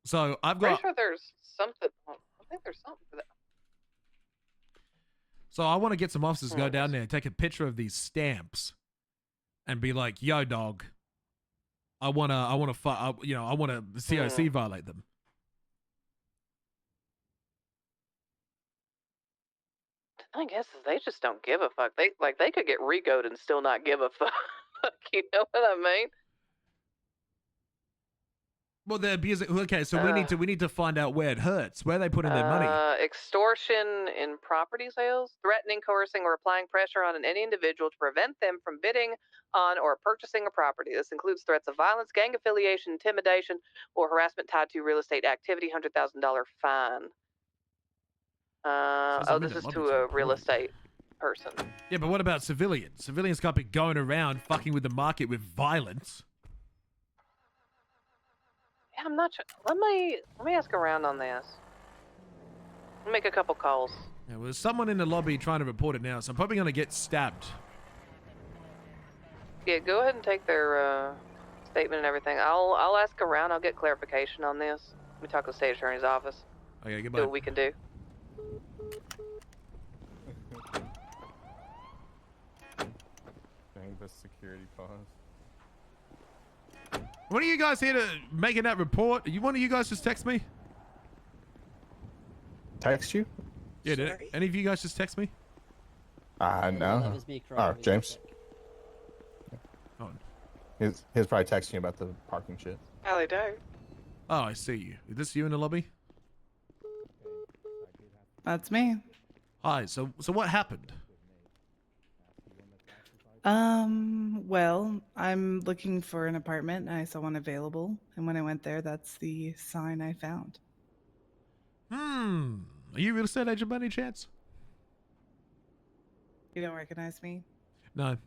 So I've Pretty got... sure there's something. I think there's something for that. So I want to get some officers to go down there and take a picture of these stamps and be like, yo, dog, I want to COC violate them. I guess they just don't give a fuck. They could get regoed and still not give a fuck. You know what I mean? Well, they're abusing. Okay, so we need to find out where it hurts. Where are they putting their money? Extortion in property sales, threatening, coercing, or applying pressure on any individual to prevent them from bidding on or purchasing a property. This includes threats of violence, gang affiliation, intimidation, or harassment tied to real estate activity. $100,000 fine. This is to a real estate person. Yeah, but what about civilians? Civilians can't be going around fucking with the market with violence. Yeah, I'm not sure. Let me ask around on this. I'll make a couple calls. Yeah, well, there's someone in the lobby trying to report it now, so I'm probably going to get stabbed. Yeah, go ahead and take their statement and everything. I'll ask around. I'll get clarification on this. Let me talk to the state attorney's office. Okay, goodbye. See what we can do. Dang, the security pause. One of you guys here to making that report? One of you guys just text me? Text you? Yeah, did any of you guys just text me? No. Oh, James. Oh. He was probably texting you about the parking shit. How they do? Oh, I see you. Is this you in the lobby? That's me. Hi, so what happened? Well, I'm looking for an apartment and I saw one available. And when I went there, that's the sign I found. Are you a real estate agent by any chance? You don't recognize me? No,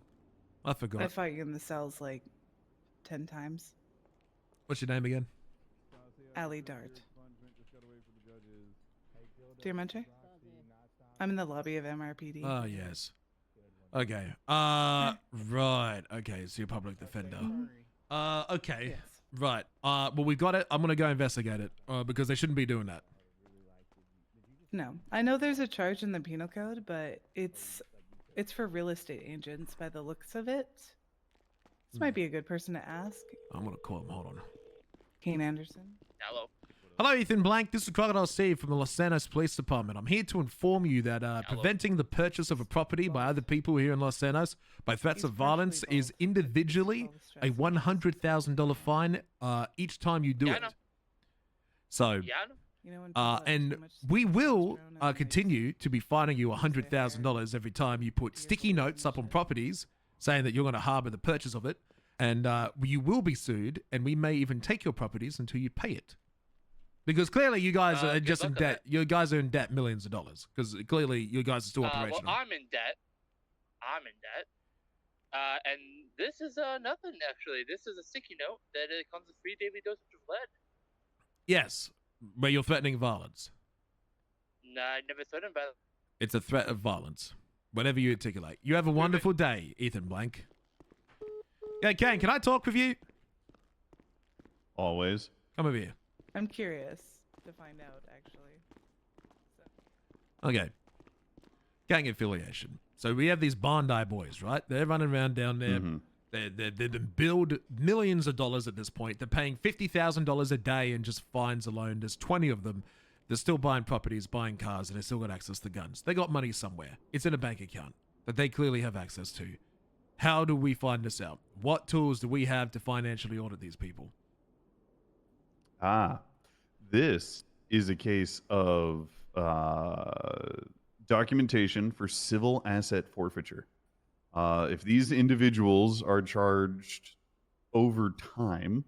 I forgot. I fought you in the cells like 10 times. What's your name again? Allie Dart. Dear Mentor? I'm in the lobby of MRPD. Oh, yes. Okay. Right. Okay, so you're public defender. Okay. Yes. Right. Well, we got it. I'm going to go investigate it because they shouldn't be doing that. No, I know there's a charge in the penal code, but it's for real estate agents by the looks of it. This might be a good person to ask. I'm going to call him. Hold on. Kane Anderson. Hello. Hello, Ethan Blank. This is Crocodile Steve from the Los Santos Police Department. I'm here to inform you that preventing the purchase of a property by other people here in Los Santos by threats of violence is individually a $100,000 fine each time you do it. So, and we will continue to be fining you $100,000 every time you put sticky notes up on properties saying that you're going to harbor the purchase of it. And you will be sued, and we may even take your properties until you pay it. Because clearly you guys are just in debt. You guys are in debt millions of dollars. Because clearly you guys are still operational. Well, I'm in debt. And this is nothing, actually. This is a sticky note that it comes with free daily dosage of lead. Yes, but you're threatening violence. Nah, I never threatened violence. It's a threat of violence. Whatever you articulate. You have a wonderful day, Ethan Blank. Yeah, Kane, can I talk with you? Always. Come over here. I'm curious. to find out, actually. Okay. Gang affiliation. So we have these Bondi boys, right? They're running around down there. They've been billed millions of dollars at this point. They're paying $50,000 a day in just fines alone. There's 20 of them. They're still buying properties, buying cars, and they still got access to guns. They got money somewhere. It's in a bank account that they clearly have access to. How do we find this out? What tools do we have to financially audit these people? This is a case of documentation for civil asset forfeiture. If these individuals are charged over time,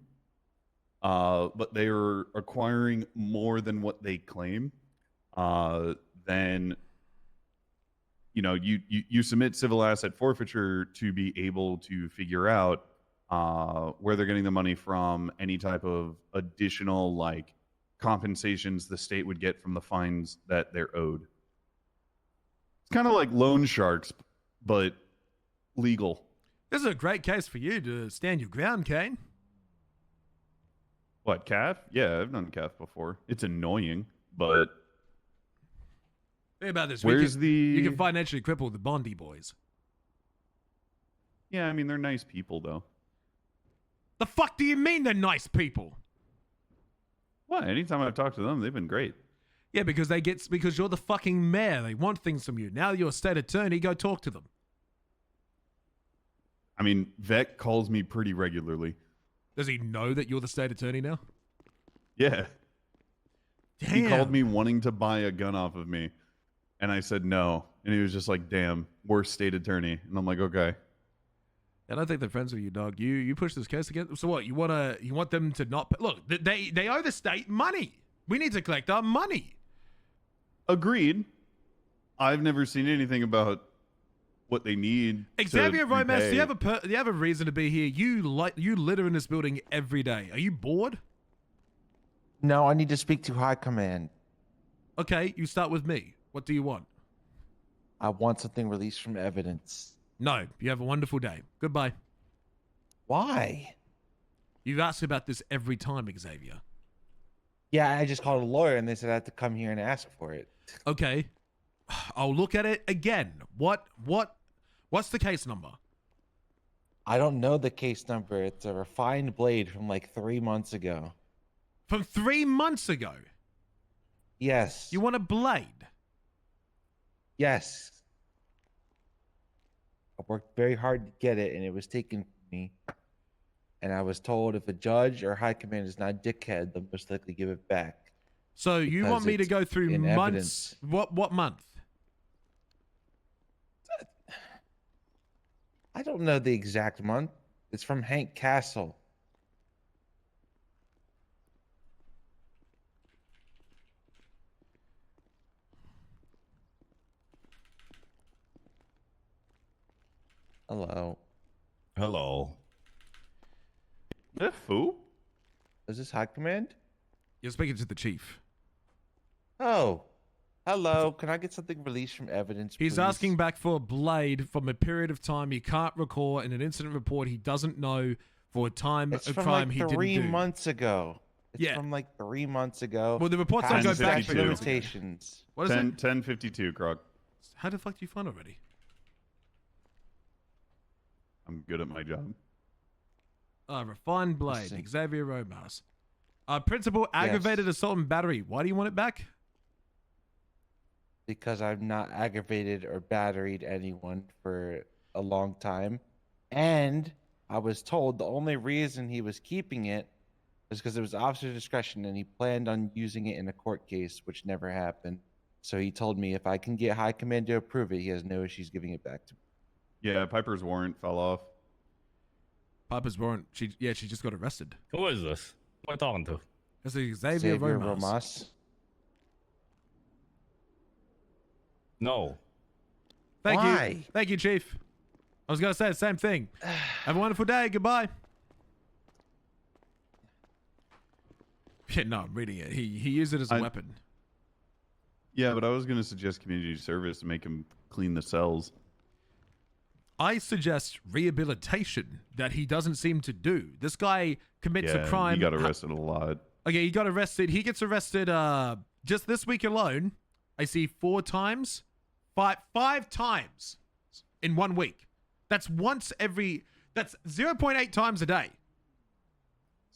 but they are acquiring more than what they claim, then you submit civil asset forfeiture to be able to figure out where they're getting the money from, any type of additional like compensations the state would get from the fines that they're owed. It's kind of like loan sharks, but legal. This is a great case for you to stand your ground, Kane. What, CAF? Yeah, I've done CAF before. It's annoying, but think about this. Where's you can financially cripple the Bondi boys. Yeah, I mean, they're nice people, though. The fuck do you mean they're nice people? What? Anytime I've talked to them, they've been great. Yeah, because you're the fucking mayor. They want things from you. Now you're a state attorney. Go talk to them. I mean, Vec calls me pretty regularly. Does he know that you're the state attorney now? Yeah. Damn. He called me wanting to buy a gun off of me, and I said no. And he was just like, damn, worst state attorney. And I'm like, okay. I don't think they're friends with you, dog. You push this case again. So what? You want them to not pay? Look? They owe the state money. We need to collect our money. Agreed. I've never seen anything about what they need. Xavier to Romas, repay. do you have a reason to be here? You litter in this building every day. Are you bored? No, I need to speak to High Command. Okay, you start with me. What do you want? I want something released from evidence. No, you have a wonderful day. Goodbye. Why? You ask about this every time, Xavier. Yeah, I just called a lawyer and they said I had to come here and ask for it. Okay. I'll look at it again. What's the case number? I don't know the case number. It's a refined blade from like 3 months ago. From 3 months ago? Yes. You want a blade? Yes. I worked very hard to get it and it was taken from me. And I was told if a judge or high command is not a dickhead, they'll most likely give it back. So you want me to go through months? What month? I don't know the exact month. It's from Hank Castle. Hello. Hello. Who? Is this High Command? You're speaking to the chief. Oh. Hello. Can I get something released from evidence, He's please? asking back for a blade from a period of time he can't recall in an incident report he doesn't know for a time It's a from crime like he didn't 3 do. months ago. It's from like 3 months ago. Well, the reports don't go back 3 months ago. limitations. What is it? 1052, Croc. How the fuck do you find already? I'm good at my job. Refined blade, Xavier Romas. Principal, aggravated assault and battery. Why do you want it back? Because I've not aggravated or batteried anyone for a long time. And I was told the only reason he was keeping it was because it was officer discretion and he planned on using it in a court case, which never happened. So he told me if I can get high command to approve it, he has no issues giving it back to me. Yeah, Piper's warrant fell off. Piper's warrant. She just got arrested. Who is this? Who am I talking to? That's Xavier Romas. Romas. No. Thank Why? you. Thank you, Chief. I was going to say the same thing. Have a wonderful day. Goodbye. Yeah, no, I'm reading it. He used it as a weapon. Yeah, but I was going to suggest community service to make him clean the cells. I suggest rehabilitation that he doesn't seem to do. This guy commits a crime. He got arrested a lot. Okay, he got arrested. He gets arrested just this week alone. I see 4 times. Five times in 1 week. That's that's 0.8 times a day.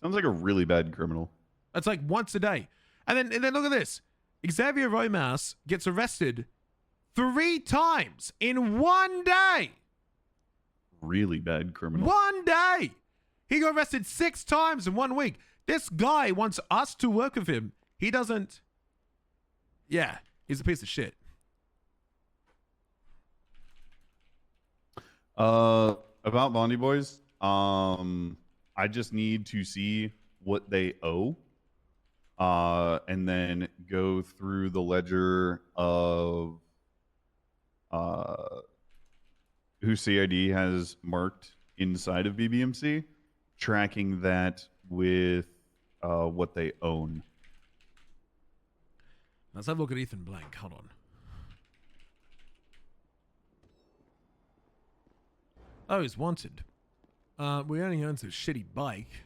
Sounds like a really bad criminal. That's like once a day. And then look at this. Xavier Romas gets arrested 3 times in 1 day. Really bad criminal. 1 day. He got arrested 6 times in 1 week. This guy wants us to work with him. He doesn't. Yeah, he's a piece of shit. About Bondi Boys, I just need to see what they owe, and then go through the ledger of who CID has marked inside of BBMC, tracking that with what they own. Let's have a look at Ethan Blank. Hold on. Oh, he's wanted. We only owns a shitty bike.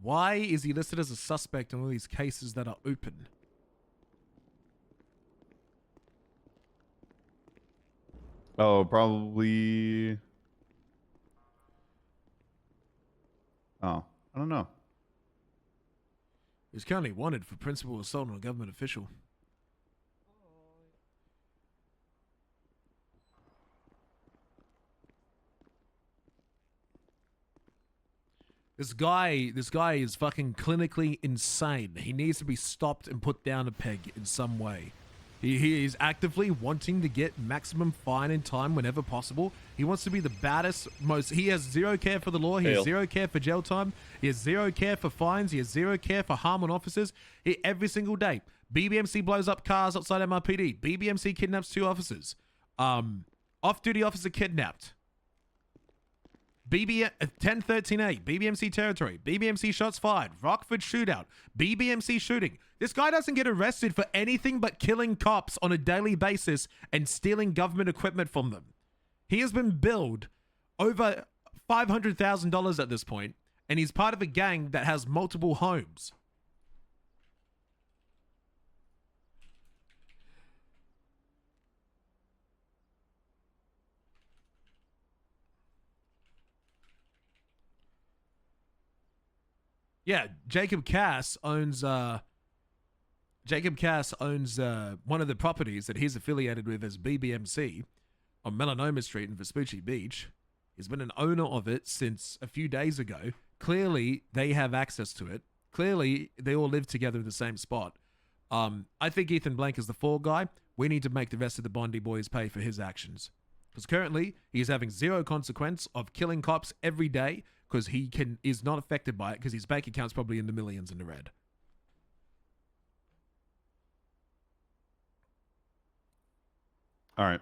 Why is he listed as a suspect in all these cases that are open? Oh, probably. Oh, I don't know. He's currently wanted for principal assault on a government official. This guy is fucking clinically insane. He needs to be stopped and put down a peg in some way. He is actively wanting to get maximum fine and time whenever possible. He wants to be the baddest, he has zero care for the law. He has zero care for jail time. He has zero care for fines. He has zero care for harm on officers. Every single day. BBMC blows up cars outside MRPD. BBMC kidnaps 2 officers. Off-duty officer kidnapped. 1013A, BBMC territory, BBMC shots fired, Rockford shootout, BBMC shooting. This guy doesn't get arrested for anything but killing cops on a daily basis and stealing government equipment from them. He has been billed over $500,000 at this point, and he's part of a gang that has multiple homes. Yeah, Jacob Cass owns one of the properties that he's affiliated with as BBMC on Melanoma Street in Vespucci Beach. He's been an owner of it since a few days ago. Clearly, they have access to it. Clearly, they all live together in the same spot. I think Ethan Blank is the fall guy. We need to make the rest of the Bondi boys pay for his actions. Because currently, he is having zero consequence of killing cops every day because he is not affected by it because his bank account's probably in the millions in the red. All right.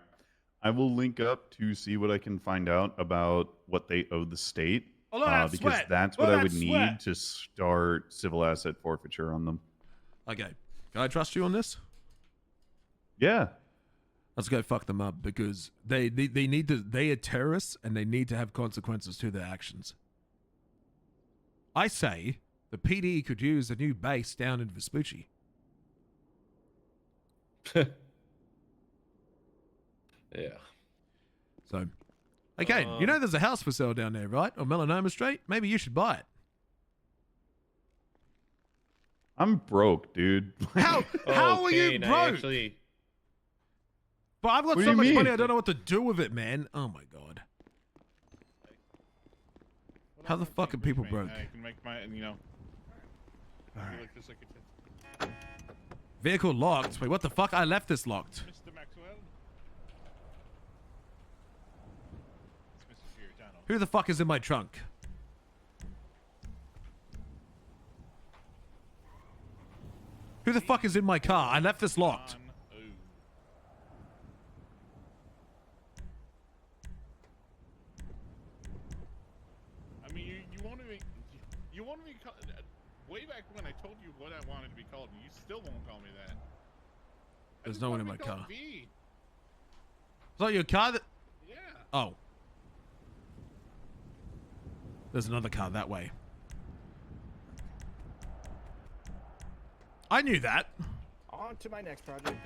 I will link up to see what I can find out about what they owe the state. Because that's what I would need to start civil asset forfeiture on them. Okay. Can I trust you on this? Yeah. Let's go fuck them up because they need to. They are terrorists and they need to have consequences to their actions. I say the PD could use a new base down in Vespucci. Yeah. So, okay, you know there's a house for sale down there, right? On Melanoma Street? Maybe you should buy it. I'm broke, dude. How are you broke? But I've got so much money I don't know what to do with it, man. Oh my god. How the fuck are people broke? I can make my, like this, Vehicle locked. Wait, what the fuck? I left this locked. Mr. Maxwell? It's Mr. Giordano. Who the fuck is in my trunk? Who the fuck is in my car? I left this locked. I mean, you want me to call, way back when I told you what I wanted to be called, and you still won't call me that. There's no one in my car. V. Is that your car? Yeah. Oh. There's another car that way. I knew that. On to my next project.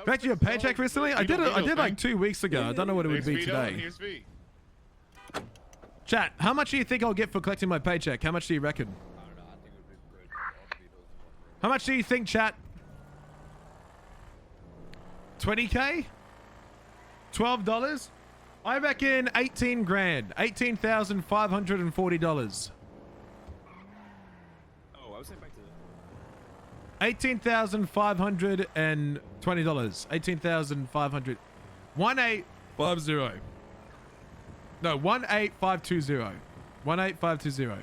Got you a paycheck recently? I did like 2 weeks ago. I don't know what it would be today. Here's V. Chat, how much do you think I'll get for collecting my paycheck? How much do you reckon? How much do you think, chat? 20K? $12? I reckon 18 grand. $18,540. Oh, I was saying back to $18,520. $18,500. 1850. No, 18520. 18520.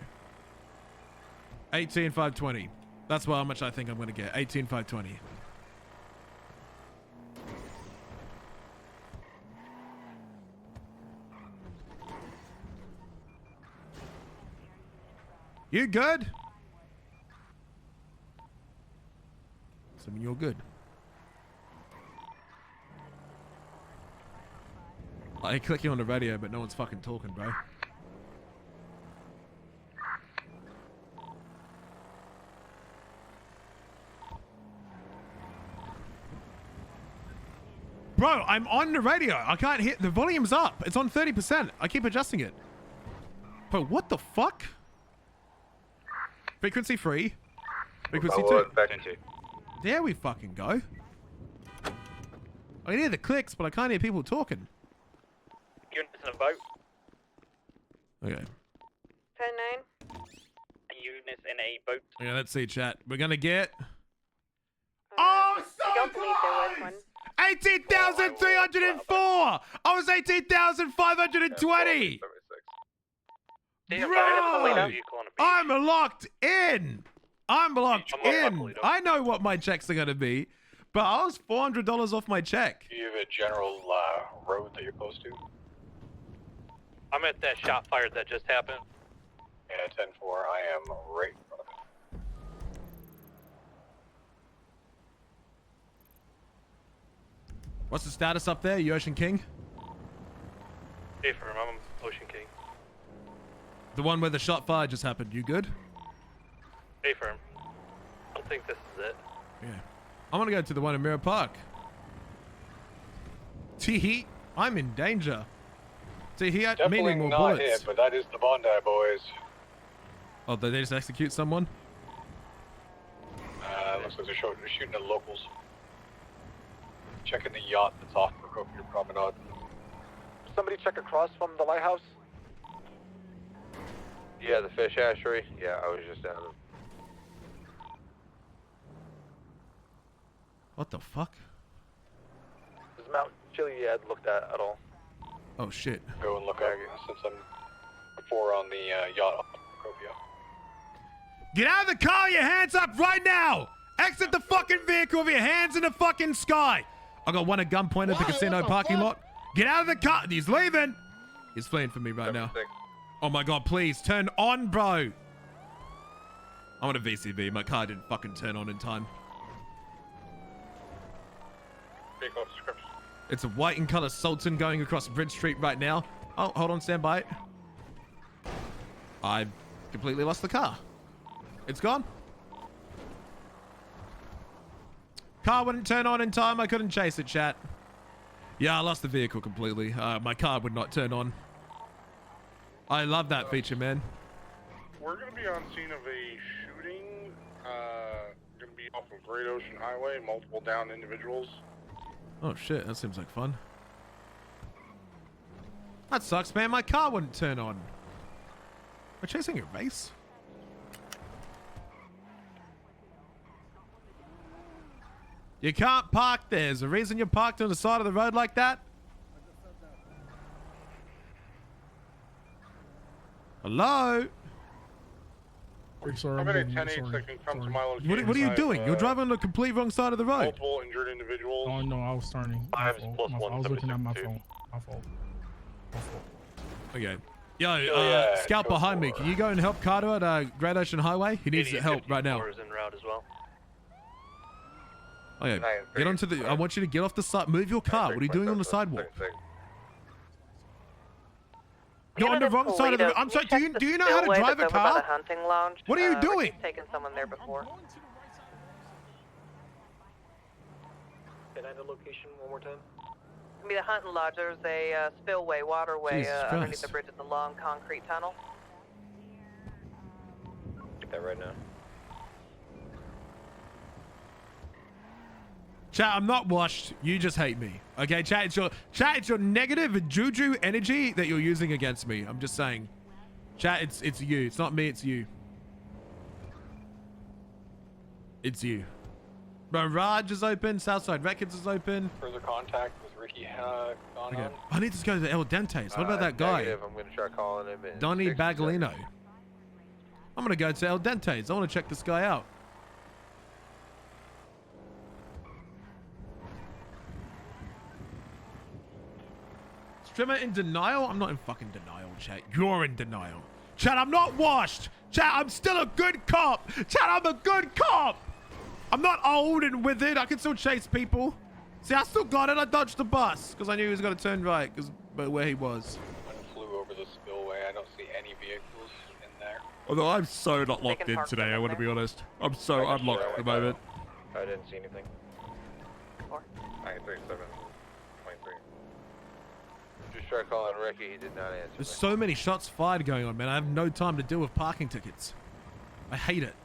18,520. That's how much I think I'm going to get. 18,520. You good? Assuming you're good. I clicking on the radio, but no one's fucking talking, bro. Bro, I'm on the radio. I can't hear. The volume's up. It's on 30%. I keep adjusting it. Bro, what the fuck? Frequency free. Frequency 2. There we fucking go. I can hear the clicks, but I can't hear people talking. Units in a boat. Okay. 10-9. Units in a boat. Yeah, let's see, chat. We're gonna get I don't believe there was one. 18,304. I was 18,520. Bro, I'm locked in. I'm locked in. I know what my checks are gonna be, but I was $400 off my check. Do you have a general road that you're close to? I'm at that shot fire that just happened. Yeah, 10-4. I am right in front of it. What's the status up there, you Ocean King? Hey, firm. I'm Ocean King. The one where the shot fire just happened. You good? Hey, firm. I don't think this is it. Yeah. I'm gonna go to the one in Mirror Park. Tee-hee, I'm in danger. Tee-hee, I Definitely meaning more not bullets. hit, but that is the Bondi boys. Oh, did they just execute someone? Looks like they're shooting at locals. Checking the yacht that's off Procopio Promenade. Somebody check across from the lighthouse? Yeah, the fish hatchery. Yeah, I was just down. What the fuck? Is Mount Chiliad looked at all? Oh shit. Go and look at it since I'm before on the yacht off Procopio. Get out of the car, your hands up right now! Exit the fucking vehicle with your hands in the fucking sky! I got one at gunpoint at the casino parking lot. Get out of the car! He's leaving! He's fleeing for me right now. Oh my god, please, turn on, bro! I want a VCV, my car didn't fucking turn on in time. Vehicle description. It's a white in color Sultan going across Bridge Street right now. Oh, hold on, stand by. I completely lost the car. It's gone. Car wouldn't turn on in time. I couldn't chase it, chat. Yeah, I lost the vehicle completely. My car would not turn on. I love that feature, man. We're going to be on scene of a shooting. Going to be off of Great Ocean Highway. Multiple downed individuals. Oh shit, that seems like fun. That sucks, man. My car wouldn't turn on. We're chasing a race? You can't park there. There's a reason you're parked on the side of the road like that? Hello? Sorry, I'm at 10-8 that can come to my location. What are you doing? You're driving on the complete wrong side of the road. Multiple injured individuals. Oh no, I was turning. I was looking at my phone. My fault. Okay. Yo, scout behind me. Can you go and help Carter at Great Ocean Highway? He needs help right now. Is en route as well. Okay, get onto the. I want you to get off the side. Move your car. What are you doing on the sidewalk? You're on the wrong side of the. I'm sorry. Do you know how to drive a car? What are you doing? Taken someone there before. Find the location one more time. It'll be the hunting lodge. There's a spillway, waterway Jesus underneath Christ. the bridge. It's a long concrete tunnel. Get that right now. Chat, I'm not washed. You just hate me. Okay, chat, it's your negative juju energy that you're using against me. I'm just saying. Chat, it's you. It's not me, it's you. It's you. Mirage is open. Southside Records is open. Further contact with Ricky gone Okay. on. I need to go to El Dente's. What about that guy? Negative. I'm going to try calling him in Donnie 60 Baglino. seconds. I'm gonna go to El Dente's. I want to check this guy out. Strimmer in denial? I'm not in fucking denial, chat. You're in denial. Chat, I'm not washed. Chat, I'm still a good cop. Chat, I'm a good cop. I'm not old and withered. I can still chase people. See, I still got it. I dodged the bus because I knew he was going to turn right because where he was. One flew over the spillway. I don't see any vehicles in there. Although I'm so not locked in today, I want to be honest. I'm so unlocked at the moment. I didn't see anything. 937. 23. Just try calling Ricky. He did not answer. There's so many shots fired going on, man. I have no time to deal with parking tickets. I hate it.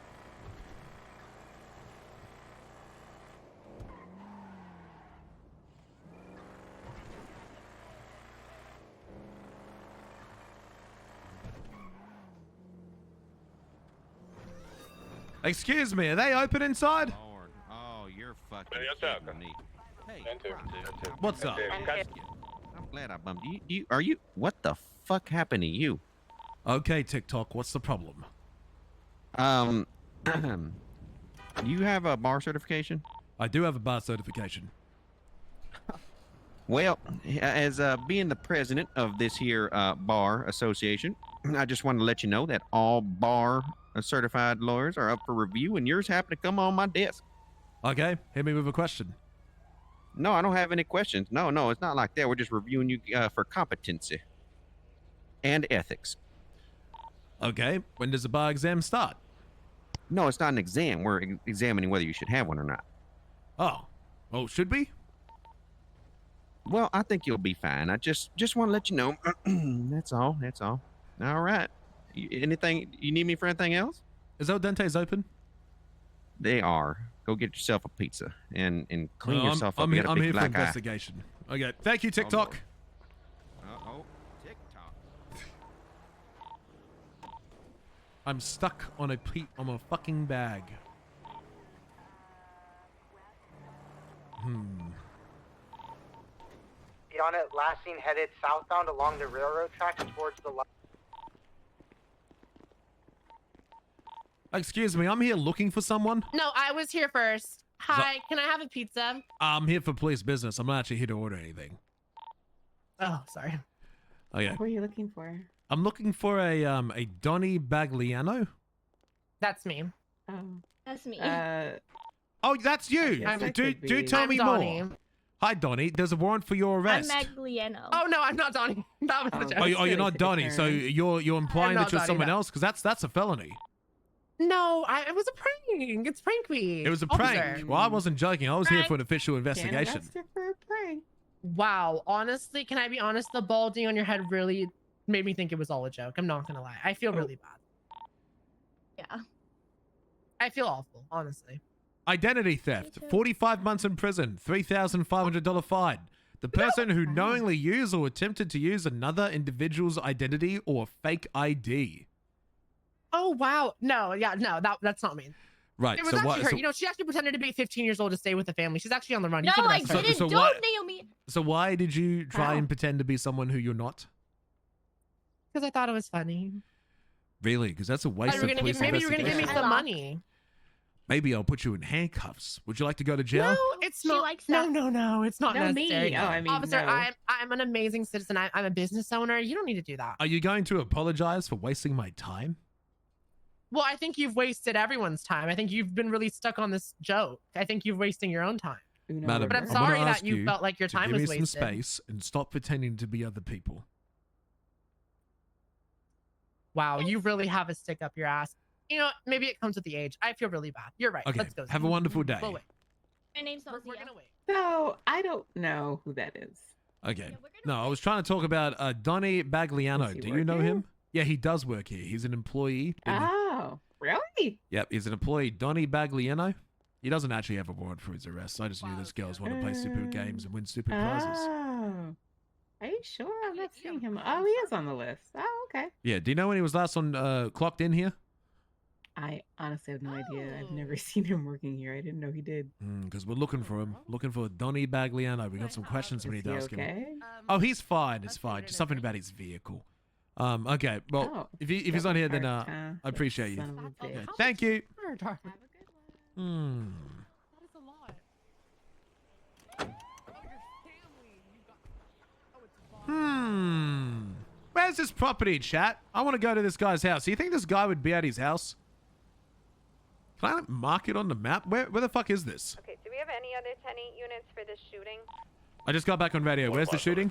Excuse me, are they open inside? Oh, you're fucking Yes, kidding me. Hey, And two. What's up? I'm glad I bumped you. Are you? What the fuck happened to you? Okay, TikTok, what's the problem? You have a bar certification? I do have a bar certification. Well, as being the president of this here bar association, I just wanted to let you know that all bar certified lawyers are up for review, and yours happened to come on my desk. Okay, hit me with a question. No, I don't have any questions. No, it's not like that. We're just reviewing you for competency and ethics. Okay, when does the bar exam start? No, it's not an exam. We're examining whether you should have one or not. Oh, should we? Well, I think you'll be fine. I just want to let you know. That's all. All right. Anything you need me for anything else? Is El Dente's open? They are. Go get yourself a pizza and clean No, yourself up. I'm You got a big here for black eye. investigation. Okay, thank you, TikTok. TikTok. I'm stuck on a fucking bag. Be on it, last seen headed southbound along the railroad tracks towards the left. Excuse me, I'm here looking for someone. No, I was here first. Hi, can I have a pizza? I'm here for police business. I'm not actually here to order anything. Oh, sorry. Oh yeah. What are you looking for? I'm looking for a Donnie Bagliano. That's me. Oh. That's me. Oh, that's you. Yes, Do tell me Donnie. more. Hi, Donnie. There's a warrant for your arrest. I'm Magliano. Oh no, I'm not Donnie. That was the joke. Oh, you're not Donnie. So you're implying I'm that not you're Donnie, someone no. else? Because that's a felony. No, it was a prank. It's prank week. It was a prank. Well, I wasn't joking. I was here for an official investigation. For a prank. Wow. Honestly, can I be honest? The balding on your head really made me think it was all a joke. I'm not gonna lie. I feel really bad. Yeah. I feel awful, honestly. Identity theft. 45 months in prison. $3,500 fine. The person who knowingly used or attempted to use another individual's identity or fake ID. Oh wow. No, that's not me. Right. It was So actually what? her. So, You know, she actually pretended to be 15 years old to stay with the family. She's actually on the run. No, You I should arrest her. didn't. so Don't, what- Naomi. so why did you try How? and pretend to be someone who you're not? Because I thought it was funny. Really? Because that's a waste of police Maybe you were gonna give me investigation. some money. Maybe I'll put you in handcuffs. Would you like to go to jail? No, it's not. No, it's not No, necessary. me. Oh, I mean, Officer, no. I'm an amazing citizen. I'm a business owner. You don't need to do that. Are you going to apologize for wasting my time? Well, I think you've wasted everyone's time. I think you've been really stuck on this joke. I think you're wasting your own time. Madam, But I'm gonna sorry that ask you felt like your to time give was me wasted. some space and stop pretending to be other people. Wow, you really have a stick up your ass. You know, maybe it comes with the age. I feel really bad. You're right. Okay, Let's go. have a wonderful day. We'll wait. My name's We're Ozia. gonna wait. So I don't know who that is. Okay. No, I was trying to talk about Donny Bagliano. Does he Do you work know here? him? Yeah, he does work here. He's an employee. Oh, really? Yep, he's an employee. Donny Bagliano. He doesn't actually have a warrant for his arrest. I just knew this girls want to play stupid games and win stupid prizes. Oh. Are you sure? I'm not seeing him. Oh, he is on the list. Oh, okay. Yeah, do you know when he was last on clocked in here? I honestly have no idea. I've never seen him working here. I didn't know he did. Because we're looking for him. Looking for Donny Bagliano. We got some questions we Is need to he ask him. okay? Oh, he's fine. It's fine. Just something about his vehicle. Okay. Well, Oh, if he's not here, then parked, huh? I appreciate you. Son of a Okay, bitch. thank you. Where's this property, chat? I want to go to this guy's house. Do you think this guy would be at his house? Can I mark it on the map? Where the fuck is this? Okay, do we have any other 10-8 units for this shooting? I just got back on radio. Where's the shooting?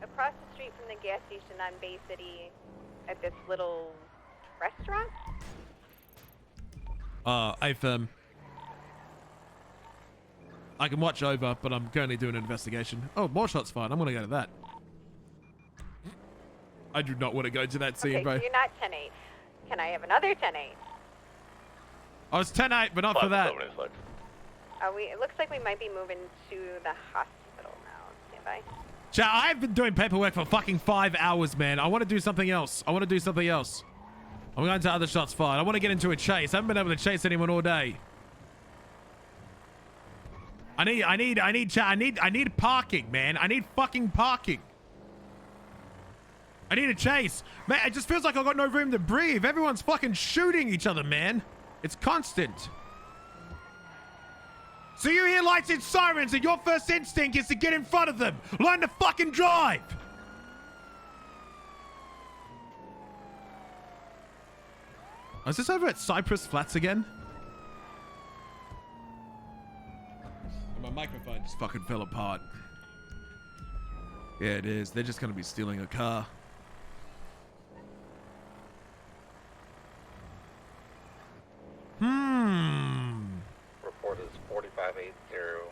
Across the street from the gas station on Bay City at this little restaurant? I've I can watch over, but I'm currently doing an investigation. Oh, more shots fired. I'm gonna go to that. I do not want to go to that scene, Okay, bro. so you're not 10-8. Can I have another 10-8? I was 10-8, but not for that. It looks like we might be moving to the hospital now. Stand by. Chat, I've been doing paperwork for fucking 5 hours, man. I want to do something else. I'm going to other shots fired. I want to get into a chase. I haven't been able to chase anyone all day. I need parking, man. I need fucking parking. I need a chase. Man, it just feels like I've got no room to breathe. Everyone's fucking shooting each other, man. It's constant. So you hear lights and sirens and your first instinct is to get in front of them. Learn to fucking drive. Is this over at Cypress Flats again? My microphone just fucking fell apart. Yeah, it is. They're just going to be stealing a car. Report is 4580.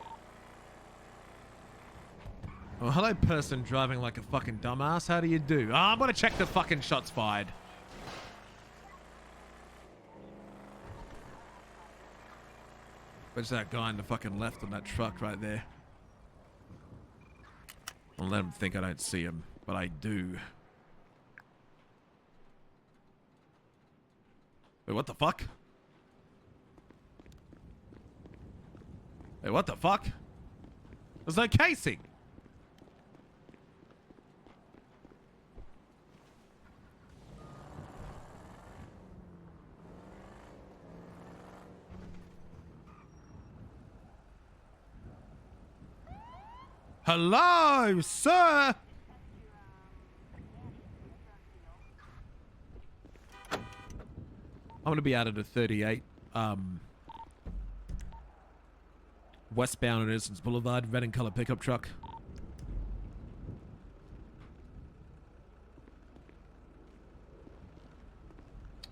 Well, hello, person driving like a fucking dumbass. How do you do? Oh, I'm going to check the fucking shots fired. Where's that guy in the fucking left on that truck right there? I'll let him think I don't see him, but I do. Wait, what the fuck? Wait, what the fuck? There's no casing. Hello, sir. I'm gonna be out at a 38. Westbound on Innocence Boulevard, red and color pickup truck.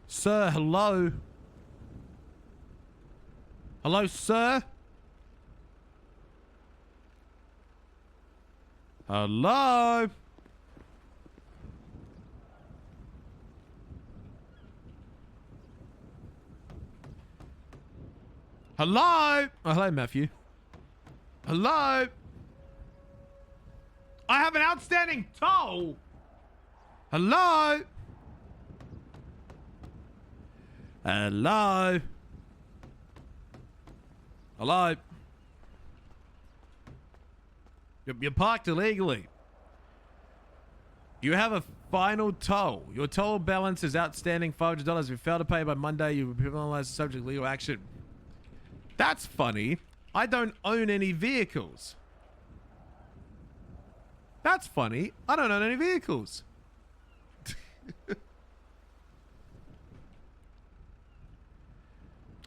Sir, hello. Hello, sir. Hello? Hello? Oh, hello, Matthew. Hello? I have an outstanding toll. Hello? Hello? Hello? You're parked illegally. You have a final toll. Your toll balance is outstanding $500. If you fail to pay by Monday, you will be penalized and subject to legal action. That's funny. I don't own any vehicles. That's funny. I don't own any vehicles.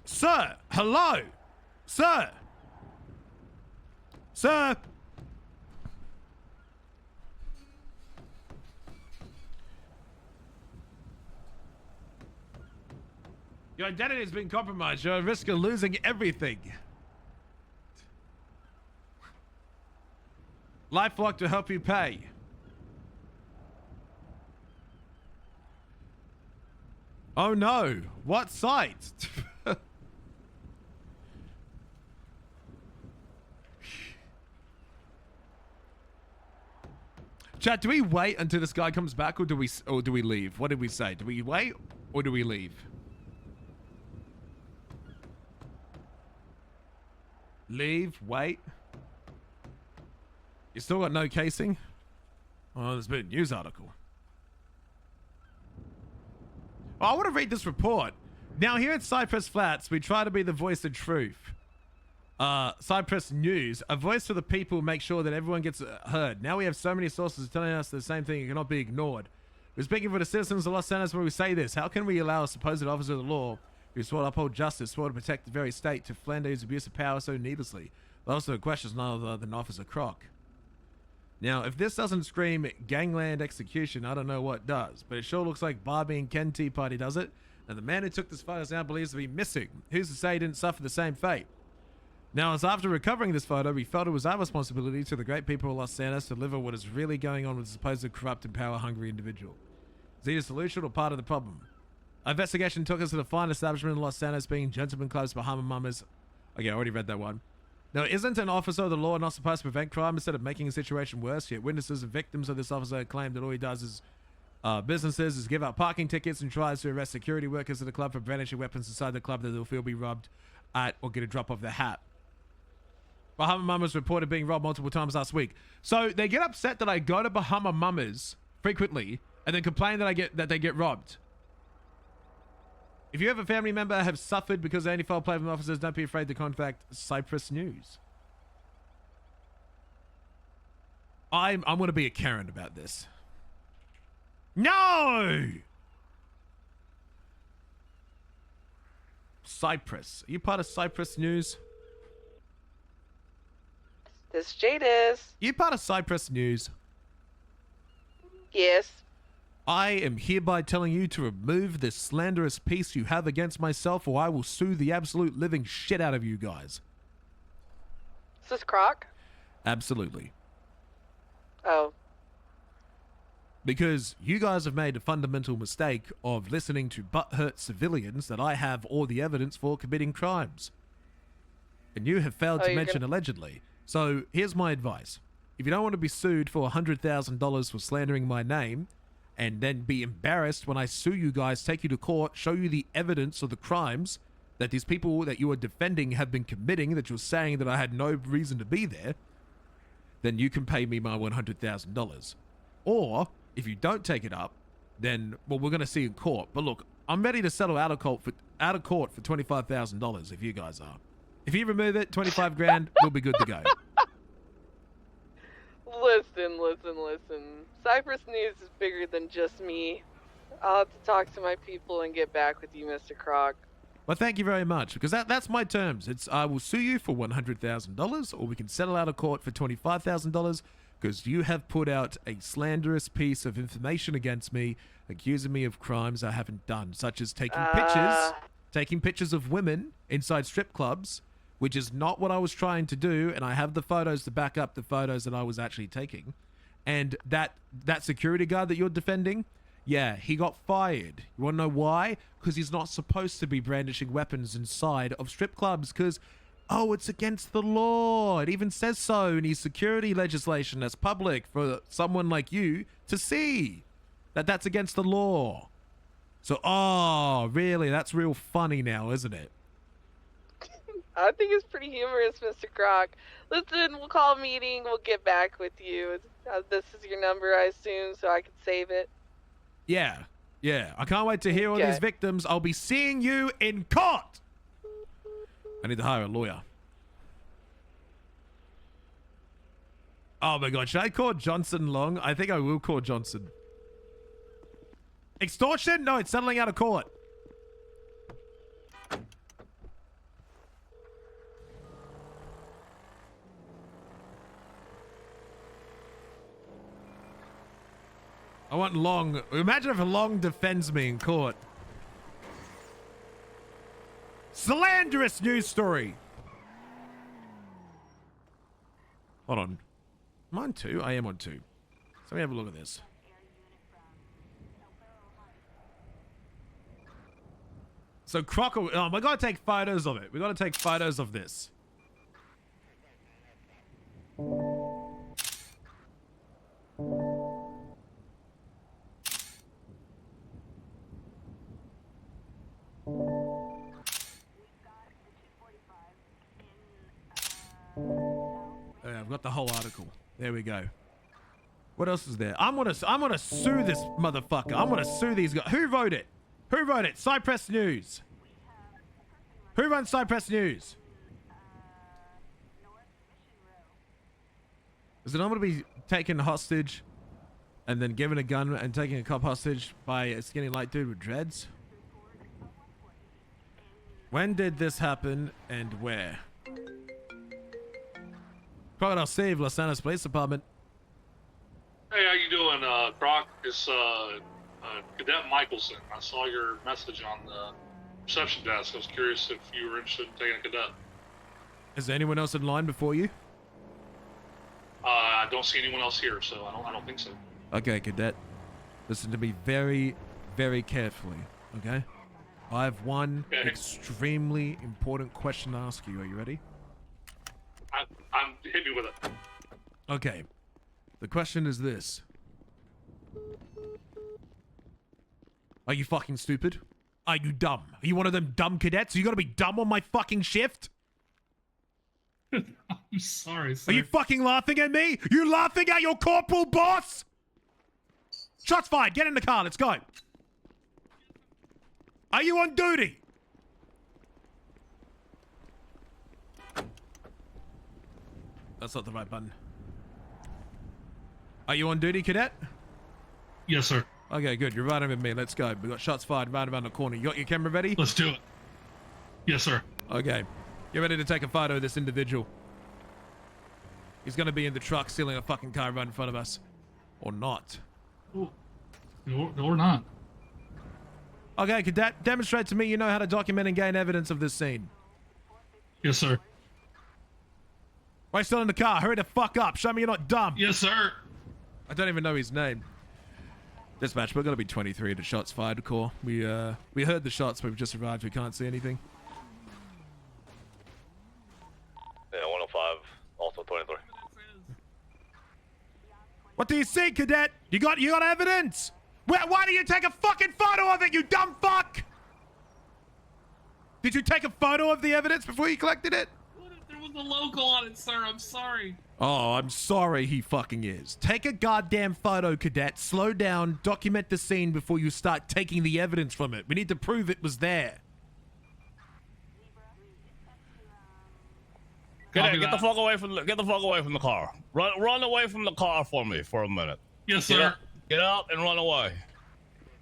Sir, hello. Sir. Sir. Your identity has been compromised. You're at risk of losing everything. LifeLock to help you pay. Oh no, what site? Chat, do we wait until this guy comes back or do we leave? What did we say? Do we wait or do we leave? Leave, wait. You still got no casing? Oh, there's been a news article. Oh, I want to read this report. Now, here at Cypress Flats, we try to be the voice of truth. Cypress News, a voice for the people, make sure that everyone gets heard. Now we have so many sources telling us the same thing. It cannot be ignored. We're speaking for the citizens of Los Santos when we say this. How can we allow a supposed officer of the law who swore to uphold justice, swore to protect the very state, to slander his abuse of power so needlessly? Also, the question is none other than Officer Croc. Now, if this doesn't scream gangland execution, I don't know what does. But it sure looks like Barbie and Ken Tea Party does it. And the man who took this photo now believes to be missing. Who's to say he didn't suffer the same fate? Now, as after recovering this photo, we felt it was our responsibility to the great people of Los Santos to deliver what is really going on with the supposed corrupt and power-hungry individual. Is he the solution or part of the problem? Our investigation took us to the fine establishment in Los Santos, being Gentleman Club's Bahama Mamas. Okay, I already read that one. Now, isn't an officer of the law not supposed to prevent crime instead of making a situation worse? Yet witnesses and victims of this officer claim that all he does is businesses is give out parking tickets and tries to arrest security workers at the club for brandishing weapons inside the club that they'll feel be robbed at or get a drop of their hat. Bahama Mamas reported being robbed multiple times last week. So they get upset that I go to Bahama Mamas frequently and then complain that they get robbed. If you have a family member have suffered because of any foul play from officers, don't be afraid to contact Cypress News. I'm going to be a Karen about this. No! Cypress. Are you part of Cypress News? This Jade is. You part of Cypress News? Yes. I am hereby telling you to remove this slanderous piece you have against myself, or I will sue the absolute living shit out of you guys. Is this Croc? Absolutely. Oh. Because you guys have made a fundamental mistake of listening to butthurt civilians that I have all the evidence for committing crimes. And you have failed to mention allegedly. So here's my advice. If you don't want to be sued for $100,000 for slandering my name, and then be embarrassed when I sue you guys, take you to court, show you the evidence of the crimes that these people that you are defending have been committing, that you're saying that I had no reason to be there, then you can pay me my $100,000. Or, if you don't take it up, then, well, we're going to see in court. But look, I'm ready to settle out of court for $25,000 if you guys are. If you remove it, 25 grand, we'll be good to go. Listen. Cypress News is bigger than just me. I'll have to talk to my people and get back with you, Mr. Croc. Well, thank you very much, because that's my terms. It's I will sue you for $100,000, or we can settle out of court for $25,000, because you have put out a slanderous piece of information against me, accusing me of crimes I haven't done, such as taking pictures of women inside strip clubs, which is not what I was trying to do, and I have the photos to back up the photos that I was actually taking. And that security guard that you're defending, yeah, he got fired. You want to know why? Because he's not supposed to be brandishing weapons inside of strip clubs, because, oh, it's against the law. It even says so in his security legislation that's public for someone like you to see that that's against the law. So, oh, really? That's real funny now, isn't it? I think it's pretty humorous, Mr. Croc. Listen, we'll call a meeting. We'll get back with you. This is your number, I assume, so I can save it. Yeah. I can't wait to hear all these victims. I'll be seeing you in court. I need to hire a lawyer. Oh my god, should I call Johnson Long? I think I will call Johnson. Extortion? No, it's settling out of court. I want Long. Imagine if Long defends me in court. Slanderous news story. Hold on. I'm on 2. I am on 2. So let me have a look at this. So Croc, oh, we gotta take photos of it. We gotta take photos of this. Yeah, I've got the whole article. There we go. What else is there? I'm gonna sue this motherfucker. I'm gonna sue these guys. Who wrote it? Who wrote it? Cypress News. Who runs Cypress News? Is it not going to be taken hostage and then given a gun and taking a cop hostage by a skinny light dude with dreads? When did this happen and where? Crocodile Steve, Los Santos Police Department. Hey, how you doing, Croc? It's Cadet Michelson. I saw your message on the reception desk. I was curious if you were interested in taking a cadet. Is there anyone else in line before you? I don't see anyone else here, so I don't think so. Okay, cadet. Listen to me very, very carefully, okay? I have one extremely important question to ask you. Are you ready? I'm hit me with it. Okay. The question is this. Are you fucking stupid? Are you dumb? Are you one of them dumb cadets? You gotta be dumb on my fucking shift? I'm sorry, sir. Are you fucking laughing at me? You laughing at your corporal boss? Shots fired. Get in the car. Let's go. Are you on duty? That's not the right button. Are you on duty, cadet? Yes, sir. Okay, good. You're right with me. Let's go. We got shots fired right around the corner. You got your camera ready? Let's do it. Yes, sir. Okay. Get ready to take a photo of this individual. He's going to be in the truck stealing a fucking car right in front of us. Or not. Or not. Okay, cadet. Demonstrate to me you know how to document and gain evidence of this scene. Yes, sir. Why are you still in the car? Hurry the fuck up. Show me you're not dumb. Yes, sir. I don't even know his name. Dispatch, we're going to be 23 to shots fired, Core. We heard the shots, but we've just arrived. We can't see anything. Yeah, 105, also 23. What do you see, cadet? You got evidence? Why do you take a fucking photo of it, you dumb fuck? Did you take a photo of the evidence before you collected it? There was a logo on it, sir. I'm sorry. Oh, I'm sorry he fucking is. Take a goddamn photo, cadet. Slow down, document the scene before you start taking the evidence from it. We need to prove it was there. Get the fuck away from the car. Run away from the car for me for a minute. Yes, sir. Get out and run away.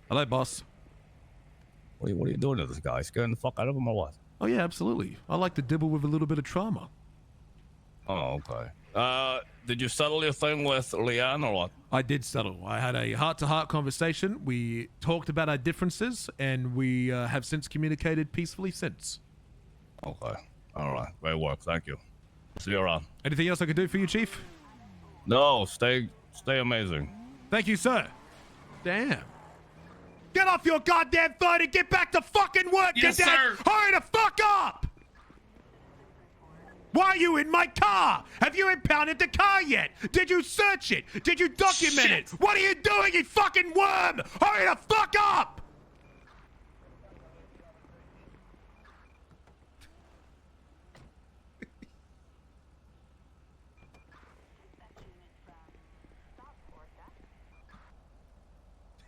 Hello, boss. What are you doing to this guy? Scaring the fuck out of him or what? Oh yeah, absolutely. I like to dibble with a little bit of trauma. Oh, okay. Did you settle your thing with Leanne or what? I did settle. I had a heart-to-heart conversation. We talked about our differences, and we have since communicated peacefully since. Okay. All right. Great work. Thank you. See you around. Anything else I could do for you, Chief? No. Stay amazing. Thank you, sir. Damn. Get off your goddamn phone and get back to fucking work, yes, cadet! Sir. Hurry the fuck up! Why are you in my car? Have you impounded the car yet? Did you search it? Did you document it? What are you doing, you fucking worm? Hurry the fuck up!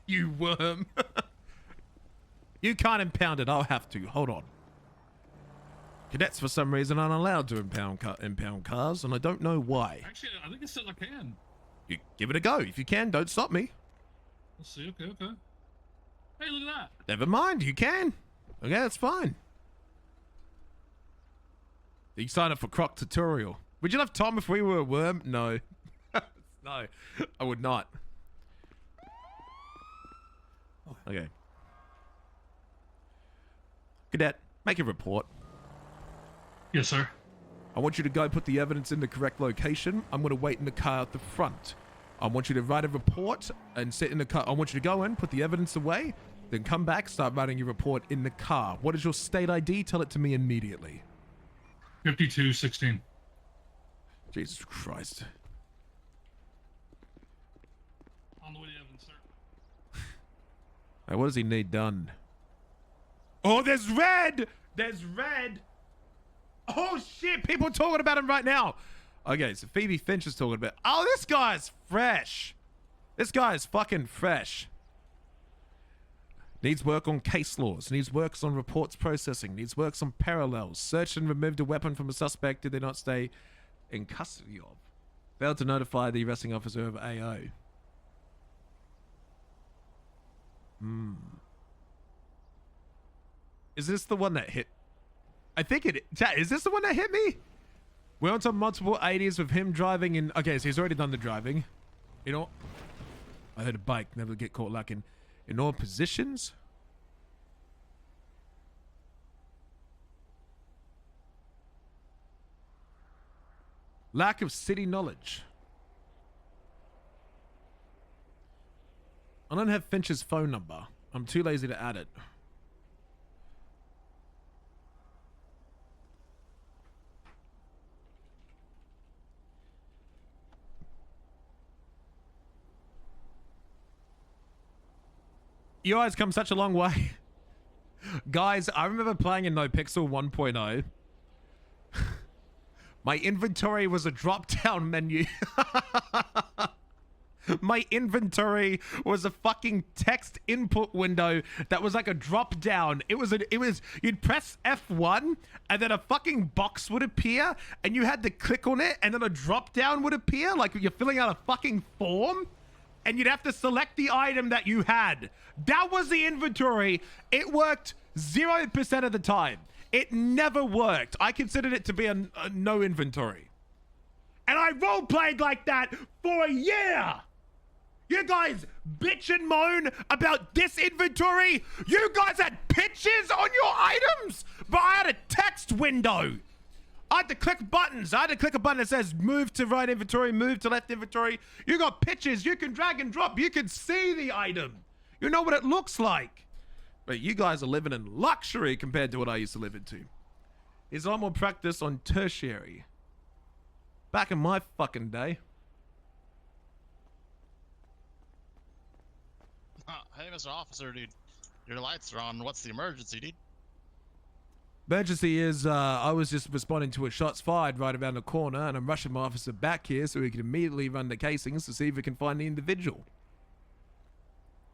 You worm. You can't impound it. I'll have to. Hold on. Cadets, for some reason, aren't allowed to impound cars, and I don't know why. Actually, I think it says I can. You give it a go. If you can, don't stop me. Let's see. Okay. Hey, look at that. Never mind. You can. Okay, that's fine. You sign up for Croc tutorial. Would you have time if we were a worm? No. No, I would not. Okay. Cadet, make a report. Yes, sir. I want you to go put the evidence in the correct location. I'm going to wait in the car at the front. I want you to write a report and sit in the car. I want you to go in, put the evidence away, then come back, start writing your report in the car. What is your state ID? Tell it to me immediately. 5216. Jesus Christ. On the way to Evans, sir. Hey, what does he need done? Oh, there's red! There's red! Oh, shit! People are talking about him right now! Okay, so Phoebe Finch is talking about... Oh, this guy's fresh! This guy is fucking fresh. Needs work on case laws. Needs works on reports processing. Needs works on parallels. Searched and removed a weapon from a suspect did they not stay in custody of. Failed to notify the arresting officer of AO. Is this the one that hit? I think it... Chat, is this the one that hit me? We're on to multiple 80s with him driving in... Okay, so he's already done the driving. You know... I heard a bike. Never get caught lacking. In all positions? Lack of city knowledge. I don't have Finch's phone number. I'm too lazy to add it. You guys come such a long way. Guys, I remember playing in NoPixel 1.0. My inventory was a drop-down menu. My inventory was a fucking text input window that was like a drop-down. It was you'd press F1 and then a fucking box would appear and you had to click on it and then a drop-down would appear like you're filling out a fucking form. And you'd have to select the item that you had. That was the inventory. It worked 0% of the time. It never worked. I considered it to be a no inventory. And I roleplayed like that for a year. You guys bitch and moan about this inventory. You guys had pictures on your items, but I had a text window. I had to click buttons. I had to click a button that says move to right inventory, move to left inventory. You got pictures. You can drag and drop. You can see the item. You know what it looks like. But you guys are living in luxury compared to what I used to live into. There's a lot more practice on tertiary. Back in my fucking day. Hey, Mr. Officer, dude. Your lights are on. What's the emergency, dude? Emergency is, I was just responding to a shots fired right around the corner and I'm rushing my officer back here so he can immediately run the casings to see if we can find the individual.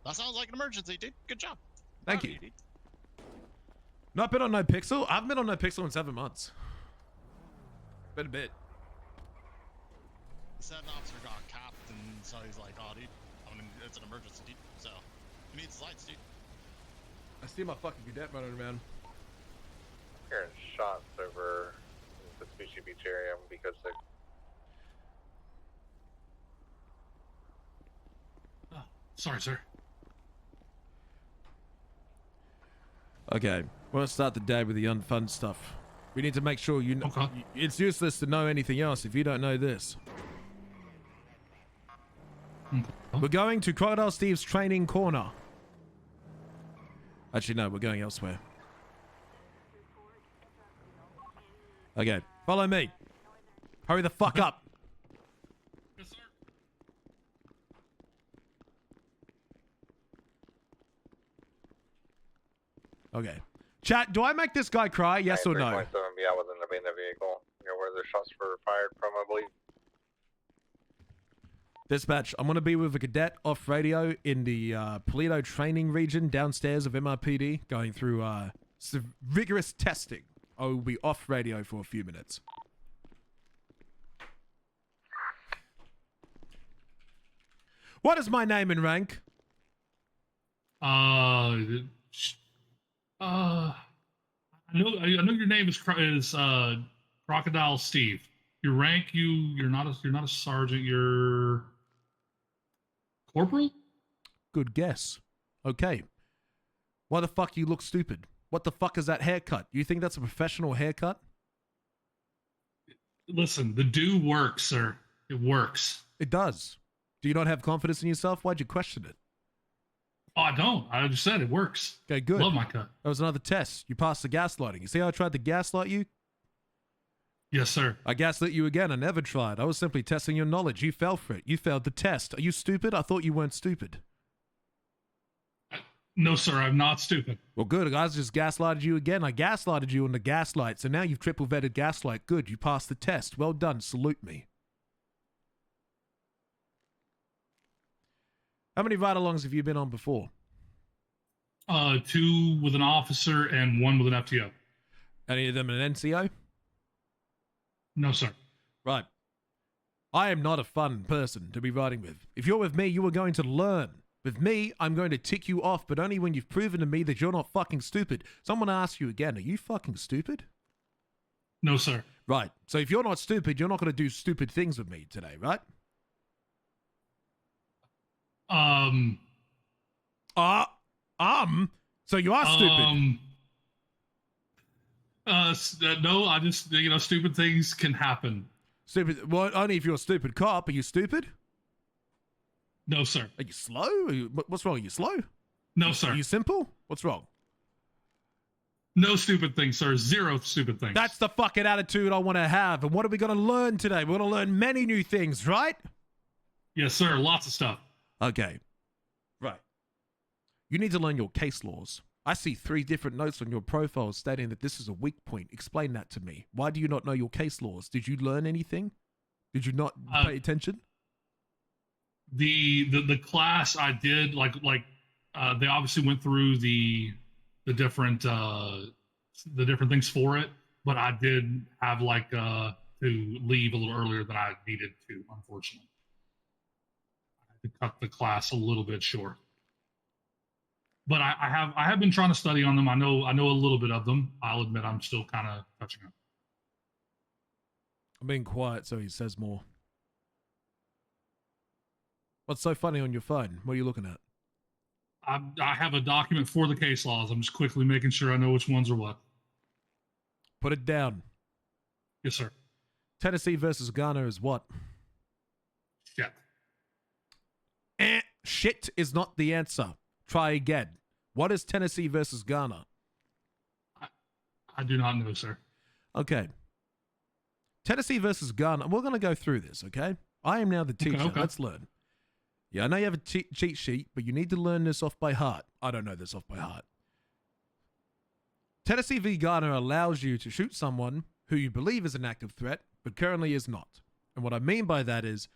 That sounds like an emergency, dude. Good job. Thank you. Not been on NoPixel? I haven't been on NoPixel in 7 months. Been a bit. He said an officer got capped and so he's like, oh, dude, it's an emergency, dude. So, he needs his lights, dude. I see my fucking cadet running around. Hearing shots over the Vespucci Beach area because they... Oh, sorry, sir. Okay, we'll start the day with the unfun stuff. We need to make sure you know. Okay. It's useless to know anything else if you don't know this. Okay. We're going to Crocodile Steve's training corner. Actually, no, we're going elsewhere. Okay, follow me. Hurry the fuck up. Yes, sir. Okay. Chat, do I make this guy cry? Yes or no? 3.7 be out within the vehicle. You know where the shots were fired from, I believe. Dispatch, I'm going to be with a cadet off radio in the Polito training region downstairs of MRPD, going through rigorous testing. I will be off radio for a few minutes. What is my name and rank? I know your name is Crocodile Steve. Your rank, you're not a sergeant. You're corporal. Good guess. Okay. Why the fuck do you look stupid? What the fuck is that haircut? You think that's a professional haircut? Listen, the do works, sir. It works. It does. Do you not have confidence in yourself? Why'd you question it? Oh, I don't. I just said it works. Okay, good. Love my cut. That was another test. You passed the gaslighting. You see how I tried to gaslight you? Yes, sir. I gaslit you again. I never tried. I was simply testing your knowledge. You fell for it. You failed the test. Are you stupid? I thought you weren't stupid. No, sir. I'm not stupid. Well, good. I just gaslighted you again. I gaslighted you on the gaslight. So now you've triple vetted gaslight. Good. You passed the test. Well done. Salute me. How many ride-alongs have you been on before? 2 with an officer and 1 with an FTO. Any of them an NCO? No, sir. Right. I am not a fun person to be riding with. If you're with me, you are going to learn. With me, I'm going to tick you off, but only when you've proven to me that you're not fucking stupid. Someone asks you again, are you fucking stupid? No, sir. Right. So if you're not stupid, you're not going to do stupid things with me today, right? So you are stupid. No, I just, stupid things can happen. Stupid. Well, only if you're a stupid cop. Are you stupid? No, sir. Are you slow? What's wrong? Are you slow? No, sir. Are you simple? What's wrong? No stupid things, sir. 0 stupid things. That's the fucking attitude I want to have. And what are we going to learn today? We're going to learn many new things, right? Yes, sir. Lots of stuff. Okay. Right. You need to learn your case laws. I see 3 different notes on your profile stating that this is a weak point. Explain that to me. Why do you not know your case laws? Did you learn anything? Did you not pay attention? The class I did, they obviously went through the different things for it, but I did have to leave a little earlier than I needed to, unfortunately. I had to cut the class a little bit short. But I have been trying to study on them. I know a little bit of them. I'll admit I'm still kind of touching up. I'm being quiet so he says more. What's so funny on your phone? What are you looking at? I have a document for the case laws. I'm just quickly making sure I know which ones are what. Put it down. Yes, sir. Tennessee versus Ghana is what? Shit. Shit is not the answer. Try again. What is Tennessee versus Ghana? I do not know, sir. Okay. Tennessee versus Ghana. We're going to go through this, okay? I am now the teacher. Okay. Let's learn. Yeah, I know you have a cheat sheet, but you need to learn this off by heart. I don't know this off by heart. Tennessee v. Ghana allows you to shoot someone who you believe is an active threat, but currently is not. And what I mean by that is,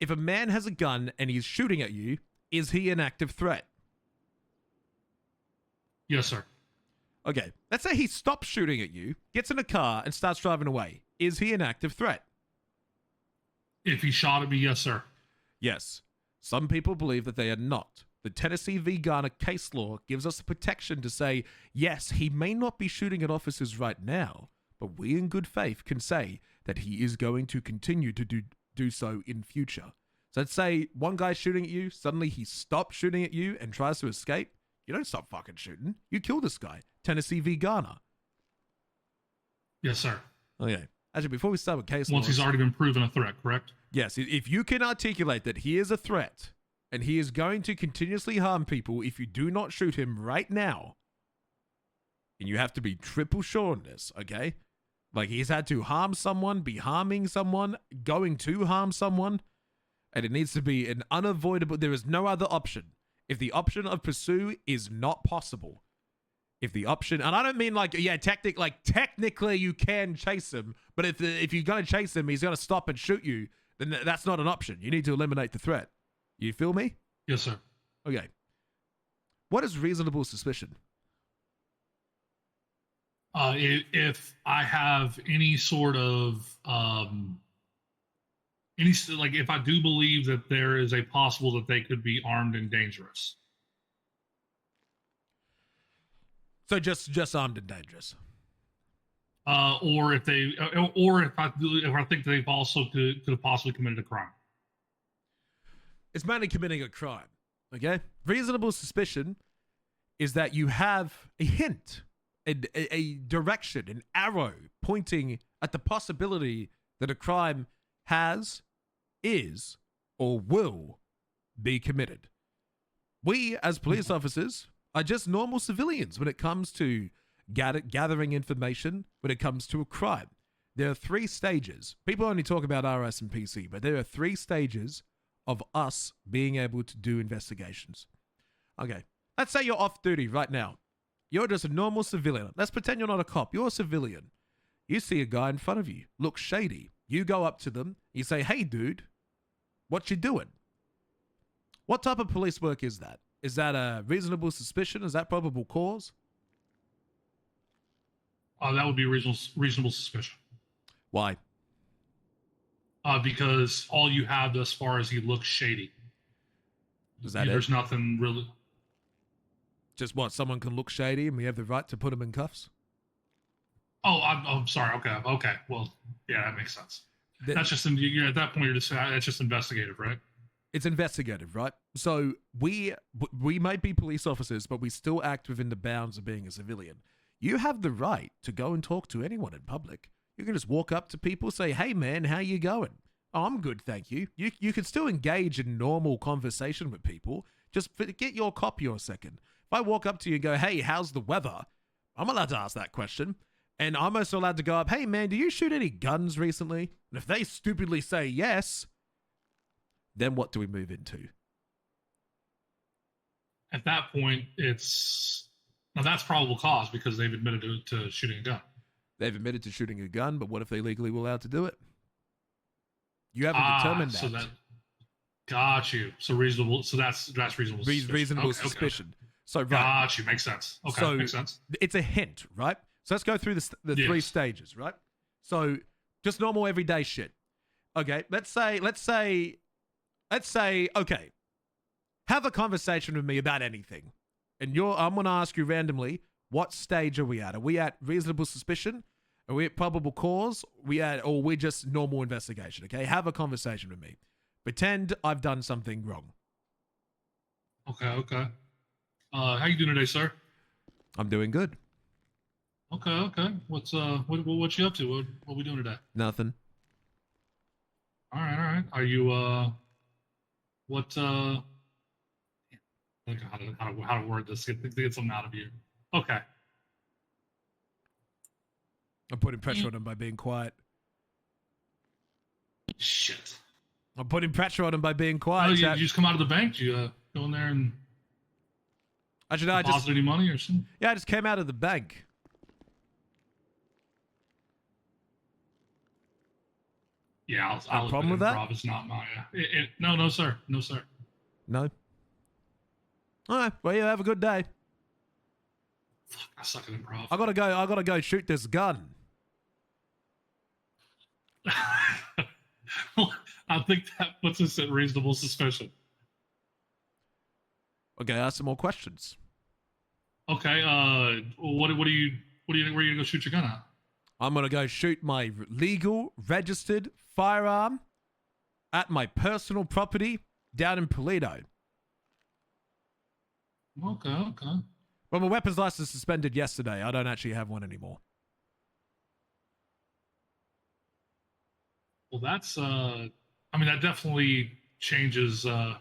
if a man has a gun and he's shooting at you, is he an active threat? Yes, sir. Okay, let's say he stops shooting at you, gets in a car, and starts driving away. Is he an active threat? If he shot at me, yes, sir. Yes. Some people believe that they are not. The Tennessee v. Ghana case law gives us the protection to say, yes, he may not be shooting at officers right now, but we in good faith can say that he is going to continue to do so in future. So let's say one guy's shooting at you, suddenly he stops shooting at you and tries to escape. You don't stop fucking shooting. You kill this guy. Tennessee v. Ghana. Yes, sir. Okay. Actually, before we start with case Once laws, he's already been proven a threat, correct? Yes, if you can articulate that he is a threat and he is going to continuously harm people if you do not shoot him right now, and you have to be triple sure on this, okay? Like he's had to harm someone, be harming someone, going to harm someone, and it needs to be an unavoidable, there is no other option. If the option of pursue is not possible, if the option, and I don't mean technically you can chase him, but if you're going to chase him, he's going to stop and shoot you, then that's not an option. You need to eliminate the threat. You feel me? Yes, sir. Okay. What is reasonable suspicion? If I have any sort of, if I do believe that there is a possible that they could be armed and dangerous. So just armed and dangerous. Or if I think they've also could have possibly committed a crime. It's mainly committing a crime. Okay. Reasonable suspicion is that you have a hint, a direction, an arrow pointing at the possibility that a crime has, is, or will be committed. We, as police officers, are just normal civilians when it comes to gathering information, when it comes to a crime. There are 3 stages. People only talk about RS and PC, but there are 3 stages of us being able to do investigations. Okay, let's say you're off duty right now. You're just a normal civilian. Let's pretend you're not a cop. You're a civilian. You see a guy in front of you, looks shady. You go up to them. You say, hey, dude, what you doing? What type of police work is that? Is that a reasonable suspicion? Is that probable cause? That would be reasonable suspicion. Why? Because all you have thus far is he looks shady. Is that There's nothing really. Just what? Someone can look shady and we have the right to put him in cuffs? Oh, I'm sorry. Okay. Well, yeah, that makes sense. That's just at that point that's just investigative, right? It's investigative, right? So we might be police officers, but we still act within the bounds of being a civilian. You have the right to go and talk to anyone in public. You can just walk up to people, say, hey man, how you going? Oh, I'm good, thank you. You can still engage in normal conversation with people. Just forget your copy or a second. If I walk up to you and go, hey, how's the weather? I'm allowed to ask that question. And I'm also allowed to go up, hey man, do you shoot any guns recently? And if they stupidly say yes, then what do we move into? At that point, that's probable cause because they've admitted to shooting a gun. They've admitted to shooting a gun, but what if they legally were allowed to do it? You haven't determined that. So that. Got you. So reasonable. So that's reasonable. Reasonable suspicion. Okay. So right. Got you. Makes sense. Okay, so makes sense. It's a hint, right? So let's go through the 3 stages, right? So just normal everyday shit. Okay, let's say, okay, have a conversation with me about anything. And I'm going to ask you randomly, what stage are we at? Are we at reasonable suspicion? Are we at probable cause? Or we just normal investigation, okay? Have a conversation with me. Pretend I've done something wrong. Okay. How you doing today, sir? I'm doing good. Okay. What you up to? What we doing today? Nothing. All right. Are you how to word this? Get something out of you. Okay. I'm putting pressure on him by being quiet. Shit. I'm putting pressure on him by being quiet. You just come out of the bank? You go in there and deposit any money or something? Yeah, I just came out of the bank. Yeah, I'll problem with that? It's not my. No, sir. No, sir. No. All right. Well, yeah. Have a good day. Fuck, I suck at improv. I gotta go shoot this gun. I think that puts us at reasonable suspicion. Okay, ask some more questions. Okay. Where are you gonna go shoot your gun at? I'm gonna go shoot my legal, registered firearm at my personal property down in Polito. Okay. Well, my weapons license suspended yesterday. I don't actually have one anymore. Well, that's that definitely changes. So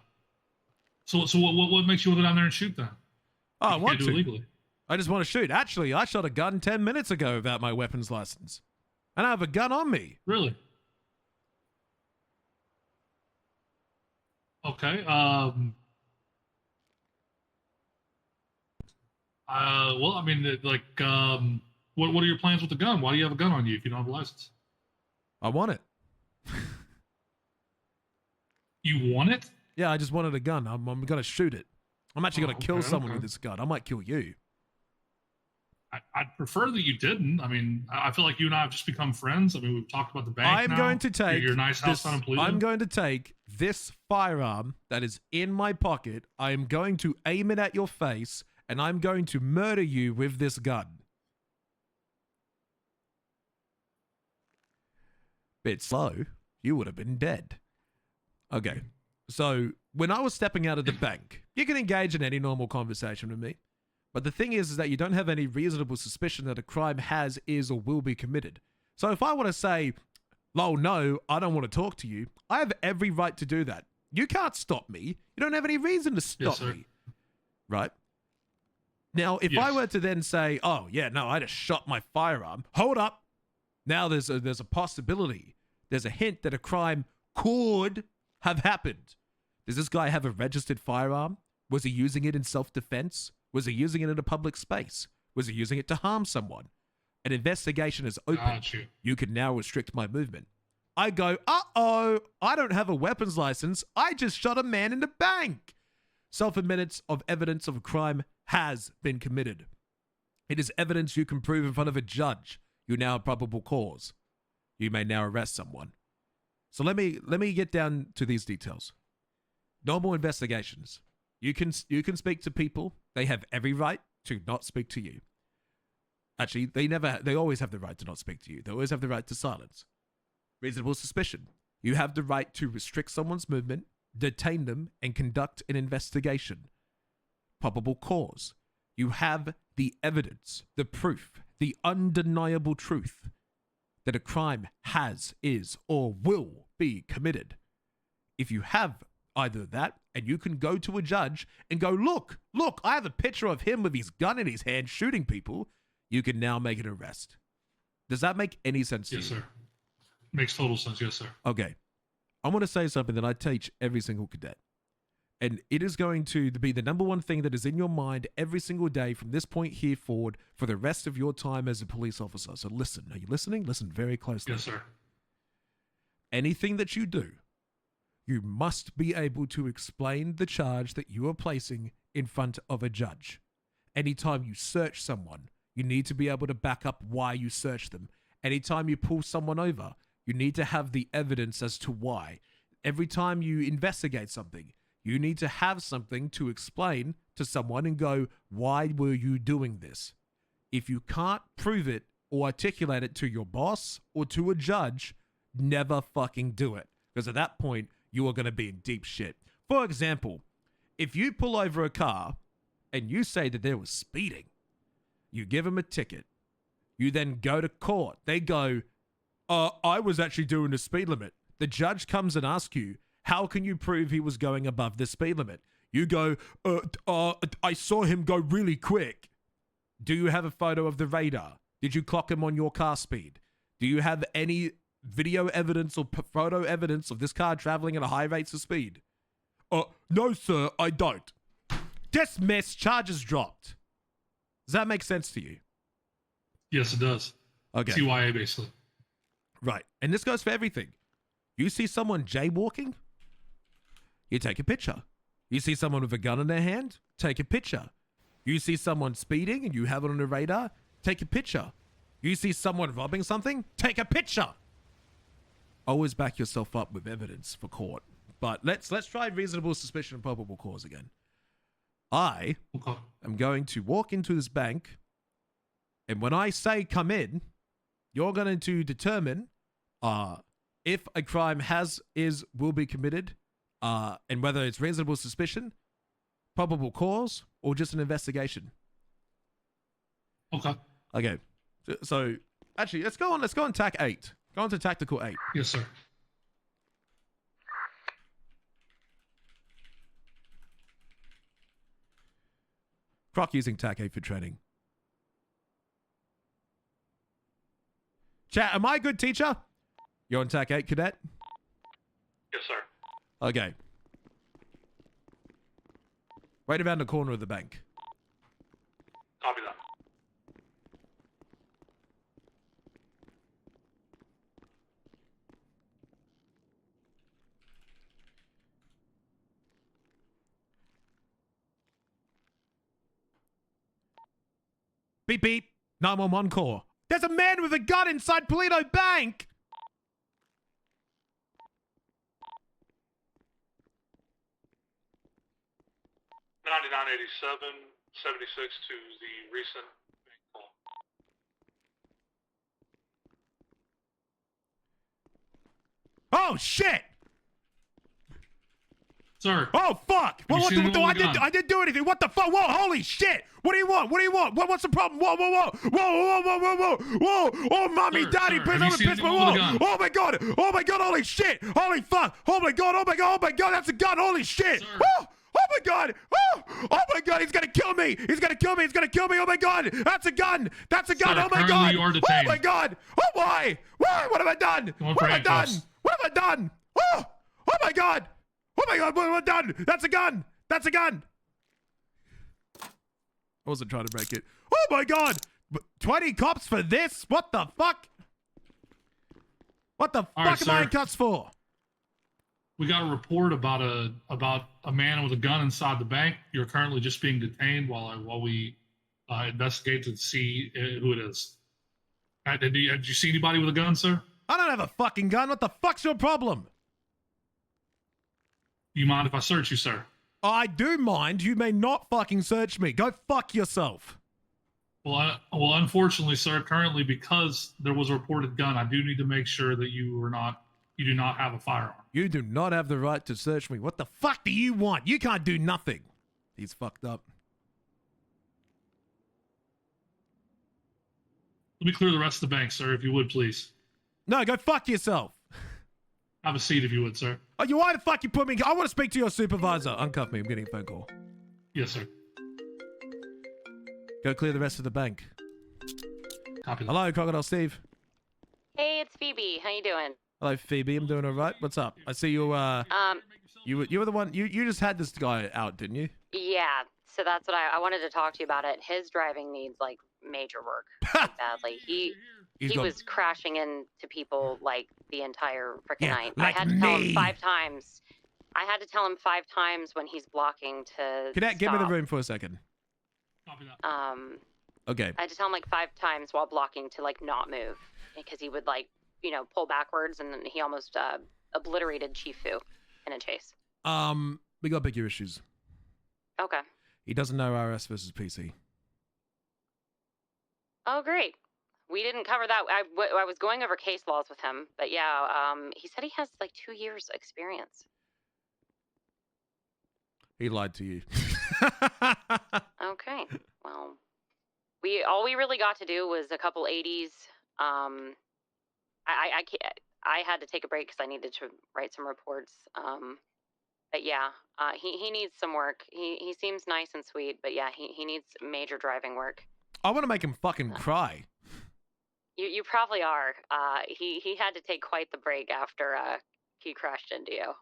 what makes you want to go down there and shoot then? Oh, I want do to. it legally. I just want to shoot. Actually, I shot a gun 10 minutes ago without my weapons license. And I have a gun on me. Really? Okay. Well, what are your plans with the gun? Why do you have a gun on you if you don't have a license? I want it. You want it? Yeah, I just wanted a gun. I'm going to shoot it. I'm actually going to kill someone with this gun. I might kill you. I'd prefer that you didn't. I mean, I feel like you and I have just become friends. I mean, we've talked about the bank. I'm going to take your nice house down in Polito. I'm going to take this firearm that is in my pocket. I am going to aim it at your face, and I'm going to murder you with this gun. Bit slow. You would have been dead. Okay. So when I was stepping out of the bank, you can engage in any normal conversation with me. But the thing is that you don't have any reasonable suspicion that a crime has, is, or will be committed. So if I want to say, Oh, no, I don't want to talk to you. I have every right to do that. You can't stop me. You don't have any reason to stop me. Right? Now, if I were to then say, oh, yeah, no, I just shot my firearm. Hold up. Now there's a possibility. There's a hint that a crime could have happened. Does this guy have a registered firearm? Was he using it in self-defense? Was he using it in a public space? Was he using it to harm someone? An investigation is open. You can now restrict my movement. I go, uh-oh, I don't have a weapons license. I just shot a man in the bank. Self-admittance of evidence of a crime has been committed. It is evidence you can prove in front of a judge. You now have probable cause. You may now arrest someone. So let me get down to these details. Normal investigations. You can speak to people. They have every right to not speak to you. Actually, they always have the right to not speak to you. They always have the right to silence. Reasonable suspicion. You have the right to restrict someone's movement, detain them, and conduct an investigation. Probable cause. You have the evidence, the proof, the undeniable truth that a crime has, is, or will be committed. If you have either that, and you can go to a judge and go, look, I have a picture of him with his gun in his hand shooting people, you can now make an arrest. Does that make any sense to you? Yes, sir. Makes total sense. Yes, sir. Okay. I want to say something that I teach every single cadet. And it is going to be the number one thing that is in your mind every single day from this point here forward for the rest of your time as a police officer. So listen. Are you listening? Listen very closely. Yes, sir. Anything that you do, you must be able to explain the charge that you are placing in front of a judge. Anytime you search someone, you need to be able to back up why you search them. Anytime you pull someone over, you need to have the evidence as to why. Every time you investigate something, you need to have something to explain to someone and go, why were you doing this? If you can't prove it or articulate it to your boss or to a judge, never fucking do it. Because at that point, you are going to be in deep shit. For example, if you pull over a car and you say that there was speeding, you give them a ticket. You then go to court. They go, I was actually doing the speed limit. The judge comes and asks you, how can you prove he was going above the speed limit? You go, I saw him go really quick. Do you have a photo of the radar? Did you clock him on your car speed? Do you have any video evidence or photo evidence of this car traveling at a high rates of speed? No, sir, I don't. Dismiss, charges dropped. Does that make sense to you? Yes, it does. Okay. TYA, basically. Right. And this goes for everything. You see someone jaywalking, you take a picture. You see someone with a gun in their hand, take a picture. You see someone speeding and you have it on the radar, take a picture. You see someone robbing something, take a picture. Always back yourself up with evidence for court. But let's try reasonable suspicion and probable cause again. I am going to walk into this bank, and when I say come in, you're going to determine if a crime will be committed, and whether it's reasonable suspicion, probable cause, or just an investigation. Okay. So actually, let's go on TAC 8. Go on to Tactical 8. Yes, sir. Croc using TAC 8 for training. Chat, am I a good teacher? You're on TAC 8, cadet? Yes, sir. Okay. Right around the corner of the bank. Copy that. Beep beep. 911 call. There's a man with a gun inside Polito Bank! $99.87, 76 to the recent bank call. Oh shit! Sir. Oh fuck! Have you seen him with a gun? I didn't do anything. What the fuck? Whoa! Holy shit! What do you want? What do you want? What's the problem? Whoa! Whoa! Whoa! Whoa! Whoa! Whoa! Whoa! Whoa! Whoa! Oh, mommy, Sir, daddy, sir, please have you don't seen piss me. anyone with a Whoa! gun? Oh my god! Oh my god! Holy shit! Holy fuck! Oh my god! Oh my god! Oh my god! That's a gun! Holy shit! Sir. Oh! Oh my god! Oh! Oh my god! He's gonna kill me! He's gonna kill me! He's gonna kill me! Oh my god! That's a gun! That's a gun! Sir, Oh my currently god! you are Oh detained. my god! Oh why? Why? What have I done? Going What for have I done? handcuffs. What have I done? Oh! Oh my god! Oh my god! What have I done? That's a gun! That's a gun! I wasn't trying to break it. Oh my god! 20 cops for this? What the fuck? What the All fuck right, am I in sir. cuffs for? We got a report about a man with a gun inside the bank. You're currently just being detained while we investigate to see who it is. Did you see anybody with a gun, sir? I don't have a fucking gun. What the fuck's your problem? Do you mind if I search you, sir? I do mind. You may not fucking search me. Go fuck yourself. Well, unfortunately, sir, currently because there was a reported gun, I do need to make sure that you do not have a firearm. You do not have the right to search me. What the fuck do you want? You can't do nothing. He's fucked up. Let me clear the rest of the bank, sir, if you would, please. No, go fuck yourself. Have a seat if you would, sir. Oh, you why the fuck you put me? I want to speak to your supervisor. Uncuff me. I'm getting a phone call. Yes, sir. Go clear the rest of the bank. Copy that. Hello, Crocodile Steve. Hey, it's Phoebe. How you doing? Hello, Phoebe. I'm doing all right. What's up? I see you. You were the one. You just had this guy out, didn't you? Yeah. So that's what I wanted to talk to you about. It. His driving needs like major work like, badly. He was crashing into people like the entire freaking night. like I had to tell him me. 5 times. I had to tell him 5 times when he's blocking to. Cadet, give me the stop. room for a second. Copy that. Okay. I had to tell him like 5 times while blocking to like not move because he would like pull backwards and then he almost obliterated Chifu in a chase. We got bigger issues. Okay. He doesn't know RS versus PC. Oh, great. We didn't cover that. I was going over case laws with him, but yeah, he said he has like 2 years experience. He lied to you. Okay. Well, all we really got to do was a couple 80s. I had to take a break because I needed to write some reports. But yeah, he needs some work. He seems nice and sweet, but yeah, he needs major driving work. I want to make him fucking cry. You probably are. He had to take quite the break after he crashed into you.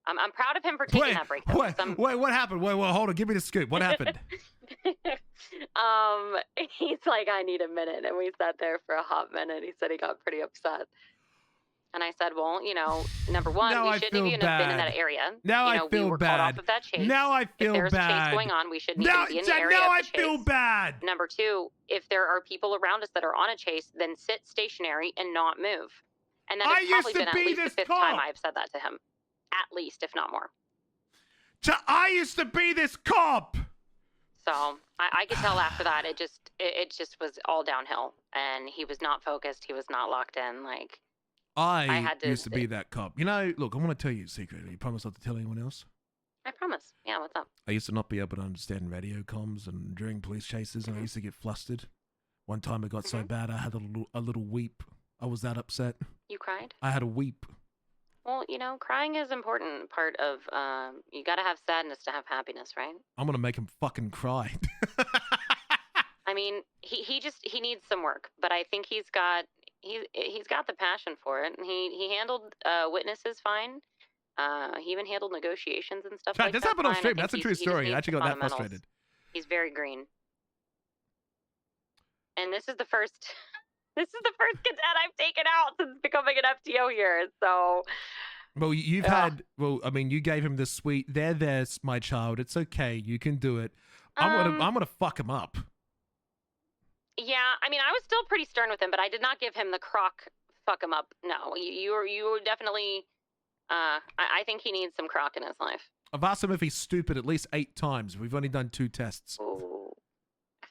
I'm proud of him for taking that break. Though, Wait, what happened? Wait, hold on. Give me the scoop. What happened? He's like, I need a minute, and we sat there for a hot minute. He said he got pretty upset. And I said, well, number one, Now we I shouldn't feel have even been in bad. that area. Now I feel we were bad. called off of that chase. Now I feel if there's a bad. chase going on, we shouldn't Now, even be in the area now of I the feel chase. bad. Number two, if there are people around us that are on a chase, then sit stationary and not move. And that has probably been at least the 5th time I've said that to him. At least, if not more. I used to be this cop. So I could tell after that it just was all downhill, and he was not focused. He was not locked in. Like I had to used to be that cop. Look, I want to tell you a secret. You promise not to tell anyone else? I promise. Yeah, what's up? I used to not be able to understand radio comms and during police chases, and I used to get flustered. One time it got so bad I had a little weep. I was that upset. You cried? I had a weep. Well, crying is an important part of, you gotta have sadness to have happiness, right? I'm gonna make him fucking cry. I mean, he needs some work, but I think he's got the passion for it. And he handled witnesses fine. He even handled negotiations and stuff like that. This happened on fine. I stream. think That's a he true just story. I needs actually the got that fundamentals. frustrated. He's very green. And this is the first cadet I've taken out since becoming an FTO here. So, well, you've had. Well, I mean, you gave him the sweet. There's my child. It's okay. You can do it. I'm gonna fuck him up. Yeah, I mean, I was still pretty stern with him, but I did not give him the Croc fuck him up. No, you were definitely. I think he needs some Croc in his life. I've asked him if he's stupid at least 8 times. We've only done 2 tests. Ooh.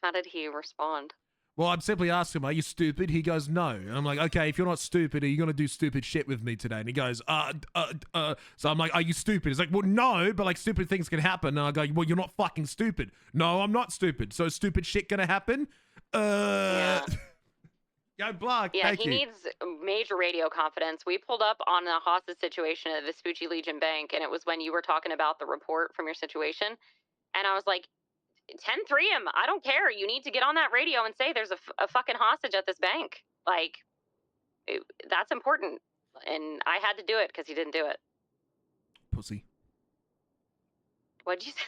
How did he respond? Well, I'm simply asking him, are you stupid? He goes, no. And I'm like, okay, if you're not stupid, are you going to do stupid shit with me today? And he goes, So I'm like, are you stupid? He's like, well, no, but like stupid things can happen. And I go, well, you're not fucking stupid. No, I'm not stupid. So stupid shit going to happen? Yeah. Go Block, Yeah, thank he you. needs major radio confidence. We pulled up on the hostage situation at the Vespucci Legion Bank, and it was when you were talking about the report from your situation. And I was like, 10-3 him. I don't care. You need to get on that radio and say there's a fucking hostage at this bank. Like, that's important. And I had to do it because he didn't do it. Pussy. What'd you say?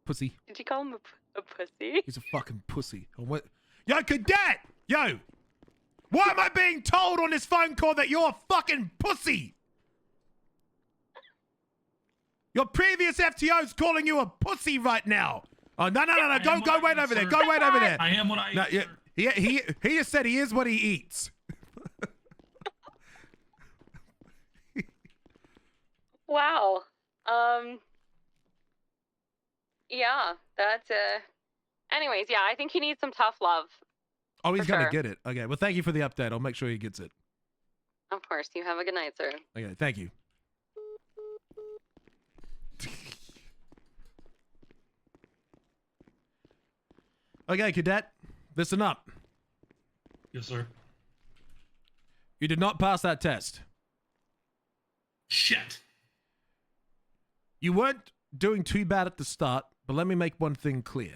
Pussy. Did you call him a pussy? He's a fucking pussy. Oh, what? Yo, cadet! Yo! Why am I being told on this phone call that you're a fucking pussy? Your previous FTO's calling you a pussy right now. Oh, no. Go wait over there. Go wait over there. I am what I eat, sir. He just said he is what he eats. Wow. Yeah, that's anyways, yeah, I think he needs some tough love. Oh, he's For gonna sure. get it. Okay, well, thank you for the update. I'll make sure he gets it. Of course. You have a good night, sir. Okay, thank you. Okay, cadet, listen up. Yes, sir. You did not pass that test. Shit. You weren't doing too bad at the start, but let me make one thing clear.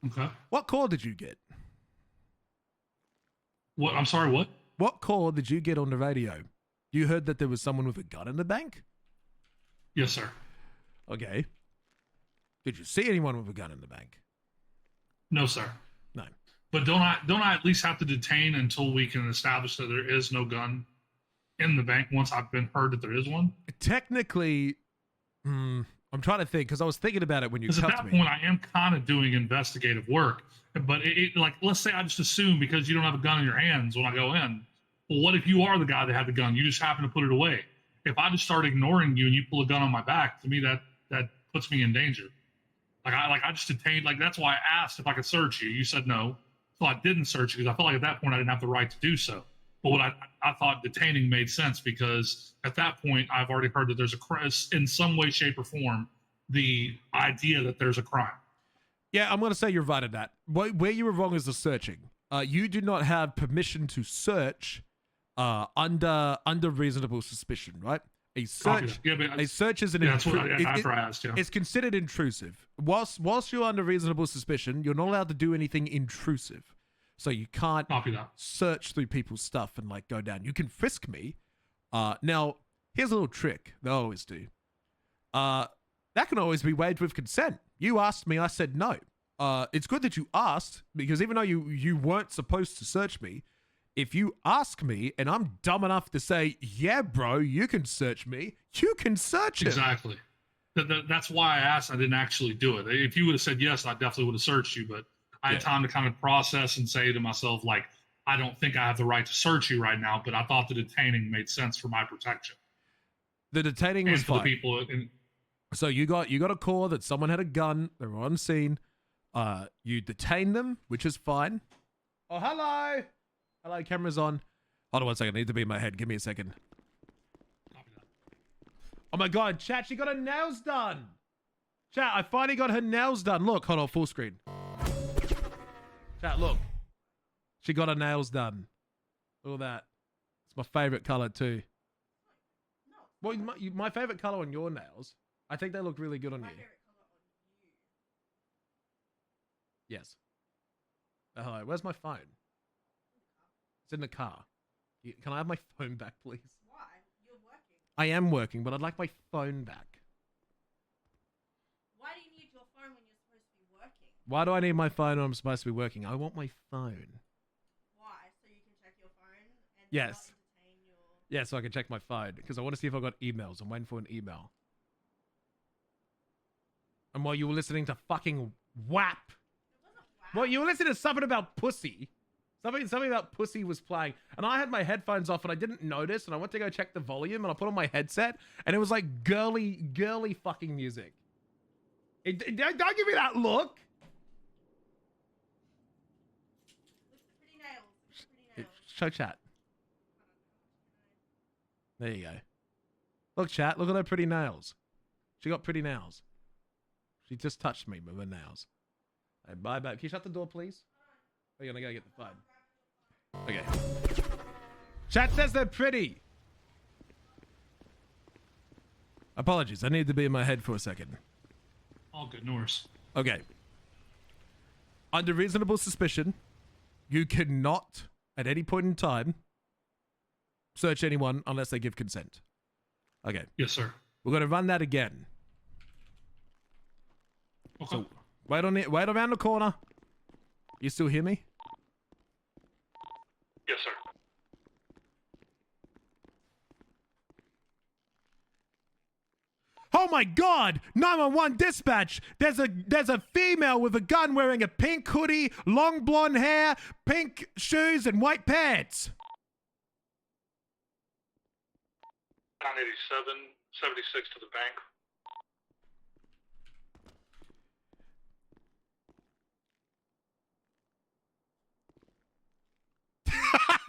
Okay. What call did you get? What? I'm sorry, what? What call did you get on the radio? You heard that there was someone with a gun in the bank? Yes, sir. Okay. Did you see anyone with a gun in the bank? No, sir. No. But don't I at least have to detain until we can establish that there is no gun in the bank once I've been heard that there is one? Technically, I'm trying to think because I was thinking about it when you Because at cuffed that me. point, I am kind of doing investigative work. But like, let's say I just assume because you don't have a gun in your hands when I go in. Well, what if you are the guy that had the gun? You just happen to put it away. If I just start ignoring you and you pull a gun on my back, to me that puts me in danger. I just detained. Like that's why I asked if I could search you. You said no, so I didn't search you because I felt like at that point I didn't have the right to do so. But what I thought detaining made sense because at that point I've already heard that there's a crime in some way, shape, or form. The idea that there's a crime. Yeah, I'm going to say you're right at that. Where you were wrong is the searching. You do not have permission to search under reasonable suspicion, right? A search, a search is an that's what after I asked. Yeah, it's considered intrusive. Whilst you're under reasonable suspicion, you're not allowed to do anything intrusive. So you can't search through people's stuff and like go down. You can frisk me. Now, here's a little trick they always do. That can always be waived with consent. You asked me, I said no. It's good that you asked because even though you weren't supposed to search me, if you ask me and I'm dumb enough to say, yeah, bro, you can search me, you can search it. Exactly. That's why I asked. I didn't actually do it. If you would have said yes, I definitely would have searched you. But I had time to kind of process and say to myself, like, I don't think I have the right to search you right now. But I thought the detaining made sense for my protection. The detaining and was for fine. the people. So you got a call that someone had a gun. They were on scene. You detained them, which is fine. Oh, hello. Hello, camera's on. Hold on 1 second. I need to be in my head. Give me a second. Oh my God, chat, she got her nails done. Chat, I finally got her nails done. Look, hold on, full screen. Chat, look. She got her nails done. Look at that. It's my favorite color too. Well, my favorite color on your nails. I think they look really good on you. Yes. Hello, where's my phone? It's in the car. Can I have my phone back, please? Why? You're working. I am working, but I'd like my phone back. Why do you need your phone when you're supposed to be working? Why do I need my phone when I'm supposed to be working? I want my phone. Why? So you can check your phone and Yes. not entertain your... Yeah, so I can check my phone because I want to see if I got emails. I'm waiting for an email. And while you were listening to fucking WAP. Well, you were listening to something about pussy. Something about pussy was playing. And I had my headphones off and I didn't notice. And I went to go check the volume and I put on my headset. And it was like girly fucking music. Don't give me that look. Show chat. There you go. Look, chat. Look at her pretty nails. She got pretty nails. She just touched me with her nails. Hey, bye, babe. Can you shut the door, please? We're gonna go get the phone. Okay. Chat says they're pretty. Apologies. I need to be in my head for a second. All good, Norse. Okay. Under reasonable suspicion, you cannot, at any point in time, search anyone unless they give consent. Okay. Yes, sir. We're going to run that again. Okay. So, wait around the corner. You still hear me? Yes, sir. Oh my God! 911 dispatch! There's a female with a gun wearing a pink hoodie, long blonde hair, pink shoes, and white pants. 987, 76 to the bank.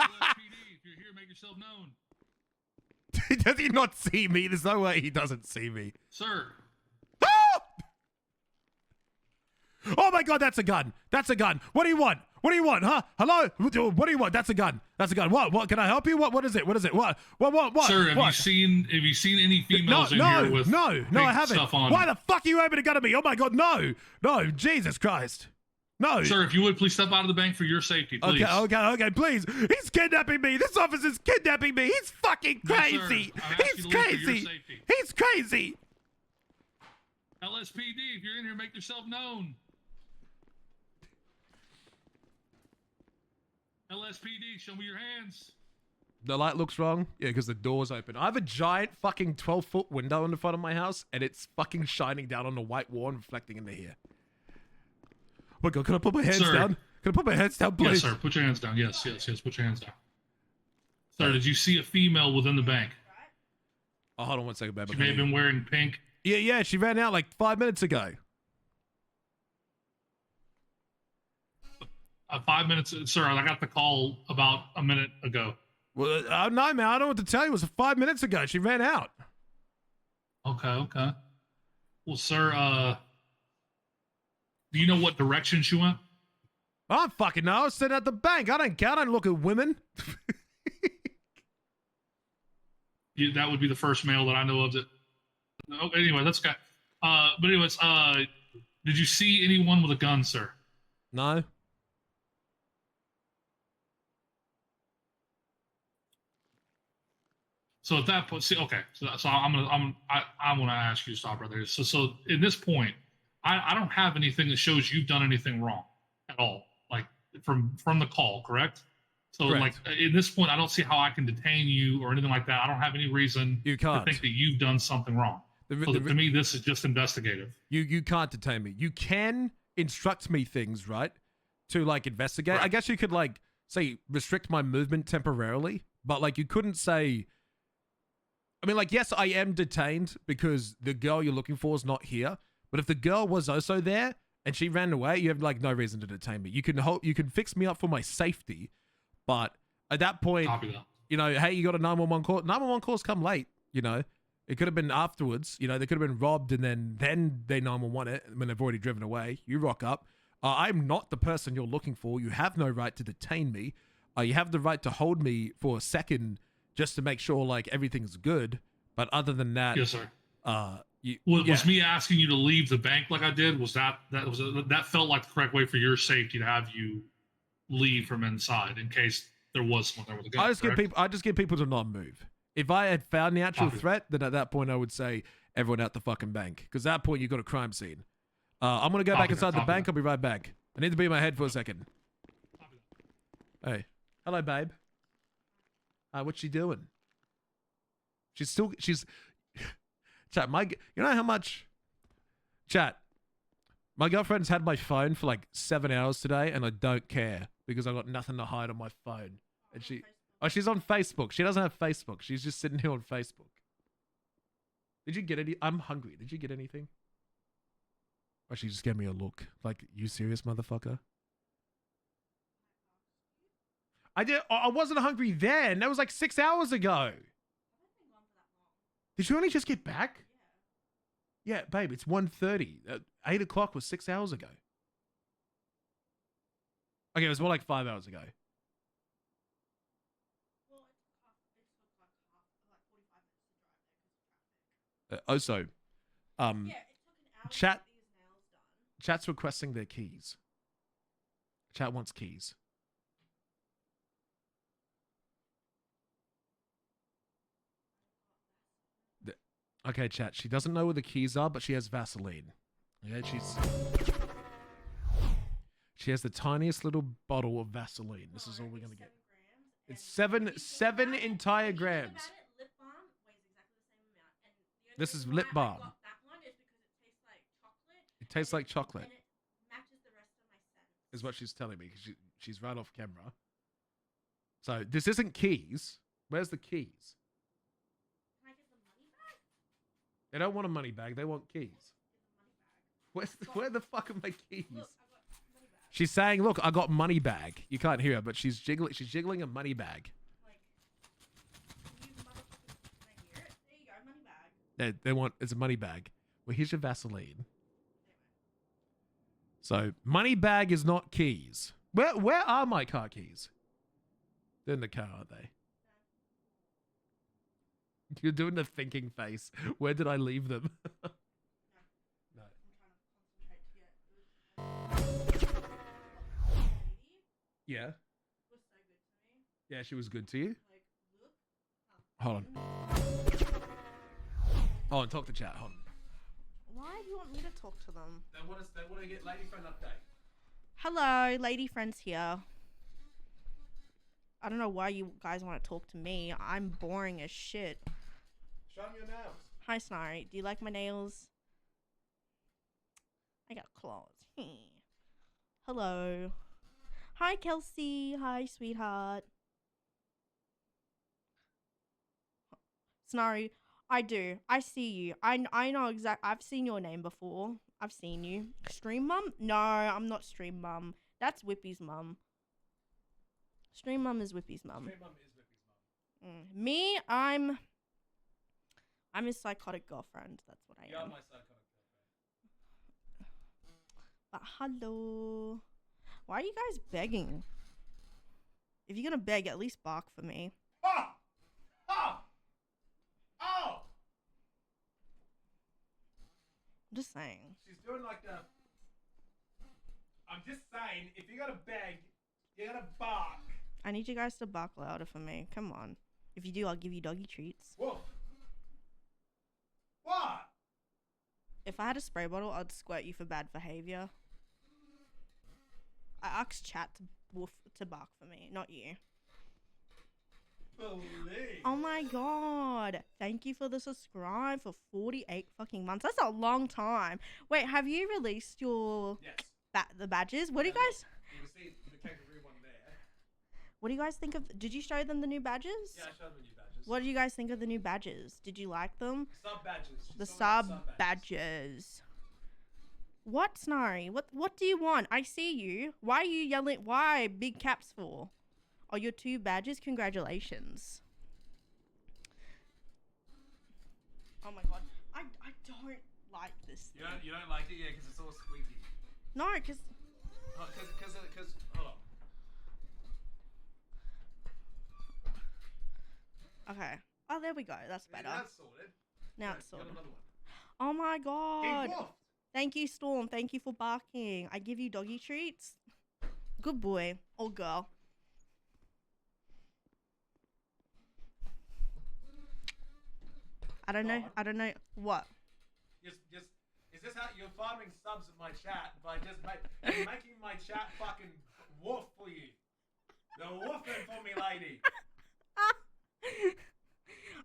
LSPD, if you're here, make yourself known. Does he not see me? There's no way he doesn't see me. Sir. Oh my God, that's a gun. That's a gun. What do you want? What do you want, huh? Hello? What do you want? That's a gun. That's a gun. What? Can I help you? What is it? What is it? What? Sir, have you seen any females in here with no, I haven't. stuff on? Why the fuck are you aiming a gun at me? Oh my God, no, Jesus Christ. No. Sir, if you would please step out of the bank for your safety, please. Okay, please. He's kidnapping me. This officer's kidnapping me. He's fucking crazy. He's crazy. He's crazy. LSPD, if you're in here, make yourself known. LSPD, show me your hands. The light looks wrong. Yeah, because the door's open. I have a giant fucking 12-foot window in the front of my house, and it's fucking shining down on the white wall and reflecting into here. Oh my God, can I put my hands down? Can I put my hands down, please? Yes, sir. Put your hands down. Yes. Put your hands down. Sir, did you see a female within the bank? Oh, hold on one second, babe. She may have been wearing pink. Yeah, she ran out like 5 minutes ago. 5 minutes, sir. I got the call about a minute ago. Well, no, man. I don't know what to tell you. It was 5 minutes ago. She ran out. Okay. Well, sir, do you know what direction she went? I don't fucking know. I was sitting at the bank. I don't care. I don't look at women. That would be the first male that I know of that. Oh, anyway, let's go. But anyways, did you see anyone with a gun, sir? No. So at that point, see, okay. So I want to ask you to stop right there. So in this point, I don't have anything that shows you've done anything wrong at all, like from the call, correct? So correct. Like in this point, I don't see how I can detain you or anything like that. I don't have any reason to think that you've done something wrong. To me, this is just investigative. You can't detain me. You can instruct me things, right? To like investigate. Right. I guess you could like say restrict my movement temporarily, but like you couldn't say. I mean, like, yes, I am detained because the girl you're looking for is not here. But if the girl was also there and she ran away, you have like no reason to detain me. You can fix me up for my safety, but at that point, you know, hey, you got a 911 call. 911 calls come late. You know, it could have been afterwards. You know, they could have been robbed and then they 911 it when they've already driven away. You rock up. I'm not the person you're looking for. You have no right to detain me. You have the right to hold me for a second. Just to make sure like everything's good, but other than that, yes, sir. Was me asking you to leave the bank like I did? That felt like the correct way for your safety to have you leave from inside in case there was someone there with a gun? I just get people to not move. If I had found the actual threat, then at that point I would say everyone out the fucking bank, because at that point you got a crime scene. I'm gonna go back inside the bank. I'll be right back. I need to be in my head for a second. Hey, hello, babe. What's she doing? She's chat, you know how much chat, my girlfriend's had my phone for like 7 hours today and I don't care because I got nothing to hide on my phone. And she's on Facebook. She doesn't have Facebook. She's just sitting here on Facebook. Did you get any? I'm hungry. Did you get anything? Or she just gave me a look like, you serious, motherfucker? I wasn't hungry then. That was like 6 hours ago. Did you only just get back? Yeah, babe, it's 1:30. 8 o'clock was 6 hours ago. Okay, it was more like 5 hours ago. Also, chat's requesting their keys. Chat wants keys. Okay, chat. She doesn't know where the keys are, but she has Vaseline. Yeah, she has the tiniest little bottle of Vaseline. This is all we're gonna get. It's seven entire grams. This is lip balm. It tastes like chocolate. Is what she's telling me. She's right off camera. So this isn't keys. Where's the keys? They don't want a money bag. They want keys. Where the fuck are my keys? She's saying, "Look, I got money bag." You can't hear her, but she's jiggling. She's jiggling a money bag. They want it's a money bag. Well, here's your Vaseline. So money bag is not keys. Where are my car keys? They're in the car, aren't they? You're doing the thinking face. Where did I leave them? No. Yeah. Yeah, she was good to you. Hold on. Hold on, talk to chat. Hold on. Why do you want me to talk to them? They want to get lady friend update. Hello, lady friends here. I don't know why you guys want to talk to me. I'm boring as shit. Show them your nails. Hi, Snarry. Do you like my nails? I got claws. Hello. Hi, Kelsey. Hi, sweetheart. Snarry, I do. I see you. I know exactly. I've seen your name before. I've seen you. Stream Mum? No, I'm not Stream Mum. That's Whippy's mum. Stream Mum is Whippy's mum. Stream Mum is Whippy's mum. Me, I'm his psychotic girlfriend. That's what I am. You're my psychotic girlfriend. But hello. Why are you guys begging? If you're gonna beg, at least bark for me. Oh! Oh! Oh! I'm just saying. She's doing like the... I'm just saying, if you're gonna beg, you're gonna bark. I need you guys to bark louder for me. Come on. If you do, I'll give you doggy treats. Woof. What? If I had a spray bottle, I'd squirt you for bad behavior. I asked chat to bark for me, not you. Believe. Oh my god. Thank you for the subscribe for 48 fucking months. That's a long time. Wait, have you released your the badges? What do you guys... You can see the kangaroo one there. What do you guys think of... Did you show them the new badges? Yeah, I showed them the new badges. What do you guys think of the new badges? Did you like them? Sub badges. The sub badges. What, Snarry? What do you want? I see you. Why are you yelling? Why big caps for? Oh, your 2 badges? Congratulations. Oh my god. I don't like this thing. You don't like it? Yeah, because it's all squeaky. No, because... Because... Hold on. Okay. Oh, there we go. That's better. Yeah, that's sorted. Now it's You got sorted. another one. Oh my god. He woofed. Thank you, Storm. Thank you for barking. I give you doggy treats. Good boy or girl. I don't know. I don't know what. Just is this how you're farming subs in my chat by just making my chat fucking woof for you? They're woofing for me, lady.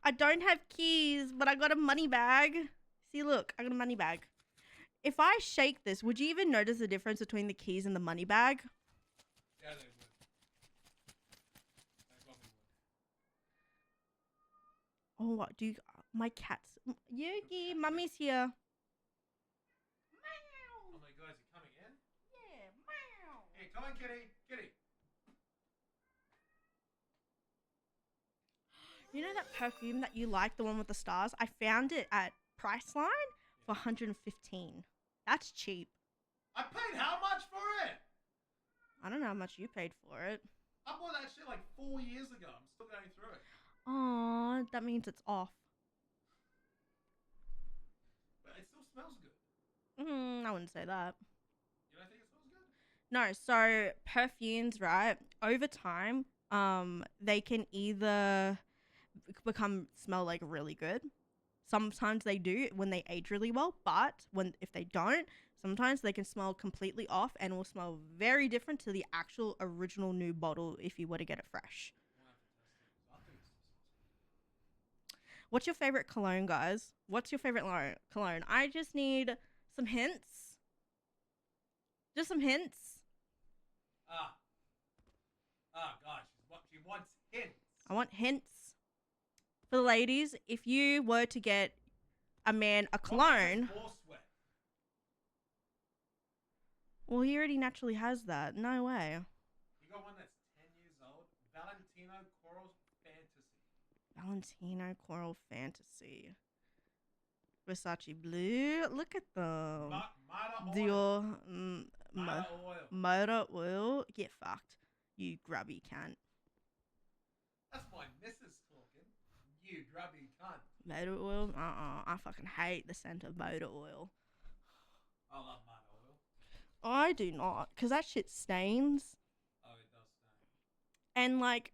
I don't have keys, but I got a money bag. See, look, I got a money bag. If I shake this, would you even notice the difference between the keys and the money bag? Yeah, they would. They probably would. Oh, what do you... My cats. Yugi, Mummy's here. Oh my god, is he coming in? Yeah, meow. Hey, come on, kitty. Kitty. You know that perfume that you like, the one with the stars? I found it at Priceline for 115. That's cheap. I paid how much for it? I don't know how much you paid for it. I bought that shit like 4 years ago. I'm still going through it. Aw, that means it's off. But it still smells good. I wouldn't say that. You don't think it smells good? No, so perfumes, right? Over time, they can either smell like really good. Sometimes they do when they age really well, but if they don't, sometimes they can smell completely off and will smell very different to the actual original new bottle if you were to get it fresh. What's your favorite cologne, guys? What's your favorite cologne? I just need some hints. Just some hints. Gosh, she wants hints. I want hints. For the ladies, if you were to get a man a cologne, well, he already naturally has that. No way. You got one that's 10 years old. Valentino Coral Fantasy. Valentino Coral Fantasy. Versace Blue. Look at them. Dior. Motor Oil. Get fucked. You grubby cunt. That's my missus talking. You grubby cunt. Motor oil? I fucking hate the scent of motor oil. I love motor oil. I do not, because that shit stains. Oh, it does stain. And, like,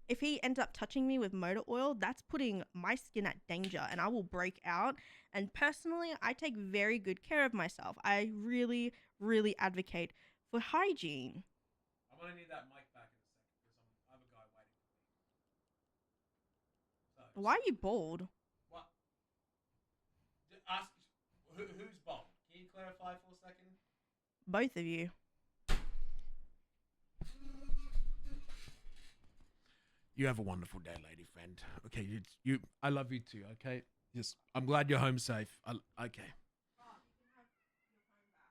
if he ends up touching me with motor oil, that's putting my skin at danger and I will break out. And personally, I take very good care of myself. I really, really advocate for hygiene. I'm going to need that mic back in a second because I have a guy waiting for me. So, Why are you bald? What? Ask who's bald? Can you clarify for a second? Both of you. You have a wonderful day, lady friend. Okay, you. I love you too. Okay, just I'm glad you're home safe. Okay.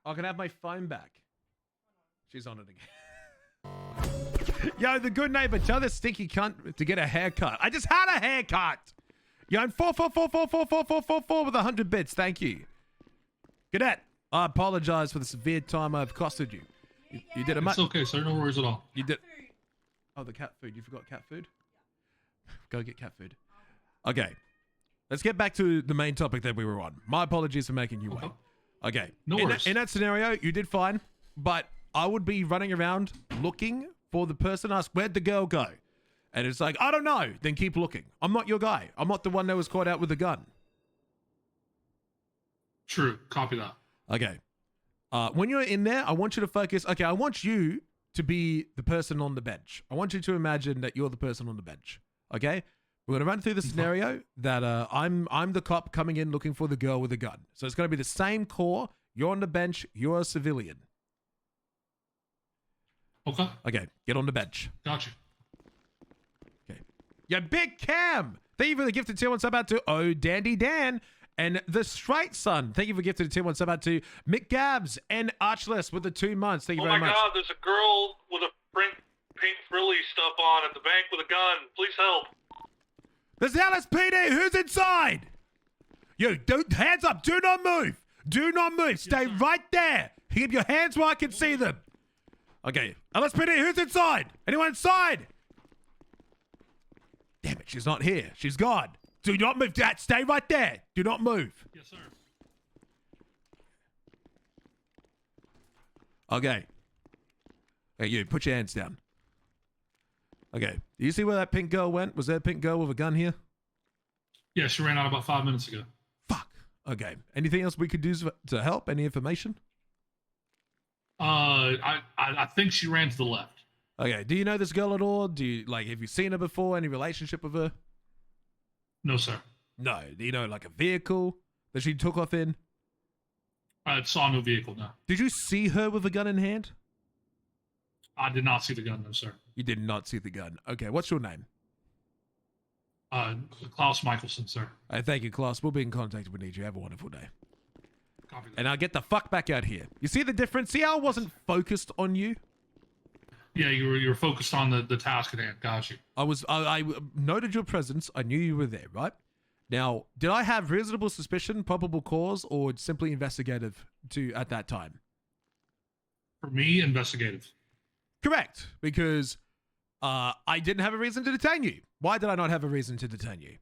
I can have my phone back. She's on it again. Yo, the good neighbor, tell the stinky cunt to get a haircut. I just had a haircut. Yo, I'm 4444444 with 100 bits. Thank you. Cadet, I apologize for the severe time I've costed you. You did a much. It's okay, sir. No worries at all. You did. Oh, the cat food. You forgot cat food? Go get cat food. Okay. Let's get back to the main topic that we were on. My apologies for making you wait. Okay. No worries. In that scenario, you did fine, but I would be running around looking for the person asked, where'd the girl go? And it's like, I don't know. Then keep looking. I'm not your guy. I'm not the one that was caught out with the gun. True. Copy that. Okay. When you're in there, I want you to focus. Okay, I want you to be the person on the bench. I want you to imagine that you're the person on the bench. Okay? We're going to run through the scenario that I'm the cop coming in looking for the girl with the gun. So it's going to be the same core. You're on the bench. You're a civilian. Okay. Okay, get on the bench. Gotcha. Okay. Yeah, Big Cam. Thank you for the gifted tier 1 sub out to Oh Dandy Dan. And the Straight Son. Thank you for gifted tier 1 sub out to Mick Gabs and Archless with the 2 months. Thank you very much. Oh my God, there's a girl with a pink frilly stuff on at the bank with a gun. Please help. There's LSPD. Who's inside? You, hands up. Do not move. Do not move. Stay right there. Keep your hands where I can see them. Okay. LSPD, who's inside? Anyone inside? Damn it, she's not here. She's gone. Do not move. Stay right there. Do not move. Yes, sir. Okay. Hey, you, put your hands down. Okay. Do you see where that pink girl went? Was there a pink girl with a gun here? Yeah, she ran out about 5 minutes ago. Fuck. Okay. Anything else we could do to help? Any information? I think she ran to the left. Okay. Do you know this girl at all? Have you seen her before? Any relationship with her? No, sir. No. Do you know, like, a vehicle that she took off in? I saw no vehicle, no. Did you see her with a gun in hand? I did not see the gun, no, sir. You did not see the gun. Okay. What's your name? Klaus Michelson, sir. Thank you, Klaus. We'll be in contact if we need you. Have a wonderful day. Copy that. And I'll get the fuck back out here. You see the difference? See how I wasn't focused on you? Yeah, you were focused on the task at hand. Got you. I noted your presence. I knew you were there, right? Now, did I have reasonable suspicion, probable cause, or simply investigative at that time? For me, investigative. Correct, because I didn't have a reason to detain you. Why did I not have a reason to detain you?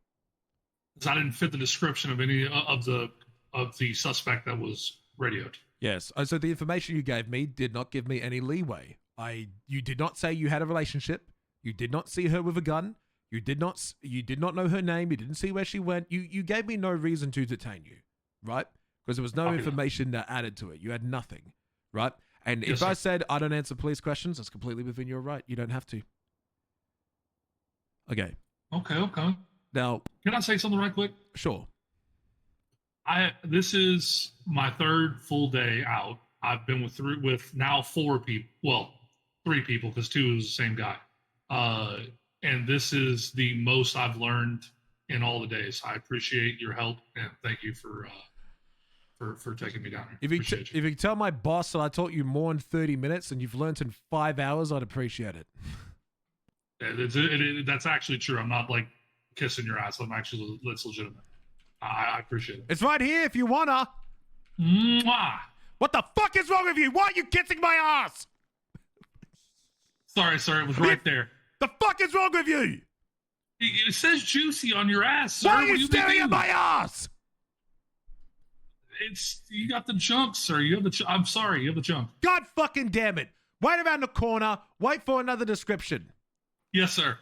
Because I didn't fit the description of any of the suspect that was radioed. Yes. So the information you gave me did not give me any leeway. You did not say you had a relationship. You did not see her with a gun. You did not know her name. You didn't see where she went. You gave me no reason to detain you, right? Because there was no information that added to it. You had nothing, right? And if I said I don't answer police questions, that's completely within your right. You don't have to. Okay. Okay. Now, can I say something right quick? Sure. This is my third full day out. I've been with now 4 people. Well, 3 people because 2 is the same guy. And this is the most I've learned in all the days. I appreciate your help and thank you for taking me down here. If you could tell my boss that I taught you more in 30 minutes and you've learned in 5 hours, I'd appreciate it. Yeah, that's actually true. I'm not like kissing your ass. That's legitimate. I appreciate it. It's right here if you wanna. Mwah! What the fuck is wrong with you? Why are you kissing my ass? Sorry, sir. It was right there. The fuck is wrong with you? It says juicy on your ass, sir. Why are you staring at my ass? You got the junk, sir. I'm sorry. You have the junk. God fucking damn it. Wait around the corner. Wait for another description. Yes, sir.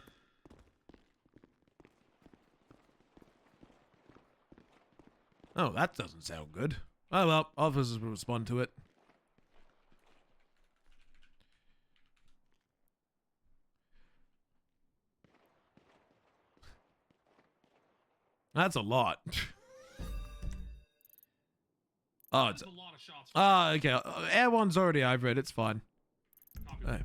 Oh, that doesn't sound good. Oh well, officers will respond to it. That's a lot. Oh, it's a lot of shots. Okay. Air 1's already over it. It's fine. Oh.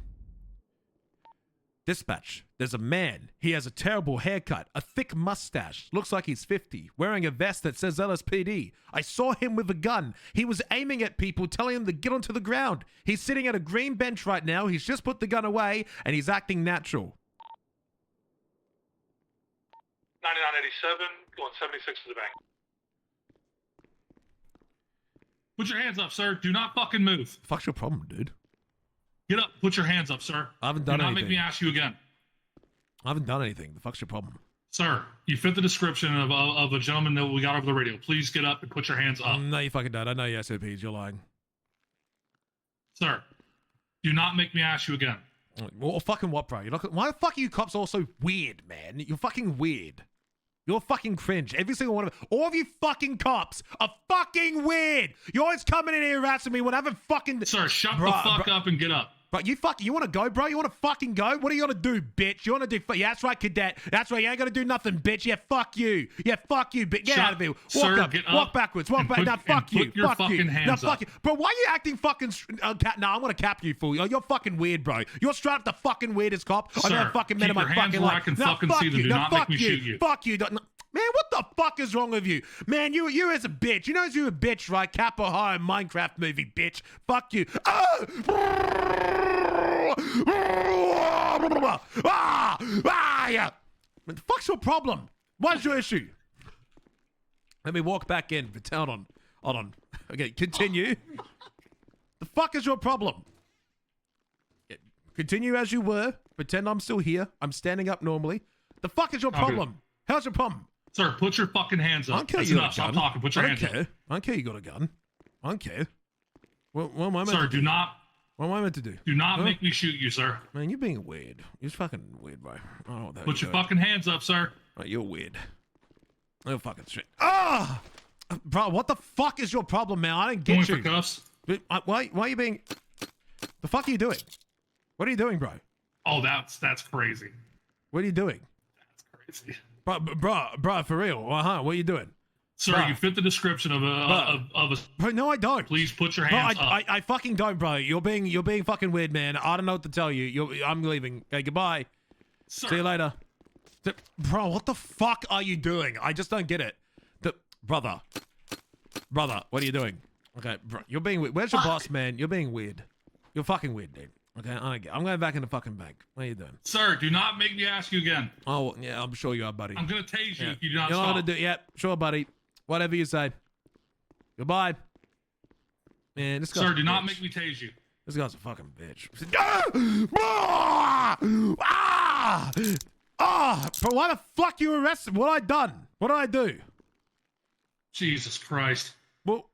Dispatch. There's a man. He has a terrible haircut, a thick mustache, looks like he's 50, wearing a vest that says LSPD. I saw him with a gun. He was aiming at people, telling them to get onto the ground. He's sitting at a green bench right now. He's just put the gun away, and he's acting natural. 9987, going 76 to the bank. Put your hands up, sir. Do not fucking move. Fuck's your problem, dude? Get up. Put your hands up, sir. I haven't done anything. Do not make me ask you again. I haven't done anything. The fuck's your problem? Sir, you fit the description of a gentleman that we got over the radio. Please get up and put your hands up. No, you fucking don't. I know your SOPs. You're lying. Sir, do not make me ask you again. Well, fucking what, bro? You're not. Why the fuck are you cops all so weird, man? You're fucking weird. You're fucking cringe. Every single one of them. All of you fucking cops are fucking weird. You're always coming in here harassing me when I haven't fucking... Sir, shut the fuck up and get up. But you want to go, bro? You want to fucking go? What are you going to do, bitch? You want to do... Yeah, that's right, cadet. That's right. You ain't going to do nothing, bitch. Yeah, fuck you. Yeah, fuck you, bitch. Get out of here. Walk up. Walk backwards. Walk back. Now, fuck you. Fuck you. Now, fuck you. Bro, why are you acting fucking... No, I'm going to cap you, fool. You're fucking weird, bro. You're straight up the fucking weirdest cop I've ever fucking met in my fucking life. I can fucking see them. Do not make me shoot you. Fuck you. Man, what the fuck is wrong with you? Man, you as a bitch. You know you're a bitch, right? Cap Ohio Minecraft movie, bitch. Fuck you. Yeah. What the fuck's your problem? What's your issue? Let me walk back in. Hold on. Okay, continue. The fuck is your problem? Continue as you were. Pretend I'm still here. I'm standing up normally. The fuck is your problem? How's your problem? Sir, put your fucking hands up. I don't care. That's enough. Stop talking. Put your hands up. I don't care you got a gun. I don't care. What am I meant Sir, to do not. What am I meant to do? Do not make me shoot you, sir. Man, you're being weird. You're fucking weird, bro. I don't know what that Put your fucking hands up, sir. Right, you're weird. Oh, fucking shit. Ah! Bro, what the fuck is your problem, man? I didn't get you. For cuffs? Why are you being... The fuck are you doing? What are you doing, bro? Oh, that's crazy. What are you doing? That's crazy. Bro, for real. What are you doing? Sir, you fit the description of a... Bro, no, I don't. Please put your hands up. I fucking don't, bro. You're being fucking weird, man. I don't know what to tell you. I'm leaving. Okay, goodbye. Sir. See you later. Bro, what the fuck are you doing? I just don't get it. Brother, what are you doing? Okay, bro, you're being weird. Where's your boss, man? You're being weird. You're fucking weird, dude. Okay, I'm going back in the fucking bank. What are you doing? Sir, do not make me ask you again. Oh, yeah, I'm sure you are, buddy. I'm gonna tase you Yeah. if you do not You know stop. what to do? Yeah, sure, buddy. Whatever you say. Goodbye. Man, this guy's Sir, a do not bitch. make me tase you. This guy's a fucking bitch. But why the fuck you arrested? What I done? What did I do? Jesus Christ.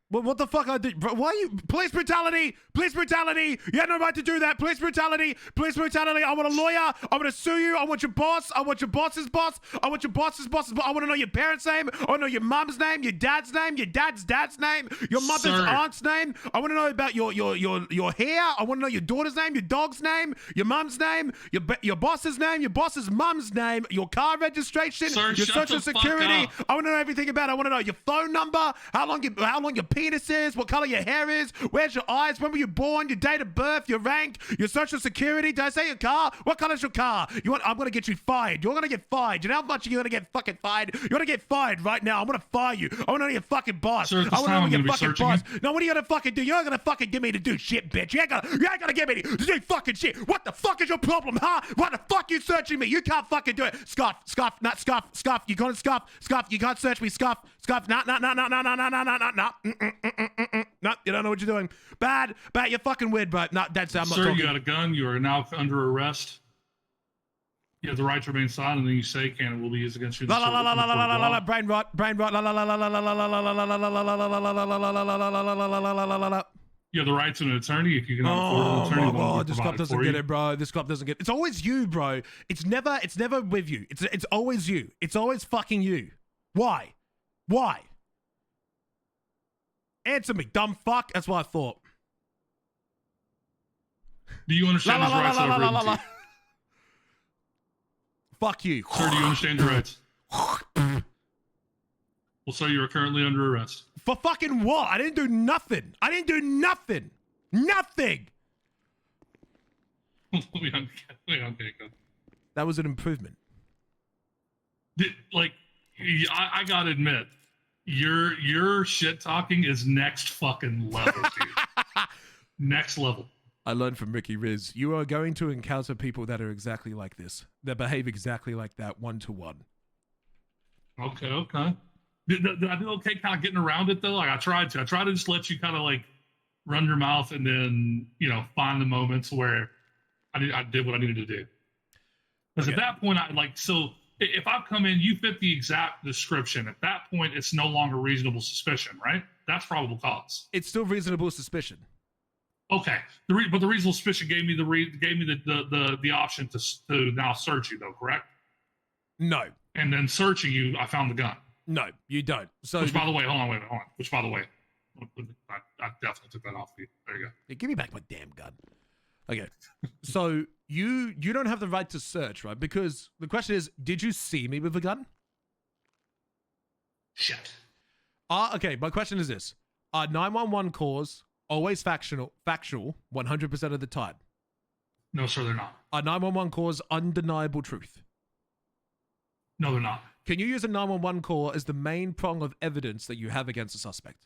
What the fuck I did? Bro, why are you... Police brutality! Police brutality! You had no right to do that! Police brutality! Police brutality! I want a lawyer! I'm gonna sue you! I want your boss! I want your boss's boss! I want your boss's boss's boss! I want to know your parents' name! I want to know your mom's name, your dad's name, your dad's name, your mother's aunt's name! I want to know about your hair! I want to know your daughter's name, your dog's name, your mom's name, your boss's name, your boss's mom's name, your car registration, Sir, your shut social the fuck security! up. I want to know everything about it. I want to know your phone number, how long your penis is, what color your hair is, where's your eyes, when were you born, your date of birth, your rank, your social security. Did I say your car? What color's your car? I'm gonna get you fired. You're gonna get fired. You know how much you're gonna get fucking fired? You're gonna get fired right now. I'm gonna fire you. I wanna know your fucking boss. Sir, at this I wanna time, know I'm your gonna be fucking searching boss. you. No, what are you gonna fucking do? You're not gonna fucking get me to do shit, bitch. You ain't gonna get me to do fucking shit. What the fuck is your problem, huh? Why the fuck you searching me? You can't fucking do it. Scuff. You gonna scuff. You can't search me. Scuff. No. No, you don't know what you're doing. Bad. You're fucking weird, bro. No, that's I'm not Sir, talking. you got a gun. You are now under arrest. You have the right to remain silent, and then you say, "Can it will be used against you." La la la la la la la la la. Brain rot. La la la la la la la la la la la la la la la la. You have the right to an attorney if you cannot afford an attorney. Oh, this cop doesn't get it, bro. This cop doesn't get it. It's always you, bro. It's never with you. It's always you. It's always fucking you. Why? Answer me, dumb fuck. That's what I thought. Do you understand his rights that I've written to you? Fuck you. Sir, do you understand your rights? Well, sir, you are currently under arrest. For fucking what? I didn't do nothing. Nothing. That was an improvement. I gotta admit, your shit talking is next fucking level, dude. Next level. I learned from Ricky Riz. You are going to encounter people that are exactly like this. That behave exactly like that, 1-to-1. Okay. Did I do okay kind of getting around it, though? Like, I tried to just let you kind of, like, run your mouth and then, find the moments where I did what I needed to do. Because at that point, if I've come in, you fit the exact description. At that point, it's no longer reasonable suspicion, right? That's probable cause. It's still reasonable suspicion. Okay, but the reasonable suspicion gave me the option to now search you, though, correct? No. And then searching you, I found the gun. No, you don't. So, which, by the way, hold on. Which, by the way, I definitely took that off of you. There you go. Yeah, give me back my damn gun. Okay, so you don't have the right to search, right? Because the question is, did you see me with a gun? Shit. Okay, my question is this: are 911 calls always factual 100% of the time? No, sir, they're not. Are 911 calls undeniable truth? No, they're not. Can you use a 911 call as the main prong of evidence that you have against a suspect?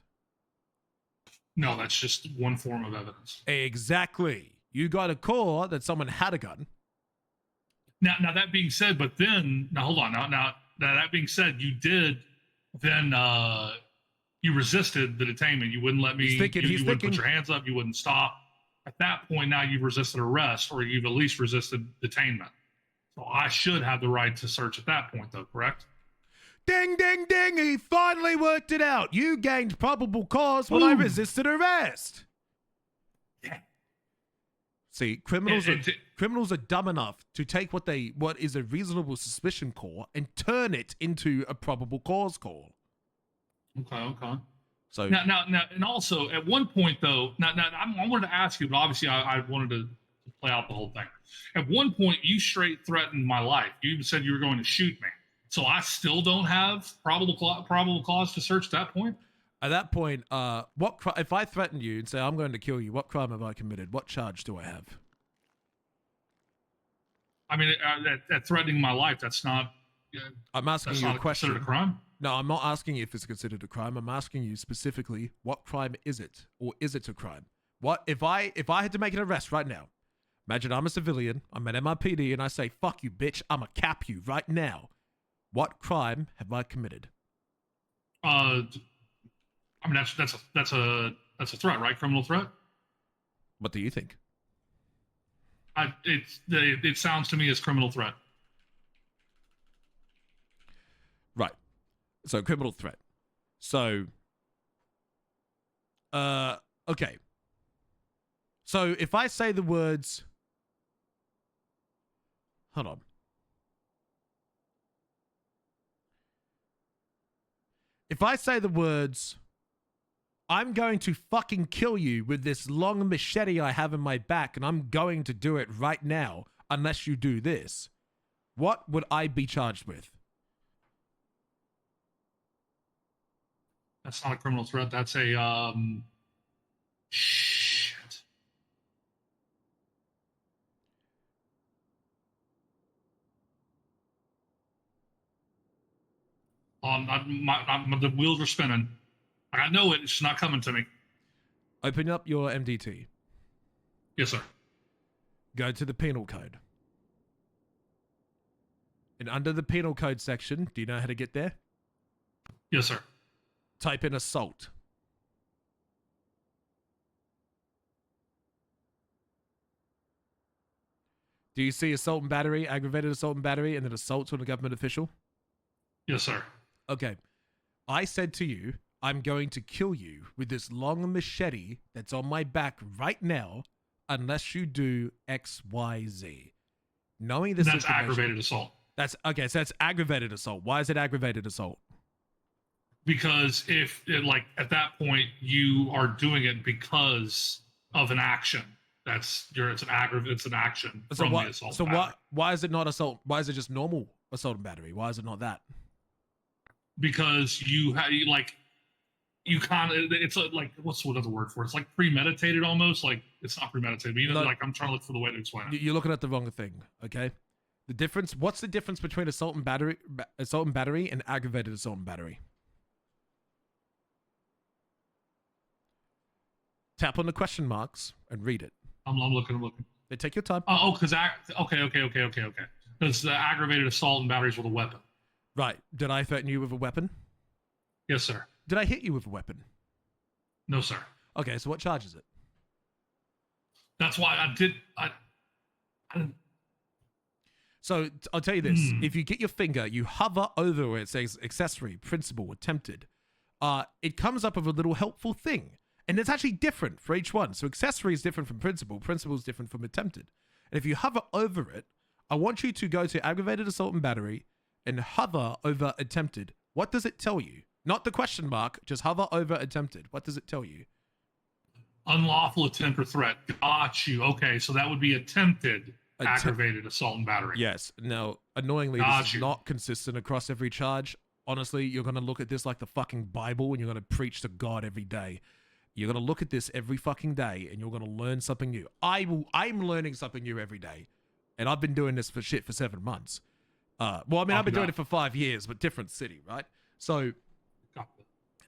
No, that's just one form of evidence. Exactly. You got a call that someone had a gun. Now that being said, hold on. Now that being said, you did then you resisted the detainment. You wouldn't let me. You wouldn't put your hands up. You wouldn't stop. At that point, now you've resisted arrest, or you've at least resisted detainment. So I should have the right to search at that point, though, correct? Ding, ding, ding! He finally worked it out. You gained probable cause when I resisted arrest. Yeah. See, criminals are dumb enough to take what is a reasonable suspicion call and turn it into a probable cause call. Okay. So now, and also at one point though, I wanted to ask you, but obviously I wanted to play out the whole thing. At one point, you straight threatened my life. You even said you were going to shoot me. So I still don't have probable cause to search at that point? At that point, if I threaten you and say, I'm going to kill you, what crime have I committed? What charge do I have? I mean, that threatening my life, that's not... I'm asking you a question. Considered a crime? No, I'm not asking you if it's considered a crime. I'm asking you specifically, what crime is it? Or is it a crime? What if I had to make an arrest right now? Imagine I'm a civilian, I'm an MRPD, and I say, fuck you, bitch, I'ma cap you right now. What crime have I committed? I mean, that's a threat, right? Criminal threat. What do you think? It sounds to me as criminal threat. Right. So criminal threat. So, okay. So if I say the words, hold on. If I say the words, I'm going to fucking kill you with this long machete I have in my back, and I'm going to do it right now unless you do this, what would I be charged with? That's not a criminal threat. That's a shit. The wheels are spinning. I know it. It's not coming to me. Open up your MDT. Yes, sir. Go to the penal code. And under the penal code section, do you know how to get there? Yes, sir. Type in assault. Do you see assault and battery, aggravated assault and battery, and then assault on a government official? Yes, sir. Okay. I said to you, I'm going to kill you with this long machete that's on my back right now unless you do X, Y, Z. Knowing this That's aggravated assault. That's okay, so that's aggravated assault. Why is it aggravated assault? Because if at that point you are doing it because of an action. It's an action from the assault. So why is it not assault? Why is it just normal assault and battery? Why is it not that? Because you kind of, it's like, what's another word for it? It's like premeditated almost. Like, it's not premeditated, but No. like I'm trying to look for the way to explain it. You're looking at the wrong thing, okay? The difference, what's the difference between assault and battery and aggravated assault and battery? Tap on the question marks and read it. I'm looking. They take your time. Oh, because okay. Because the aggravated assault and batteries with a weapon. Right. Did I threaten you with a weapon? Yes, sir. Did I hit you with a weapon? No, sir. Okay, so what charge is it? That's why I didn't. So I'll tell you this. If you get your finger, you hover over where it says accessory, principal, attempted. It comes up with a little helpful thing. And it's actually different for each one. So accessory is different from principal. Principal is different from attempted. And if you hover over it, I want you to go to aggravated assault and battery and hover over attempted. What does it tell you? Not the question mark, just hover over attempted. What does it tell you? Unlawful attempt or threat. Got you. Okay, so that would be attempted aggravated assault and battery. Yes. Now, annoyingly, this is not consistent across every charge. Honestly, you're going to look at this like the fucking Bible and you're going to preach to God every day. You're going to look at this every fucking day and you're going to learn something new. I'm learning something new every day. And I've been doing this for 7 months. I've been doing it for 5 years, but different city, right? So,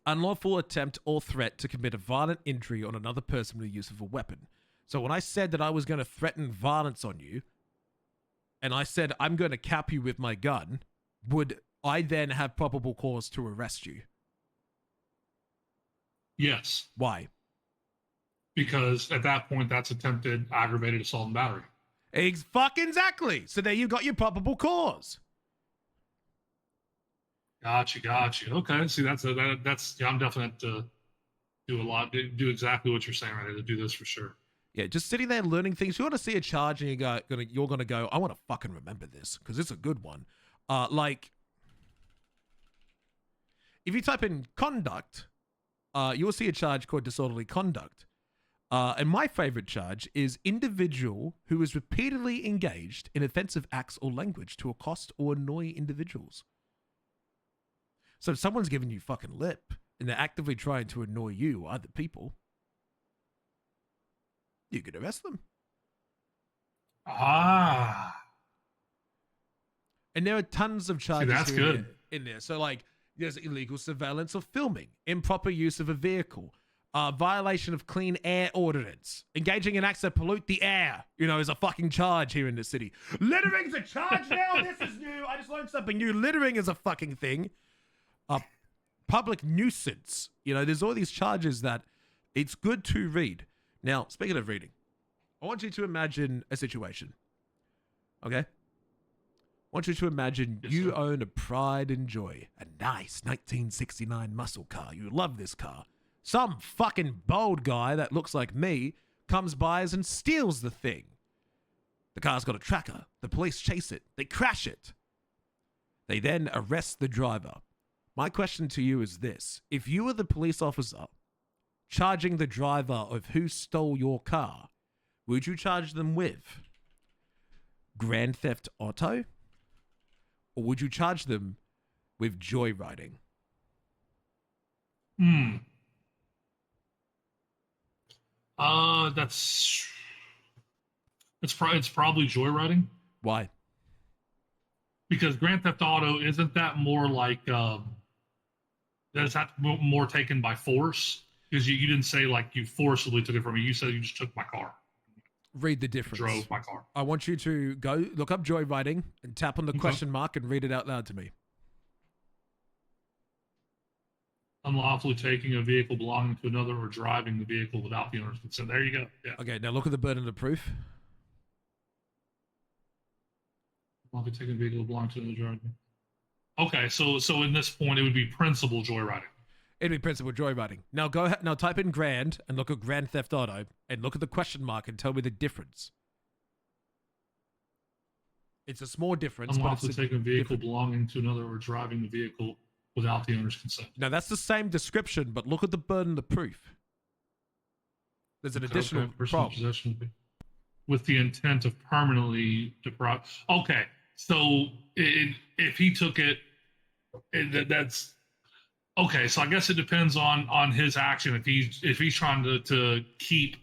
unlawful attempt or threat to commit a violent injury on another person with the use of a weapon. So when I said that I was going to threaten violence on you, and I said I'm going to cap you with my gun, would I then have probable cause to arrest you? Yes. Why? Because at that point, that's attempted aggravated assault and battery. Exactly. So there you got your probable cause. Got you. Okay, see, I'm definitely to do exactly what you're saying right there, to do this for sure. Yeah, just sitting there learning things. You want to see a charge and you're gonna go, I want to fucking remember this because it's a good one. Like if you type in conduct, you will see a charge called disorderly conduct. And my favorite charge is individual who is repeatedly engaged in offensive acts or language to accost or annoy individuals. So if someone's giving you fucking lip and they're actively trying to annoy you or other people, you could arrest them. And there are tons of charges that's good. In there. So like there's illegal surveillance of filming, improper use of a vehicle, Violation of clean air ordinance. Engaging in acts that pollute the air, is a fucking charge here in the city. Littering's a charge now? This is new. I just learned something new. Littering is a fucking thing. Public nuisance. There's all these charges that it's good to read. Now, speaking of reading, I want you to imagine a situation. Okay? I want you to imagine you own a Pride and Joy, a nice 1969 muscle car. You love this car. Some fucking bold guy that looks like me comes by and steals the thing. The car's got a tracker. The police chase it. They crash it. They then arrest the driver. My question to you is this. If you were the police officer charging the driver of who stole your car, would you charge them with Grand Theft Auto? Or would you charge them with joyriding? It's probably joyriding. Why? Because Grand Theft Auto, isn't that more like is that more taken by force? Because you didn't say like you forcibly took it from me. You said you just took my car. Read the difference. Drove my car. I want you to go look up joyriding and tap on the question mark and read it out loud to me. Unlawfully taking a vehicle belonging to another or driving the vehicle without the owner's consent. There you go. Yeah. Okay, now look at the burden of proof. Unlawfully taking a vehicle belonging to another driving. Okay, so in this point it would be principal joyriding. It'd be principal joyriding. Now go ahead. Now type in Grand and look at Grand Theft Auto and look at the question mark and tell me the difference. It's a small difference. Unlawfully taking a vehicle belonging to another or driving the vehicle without the owner's consent. Now that's the same description, but look at the burden of proof. There's an additional problem. With the intent of permanently deprive. Okay, so if he took it, that's okay. So I guess it depends on his action. If he's trying to keep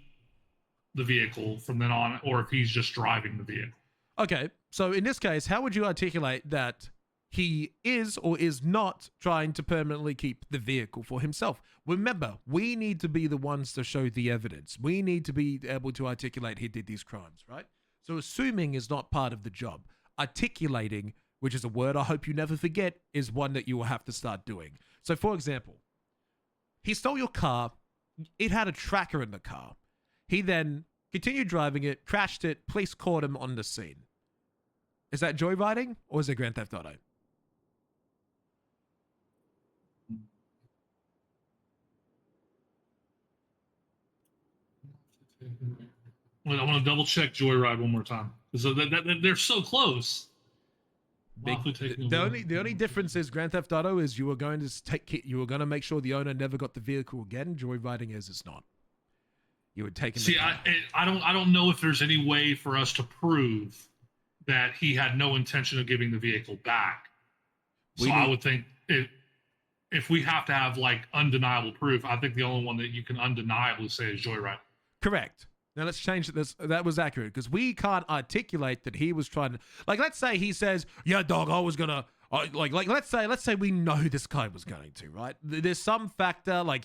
the vehicle from then on, or if he's just driving the vehicle. Okay, so in this case, how would you articulate that he is or is not trying to permanently keep the vehicle for himself? Remember, we need to be the ones to show the evidence. We need to be able to articulate he did these crimes, right? So assuming is not part of the job. Articulating, which is a word I hope you never forget, is one that you will have to start doing. So for example, he stole your car. It had a tracker in the car. He then continued driving it, crashed it, police caught him on the scene. Is that joyriding or is it Grand Theft Auto? I want to double check joyride one more time because they're so close. The only difference is Grand Theft Auto is you are going to make sure the owner never got the vehicle again. Joyriding is it's not. You would take. See, I don't know if there's any way for us to prove that he had no intention of giving the vehicle back. So I would think if we have to have like undeniable proof, I think the only one that you can undeniably say is joyride. Correct. Now let's change this. That was accurate because we can't articulate that he was trying to. Like, let's say he says, "Yeah, dog, I was gonna." Let's say we know this guy was going to, right? There's some factor like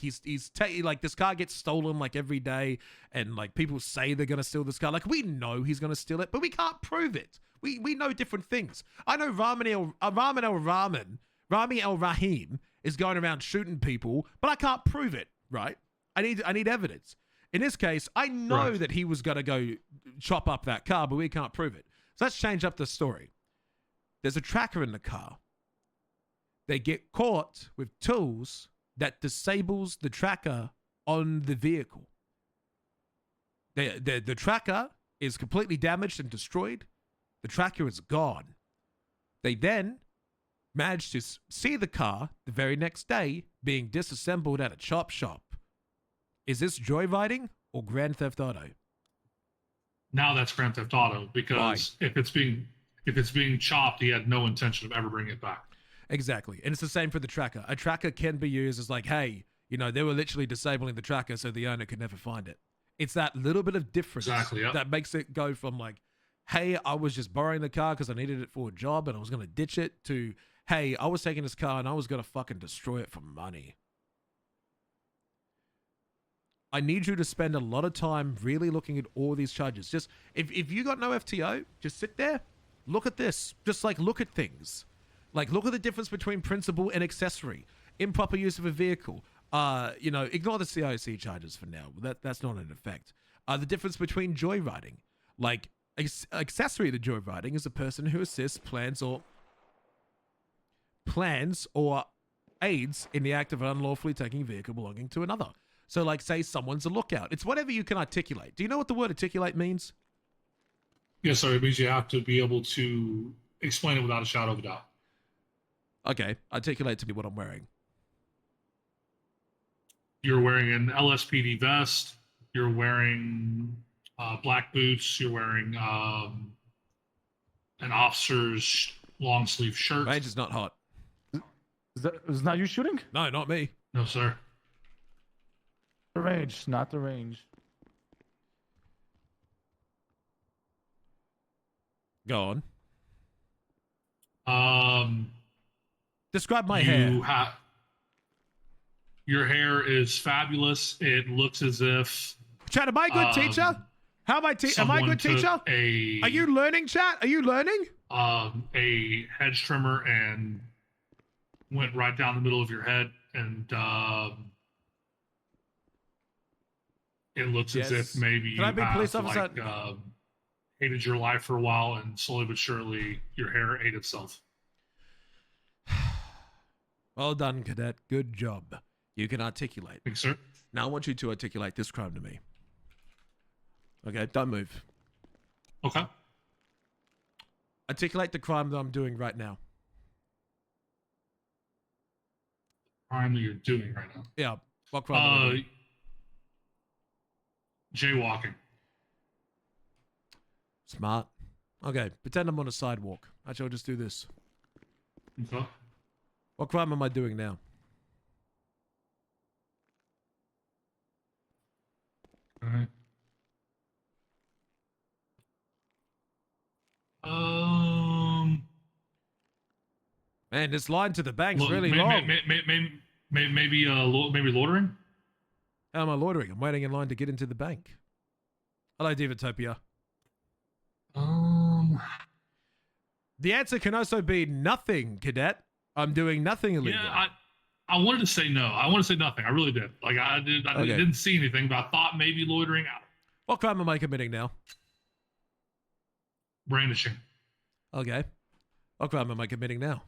like this car gets stolen like every day, and like people say they're gonna steal this car. Like we know he's gonna steal it, but we can't prove it. We know different things. I know Rami El Rahim is going around shooting people, but I can't prove it, right? I need evidence. In this case, I know that he was going to go chop up that car, but we can't prove it. So let's change up the story. There's a tracker in the car. They get caught with tools that disables the tracker on the vehicle. The tracker is completely damaged and destroyed. The tracker is gone. They then managed to see the car the very next day being disassembled at a chop shop. Is this joyriding or Grand Theft Auto? Now that's Grand Theft Auto because if it's being chopped, he had no intention of ever bringing it back. Exactly. And it's the same for the tracker. A tracker can be used as like, hey, they were literally disabling the tracker so the owner could never find it. It's that little bit of difference that makes it go from like, hey, I was just borrowing the car because I needed it for a job and I was going to ditch it to, hey, I was taking this car and I was going to fucking destroy it for money. I need you to spend a lot of time really looking at all these charges. Just if you got no FTO, just sit there, look at this. Just like look at things. Like look at the difference between principal and accessory, improper use of a vehicle. Ignore the CIC charges for now. That's not an effect. The difference between joyriding, like accessory to joyriding, is a person who assists, plans or aids in the act of unlawfully taking a vehicle belonging to another. So, like, say someone's a lookout. It's whatever you can articulate. Do you know what the word articulate means? Yes, sir. It means you have to be able to explain it without a shadow of a doubt. Okay, articulate to me what I'm wearing. You're wearing an LSPD vest. You're wearing black boots. You're wearing an officer's long sleeve shirt. Range is not hot. Is that you shooting? No, not me. No, sir. The range, not the range. Go on. Describe my hair. Your hair is fabulous. It looks as if. Chat, am I a good teacher? How am I? Am I a good teacher? Are you learning, chat? Are you learning? A hedge trimmer and went right down the middle of your head, and it looks as if maybe you have hated your life for a while, and slowly but surely your hair ate itself. Well done, cadet. Good job. You can articulate. Thanks, sir. Now I want you to articulate this crime to me. Okay, don't move. Okay. Articulate the crime that I'm doing right now. Crime that you're doing right now? Yeah. What crime? am I doing? Jaywalking. Smart. Okay, pretend I'm on a sidewalk. Actually, I'll just do this. Okay. What crime am I doing now? Alright. Man, this line to the bank's really long. Maybe loitering? How am I loitering? I'm waiting in line to get into the bank. Hello, Divatopia. The answer can also be nothing, cadet. I'm doing nothing illegal. Yeah, I wanted to say no. I want to say nothing. I really did. Like I didn't see anything, but I thought maybe loitering. What crime am I committing now? Brandishing. Okay. What crime am I committing now?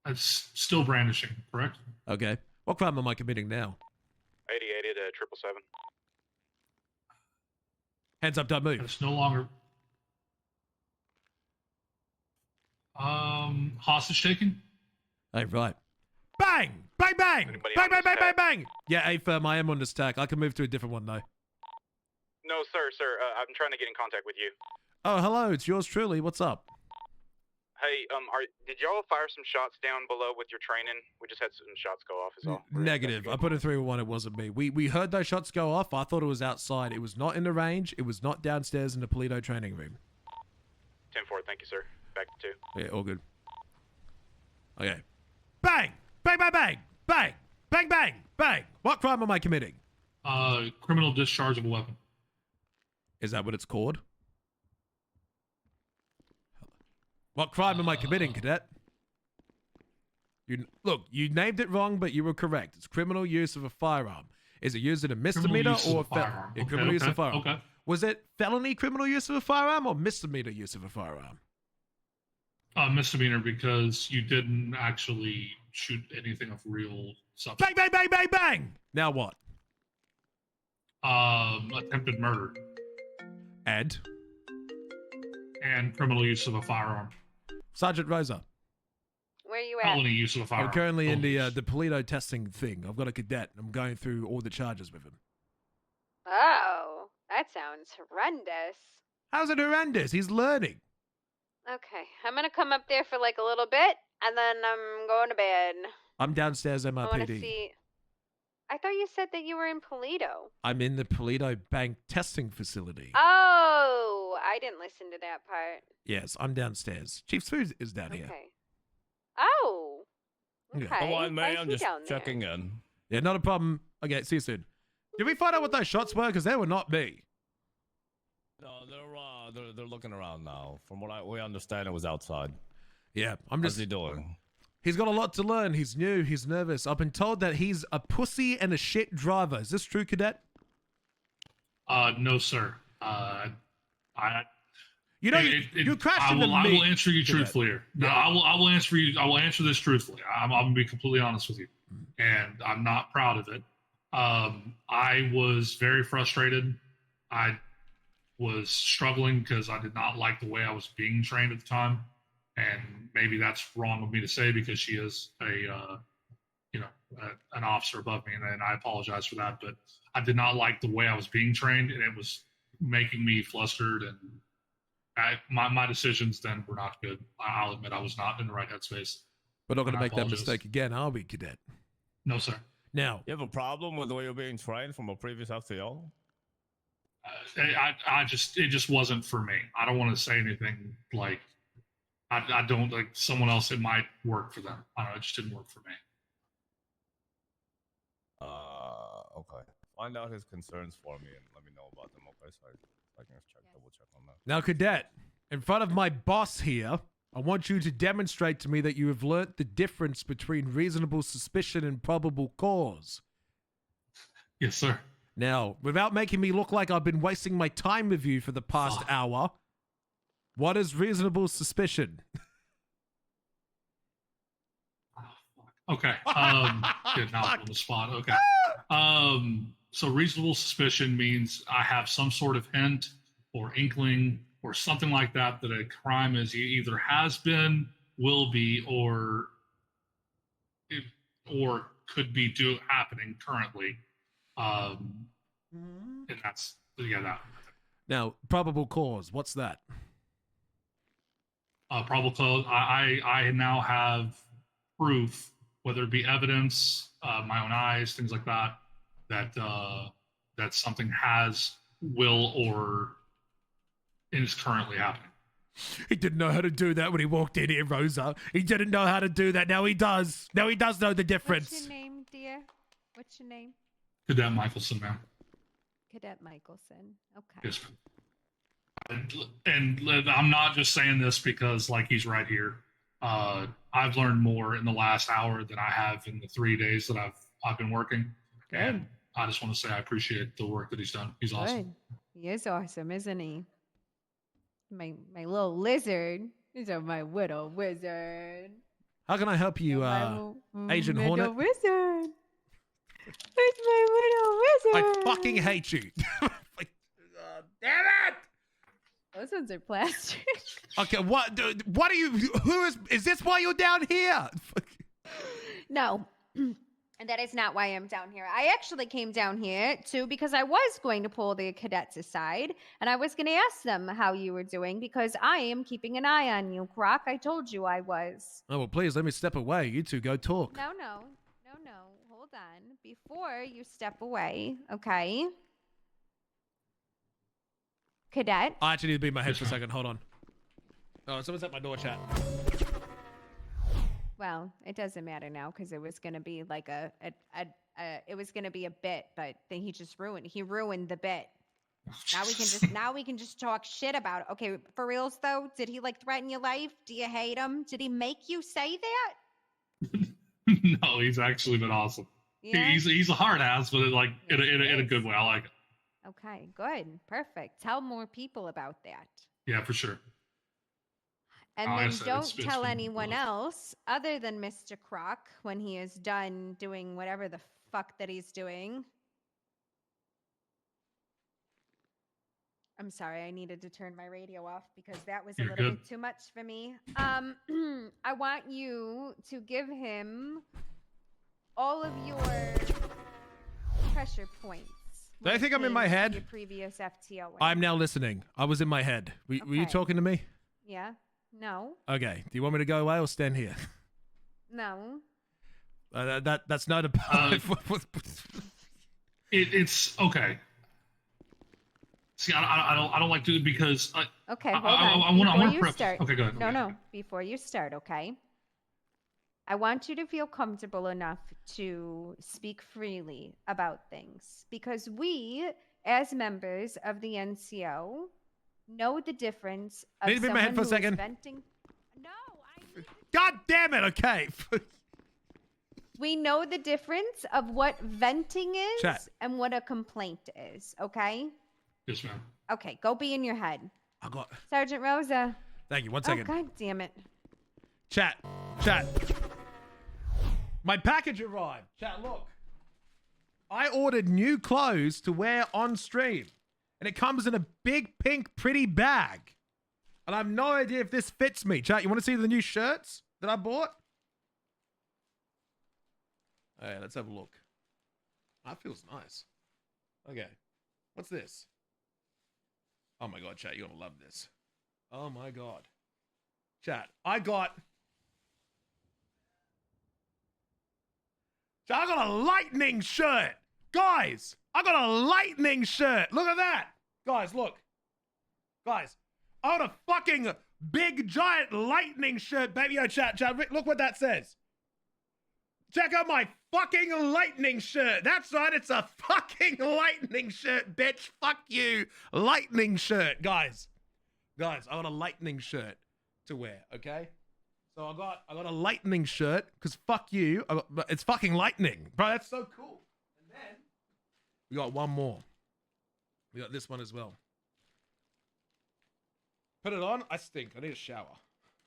It's still brandishing, correct? Okay. What crime am I committing now? 88 at 777. Hands up, don't move. It's no longer. Hostage taking? Hey, right. Bang! Bang, bang! Bang, bang, bang, bang, bang! Yeah, A-firm, I am on the stack. I can move to a different one, though. No, sir. I'm trying to get in contact with you. Oh, hello. It's yours truly. What's up? Hey, did y'all fire some shots down below with your training? We just had some shots go off, is all. Negative. I put in 3-1. It wasn't me. We heard those shots go off. I thought it was outside. It was not in the range. It was not downstairs in the Polito training room. 10-4, thank you, sir. Back to 2. Yeah, all good. Okay. Bang! Bang, bang, bang! Bang! Bang, bang! Bang! What crime am I committing? Criminal discharge of a weapon. Is that what it's called? What crime am I committing, cadet? Look, you named it wrong, but you were correct. It's criminal use of a firearm. Is it used in a misdemeanor or a firearm? Yeah, criminal use of a firearm. Okay. Was it felony criminal use of a firearm or misdemeanor use of a firearm? Misdemeanor because you didn't actually shoot anything of real substance. Bang, bang, bang, bang, bang! Now what? Attempted murder. And criminal use of a firearm. Sergeant Rosa. Where you at? Felony use of a firearm. I'm currently in the Polito testing thing. I've got a cadet. I'm going through all the charges with him. Oh, that sounds horrendous. How's it horrendous? He's learning. Okay, I'm gonna come up there for like a little bit, and then I'm going to bed. I'm downstairs I want to MRPD. see. I thought you said that you were in Polito. I'm in the Polito Bank testing facility. Oh, I didn't listen to that part. Yes, I'm downstairs. Chief Food is down here. Okay. Oh, Okay. Come on, man. I I'm see just down there. checking in. Yeah, not a problem. Okay, see you soon. Did we find out what those shots were? Because they were not me. No, they're looking around now. From what we understand, it was outside. Yeah, How's he doing? He's got a lot to learn. He's new. He's nervous. I've been told that he's a pussy and a shit driver. Is this true, Cadet? No, sir. You know, you crashed into me. I will answer you Cadet. truthfully here. No, Yeah. I will answer you. I will answer this truthfully. I'm gonna be completely honest with you, and I'm not proud of it. I was very frustrated. I was struggling because I did not like the way I was being trained at the time, and maybe that's wrong of me to say because she is an officer above me, and I apologize for that. But I did not like the way I was being trained, and it was making me flustered. And my decisions then were not good. I'll admit I was not in the right headspace. We're not going to And I make that apologize. mistake again, are we, Cadet? No, sir. Now, You have a problem with the way you're being trained from a previous FTO? it just wasn't for me. I don't want to say anything like I don't like someone else. It might work for them. I don't know. It just didn't work for me. Okay. Find out his concerns for me and let me know about them. Okay, so I can double check on that. Now, Cadet, in front of my boss here, I want you to demonstrate to me that you have learnt the difference between reasonable suspicion and probable cause. Yes, sir. Now, without making me look like I've been wasting my time with you for the past hour, what is reasonable suspicion? Okay. Good. Now I'm on the spot. Okay. So reasonable suspicion means I have some sort of hint or inkling or something like that that a crime is either has been, will be, or could be happening currently. And that's that. Now, probable cause, what's that? Probable cause. I now have proof, whether it be evidence, my own eyes, things like that, that something will or is currently happening. He didn't know how to do that when he walked in here, Rosa. He didn't know how to do that. Now he does. Now he does know the difference. What's your name, dear? What's your name? Cadet Michelson, ma'am. Cadet Michelson. Okay. Yes, ma'am. And I'm not just saying this because he's right here. I've learned more in the last hour than I have in the 3 days that I've been working. Good. And I just want to say I appreciate the work that he's done. He's awesome. Good. He is awesome, isn't he? My little lizard. He's my widow wizard. How can I help you, Agent Hornet? Wizard. It's my widow wizard. I fucking hate you. Damn it! Those ones are plastic. Okay, what are you, is this why you're down here? No. And that is not why I'm down here. I actually came down here too because I was going to pull the cadets aside and I was going to ask them how you were doing because I am keeping an eye on you, Croc. I told you I was. Oh, well, please let me step away. You two go talk. No. Hold on. Before you step away, okay? Cadet. I actually need to be in my head for a second. Hold on. Oh, someone's at my door, chat. Well, it doesn't matter now because it was going to be like it was going to be a bit, but then he ruined the bit. Now we can just talk shit about it. Okay, for reals though, did he threaten your life? Do you hate him? Did he make you say that? No, he's actually been awesome. Yeah? He's a hard ass, but in a good way. I like it. Okay, good. Perfect. Tell more people about that. Yeah, for sure. And Like I then said, don't it's tell been anyone rough. else other than Mr. Croc when he is done doing whatever the fuck that he's doing. I'm sorry, I needed to turn my radio off because that was a You're little good. bit too much for me. I want you to give him all of your pressure points. Do I think I'm in my head? Your previous FTO. I'm now listening. I was in my head. Were you Okay. talking to me? Yeah. No. Okay. Do you want me to go away or stand here? No. That's not a. It's okay. See, I don't like to because Okay, hold I on. want Before to you prep. start. Okay, go ahead. No. Before you start, okay? I want you to feel comfortable enough to speak freely about things because we, as members of the NCO, know the difference of Need to be in my head someone for a who is second. venting. No, God damn it! Okay. we know the difference of what venting is Chat. and what a complaint is. Okay. Yes, ma'am. Okay, go be in your head. I got. Sergeant Rosa. Thank you. 1 second. Oh, God damn it. Chat. My package arrived. Chat, look. I ordered new clothes to wear on stream. And it comes in a big, pink, pretty bag. And I have no idea if this fits me. Chat, you want to see the new shirts that I bought? Hey, let's have a look. That feels nice. Okay. What's this? Oh my god, chat, you're gonna love this. Oh my god. Chat, I got a lightning shirt! Guys, I got a lightning shirt! Look at that! Guys, look. Guys, I got a fucking big, giant lightning shirt, baby. Yo, chat, look what that says. Check out my fucking lightning shirt. That's right, it's a fucking lightning shirt, bitch. Fuck you. Lightning shirt, guys. Guys, I got a lightning shirt to wear, okay? So I got a lightning shirt, because fuck you. It's fucking lightning. Bro, that's so cool. And then we got one more. We got this one as well. Put it on. I stink. I need a shower.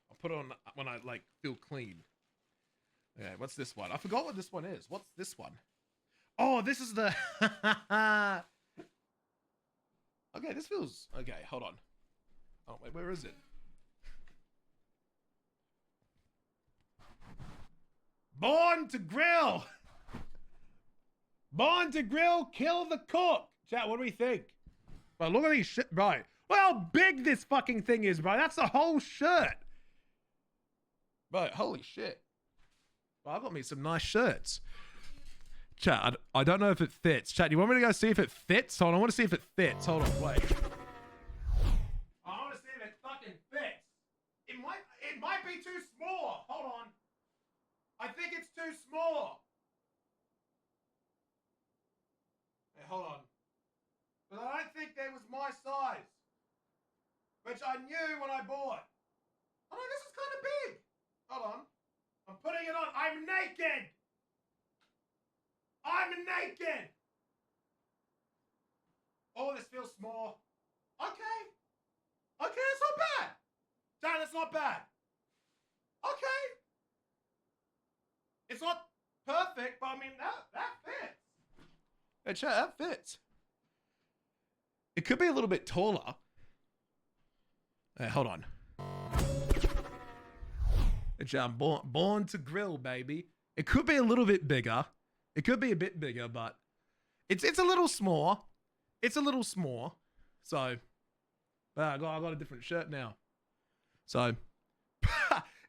I'll put it on when I, like, feel clean. Okay, what's this one? I forgot what this one is. What's this one? Oh, this is the... Okay, this feels... Okay, hold on. Oh, wait, where is it? Born to grill! Born to grill, kill the cook! Chat, what do we think? Bro, look at these shit, bro. Look how big this fucking thing is, bro. That's the whole shirt. Bro, holy shit. Bro, I got me some nice shirts. Chat, I don't know if it fits. Chat, you want me to go see if it fits? Hold on, I want to see if it fits. Hold on, wait. I want to see if it fucking fits. It might be too small. Hold on. I think it's too small. Hey, hold on. But I don't think that was my size. Which I knew when I bought. Oh no, this is kind of big. Hold on. I'm putting it on. I'm naked. I'm naked. Oh, this feels small. Okay. Okay, that's not bad. Dad, that's not bad. Okay. It's not perfect, but I mean, that fits. Hey, chat, that fits. It could be a little bit taller. Hey, hold on. Hey, chat, I'm born to grill, baby. It could be a little bit bigger. It could be a bit bigger, but it's a little small. It's a little small. So, but I got a different shirt now. So,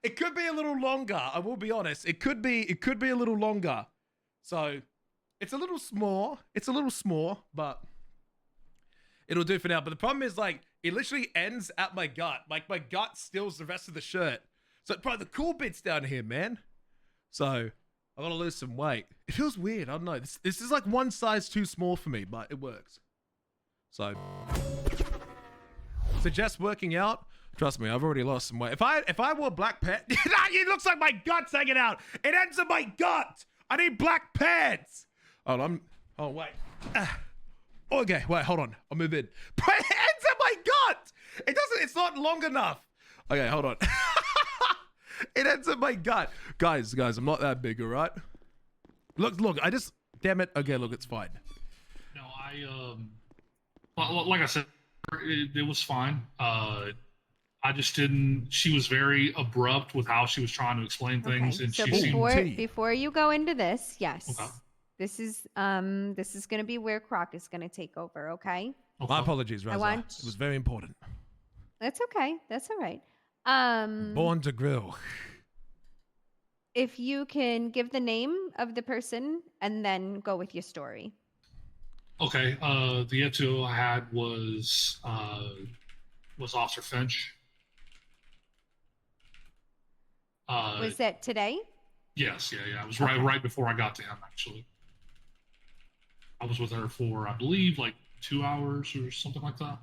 it could be a little longer. I will be honest. It could be a little longer. So, it's a little small. It's a little small, but it'll do for now. But the problem is, like, it literally ends at my gut. Like, my gut steals the rest of the shirt. So, probably the cool bit's down here, man. So, I gotta lose some weight. It feels weird. I don't know. This is like one size too small for me, but it works. So, suggest working out. Trust me, I've already lost some weight. If I wore black pants, it looks like my gut's hanging out. It ends in my gut. I need black pants. Oh wait. Okay, wait, hold on. I'll move in. It ends in my gut. It's not long enough. Okay, hold on. It ends in my gut. Guys, I'm not that big, all right? Look, damn it. Okay, look, it's fine. No, like I said, it was fine. I just didn't. She was very abrupt with how she was trying to explain things, and so she seemed. before you go into this, yes, Okay. this is going to be where Croc is going to take over. Okay. My apologies, Raza. It was very important. That's okay. That's all right. Born to grill. If you can give the name of the person and then go with your story. Okay. The ETO I had was Officer Finch. Was that today? Yes, yeah. It was right before I got to him, actually. I was with her for, I believe, like 2 hours or something like that.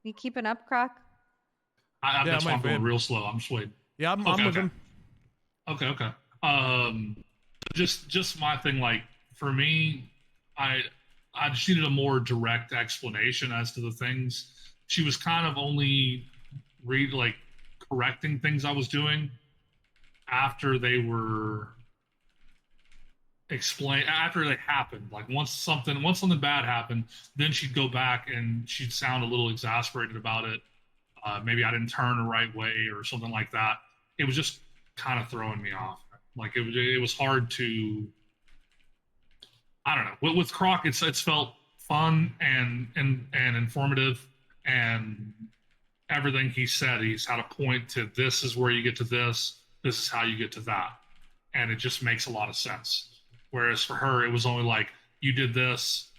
You keeping up, Croc? That's why I'm going real slow. I'm just waiting. Yeah, I'm with him. Okay. Just my thing. Like for me, I just needed a more direct explanation as to the things. She was kind of only correcting things I was doing after they were explained, after they happened. Like once something bad happened, then she'd go back and she'd sound a little exasperated about it. Maybe I didn't turn the right way or something like that. It was just kind of throwing me off. Like it was hard to. I don't know. With Croc, it's felt fun and informative, and everything he said, he's had a point to. This is where you get to this. This is how you get to that, and it just makes a lot of sense. Whereas for her, it was only like, you did this,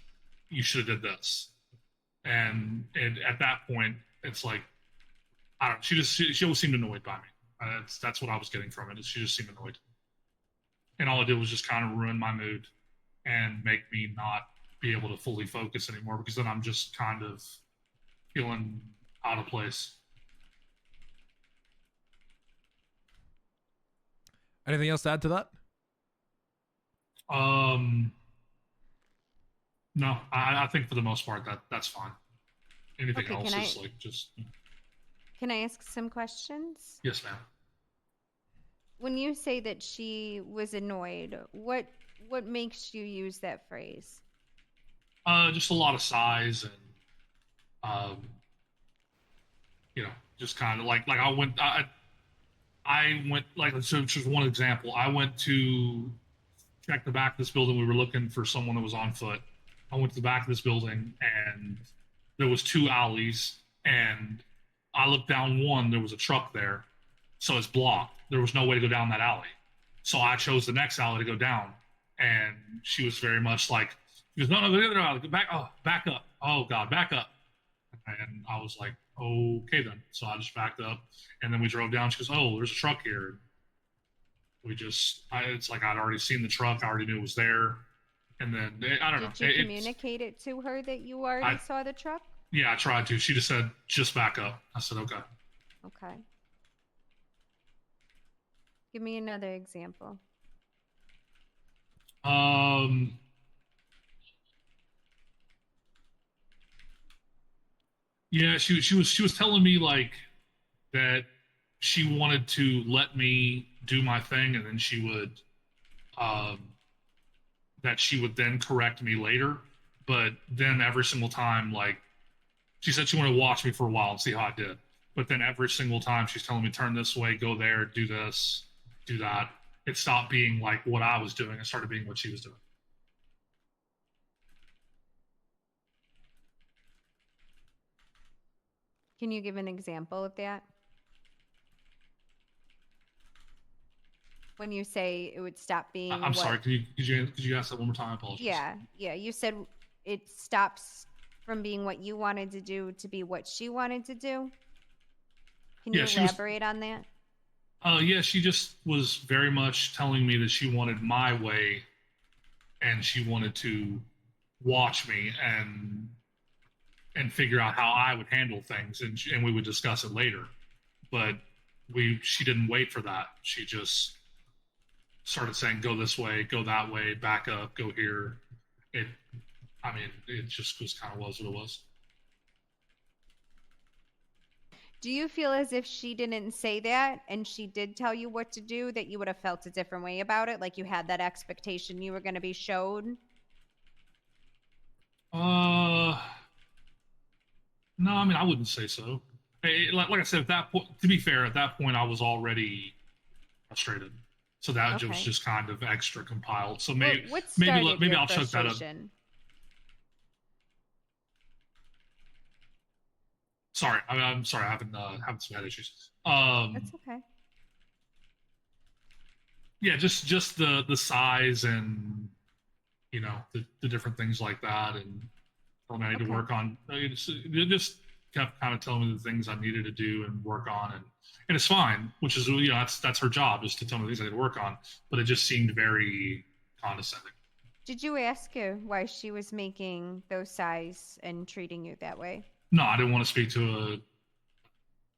you should have did this, and at that point, it's like, I don't know. She always seemed annoyed by me. That's what I was getting from it. Is she just seemed annoyed, and all it did was just kind of ruin my mood and make me not be able to fully focus anymore, because then I'm just kind of feeling out of place. Anything else to add to that? No, I think for the most part that's fine. Anything Okay, else is like just. Can I ask some questions? Yes, ma'am. When you say that she was annoyed, what makes you use that phrase? Just a lot of sighs and, just kind of like I went like, so just one example. I went to check the back of this building. We were looking for someone that was on foot. I went to the back of this building and there was 2 alleys, and I looked down one, there was a truck there. So it's blocked. There was no way to go down that alley. So I chose the next alley to go down. And she was very much like, she goes, no, the other alley, back up. Oh God, back up. And I was like, okay then. So I just backed up, and then we drove down. She goes, oh, there's a truck here. It's like I'd already seen the truck. I already knew it was there. And then, I don't know. Did you communicate it to her that you already saw the truck? Yeah, I tried to. She just said, just back up. I said, okay. Okay. Give me another example. Yeah, she was telling me like that she wanted to let me do my thing, and then she would then correct me later. But then every single time, like, she said she wanted to watch me for a while and see how I did. But then every single time she's telling me, turn this way, go there, do this, do that. It stopped being like what I was doing and started being what she was doing. Can you give an example of that? When you say it would stop being. I'm sorry. Could you ask that one more time? I apologize. Yeah. You said it stops from being what you wanted to do to be what she wanted to do. Can you elaborate on that? Yeah, she just was very much telling me that she wanted my way, and she wanted to watch me and figure out how I would handle things, and we would discuss it later. But she didn't wait for that. She just started saying, go this way, go that way, back up, go here. It just was kind of was what it was. Do you feel as if she didn't say that and she did tell you what to do, that you would have felt a different way about it? Like you had that expectation you were going to be showed? No, I mean, I wouldn't say so. Like I said, at that point, to be fair, at that point I was already frustrated, so that was just kind of extra compiled. So maybe I'll chuck that up. Sorry, I'm sorry. I haven't some head issues. That's okay. Yeah, just the size and the different things like that, and told me I need to Okay. work on. They just kept kind of telling me the things I needed to do and work on, and it's fine. Which is, you know, that's her job, is to tell me the things I need to work on. But it just seemed very condescending. Did you ask her why she was making those size and treating you that way? No, I didn't want to speak to a,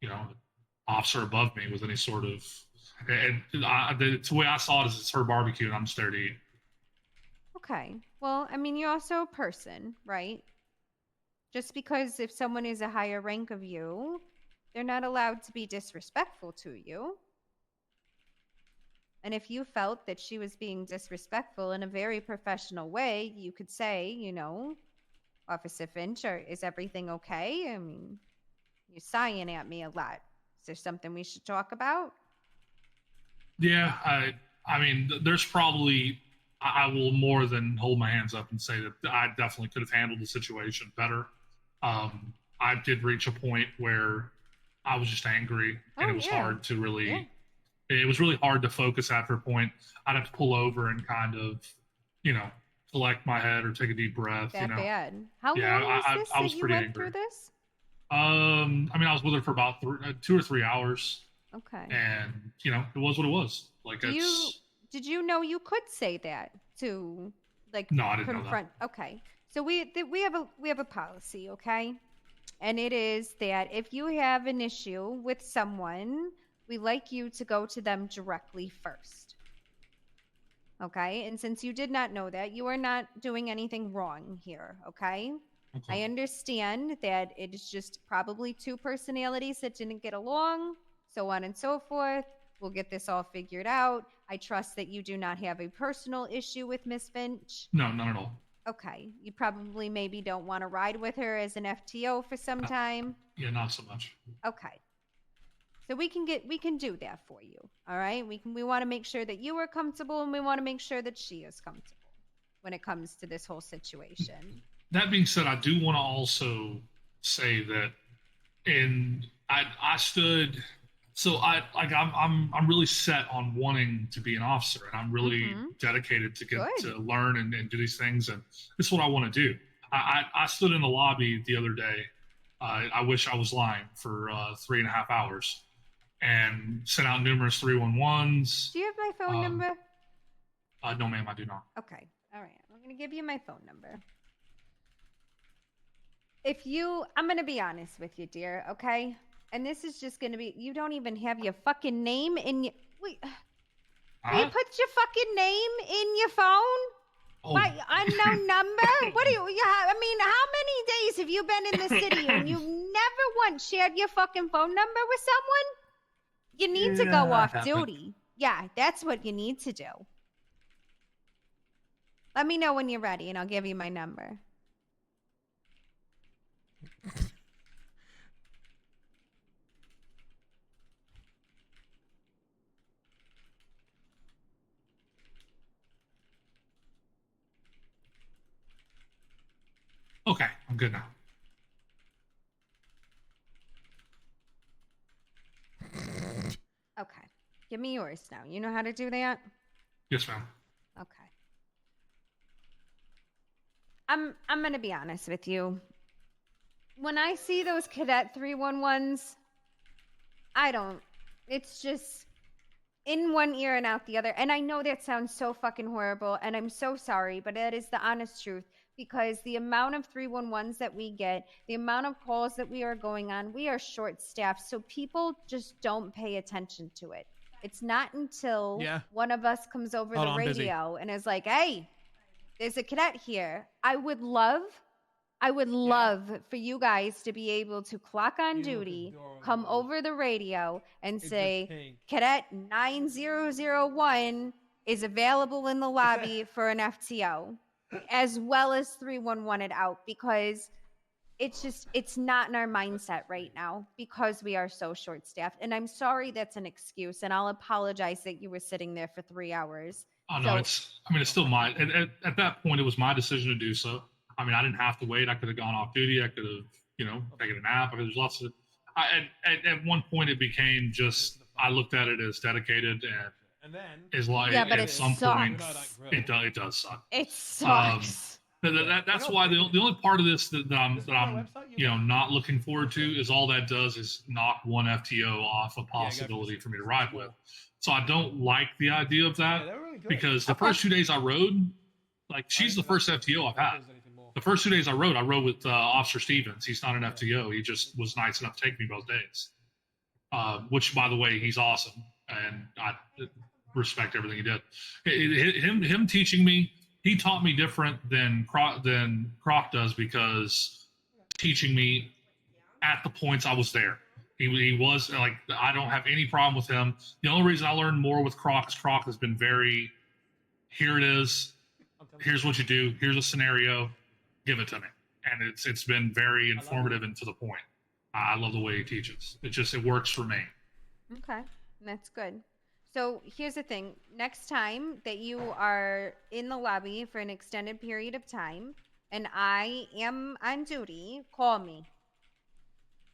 you know, officer above me with any sort of. And the way I saw it is it's her barbecue, and I'm just there to eat. Okay. Well, I mean, you're also a person, right? Just because if someone is a higher rank of you, they're not allowed to be disrespectful to you. And if you felt that she was being disrespectful in a very professional way, you could say, you know, Officer Finch, is everything okay? I mean, you're sighing at me a lot. Is there something we should talk about? Yeah, I mean, there's probably, I will more than hold my hands up and say that I definitely could have handled the situation better. I did reach a point where I was just angry, and it was hard to really, it was really hard to focus after a point. I'd have to pull over and kind of, you know, collect my head or take a deep breath. That you know, bad? How long was this I was that you pretty went angry. through this? I mean, I was with her for about 2 or 3 hours. Okay. And you know, it was what it was. Like, Did you know you could say that to, like, No, I didn't know that. confront? Okay, so we have a policy, okay, and it is that if you have an issue with someone, we like you to go to them directly first. Okay, and since you did not know that, you are not doing anything wrong here. Okay. I understand that it is just probably two personalities that didn't get along, so on and so forth. We'll get this all figured out. I trust that you do not have a personal issue with Miss Finch. No, not at all. Okay. You probably maybe don't want to ride with her as an FTO for some time. Yeah, not so much. Okay. So we can do that for you. All right? We want to make sure that you are comfortable, and we want to make sure that she is comfortable when it comes to this whole situation. That being said, I do want to also say that I stood, so I'm really set on wanting to be an officer, and I'm really dedicated to get to learn and do these things, and this is what I want to do. I stood in the lobby the other day. I wish I was lying, for 3.5 hours, and sent out numerous 311s. Do you have my phone number? No, ma'am, I do not. Okay. All right. I'm going to give you my phone number. I'm going to be honest with you, dear, okay? And this is just going to be, you don't even have your fucking name in your, wait, you put your fucking name in your phone? My unknown number? What do you have? I mean, how many days have you been in the city and you've never once shared your fucking phone number with someone? You need to go off duty. Yeah, that's what you need to do. Let me know when you're ready and I'll give you my number. Okay, I'm good now. Okay. Give me yours now. You know how to do that? Yes, ma'am. Okay. I'm going to be honest with you. When I see those cadet 311s, it's just in one ear and out the other. And I know that sounds so fucking horrible, and I'm so sorry, but it is the honest truth, because the amount of 311s that we get, the amount of calls that we are going on, we are short-staffed, so people just don't pay attention to it. It's not until one of us comes over the radio and is like, hey, there's a cadet here. I would love for you guys to be able to clock on duty, come over the radio and say, Cadet 9001 is available in the lobby for an FTO, as well as 311 it out, because it's not in our mindset right now because we are so short staffed. And I'm sorry that's an excuse, and I'll apologize that you were sitting there for 3 hours. Oh, no, it's still at that point, it was my decision to do so. I mean, I didn't have to wait. I could have gone off duty. I could have, taken a nap. I mean, there's lots of, at one point it became just, I looked at it as dedicated, and is like, yeah, but at some point, it does suck. It sucks. That's why the only part of this that I'm not looking forward to is all that does is knock one FTO off a possibility for me to ride with. So I don't like the idea of that because the first 2 days I rode, like she's the first FTO I've had. The first 2 days I rode with Officer Stevens. He's not an FTO. He just was nice enough to take me both days. Which, by the way, he's awesome, and I respect everything he did. Him teaching me. He taught me different than Croc does because teaching me at the points I was there. He was like, I don't have any problem with him. The only reason I learned more with Croc is Croc has been very, here it is, here's what you do, here's a scenario, give it to me. And it's been very informative and to the point. I love the way he teaches. It works for me. Okay, that's good. So here's the thing. Next time that you are in the lobby for an extended period of time and I am on duty, call me.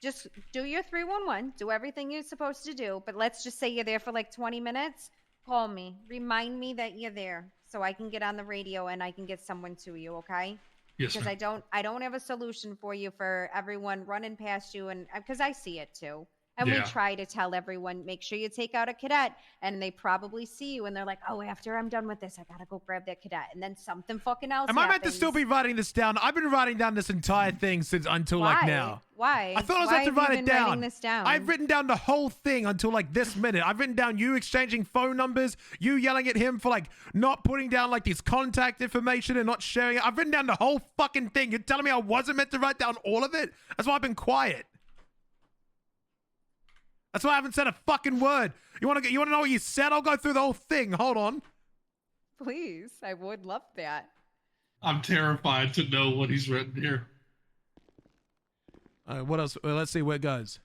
Just do your 311, do everything you're supposed to do, but let's just say you're there for like 20 minutes, call me. Remind me that you're there so I can get on the radio and I can get someone to you, okay? Yes, because ma'am. I don't have a solution for you for everyone running past you, and because I see it too. And we Yeah. try to tell everyone, make sure you take out a cadet, and they probably see you and they're like, oh, after I'm done with this, I gotta go grab that cadet, and then something fucking else Am I meant to happens. still be writing this down? I've been writing down this entire thing until like Why? now. Why? I thought I was Why meant to have you write it been down. writing this down? I've written down the whole thing until like this minute. I've written down you exchanging phone numbers, you yelling at him for like not putting down like his contact information and not sharing it. I've written down the whole fucking thing. You're telling me I wasn't meant to write down all of it? That's why I've been quiet. That's why I haven't said a fucking word. You want to know what you said? I'll go through the whole thing. Hold on. Please, I would love that. I'm terrified to know what he's written here. All right, what else? Well, let's see where it goes.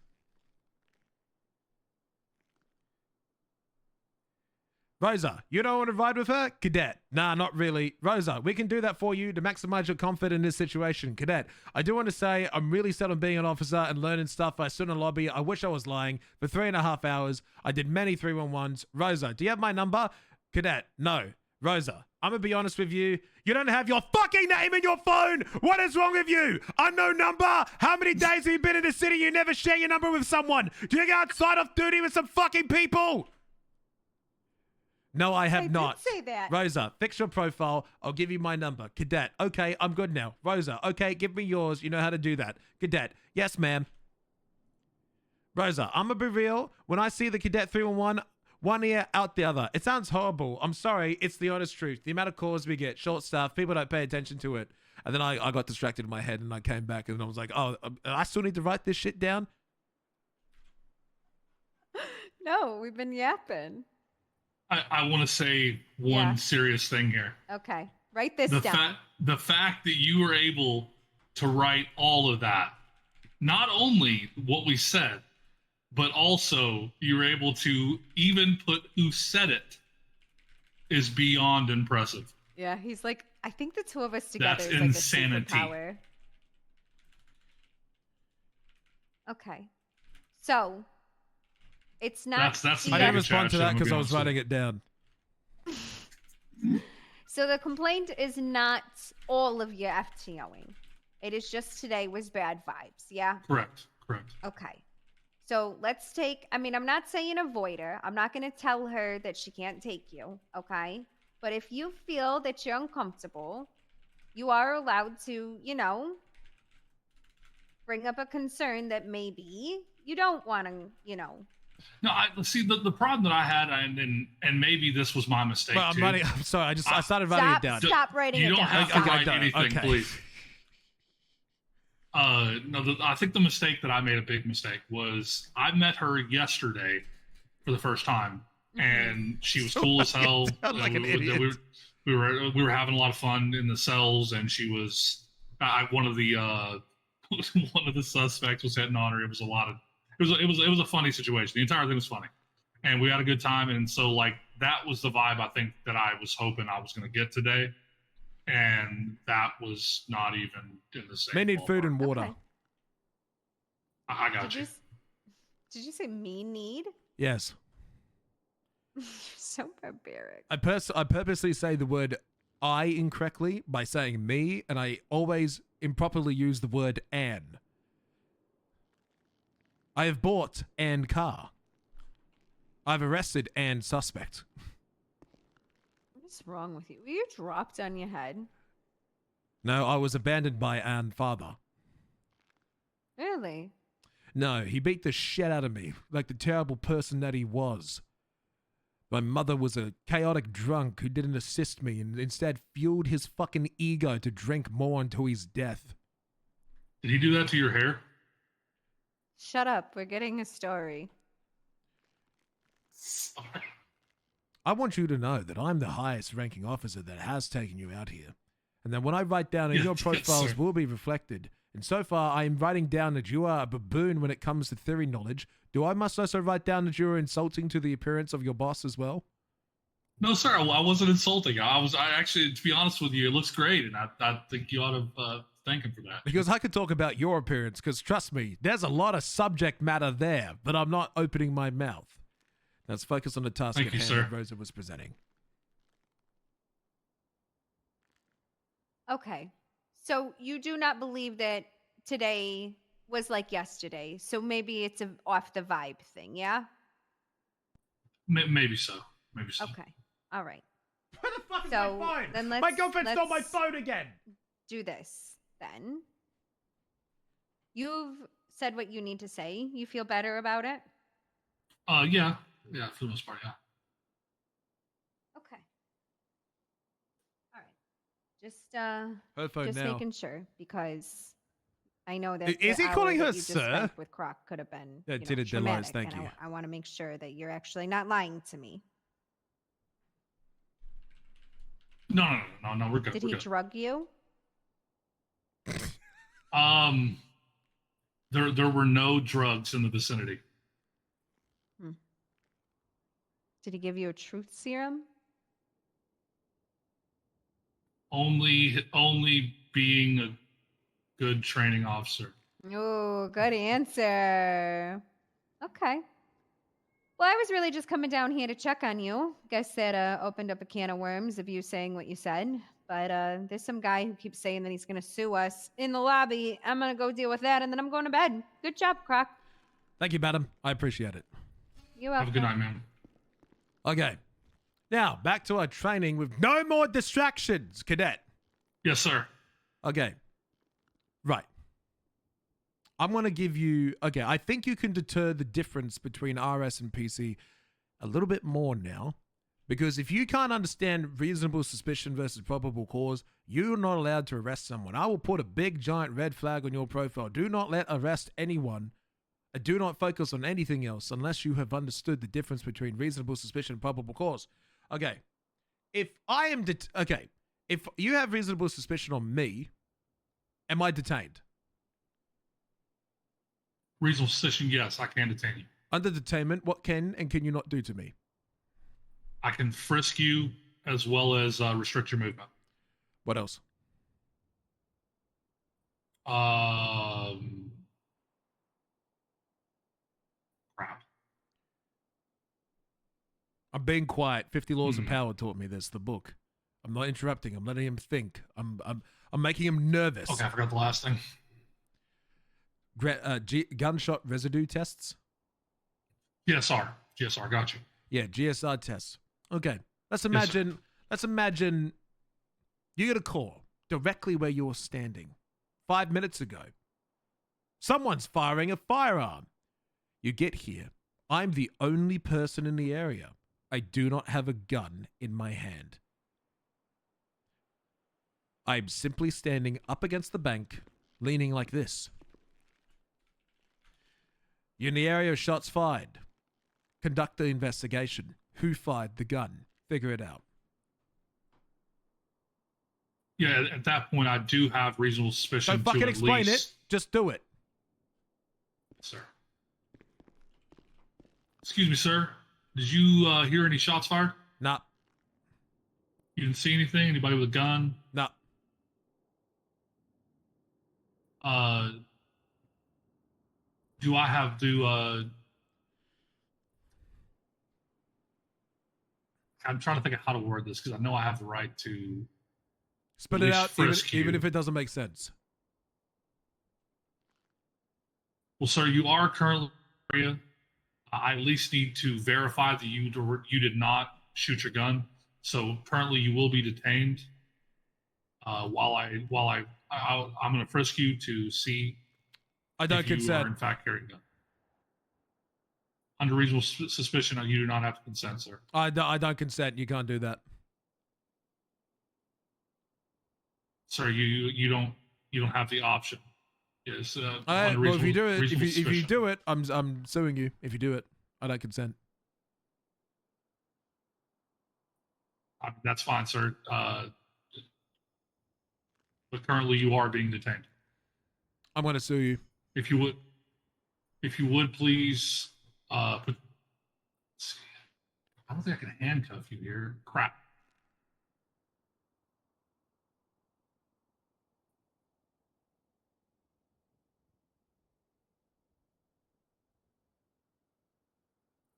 Rosa, you don't want to ride with her? Cadet. Nah, not really. Rosa, we can do that for you to maximize your comfort in this situation. Cadet, I do want to say I'm really set on being an officer and learning stuff. I stood in a lobby. I wish I was lying. For 3.5 hours, I did many 311s. Rosa, do you have my number? Cadet, no. Rosa, I'm going to be honest with you. You don't have your fucking name in your phone. What is wrong with you? Unknown number? How many days have you been in the city? You never share your number with someone. Do you go outside off duty with some fucking people? No, I have not. Did say that. Rosa, fix your profile. I'll give you my number. Cadet, okay, I'm good now. Rosa, okay, give me yours. You know how to do that. Cadet, yes, ma'am. Rosa, I'm going to be real. When I see the Cadet 311, one ear out the other. It sounds horrible. I'm sorry. It's the honest truth. The amount of calls we get, short staff, people don't pay attention to it. And then I got distracted in my head and I came back and I was like, oh, I still need to write this shit down? No, we've been yapping. I want to say one serious thing here. Okay, write this The down. the fact that you were able to write all of that, not only what we said, but also you were able to even put who said it, is beyond impressive. Yeah, he's like, I think the two of us together That's is like insanity. a superpower. Okay, so it's not. That's I didn't respond to that because I was writing it down. So the complaint is not all of your FTOing. It is just today was bad vibes. Yeah. Correct. Okay. So let's take, I mean, I'm not saying avoid her. I'm not going to tell her that she can't take you. Okay. But if you feel that you're uncomfortable, you are allowed to, bring up a concern that maybe you don't want to, No, see the problem that I had, and maybe this was my mistake Well, too. I'm sorry. I started writing it down. Stop writing You it don't down. have to write anything, Okay. please. No, I think the mistake that I made, a big mistake, was I met her yesterday for the first time, and she was cool as hell. Sound like an idiot. We were having a lot of fun in the cells, and she was one of the suspects was hitting on her. It was a funny situation. The entire thing was funny, and we had a good time. And so that was the vibe I think that I was hoping I was going to get today. And that was not even in the same. May need food and water. Okay. I got you. Did you say me need? Yes. You're so barbaric. I purposely say the word I incorrectly by saying me, and I always improperly use the word an. I have bought an car. I've arrested an suspect. What is wrong with you? Were you dropped on your head? No, I was abandoned by an father. Really? No, he beat the shit out of me, like the terrible person that he was. My mother was a chaotic drunk who didn't assist me and instead fueled his fucking ego to drink more until his death. Did he do that to your hair? Shut up. We're getting a story. I want you to know that I'm the highest ranking officer that has taken you out here. And that when I write down and your profiles will be reflected. And so far, I am writing down that you are a baboon when it comes to theory knowledge. Do I must also write down that you are insulting to the appearance of your boss as well? No, sir. I wasn't insulting. I actually, to be honest with you, it looks great, and I think you ought to thank him for that. Because I could talk about your appearance, because trust me, there's a lot of subject matter there, but I'm not opening my mouth. Let's focus on the task at hand that Rosa was presenting. Okay. So you do not believe that today was like yesterday. So maybe it's a off the vibe thing, yeah? Maybe so. Maybe so. Okay. All right. Where the fuck is So my phone? then My girlfriend stole my phone again. Do this then. You've said what you need to say. You feel better about it? Yeah. Yeah, for the most part, yeah. Okay. All right. Just Her phone just now. making sure, because I know that Is the he hour calling that her you just sir? spent with Croc could have been Yeah, you know, Tina Delos, traumatic, thank and you. I want to make sure that you're actually not lying to me. No, we're good. Did we're he good. drug you? There were no drugs in the vicinity. Did he give you a truth serum? Only being a good training officer. Oh, good answer. Okay. Well, I was really just coming down here to check on you. Guess that opened up a can of worms of you saying what you said. But there's some guy who keeps saying that he's going to sue us in the lobby. I'm going to go deal with that, and then I'm going to bed. Good job, Croc. Thank you, madam. I appreciate it. You're welcome. Have a good night, man. Okay. Now, back to our training with no more distractions, cadet. Yes, sir. Okay. Right. I'm going to give you... Okay, I think you can deter the difference between RS and PC a little bit more now. Because if you can't understand reasonable suspicion versus probable cause, you're not allowed to arrest someone. I will put a big giant red flag on your profile. Do not arrest anyone. Do not focus on anything else unless you have understood the difference between reasonable suspicion and probable cause. Okay. If I am... Okay. If you have reasonable suspicion on me, am I detained? Reasonable suspicion, yes, I can detain you. Under detainment, what can and can you not do to me? I can frisk you as well as restrict your movement. What else? Crap. I'm being quiet. 50 Laws of Power taught me this, the book. I'm not interrupting. I'm letting him think. I'm making him nervous. Okay, I forgot the last thing. Gunshot residue tests? GSR, got you. Yeah, GSR tests. Okay. Let's imagine you get a call directly where you're standing 5 minutes ago. Someone's firing a firearm. You get here. I'm the only person in the area. I do not have a gun in my hand. I'm simply standing up against the bank, leaning like this. You're in the area, shots fired. Conduct the investigation. Who fired the gun? Figure it out. Yeah, at that point, I do have reasonable suspicion. Don't fucking explain it. Just do it. Sir. Excuse me, sir. Did you hear any shots fired? Nah. You didn't see anything? Anybody with a gun? Nah. Do I have to... I'm trying to think of how to word this because I know I have the right to Spit at it least out, frisk even you. if it doesn't make sense. Well, sir, you are currently in the area. I at least need to verify that you did not shoot your gun. So currently, you will be detained. I'm going to frisk you to see I don't if you consent. are in fact carrying a gun. Under reasonable suspicion, you do not have to consent, sir. I don't consent. You can't do that. Sir, you don't have the option. Yes. Well, if you do it, if you do it, I'm suing you. If you do it, I don't consent. That's fine, sir. But currently, you are being detained. I'm going to sue you. If you would please put. I don't think I can handcuff you here. Crap.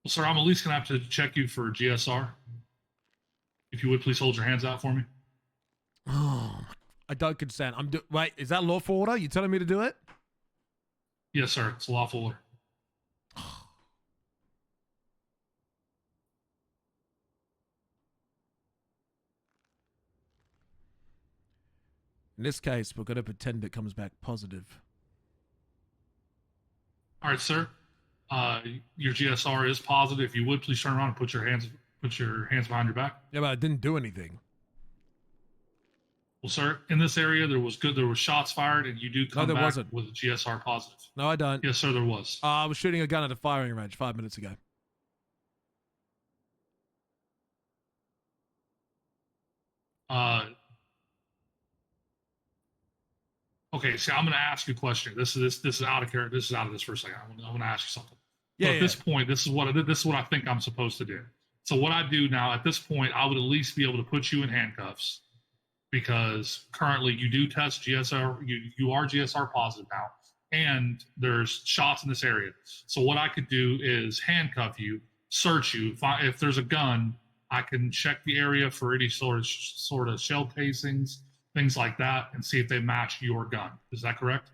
Well, sir, I'm at least going to have to check you for GSR. If you would please hold your hands out for me. Oh, I don't consent. Wait, is that lawful order? You telling me to do it? Yes, sir. It's a lawful order. In this case, we're going to pretend it comes back positive. All right, sir. Your GSR is positive. If you would please turn around and put your hands behind your back. Yeah, but I didn't do anything. Well, sir, in this area there was shots fired, and you do come there back wasn't. with a GSR positive. No, I don't. Yes, sir, there was. I was shooting a gun at a firing range 5 minutes ago. Okay, so I'm going to ask you a question. This is out of character. This is out of this for a second. I'm going to ask you something. Yeah, so at this point, this is what I think I'm supposed to do. So what I do now at this point, I would at least be able to put you in handcuffs because currently you do test GSR. You are GSR positive now, and there's shots in this area. So what I could do is handcuff you, search you. If there's a gun, I can check the area for any sort of shell casings, things like that, and see if they match your gun. Is that correct?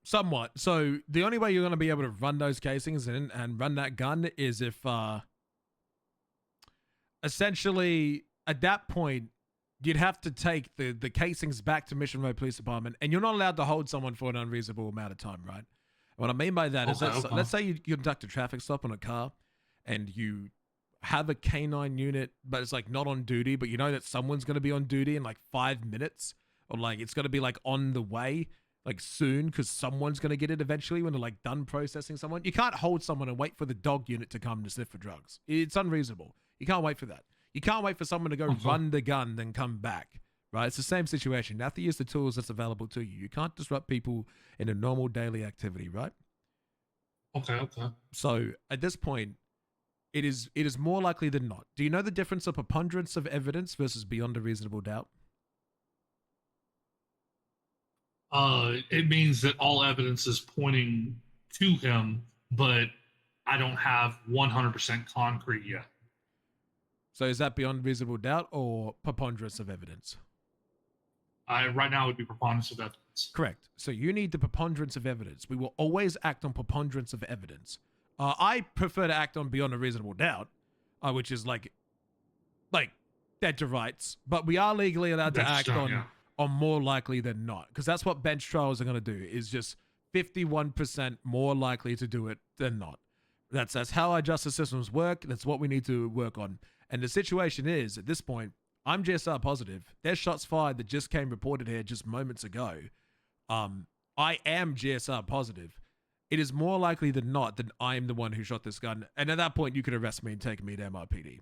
Somewhat. So the only way you're going to be able to run those casings and run that gun is if essentially at that point you'd have to take the casings back to Mission Road Police Department, and you're not allowed to hold someone for an unreasonable amount of time, right? What I mean by that is let's say you conduct a traffic stop on a car and you have a canine unit, but it's like not on duty, but you know that someone's going to be on duty in like 5 minutes, or like it's going to be like on the way like soon because someone's going to get it eventually when they're like done processing someone. You can't hold someone and wait for the dog unit to come to sniff for drugs. It's unreasonable. You can't wait for that. You can't wait for someone to go run the gun then come back, right? It's the same situation. You have to use the tools that's available to you. You can't disrupt people in a normal daily activity, right? Okay. So at this point, it is more likely than not. Do you know the difference of preponderance of evidence versus beyond a reasonable doubt? It means that all evidence is pointing to him, but I don't have 100% concrete yet. So is that beyond reasonable doubt or preponderance of evidence? Right now it would be preponderance of evidence. Correct. So you need the preponderance of evidence. We will always act on preponderance of evidence. I prefer to act on beyond a reasonable doubt, which is like dead to rights. But we are legally allowed to act on more likely than not, because that's what bench trials are going to do. Is just 51% more likely to do it than not. That's how our justice systems work. That's what we need to work on. And the situation is, at this point, I'm GSR positive. There's shots fired that just came reported here just moments ago. I am GSR positive. It is more likely than not that I am the one who shot this gun. And at that point, you could arrest me and take me to MRPD.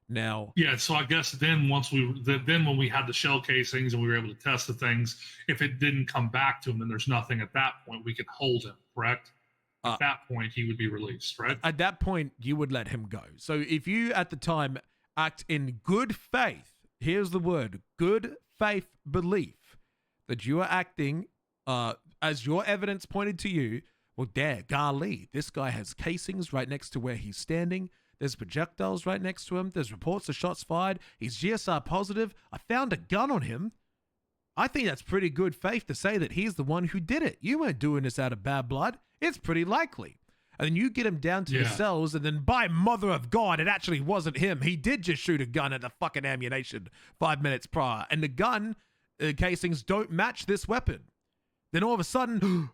Now, yeah. So I guess then when we had the shell casings and we were able to test the things, if it didn't come back to him, then there's nothing at that point. We could hold him, correct? At that point, he would be released, right? At that point, you would let him go. So if you, at the time, act in good faith, here's the word, good faith belief, that you are acting as your evidence pointed to you, well, golly, this guy has casings right next to where he's standing. There's projectiles right next to him. There's reports of shots fired. He's GSR positive. I found a gun on him. I think that's pretty good faith to say that he's the one who did it. You weren't doing this out of bad blood. It's pretty likely. And then you get him down to the cells, and then by mother of God, it actually wasn't him. He did just shoot a gun at the fucking ammunition 5 minutes prior. And the gun casings don't match this weapon. Then all of a sudden,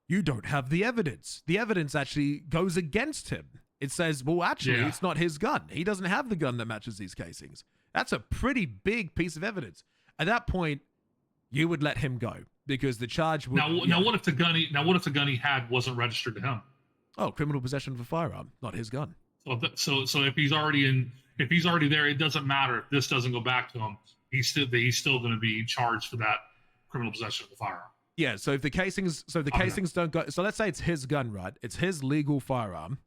you don't have the evidence. The evidence actually goes against him. It says, well, actually, it's not his gun. He doesn't have the gun that matches these casings. That's a pretty big piece of evidence. At that point, you would let him go because the charge would... Now, what if the gun he had wasn't registered to him? Oh, criminal possession of a firearm, not his gun. So if he's already there, it doesn't matter if this doesn't go back to him. He's still going to be charged for that criminal possession of the firearm. Yeah. So if the casings, don't go. So let's say it's his gun, right? It's his legal firearm.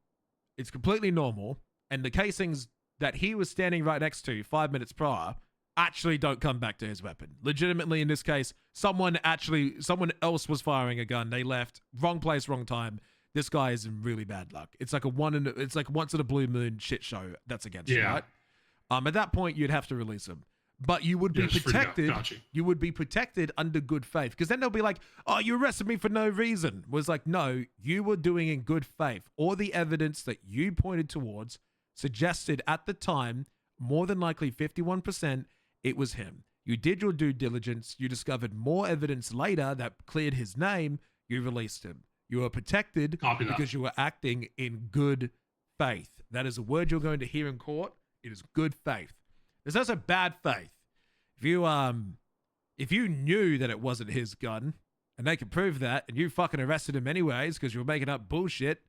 It's completely normal, and the casings that he was standing right next to 5 minutes prior actually don't come back to his weapon. Legitimately, in this case, someone else was firing a gun. They left, wrong place, wrong time. This guy is in really bad luck. It's like it's like once in a blue moon shit show that's against you, right? At that point, you'd have to release him. But you would be protected. You would be protected under good faith. Because then they'll be like, oh, you arrested me for no reason. Was like, no, you were doing in good faith. All the evidence that you pointed towards suggested at the time, more than likely 51%, it was him. You did your due diligence. You discovered more evidence later that cleared his name. You released him. You were protected because you were acting in good faith. That is a word you're going to hear in court. It is good faith. There's also bad faith. If you knew that it wasn't his gun, and they can prove that, and you fucking arrested him anyways because you were making up bullshit,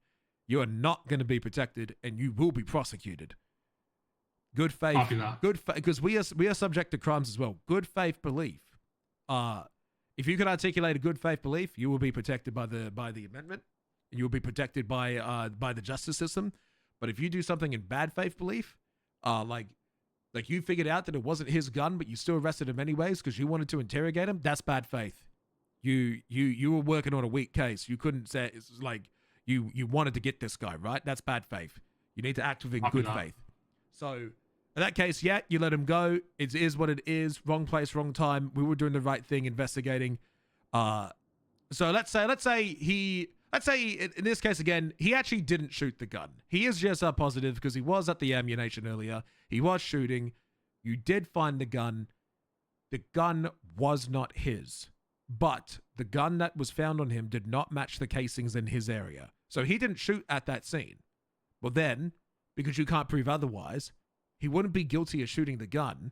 you are not going to be protected, and you will be prosecuted. Good faith. Good faith, because we are subject to crimes as well. Good faith belief. If you can articulate a good faith belief, you will be protected by the amendment. You will be protected by the justice system. But if you do something in bad faith belief, like you figured out that it wasn't his gun, but you still arrested him anyways because you wanted to interrogate him, that's bad faith. You were working on a weak case. You couldn't say it's like you wanted to get this guy, right? That's bad faith. You need to act within good faith. So in that case, yeah, you let him go. It is what it is. Wrong place, wrong time. We were doing the right thing, investigating. So let's say in this case again, he actually didn't shoot the gun. He is just positive because he was at the ammunition earlier. He was shooting. You did find the gun. The gun was not his, but the gun that was found on him did not match the casings in his area. So he didn't shoot at that scene. Well then, because you can't prove otherwise, he wouldn't be guilty of shooting the gun,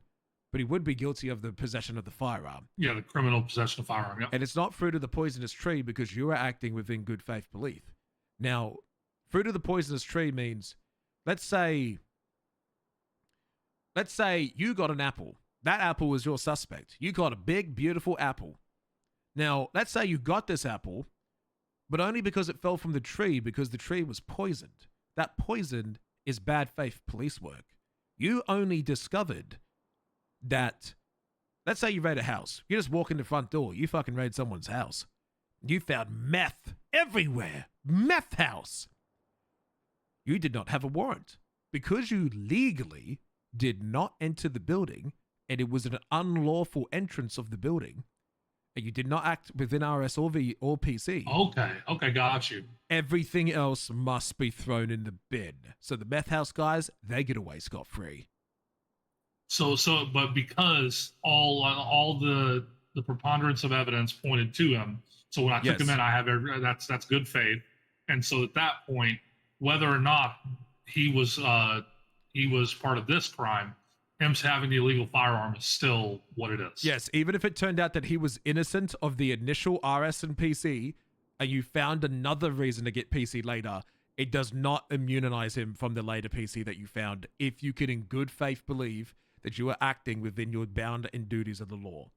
but he would be guilty of the possession of the firearm. Yeah, the criminal possession of firearm, yeah. And it's not fruit of the poisonous tree because you are acting within good faith belief. Now, fruit of the poisonous tree means, let's say you got an apple. That apple was your suspect. You got a big, beautiful apple. Now, let's say you got this apple, but only because it fell from the tree because the tree was poisoned. That poison is bad faith police work. You only discovered that, let's say you raid a house. You just walk in the front door. You fucking raid someone's house. You found meth everywhere. Meth house. You did not have a warrant because you legally did not enter the building and it was an unlawful entrance of the building and you did not act within RS or PC. Okay, got you. Everything else must be thrown in the bin. So the meth house guys, they get away scot-free. But because all the preponderance of evidence pointed to him, so when I took him in, I have that's good faith, and so at that point, whether or not he was part of this crime, him having the illegal firearm is still what it is. Yes, even if it turned out that he was innocent of the initial RS and PC, and you found another reason to get PC later, it does not immunize him from the later PC that you found if you can in good faith believe that you are acting within your bound and duties of the law.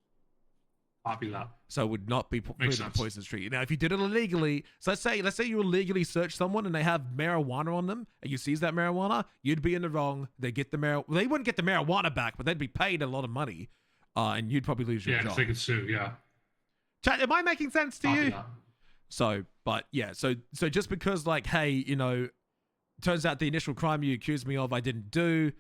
Copy that. So it would not be poisonous tree. Now, if you did it illegally, so let's say you illegally search someone and they have marijuana on them, and you seize that marijuana, you'd be in the wrong. They wouldn't get the marijuana back, but they'd be paid a lot of money, and you'd probably lose your job. Yeah, they could sue. Yeah. Chat, am I making sense to you? That. So just because hey, turns out the initial crime you accused me of I didn't do,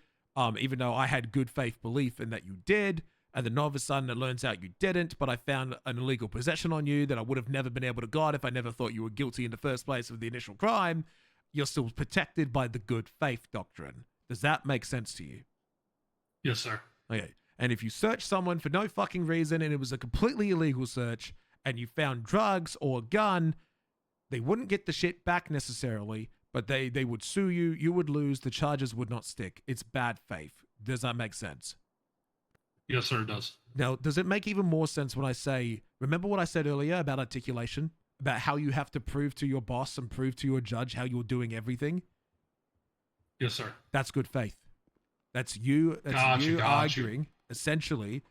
even though I had good faith belief in that you did. and then all of a sudden it learns out you didn't, but I found an illegal possession on you that I would have never been able to got if I never thought you were guilty in the first place of the initial crime, you're still protected by the good faith doctrine. Does that make sense to you? Yes, sir. Okay. And if you search someone for no fucking reason and it was a completely illegal search and you found drugs or a gun, they wouldn't get the shit back necessarily, but they would sue you. You would lose. The charges would not stick. It's bad faith. Does that make sense? Yes, sir, it does. Now, does it make even more sense when I say, remember what I said earlier about articulation? About how you have to prove to your boss and prove to your judge how you're doing everything? Yes, sir. That's good faith. That's you arguing, essentially,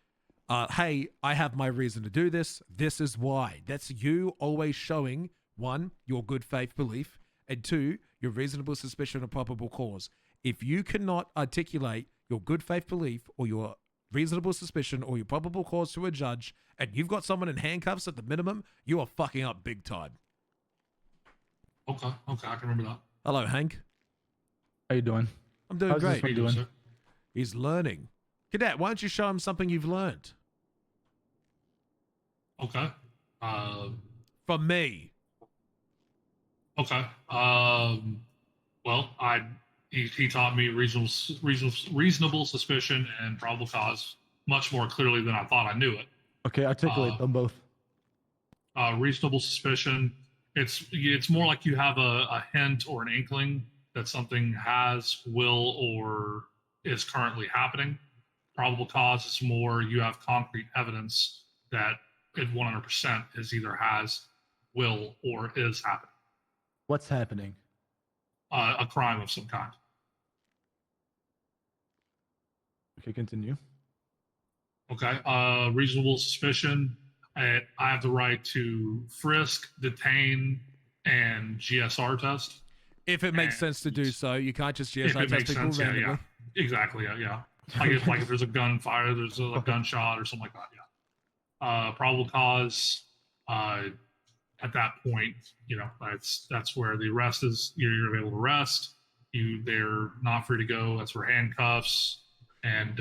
hey, I have my reason to do this. This is why. That's you always showing, one, your good faith belief, and two, your reasonable suspicion or probable cause. If you cannot articulate your good faith belief or your reasonable suspicion or your probable cause to a judge, and you've got someone in handcuffs at the minimum, you are fucking up big time. Okay, I can remember that. Hello, Hank. How you doing? I'm doing How's great. this one doing? Sir? He's learning. Cadet, why don't you show him something you've learned? Okay. From me. Okay. Well, he taught me reasonable suspicion and probable cause much more clearly than I thought I knew it. Okay, articulate them both. Reasonable suspicion. It's more like you have a hint or an inkling that something has, will, or is currently happening. Probable cause is more you have concrete evidence that it 100% is either has, will, or is happening. What's happening? A crime of some kind. Okay, continue. Okay. Reasonable suspicion. I have the right to frisk, detain, and GSR test. If it makes sense to do so, you can't just If GSI it test makes people sense, randomly. yeah. Exactly, yeah. Like if there's a gunfire, there's a gunshot or something like that, yeah. Probable cause, at that point, that's where the arrest is. You're able to arrest. They're not free to go. That's where handcuffs and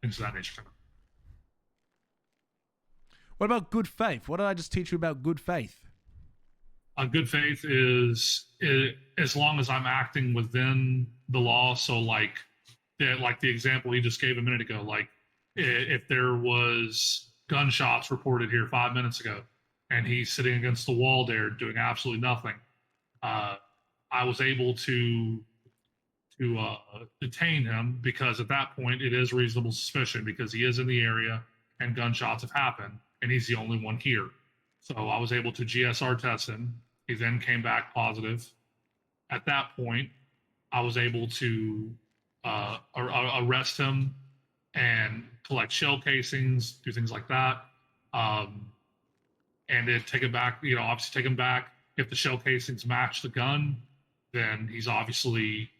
things of that nature. What about good faith? What did I just teach you about good faith? Good faith is as long as I'm acting within the law. So like the example he just gave a minute ago, like if there was gunshots reported here 5 minutes ago and he's sitting against the wall there doing absolutely nothing, I was able to detain him because at that point it is reasonable suspicion because he is in the area and gunshots have happened and he's the only one here. So I was able to GSR test him. He then came back positive. At that point, I was able to arrest him and collect shell casings, do things like that. And then take him back, obviously take him back. If the shell casings match the gun, then he's obviously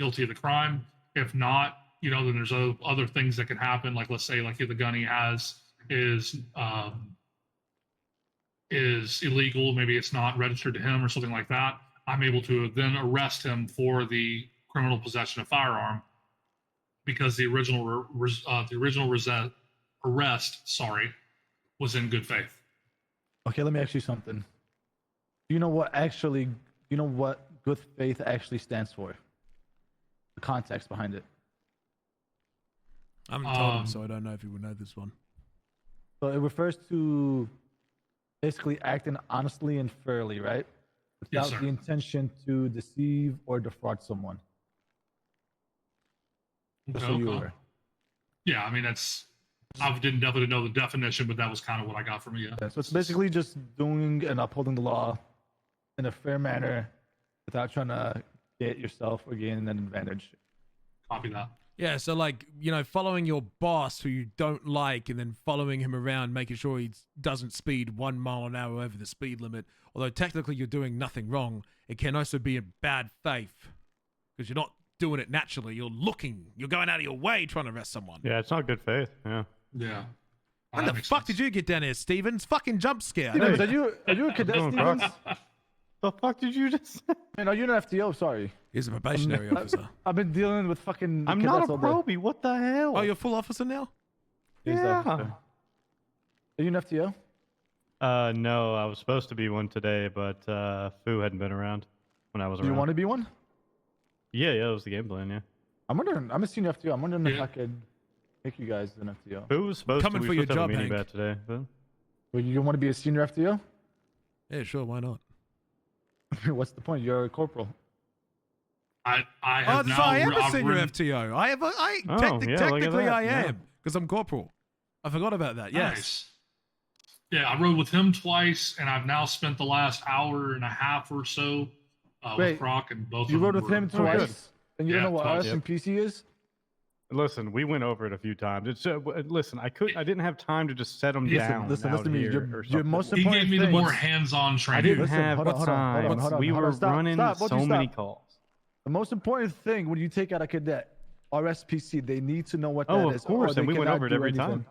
guilty of the crime. If not, then there's other things that can happen. Like let's say like if the gun he has is illegal, maybe it's not registered to him or something like that, I'm able to then arrest him for the criminal possession of firearm because the original arrest was in good faith. Okay, let me ask you something. Do you know what good faith actually stands for? The context behind it. I haven't told him, so I don't know if he would know this one. So it refers to basically acting honestly and fairly, right? Without the intention to deceive or defraud someone. Just so you were. Yeah, I mean I didn't definitely know the definition, but that was kind of what I got from it. Yeah, so it's basically just doing and upholding the law in a fair manner without trying to get yourself or gain an advantage. Copy that. Yeah, so like, following your boss who you don't like and then following him around, making sure he doesn't speed 1 mile an hour over the speed limit. Although technically you're doing nothing wrong, it can also be in bad faith because you're not doing it naturally. You're going out of your way trying to arrest someone. Yeah, it's not good faith. Yeah. Yeah. When the fuck did you get down here, Stevens? Fucking jump scare. Stevens, are you a cadet, Stevens? The fuck did you just say? Man, are you an FTO? Sorry. He's a probationary officer. I've been dealing with fucking. I'm not a cadets all day. probie. What the hell? Oh, you're a full officer now? Yeah. Are you an FTO? No, I was supposed to be one today, but Fu hadn't been around when I was Do you around. want to be one? Yeah, that was the game plan. Yeah. I'm wondering. I'm a senior FTO. I'm wondering if I could make you guys an FTO. Fu was supposed Coming to. for We your were supposed to have a job, meeting Hank. about today. But... Well, you want to be a senior FTO? Yeah, sure. Why not? What's the point? You're a corporal. I Oh, have so now. I am a I've senior ridden- FTO. I have. Oh, yeah, look at Technically, that, I yeah. am because I'm corporal. I forgot about that. Yes. Nice. Yeah, I rode with him twice, and I've now spent the last hour and a half or so Wait, with Croc, and both You of rode them with were him very good. twice, and you don't know what twice. RSMPC is? Listen, we went over it a few times. It's listen, I didn't have time to just set them down. Listen out to me. here Your or something. most He important gave me the thing. more hands-on I training. didn't Listen, have hold on, hold on, time. hold on, hold on, We hold were on, stop, running stop, both so of you many stop. calls. The most important thing when you take out a cadet, RSPC, they need to know what that Oh, is. of course, or they and we went cannot over it do every anything. time.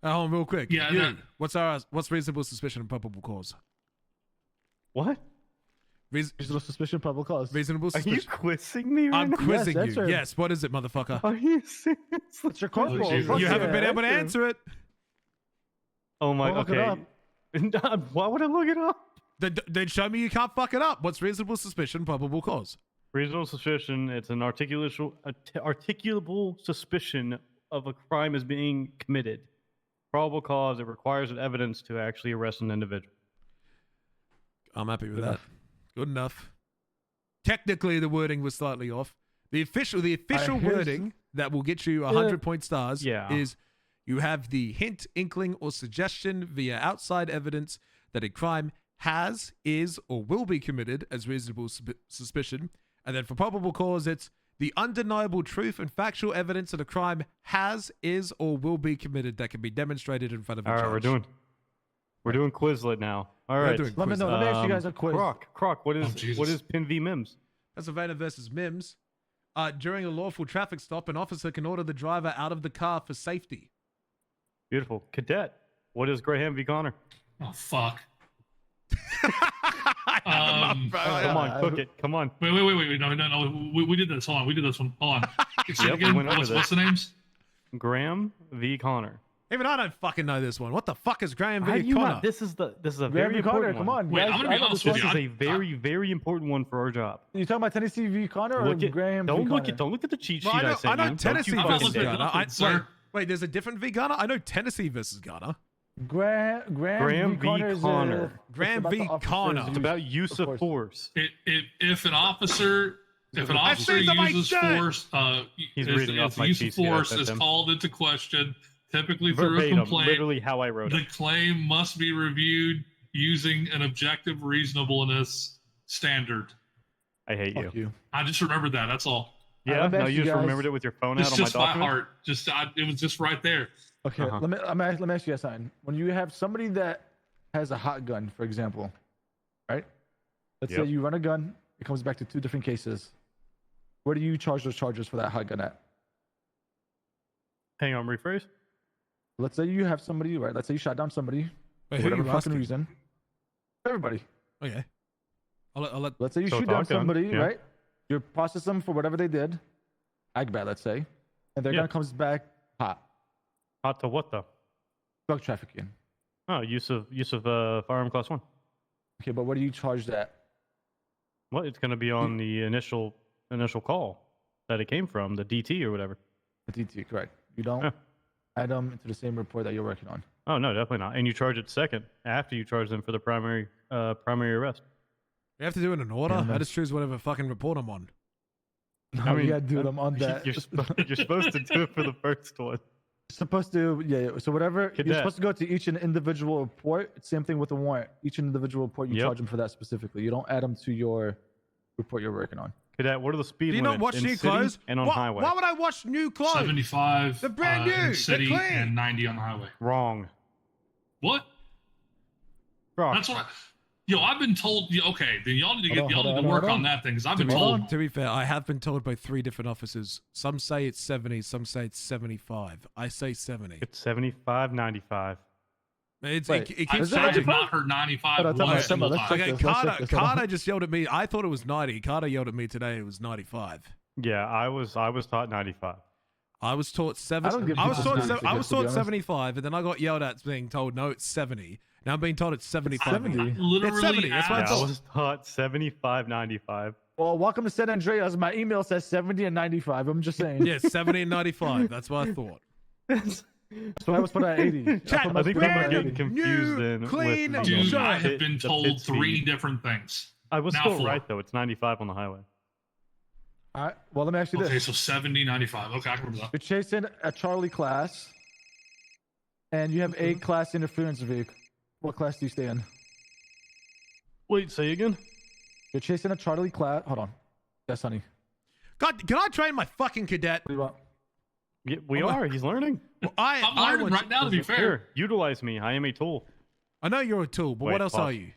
Hold on, real quick. Yeah, You, what's reasonable suspicion and probable cause? What? Reasonable suspicion, probable cause. Reasonable Are suspicion. you quizzing me right I'm now? quizzing Yes, you. answer. Yes. What is it, motherfucker? Are you serious? It's your corporal. Jesus. Fuck You haven't yeah, been able to answer it. Oh my. I'll look it Okay. Why would I look it up? Then show me you can't fuck it up. What's reasonable suspicion, probable cause? Reasonable suspicion. It's an articulable suspicion of a crime is being committed. Probable cause. It requires evidence to actually arrest an individual. I'm happy with Good that. enough. Good enough. Technically, the wording was slightly off. The official here's- wording that will get you 100 point stars Yeah. is you have the hint, inkling, or suggestion via outside evidence that a crime has, is, or will be committed as reasonable suspicion. And then for probable cause, it's the undeniable truth and factual evidence that a crime has, is, or will be committed that can be demonstrated in front of a All right, judge. we're doing Quizlet now. All We're right. doing Let me know. Let me ask you guys a quiz. Croc, what is Jesus. what is Pin v Mims? Pennsylvania versus Mims. During a lawful traffic stop, an officer can order the driver out of the car for safety. Beautiful. Cadet, what is Graham v Connor? Oh fuck. Come on, cook it. Come on. Wait. No. We did this. Hold on. We did this one. Hold on. Say it Yep, we again. went over What's the this. names? Graham v Connor. Even I don't fucking know this one. What the fuck is Graham How do v. you Connor? not? This is a Graham very v. Connor, important come one. on. Wait, guys, I'm gonna be I know honest this with one. you. This is a very important one for our job. You talking about Tennessee v. Connor or Look at, Graham don't v. look Connor? at don't look at the cheat sheet Well, I sent I know you. Don't Tennessee you I'm fucking versus looking dare. at Ghana. it, sir. Wait, there's a different v. Ghana? I know Tennessee versus Ghana. Graham v. Connor. Connor. Graham v. Connor. It's about use of force. If an officer uses force, He's is- reading if off the my use of cheat sheet I force sent is him. called into question, typically through a Verbatim, complaint, literally how I wrote the it. claim must be reviewed using an objective reasonableness standard. I hate you. Fuck you. I just remembered that. That's all. Yeah, let me no, ask you you just guys- remembered it with your phone It's out on my just by document. heart. It was just right there. Okay, Uh-huh. let me ask you guys something. When you have somebody that has a hot gun, for example, right? Let's say Yep. you run a gun, it comes back to two different cases. Where do you charge those charges for that hot gun at? Hang on, rephrase. Let's say you have somebody, right? Let's say you shot down somebody Wait, for who whatever you fucking asking? reason. Everybody. Okay. I'll let Let's say you So shoot down talk gun, somebody, yeah. right? You process them for whatever they did, agbat, let's say, and their Yeah. gun comes back hot. Hot to what though? Drug trafficking. Oh, use of firearm class 1. Okay, but what do you charge that? Well, it's going to be on the initial call that it came from, the DT or whatever. The DT, correct. You don't Yeah. add them into the same report that you're working on. Oh no, definitely not. And you charge it second after you charge them for the primary arrest. You have to do it in order. Yeah, I just choose whatever fucking report I'm on. No, I mean, you gotta do them on that. You're supposed to do it for the first one. Supposed to, yeah. So whatever you're Cadet. supposed to go to each individual report. Same thing with the warrant. Each individual report, you Yep. charge them for that specifically. You don't add them to your report you're working on. Cadet, what are the speed Do you limits not watch in new city clothes? and on why, highway? Why would I watch new clothes? 75 They're brand new. in They're city clean. and 90 on the highway. Wrong. What? Croc. That's what. I've been told. Okay, then y'all need to Hold on, work hold on on. that thing because I've To been be, told. to be fair, I have been told by 3 different officers. Some say it's 70, some say it's 75. I say 70. It's 75, 95. It Wait, keeps is it I have changing. not heard 95 Hold on, time one out, single let's time. check Okay, this, let's check this, hold on. Carter just yelled at me. I thought it was 90. Carter yelled at me today. It was 95. Yeah, I was taught 95. I was taught I don't give I was people taught. speeding I was tickets, to be taught honest. 75, and then I got yelled at being told no, it's 70. Now I'm being told it's 75. 70. Literally It's 70. That's what I Yeah, I thought. was taught 75, 95. Well, welcome to San Andreas. My email says 70 and 95. I'm just saying. Yeah, 70 and 95. That's what I thought. So I was put at 80. Chat, I think I'm I'm getting confused then. clean with Dude, the I have pit- been the told pit 3 speed. different things. I was now still 4. right though. It's 95 on the highway. All right. Well, let me ask you Okay, this. so 70, 95. Okay, I can remember that. You're chasing a Charlie class, and you have A class interference vehicle. What class do you stay in? Wait, say again? You're chasing a Charlie class. Hold on. Yes, honey. God, can I train my fucking cadet? What do you want? Yeah, we are. He's learning. Well, I'm learning want right now, to be fair. Here, utilize me. I am a tool. I know you're a tool, but Wait, what else pause. are you?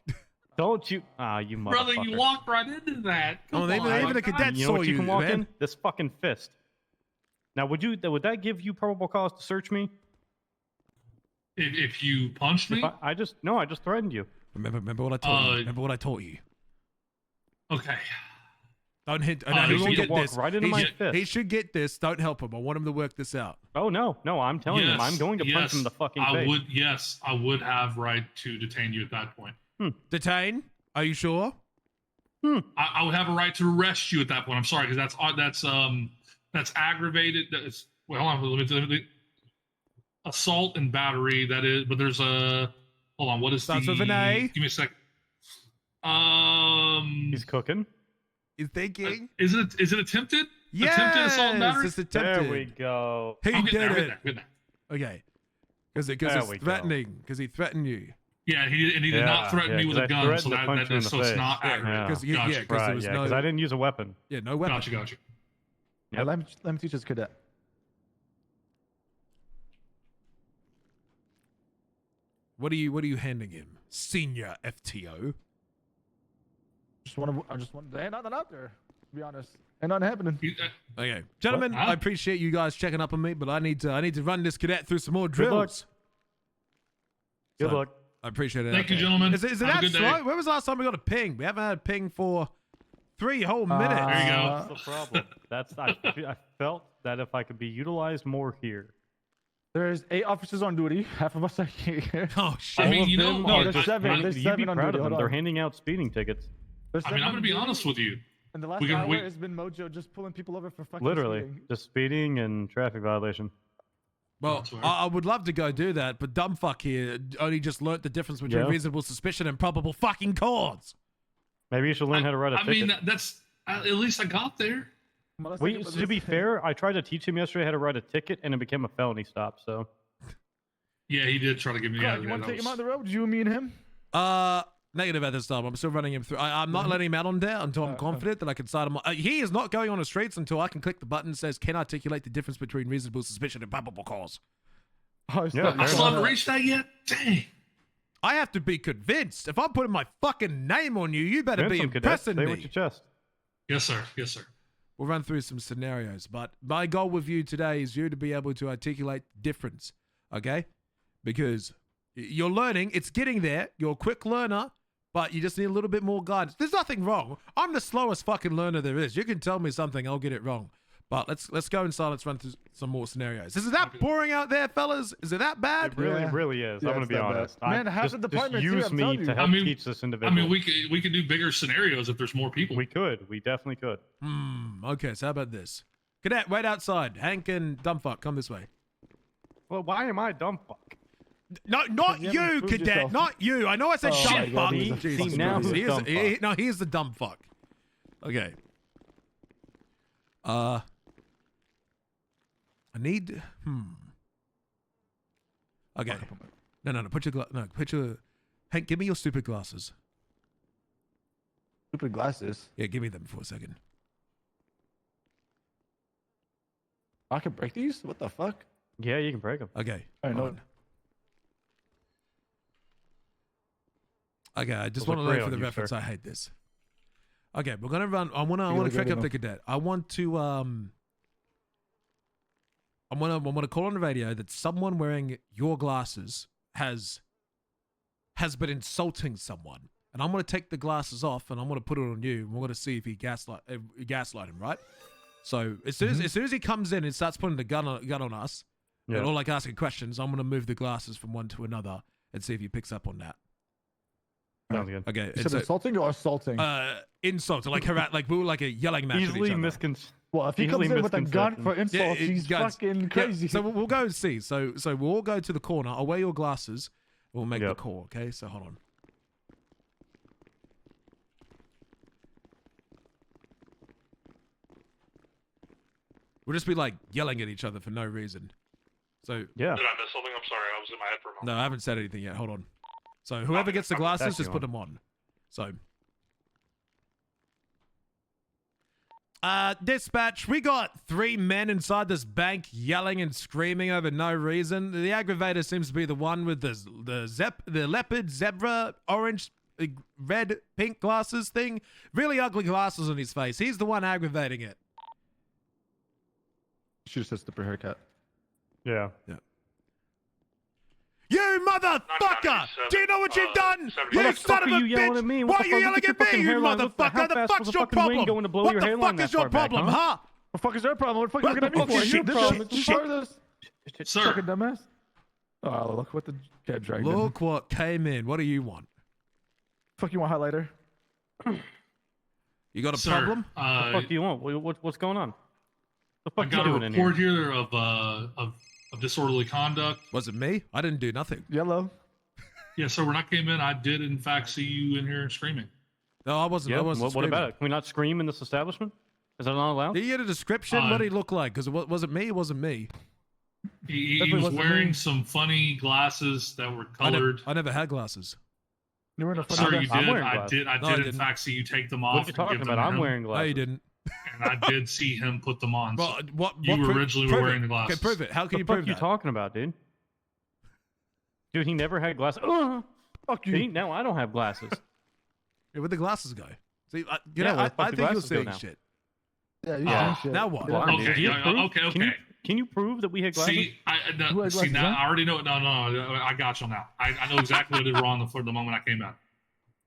Don't you? You motherfucker. Brother, you walked right into that. Come Oh, even on. a cadet You know saw what you you, can walk man. in? This fucking fist. Now, would that give you probable cause to search me? If you punched me? I just threatened you. Remember what I taught you. Remember what I taught you. Okay. Don't hit. Oh, No, he you won't should get walk this. right into he, my should, fist. he should get this. Don't help him. I want him to work this out. Oh no, I'm telling him I'm going to punch him in the fucking face. I would have right to detain you at that point. Detain? Are you sure? I would have a right to arrest you at that point. I'm sorry, because that's aggravated. That's hold on. Let me assault and battery. That is, but there's a hold on. What is Starts the? with an A. Give me a sec. He's cooking. He's thinking. Is it attempted? Yes, Attempted assault and battery. it's attempted. There we go. He I'm did getting there, it. I'm getting there. Okay. Because There it's we go. threatening. Because he threatened you. Yeah, he did not threaten me with a gun, so it's not aggravated. Because Gotcha. there was no. Because I didn't use a weapon. Yeah, no weapon. Gotcha. Yeah, let me teach this cadet. What are you handing him, senior FTO? I just want. There ain't nothing out there. To be honest, ain't nothing happening. Okay, gentlemen, What? I appreciate you guys checking up on me, but I need to run this cadet through some more Good luck. drills. Good luck. I appreciate it. Thank you, gentlemen. Is it Have a that good day. slow? When was the last time we got a ping? We haven't had a ping for 3 whole minutes. There you go. That's the problem. I felt that if I could be utilized more here. There's 8 officers on duty. Half of us are here. Oh shit! I mean, you know, Them look, are there's just- seven. There's you'd be 7 on proud duty. of them. Hold They're on. handing out speeding tickets. There's I mean, 7 I'm on gonna be duty. honest with you. And the last We can- hour we- has been Mojo just pulling people over for fucking Literally, speeding. just speeding and traffic violation. Well, I would love to go do that, but dumb fuck here only just learnt the difference between Yeah. reasonable suspicion and probable fucking cause. Maybe you should learn how to write a I ticket. mean, that's at least I got there. To be fair, I tried to teach him yesterday how to write a ticket, and it became a felony stop. So Yeah, he did try to get me out Croc, of you there. want to That take him was- on the road? You, me, and him? Negative at this time. I'm still running him through. I'm not letting him out on there until I'm confident that I can start him. He is not going on the streets until I can click the button that says, can articulate the difference between reasonable suspicion and probable cause. Oh, I still haven't reached that yet. Dang. I have to be convinced. If I'm putting my fucking name on you, you better be Handsome cadet, impressing stay me. with your chest. Yes, sir. Yes, sir. We'll run through some scenarios, but my goal with you today is you to be able to articulate the difference, okay? Because you're learning, it's getting there, you're a quick learner, but you just need a little bit more guidance. There's nothing wrong. I'm the slowest fucking learner there is. You can tell me something, I'll get it wrong. But let's go inside, let's run through some more scenarios. Is it that boring out there, fellas? Is it that bad? It really is. Yeah, I'm gonna it's be that bad. honest. Man, half the department's here, use I'm me telling to you. help I mean- teach this I individual. mean, we could do bigger scenarios if there's more people. We could. We definitely could. Okay, so how about this? Cadet, wait outside. Hank and Dumbfuck, come this way. Well, why am I dumb fuck? No, not You haven't you, proved cadet. yourself. Not you. I know I said Oh dumb my God, fuck. he's a See, fucking now idiot. who's dumb fuck? No, he's the dumb fuck. Okay. I need. Okay. No. Put your. Hank, give me your stupid glasses. Stupid glasses. Yeah, give me them for a second. I can break these? What the fuck? Yeah, you can break them. Okay. I know. hold on. Okay, I just Those want to look learn great for the on you, reference. sir. I hate this. Okay, we're gonna run. I wanna look trick good up the enough. cadet. I want to I wanna call on the radio that someone wearing your glasses has has been insulting someone, and I'm going to take the glasses off and I'm going to put it on you, and we're going to see if he gaslight him, right? So as soon as he comes in and starts putting the gun on us, Yeah. or like asking questions, I'm going to move the glasses from one to another and see if he picks up on that. Sounds good. Okay. You said insulting or assaulting? Insulting, like we were like a yelling match. Easily at each other. Well, if he comes in with a gun for insults, he's fucking crazy. Yeah, so we'll go and see. So we'll all go to the corner. I'll wear your glasses. We'll make the call. Okay. So hold on. We'll just be like yelling at each other for no reason. So Did I miss something? I'm sorry. I was in my head for a moment. no, I haven't said anything yet. Hold on. So whoever gets the glasses, That's just you put on. them on. So. Dispatch, we got 3 men inside this bank yelling and screaming over no reason. The aggravator seems to be the one with the leopard, zebra, orange, red, pink glasses thing. Really ugly glasses on his face. He's the one aggravating it. She just said stupid haircut. Yeah. You motherfucker! Do you know what you've done? You son of a bitch! At me? Why are you yelling at me, you motherfucker? The fuck's your problem? What the fuck is your problem, huh? What the fuck is your problem? What the fuck are you looking at me for? Shit, You shit, this. shit. This. Sir. Fucking dumbass. Oh, look what the cat dragged in. Look what came in. What do you want? Fuck you want highlighter? You got a Sir, problem? What the fuck do you want? What's going on? The I fuck you got a doing in here? report here of disorderly conduct. Was it me? I didn't do nothing. Yellow. Yeah, so when I came in, I did in fact see you in here screaming. No, I wasn't. Yeah. I wasn't. What about it? Can we not scream in this establishment? Is that not allowed? Did you get a description? What did he look like? Because was it me? It wasn't me. He Definitely was wasn't wearing me. some funny glasses that were colored. I never had glasses. You were in a Sir, you fucking I'm did. wearing I glasses. did. I No, I did in didn't. fact see you take them What off. are you and give talking them about? to I'm him. wearing No, glasses. you didn't. And I did see him put them on. Well, So what you proof- originally were prove wearing it. the glasses. Okay, prove it. How can The you fuck prove you that? talking about, dude? Dude, he never had glasses. Fuck you. See, now I don't have glasses. Yeah, where'd the glasses go? See, Yeah, where the fuck I the think you're glasses go seeing now? shit. Yeah, you Yeah. see shit. Now what? Well, Okay, do you prove- okay. Can you prove that we had glasses? See, Who had glasses now on? I already know. No, I got you now. I know exactly what I did wrong for the moment I came out.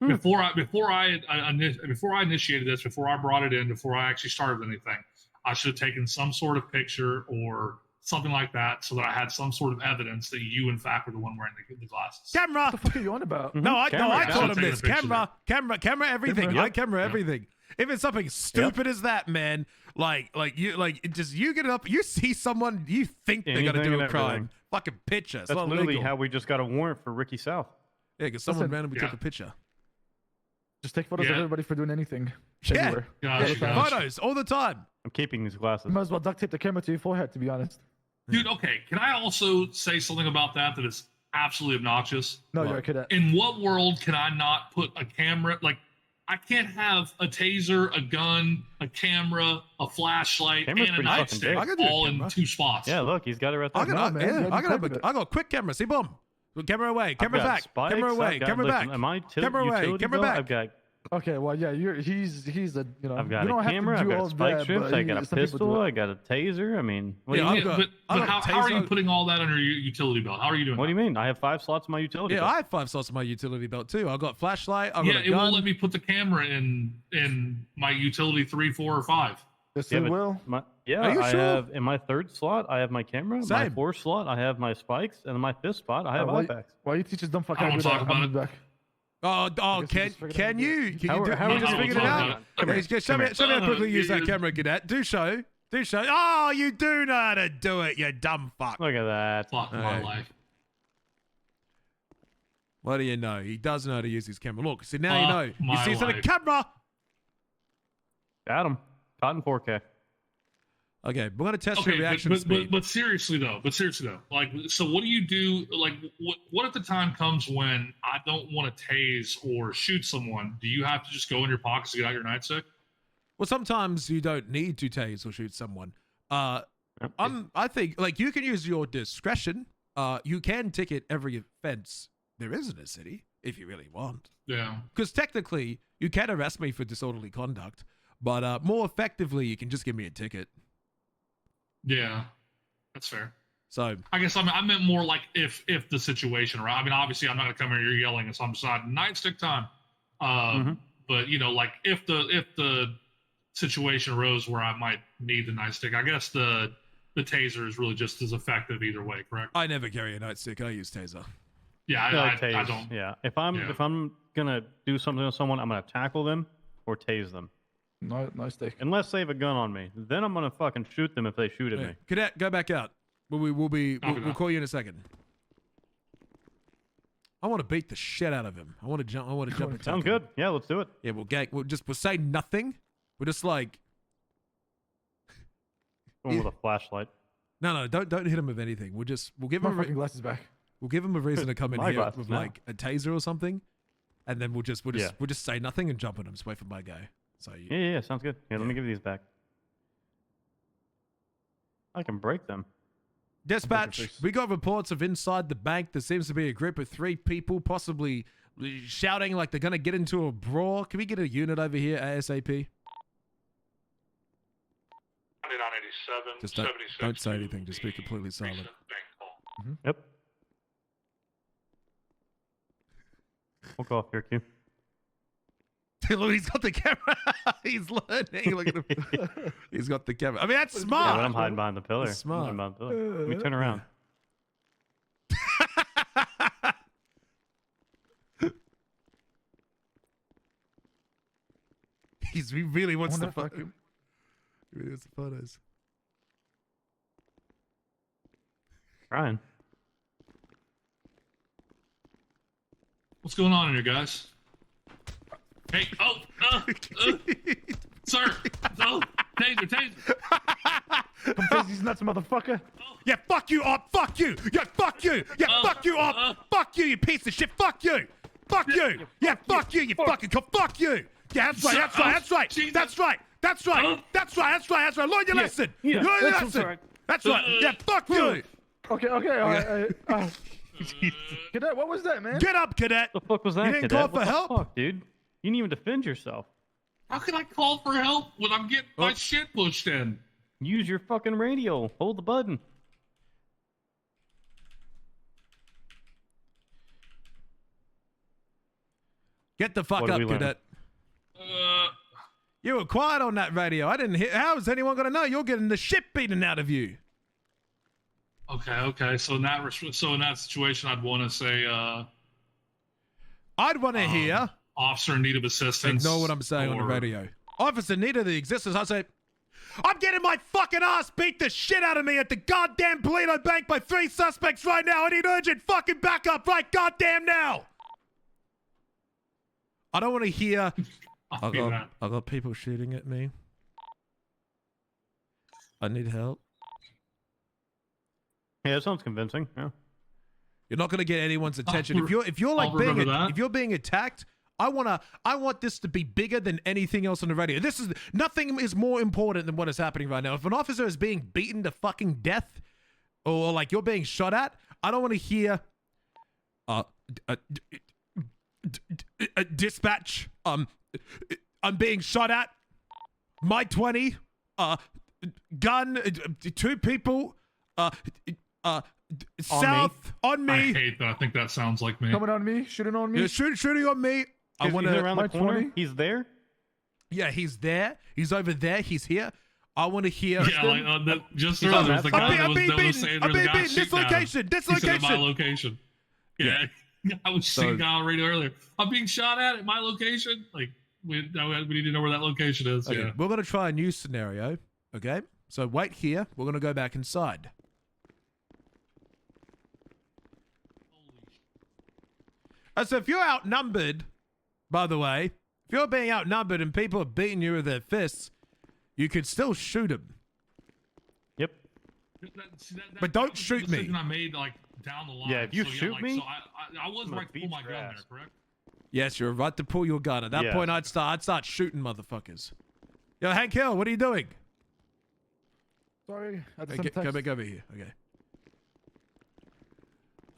Hmm. Before I initiated this, before I brought it in, before I actually started anything, I should have taken some sort of picture or something like that, so that I had some sort of evidence that you, in fact, were the one wearing the glasses. Camera. What the fuck are you on about? Mhm. No, I Camera. told him Taking a this. picture Camera, everything. Camera. I camera everything. If it's something stupid as that, man, you get it up, you see someone, you think they're gonna Anything do a and crime. everything. Fucking picture. It's That's not literally legal. how we just got a warrant for Ricky South. Yeah, because someone Listen, randomly took yeah. a picture. Just take photos of Yeah. everybody for doing anything. Yeah. Everywhere. Gosh, Yeah, gosh. Photos all the time. I'm keeping these glasses. You might as well duct tape the camera to your forehead, to be honest. Dude, okay. Can I also say something about that is absolutely obnoxious? No, What? you're a cadet. In what world can I not put a camera? Like, I can't have a taser, a gun, a camera, a flashlight, Camera's and a pretty fucking nightstick big. I can do a all in camera. 2 spots. Yeah, look, he's got it right there. I got, man, you I gotta got, type it. I got quick camera. See, boom. Camera away. Camera I've got back. spikes, Camera away. I've got- Camera listen, back. Am I Camera away, utility camera belt? back. I've got Okay, well, yeah, he's a, you know, I've got you don't a camera, have I've to do got all spike that, strips, but I got a some people do pistol, it. I got a taser. I mean, what do Yeah, you I've mean? got- But how are you taser. putting all that under your utility belt? How are you doing What do that? you mean? I have 5 slots in my utility Yeah, belt. I have 5 slots in my utility belt too. I got flashlight. I got Yeah, a it gun. won't let me put the camera in my utility 3, 4, or 5. Yes, Yeah, it but will. Yeah, Are you I sure? have in my 3rd slot, I have my camera. My Same. 4th slot, I have my spikes, and in my 5th spot, I have why, IPACs. why you teach us dumb fuck I how to don't do that? talk about I'm it. back. Oh, guess we can just figured out can how to do you? it. Can How- you do? how You we just just figured it figured it out. out? Come here, Show come me here. show me how quickly you use that Yeah. camera, cadet. Do show. Do show. Oh, you do know how to do it, you dumb fuck. Look at that. Fuck my Alright. life. What do you know? He does know how to use his camera. Look, see now you know. You my see, it's on the life. camera. Got him. Caught in 4K. Okay, we're gonna test Okay, your reaction but speed. seriously though, like, so what do you do? Like, what if the time comes when I don't want to tase or shoot someone? Do you have to just go in your pockets to get out your nightstick? Well, sometimes you don't need to tase or shoot someone. I think like you can use your discretion. You can ticket every offense there is in a city if you really want. Yeah. Because technically, you can arrest me for disorderly conduct, but more effectively, you can just give me a ticket. Yeah, that's fair. So I guess I meant more like if the situation, right? I mean, obviously, I'm not gonna come here. You're yelling, and so I'm deciding nightstick time. But like if the situation arose where I might need the nightstick, I guess the taser is really just as effective either way. Correct? I never carry a nightstick. I use taser. Yeah, I don't. Yeah, if I'm gonna do something to someone, I'm gonna tackle them or tase them. No stick. Unless they have a gun on me, then I'm gonna fucking shoot them if they shoot at me. Cadet, go back out. We'll call you in a second. I want to beat the shit out of him. I want to jump. Attack Sounds him. good. Yeah, let's do it. Yeah, we'll say nothing. We're just like. Going with a flashlight. No, don't hit him with anything. We'll give him fucking glasses back. We'll give him a reason to come in My here glasses with now. like a taser or something, and then we'll just say nothing and jump on him. Just wait for my go. So Yeah, sounds good. Let me give you these back. I can break them. Dispatch, we got reports of inside the bank there seems to be a group of 3 people possibly shouting like they're going to get into a brawl. Can we get a unit over here ASAP? 9987, Just don't say anything. Just be completely silent. Yep. We'll go off your cue. Look, he's got the camera. He's learning. Look at him. He's got the camera. I mean, that's smart. Yeah, but I'm hiding behind the pillar. That's smart. I'm hiding behind the pillar. Let me turn around. He really wants the fucking. He really wants the photos. Trying. What's going on here, guys? Hey, sir, taser. Come face these nuts, motherfucker. Yeah, fuck you, Op. Fuck you. Yeah, fuck you. Yeah, fuck you, Op. Fuck you, you piece of shit. Fuck you. Fuck you. Yeah, fuck you, you fucking cunt. Fuck you. Yeah, that's right. That's right. Learn your lesson. Yeah, Learn your that's lesson. right. That's right. Yeah, fuck you. Okay, all right. Cadet, what was that, man? Get up, Cadet. The fuck was that? You didn't Cadet? call for What the help? fuck, dude? You didn't even defend yourself. How can I call for help when I'm getting my shit pushed in? Use your fucking radio. Hold the button. Get the fuck What up, did we learn? Cadet. You were quiet on that radio. I didn't hear. How is anyone going to know? You're getting the shit beaten out of you. Okay. So in that situation, I'd want to say, I'd want to hear. Officer in need of assistance. Ignore what I'm saying on the radio. Officer in need of the existence. I say, I'm getting my fucking ass beat the shit out of me at the goddamn Polito Bank by 3 suspects right now. I need urgent fucking backup right goddamn now. I don't want to hear. I got people shooting at me. I need help. Yeah, that sounds convincing. Yeah. You're not going to get anyone's attention if you're being attacked. I want this to be bigger than anything else on the radio. Nothing is more important than what is happening right now. If an officer is being beaten to fucking death, or like you're being shot at, I don't want to hear. Dispatch. I'm being shot at. My 20. Gun. 2 people. South on me. I hate that. I think that sounds like me. Coming on me, shooting on me. Yeah, shooting on me. I want to around the my corner. 20? He's there. Yeah, he's there. He's over there. He's here. I want to hear. Yeah, like just earlier, there was the guy that was saying there was a guy shooting at him. He said at my location. Yeah. I was seeing a guy on the radio earlier. I'm being shot at my location. Like we need to know where that location is. Okay, Yeah. we're gonna try a new scenario. Okay, so wait here. We're gonna go back inside. So if you're outnumbered, by the way, if you're being outnumbered and people are beating you with their fists, you could still shoot them. Yep. But don't shoot me. Decision I made like down the line. Yeah, if you shoot like, me, so I was right to pull my gun there, correct? Yes, you're right to pull your gun. At that point, I'd start shooting motherfuckers. Yo, Hank Hill, what are you doing? Sorry, I had to Hey, send a come text. back over here.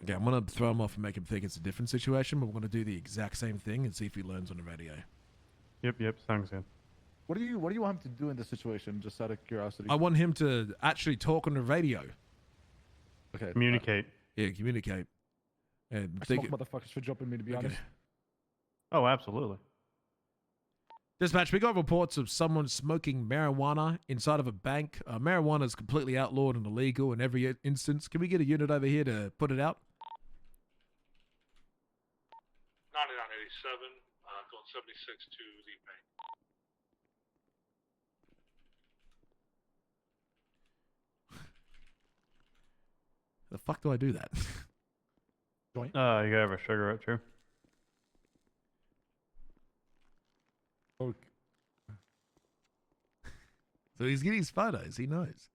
Okay, I'm gonna throw him off and make him think it's a different situation, but we're gonna do the exact same thing and see if he learns on the radio. Yep, sounds good. What do you want him to do in this situation? Just out of curiosity. I want him to actually talk on the radio. Okay. Communicate. Yeah, communicate. And I smoke motherfuckers for jumping me, to be honest. Oh, absolutely. Dispatch, we got reports of someone smoking marijuana inside of a bank. Marijuana is completely outlawed and illegal in every instance. Can we get a unit over here to put it out? 9987, going 76 to the bank. The fuck do I do that? You gotta have a cigarette too. Okay. So he's getting his photos. He knows.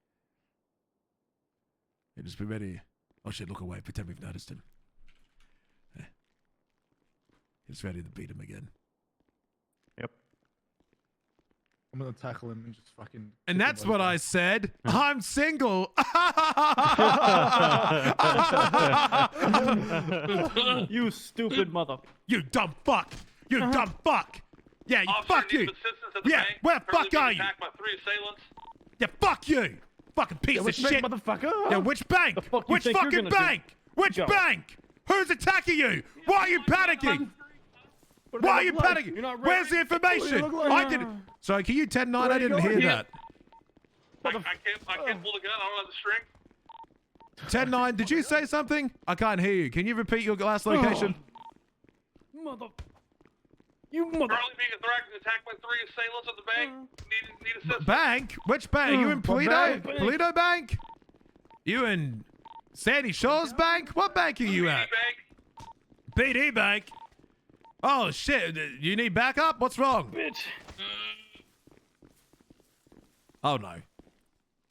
Yeah, just be ready. Oh shit! Look away. Pretend we've noticed him. Yeah. He's ready to beat him again. Yep. I'm gonna tackle him and just fucking. And that's what I said. I'm single. You stupid mother. You dumb fuck. You dumb fuck. Yeah, fuck you. Yeah, where the fuck are you? By 3 assailants. Yeah, fuck you. Fucking piece of which shit. bank, motherfucker? Yeah, which bank? fuck you Which think you're fucking gonna do? bank? Which Go. bank? Who's attacking you? Why are you panicking? Why are you panicking? Where's the information? I didn't. Sorry, can you 10-9? I didn't hear that. I can't pull the gun. I don't have the string. 10-9, did you say something? I can't hear you. Can you repeat your last location? Mother. You mother. Currently being attacked by 3 assailants at the bank. Need assistance. Bank? Which bank? You in Polito? bank? Polito Bank? You in Sandy Shores Bank? What bank are you at? BD Bank. Oh shit! You need backup? What's wrong? Bitch. Oh no!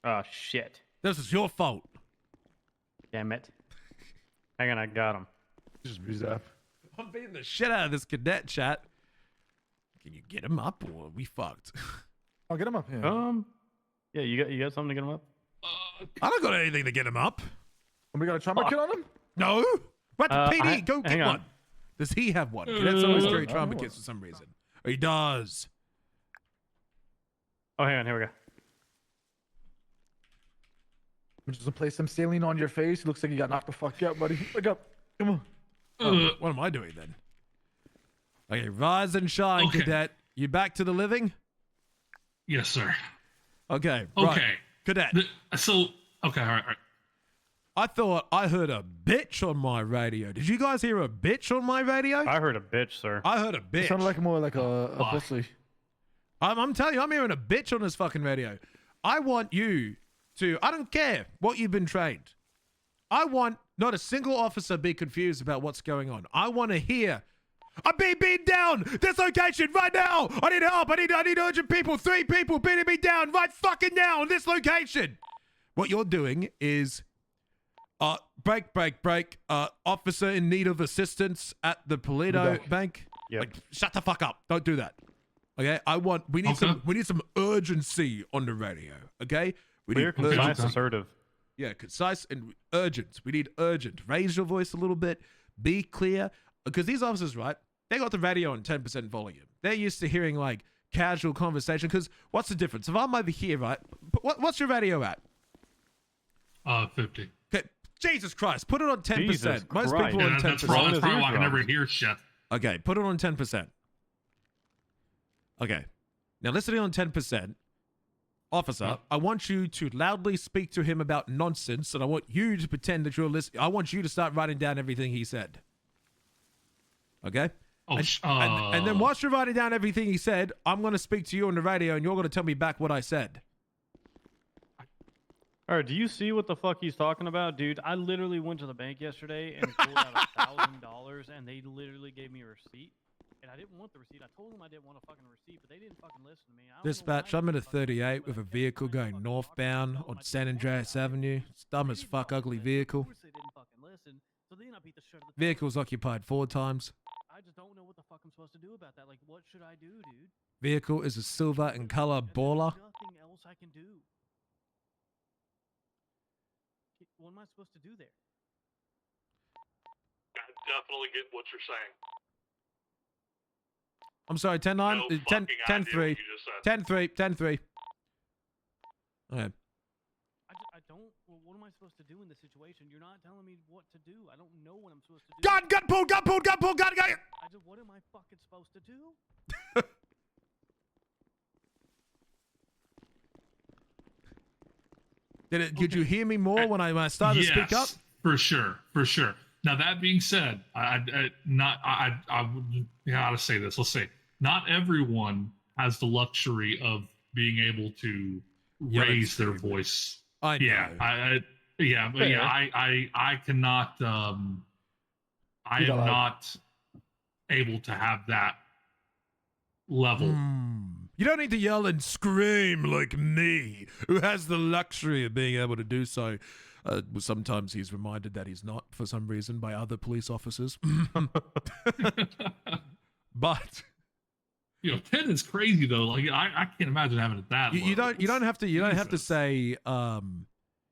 Oh shit. This is your fault. Damn it. Hang on, I got him. Just reserve. I'm beating the shit out of this cadet, chat. Can you get him up, or are we fucked? I'll get him up here. Yeah, you got something to get him up? I don't got anything to get him up. And we got a trauma kit on him? No. But PD, go get hang on. one. Does he have one? Cadets always carry trauma kits for some reason. He does. Oh, hang on, here we go. I'm just gonna place some saline on your face. It looks like you got knocked the fuck out, buddy. Wake up. Come on. What am I doing then? Okay, rise and shine, cadet. You back to the living? Yes, sir. Okay. Okay. Right. Cadet. Okay, all right. I thought I heard a bitch on my radio. Did you guys hear a bitch on my radio? I heard a bitch, sir. I heard a bitch. It sounded like more like a pussy. I'm telling you, I'm hearing a bitch on this fucking radio. I want you to, I don't care what you've been trained. I want not a single officer be confused about what's going on. I want to hear, I'm being beaten down. This location right now. I need help. I need urgent people. 3 people beating me down right fucking now on this location. What you're doing is, break. Officer in need of assistance at the Polito Bank. Yep. Like, shut the fuck up. Don't do that. Okay? We need some urgency on the radio. Okay? We Clear, need concise, urgency. assertive. Yeah, concise and urgent. We need urgent. Raise your voice a little bit. Be clear. Because these officers, right? They got the radio on 10% volume. They're used to hearing like casual conversation. Because what's the difference? If I'm over here, right? What's your radio at? 50. Okay. Jesus Christ. Put it on 10%. Jesus Most Christ. people are on Yeah, 10%. that's probably why I can never hear shit. Okay, put it on 10%. Okay. Now listening on 10%. Officer, I want you to loudly speak to him about nonsense, and I want you to pretend that you're listening. I want you to start writing down everything he said. Okay? Oh, and then whilst you're writing down everything he said, I'm going to speak to you on the radio, and you're going to tell me back what I said. All right, do you see what the fuck he's talking about, dude? I literally went to the bank yesterday and pulled out $1,000, and they literally gave me a receipt. And I didn't want the receipt. I told them I didn't want a fucking receipt, but they didn't fucking listen to me. Dispatch, I'm at a 38 with a vehicle going northbound on San Andreas Avenue. It's dumb as fuck, ugly vehicle. Vehicle's occupied 4 times. I just don't know what the fuck I'm supposed to do about that. Like, what should I do, dude? Vehicle is a silver in color baller. Nothing else I can do. What am I supposed to do there? I definitely get what you're saying. I'm sorry, 10-9? No 10-3. fucking idea what you just said. 10-3. 10-3. Okay. I don't. What am I supposed to do in this situation? You're not telling me what to do. I don't know what I'm supposed to do. Gun pulled. What am I fucking supposed to do? Did you hear me more when I started to speak up? For sure. Now that being said, I gotta say this. Let's say not everyone has the luxury of being able to raise their voice. I know. I cannot. I am not able to have that level. You don't need to yell and scream like me, who has the luxury of being able to do so. Sometimes he's reminded that he's not, for some reason, by other police officers. But 10 is crazy though. Like I can't imagine having it that. you don't have to say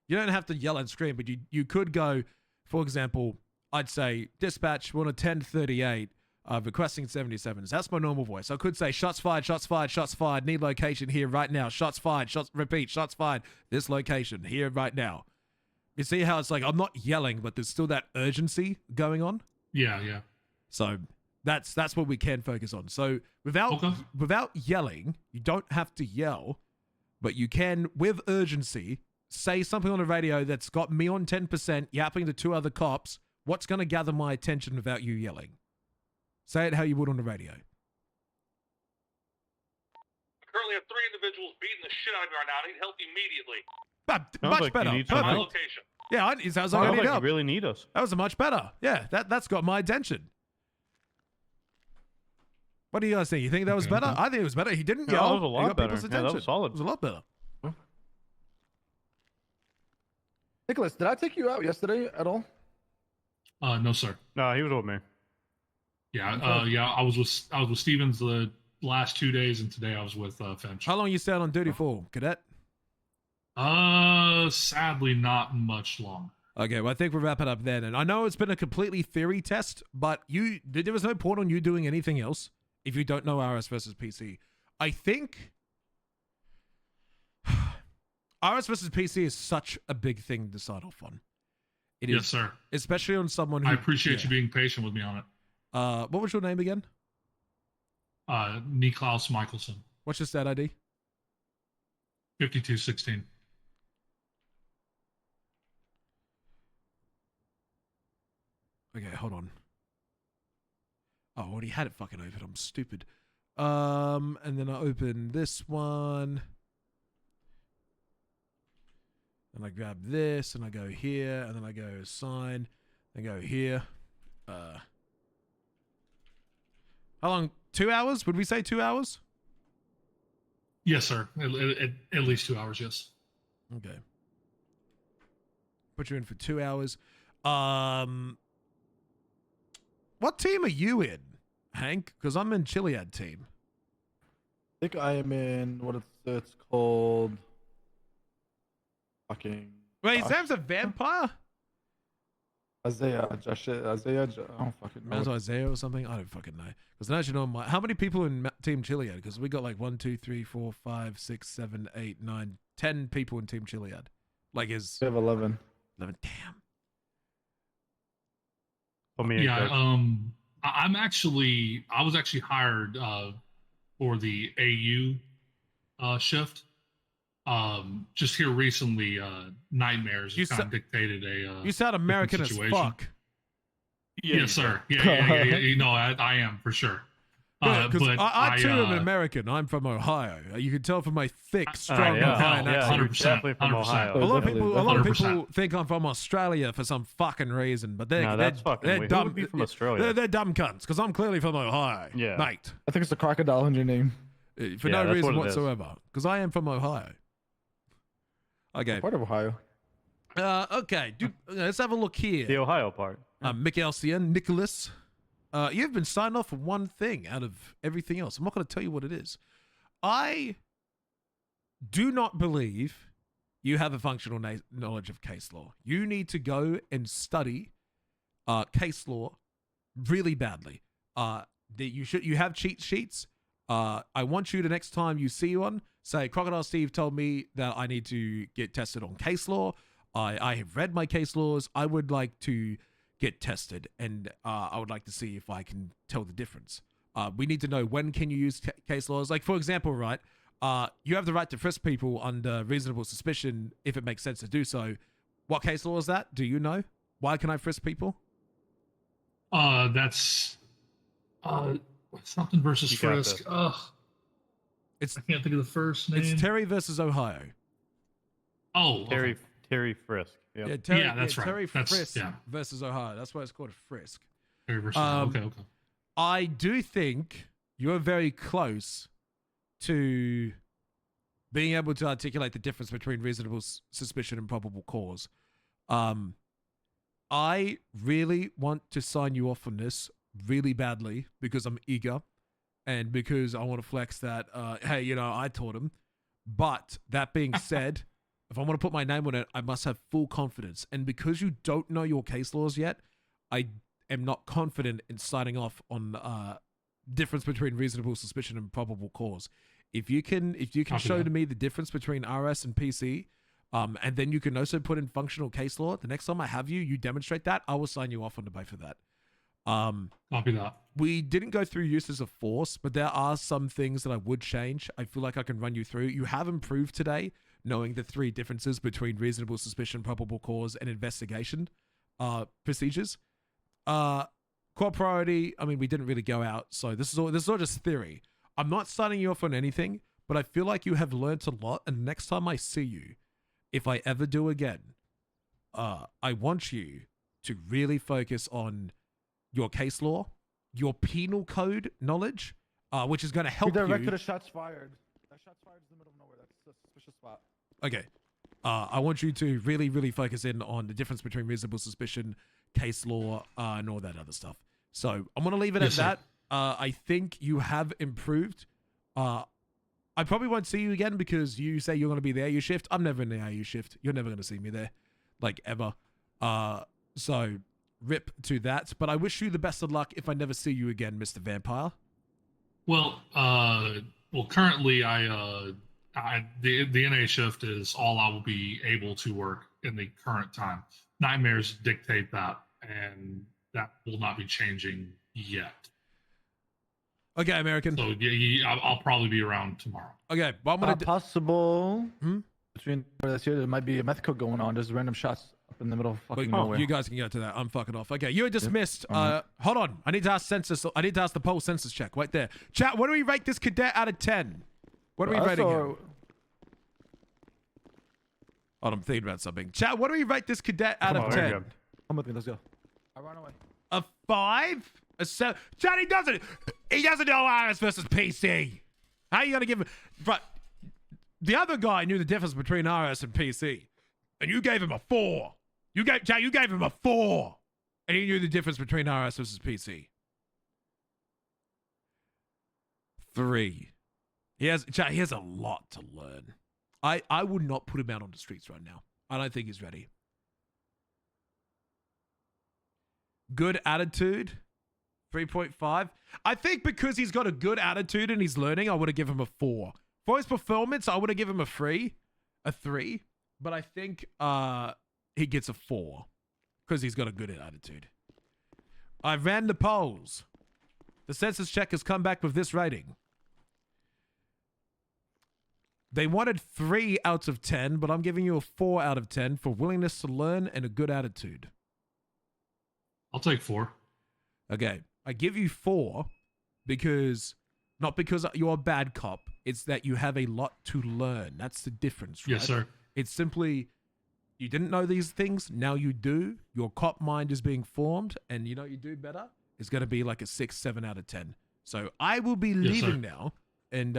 you don't have to yell and scream, but you could go, for example, I'd say dispatch, we're on a 1038. Requesting 77s. That's my normal voice. I could say shots fired, need location here right now. Shots fired, repeat, shots fired. This location here right now. You see how it's like I'm not yelling, but there's still that urgency going on? Yeah. So that's what we can focus on. So without yelling, you don't have to yell, but you can, with urgency, say something on the radio that's got me on 10%, yapping to two other cops. What's going to gather my attention without you yelling? Say it how you would on the radio. I currently have 3 individuals beating the shit out of me right now. I need help immediately. Much better. My location. Yeah, it sounds like I need help. You really need us. That was much better. Yeah, that's got my attention. What do you guys think? You think that was better? I think it was better. He didn't yell. That was a lot better. People's Yeah, that attention. was solid. It was a lot better. Nicholas, did I take you out yesterday at all? No, sir. No, he was with me. Yeah, I was with Stevens the last 2 days, and today I was with Finch. How long you stayed on duty for, cadet? Sadly, not much long. Okay, well, I think we'll wrap it up then. And I know it's been a completely theory test, but there was no point on you doing anything else if you don't know RS versus PC. I think RS versus PC is such a big thing to start off on. It is, yes, sir. Especially on someone who... I appreciate you being patient with me on it. What was your name again? Niklaus Michelson. What's your stat ID? 5216. Okay, hold on. Oh, I already had it fucking open. I'm stupid. And then I open this one. And I grab this, and I go here, and then I go sign, and go here. How long? 2 hours? Would we say 2 hours? Yes, sir. At least 2 hours, yes. Okay. Put you in for 2 hours. What team are you in, Hank? Because I'm in Chiliad team. I think I am in what it's called. Fucking. Wait, his name's a vampire? Isaiah. I don't fucking know. Is Isaiah or something? I don't fucking know. Because now you know how many people in Team Chiliad? Because we got like 1, 2, 3, 4, 5, 6, 7, 8, 9, 10 people in Team Chiliad. Like is. We have 11. 11. Damn. Yeah. I was actually hired for the AU shift. Just here recently, Nightmares kind of dictated a. You sound American as fuck. Yes, sir. Yeah. You know, I am for sure. Because but I too am an American. I'm from Ohio. You can tell from my thick, strong Ohio accent. 100%. From Ohio. A lot of people think I'm from Australia for some fucking reason, but they're dumb. Who would be from Australia? They're dumb cunts. Because I'm clearly from Ohio, mate. I think it's a crocodile in your name. For no reason whatsoever. Because I am from Ohio. Okay. Part of Ohio. Okay. Let's have a look here. The Ohio part. Nicholas. You've been signed off for one thing out of everything else. I'm not going to tell you what it is. I do not believe you have a functional knowledge of case law. You need to go and study case law really badly. You have cheat sheets. I want you the next time you see one, say, Crocodile Steve told me that I need to get tested on case law. I have read my case laws. I would like to get tested, and I would like to see if I can tell the difference. We need to know when can you use case laws. Like, for example, right, you have the right to frisk people under reasonable suspicion if it makes sense to do so. What case law is that? Do you know? Why can I frisk people? That's something versus You got Frisk. this. Ugh. I can't think of the first name. It's Terry versus Ohio. Oh, okay. Terry Frisk. Yep. Yeah, Terry, that's right. Terry That's- Frisk yeah. versus Ohio. That's why it's called a frisk. Terry versus okay. I do think you're very close to being able to articulate the difference between reasonable suspicion and probable cause. I really want to sign you off on this really badly because I'm eager and because I want to flex that, hey, you know, I taught him. But that being said, if I want to put my name on it, I must have full confidence. And because you don't know your case laws yet, I am not confident in signing off on difference between reasonable suspicion and probable cause. If you can show to me the difference between RS and PC, and then you can also put in functional case law, the next time I have you demonstrate that, I will sign you off on the both of that. Copy that. We didn't go through uses of force, but there are some things that I would change. I feel like I can run you through. You have improved today, knowing the 3 differences between reasonable suspicion, probable cause, and investigation procedures. Core priority, I mean, we didn't really go out, so this is all just theory. I'm not signing you off on anything, but I feel like you have learnt a lot, and next time I see you, if I ever do again, I want you to really focus on your case law, your penal code knowledge, which is going to help you. Redirected a shots fired. That shots fired is in the middle of nowhere. That's a suspicious spot. Okay. I want you to really, really focus in on the difference between reasonable suspicion, case law, and all that other stuff. So I'm going to leave it at that. I think you have improved. I probably won't see you again because you say you're going to be the AU shift. I'm never in the AU shift. You're never going to see me there, like, ever. So rip to that. But I wish you the best of luck if I never see you again, Mr. Vampire. Well, currently the NA shift is all I will be able to work in the current time. Nightmares dictate that, and that will not be changing yet. Okay, American. So yeah, I'll probably be around tomorrow. Okay, well, I'm gonna possible between that's here. There might be a meth code going on. There's random shots up in the middle of fucking nowhere. You guys can get to that. I'm fucking off. Okay, you are dismissed. Hold on. I need to ask census. I need to ask the poll census check right there. Chat. What do we rate this cadet out of 10? What are we rating him? Oh, I'm thinking about something. Chat. What do we rate this cadet out of 10? Come with me. Let's go. I run away. A 5? A 7? Chat. He doesn't know RS versus PC. How are you gonna give him? But the other guy knew the difference between RS and PC, and you gave him a 4. You gave him a 4, and he knew the difference between RS versus PC. 3. He has a lot to learn. I would not put him out on the streets right now. I don't think he's ready. Good attitude, 3.5. I think because he's got a good attitude and he's learning, I would have given him a 4. For his performance, I would have given him a 3. But I think he gets a 4 because he's got a good attitude. I ran the polls. The census check has come back with this rating. They wanted 3 out of 10, but I'm giving you a 4 out of 10 for willingness to learn and a good attitude. I'll take 4. Okay. I give you 4 because, not because you're a bad cop, it's that you have a lot to learn. That's the difference, right? Yes, sir. It's simply, you didn't know these things, now you do. Your cop mind is being formed, and you know you do better. It's going to be like a 6, 7 out of 10. So I will be leaving now, and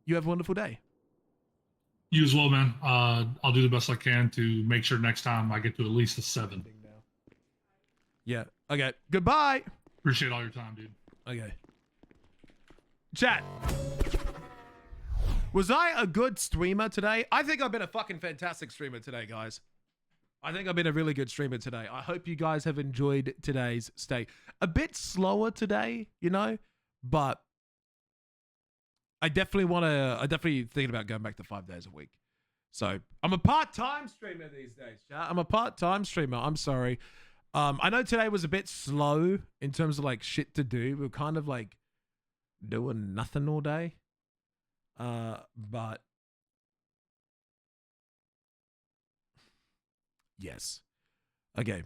you have a wonderful day. You as well, man. I'll do the best I can to make sure next time I get to at least a 7. Yeah. Okay. Goodbye. Appreciate all your time, dude. Okay. Chat. Was I a good streamer today? I think I've been a fucking fantastic streamer today, guys. I think I've been a really good streamer today. I hope you guys have enjoyed today's stay. A bit slower today, you know, but I definitely thinking about going back to 5 days a week. So I'm a part-time streamer these days, chat. I'm a part-time streamer. I'm sorry. I know today was a bit slow in terms of like shit to do. We were kind of like doing nothing all day. But yes. Okay.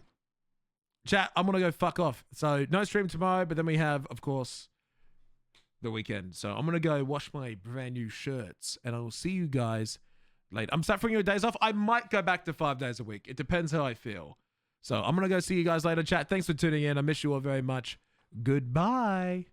Chat, I'm gonna go fuck off. So no stream tomorrow, but then we have, of course, the weekend. So I'm gonna go wash my brand new shirts, and I will see you guys later. I'm suffering your days off. I might go back to 5 days a week. It depends how I feel. So I'm gonna go see you guys later. Chat, thanks for tuning in. I miss you all very much. Goodbye.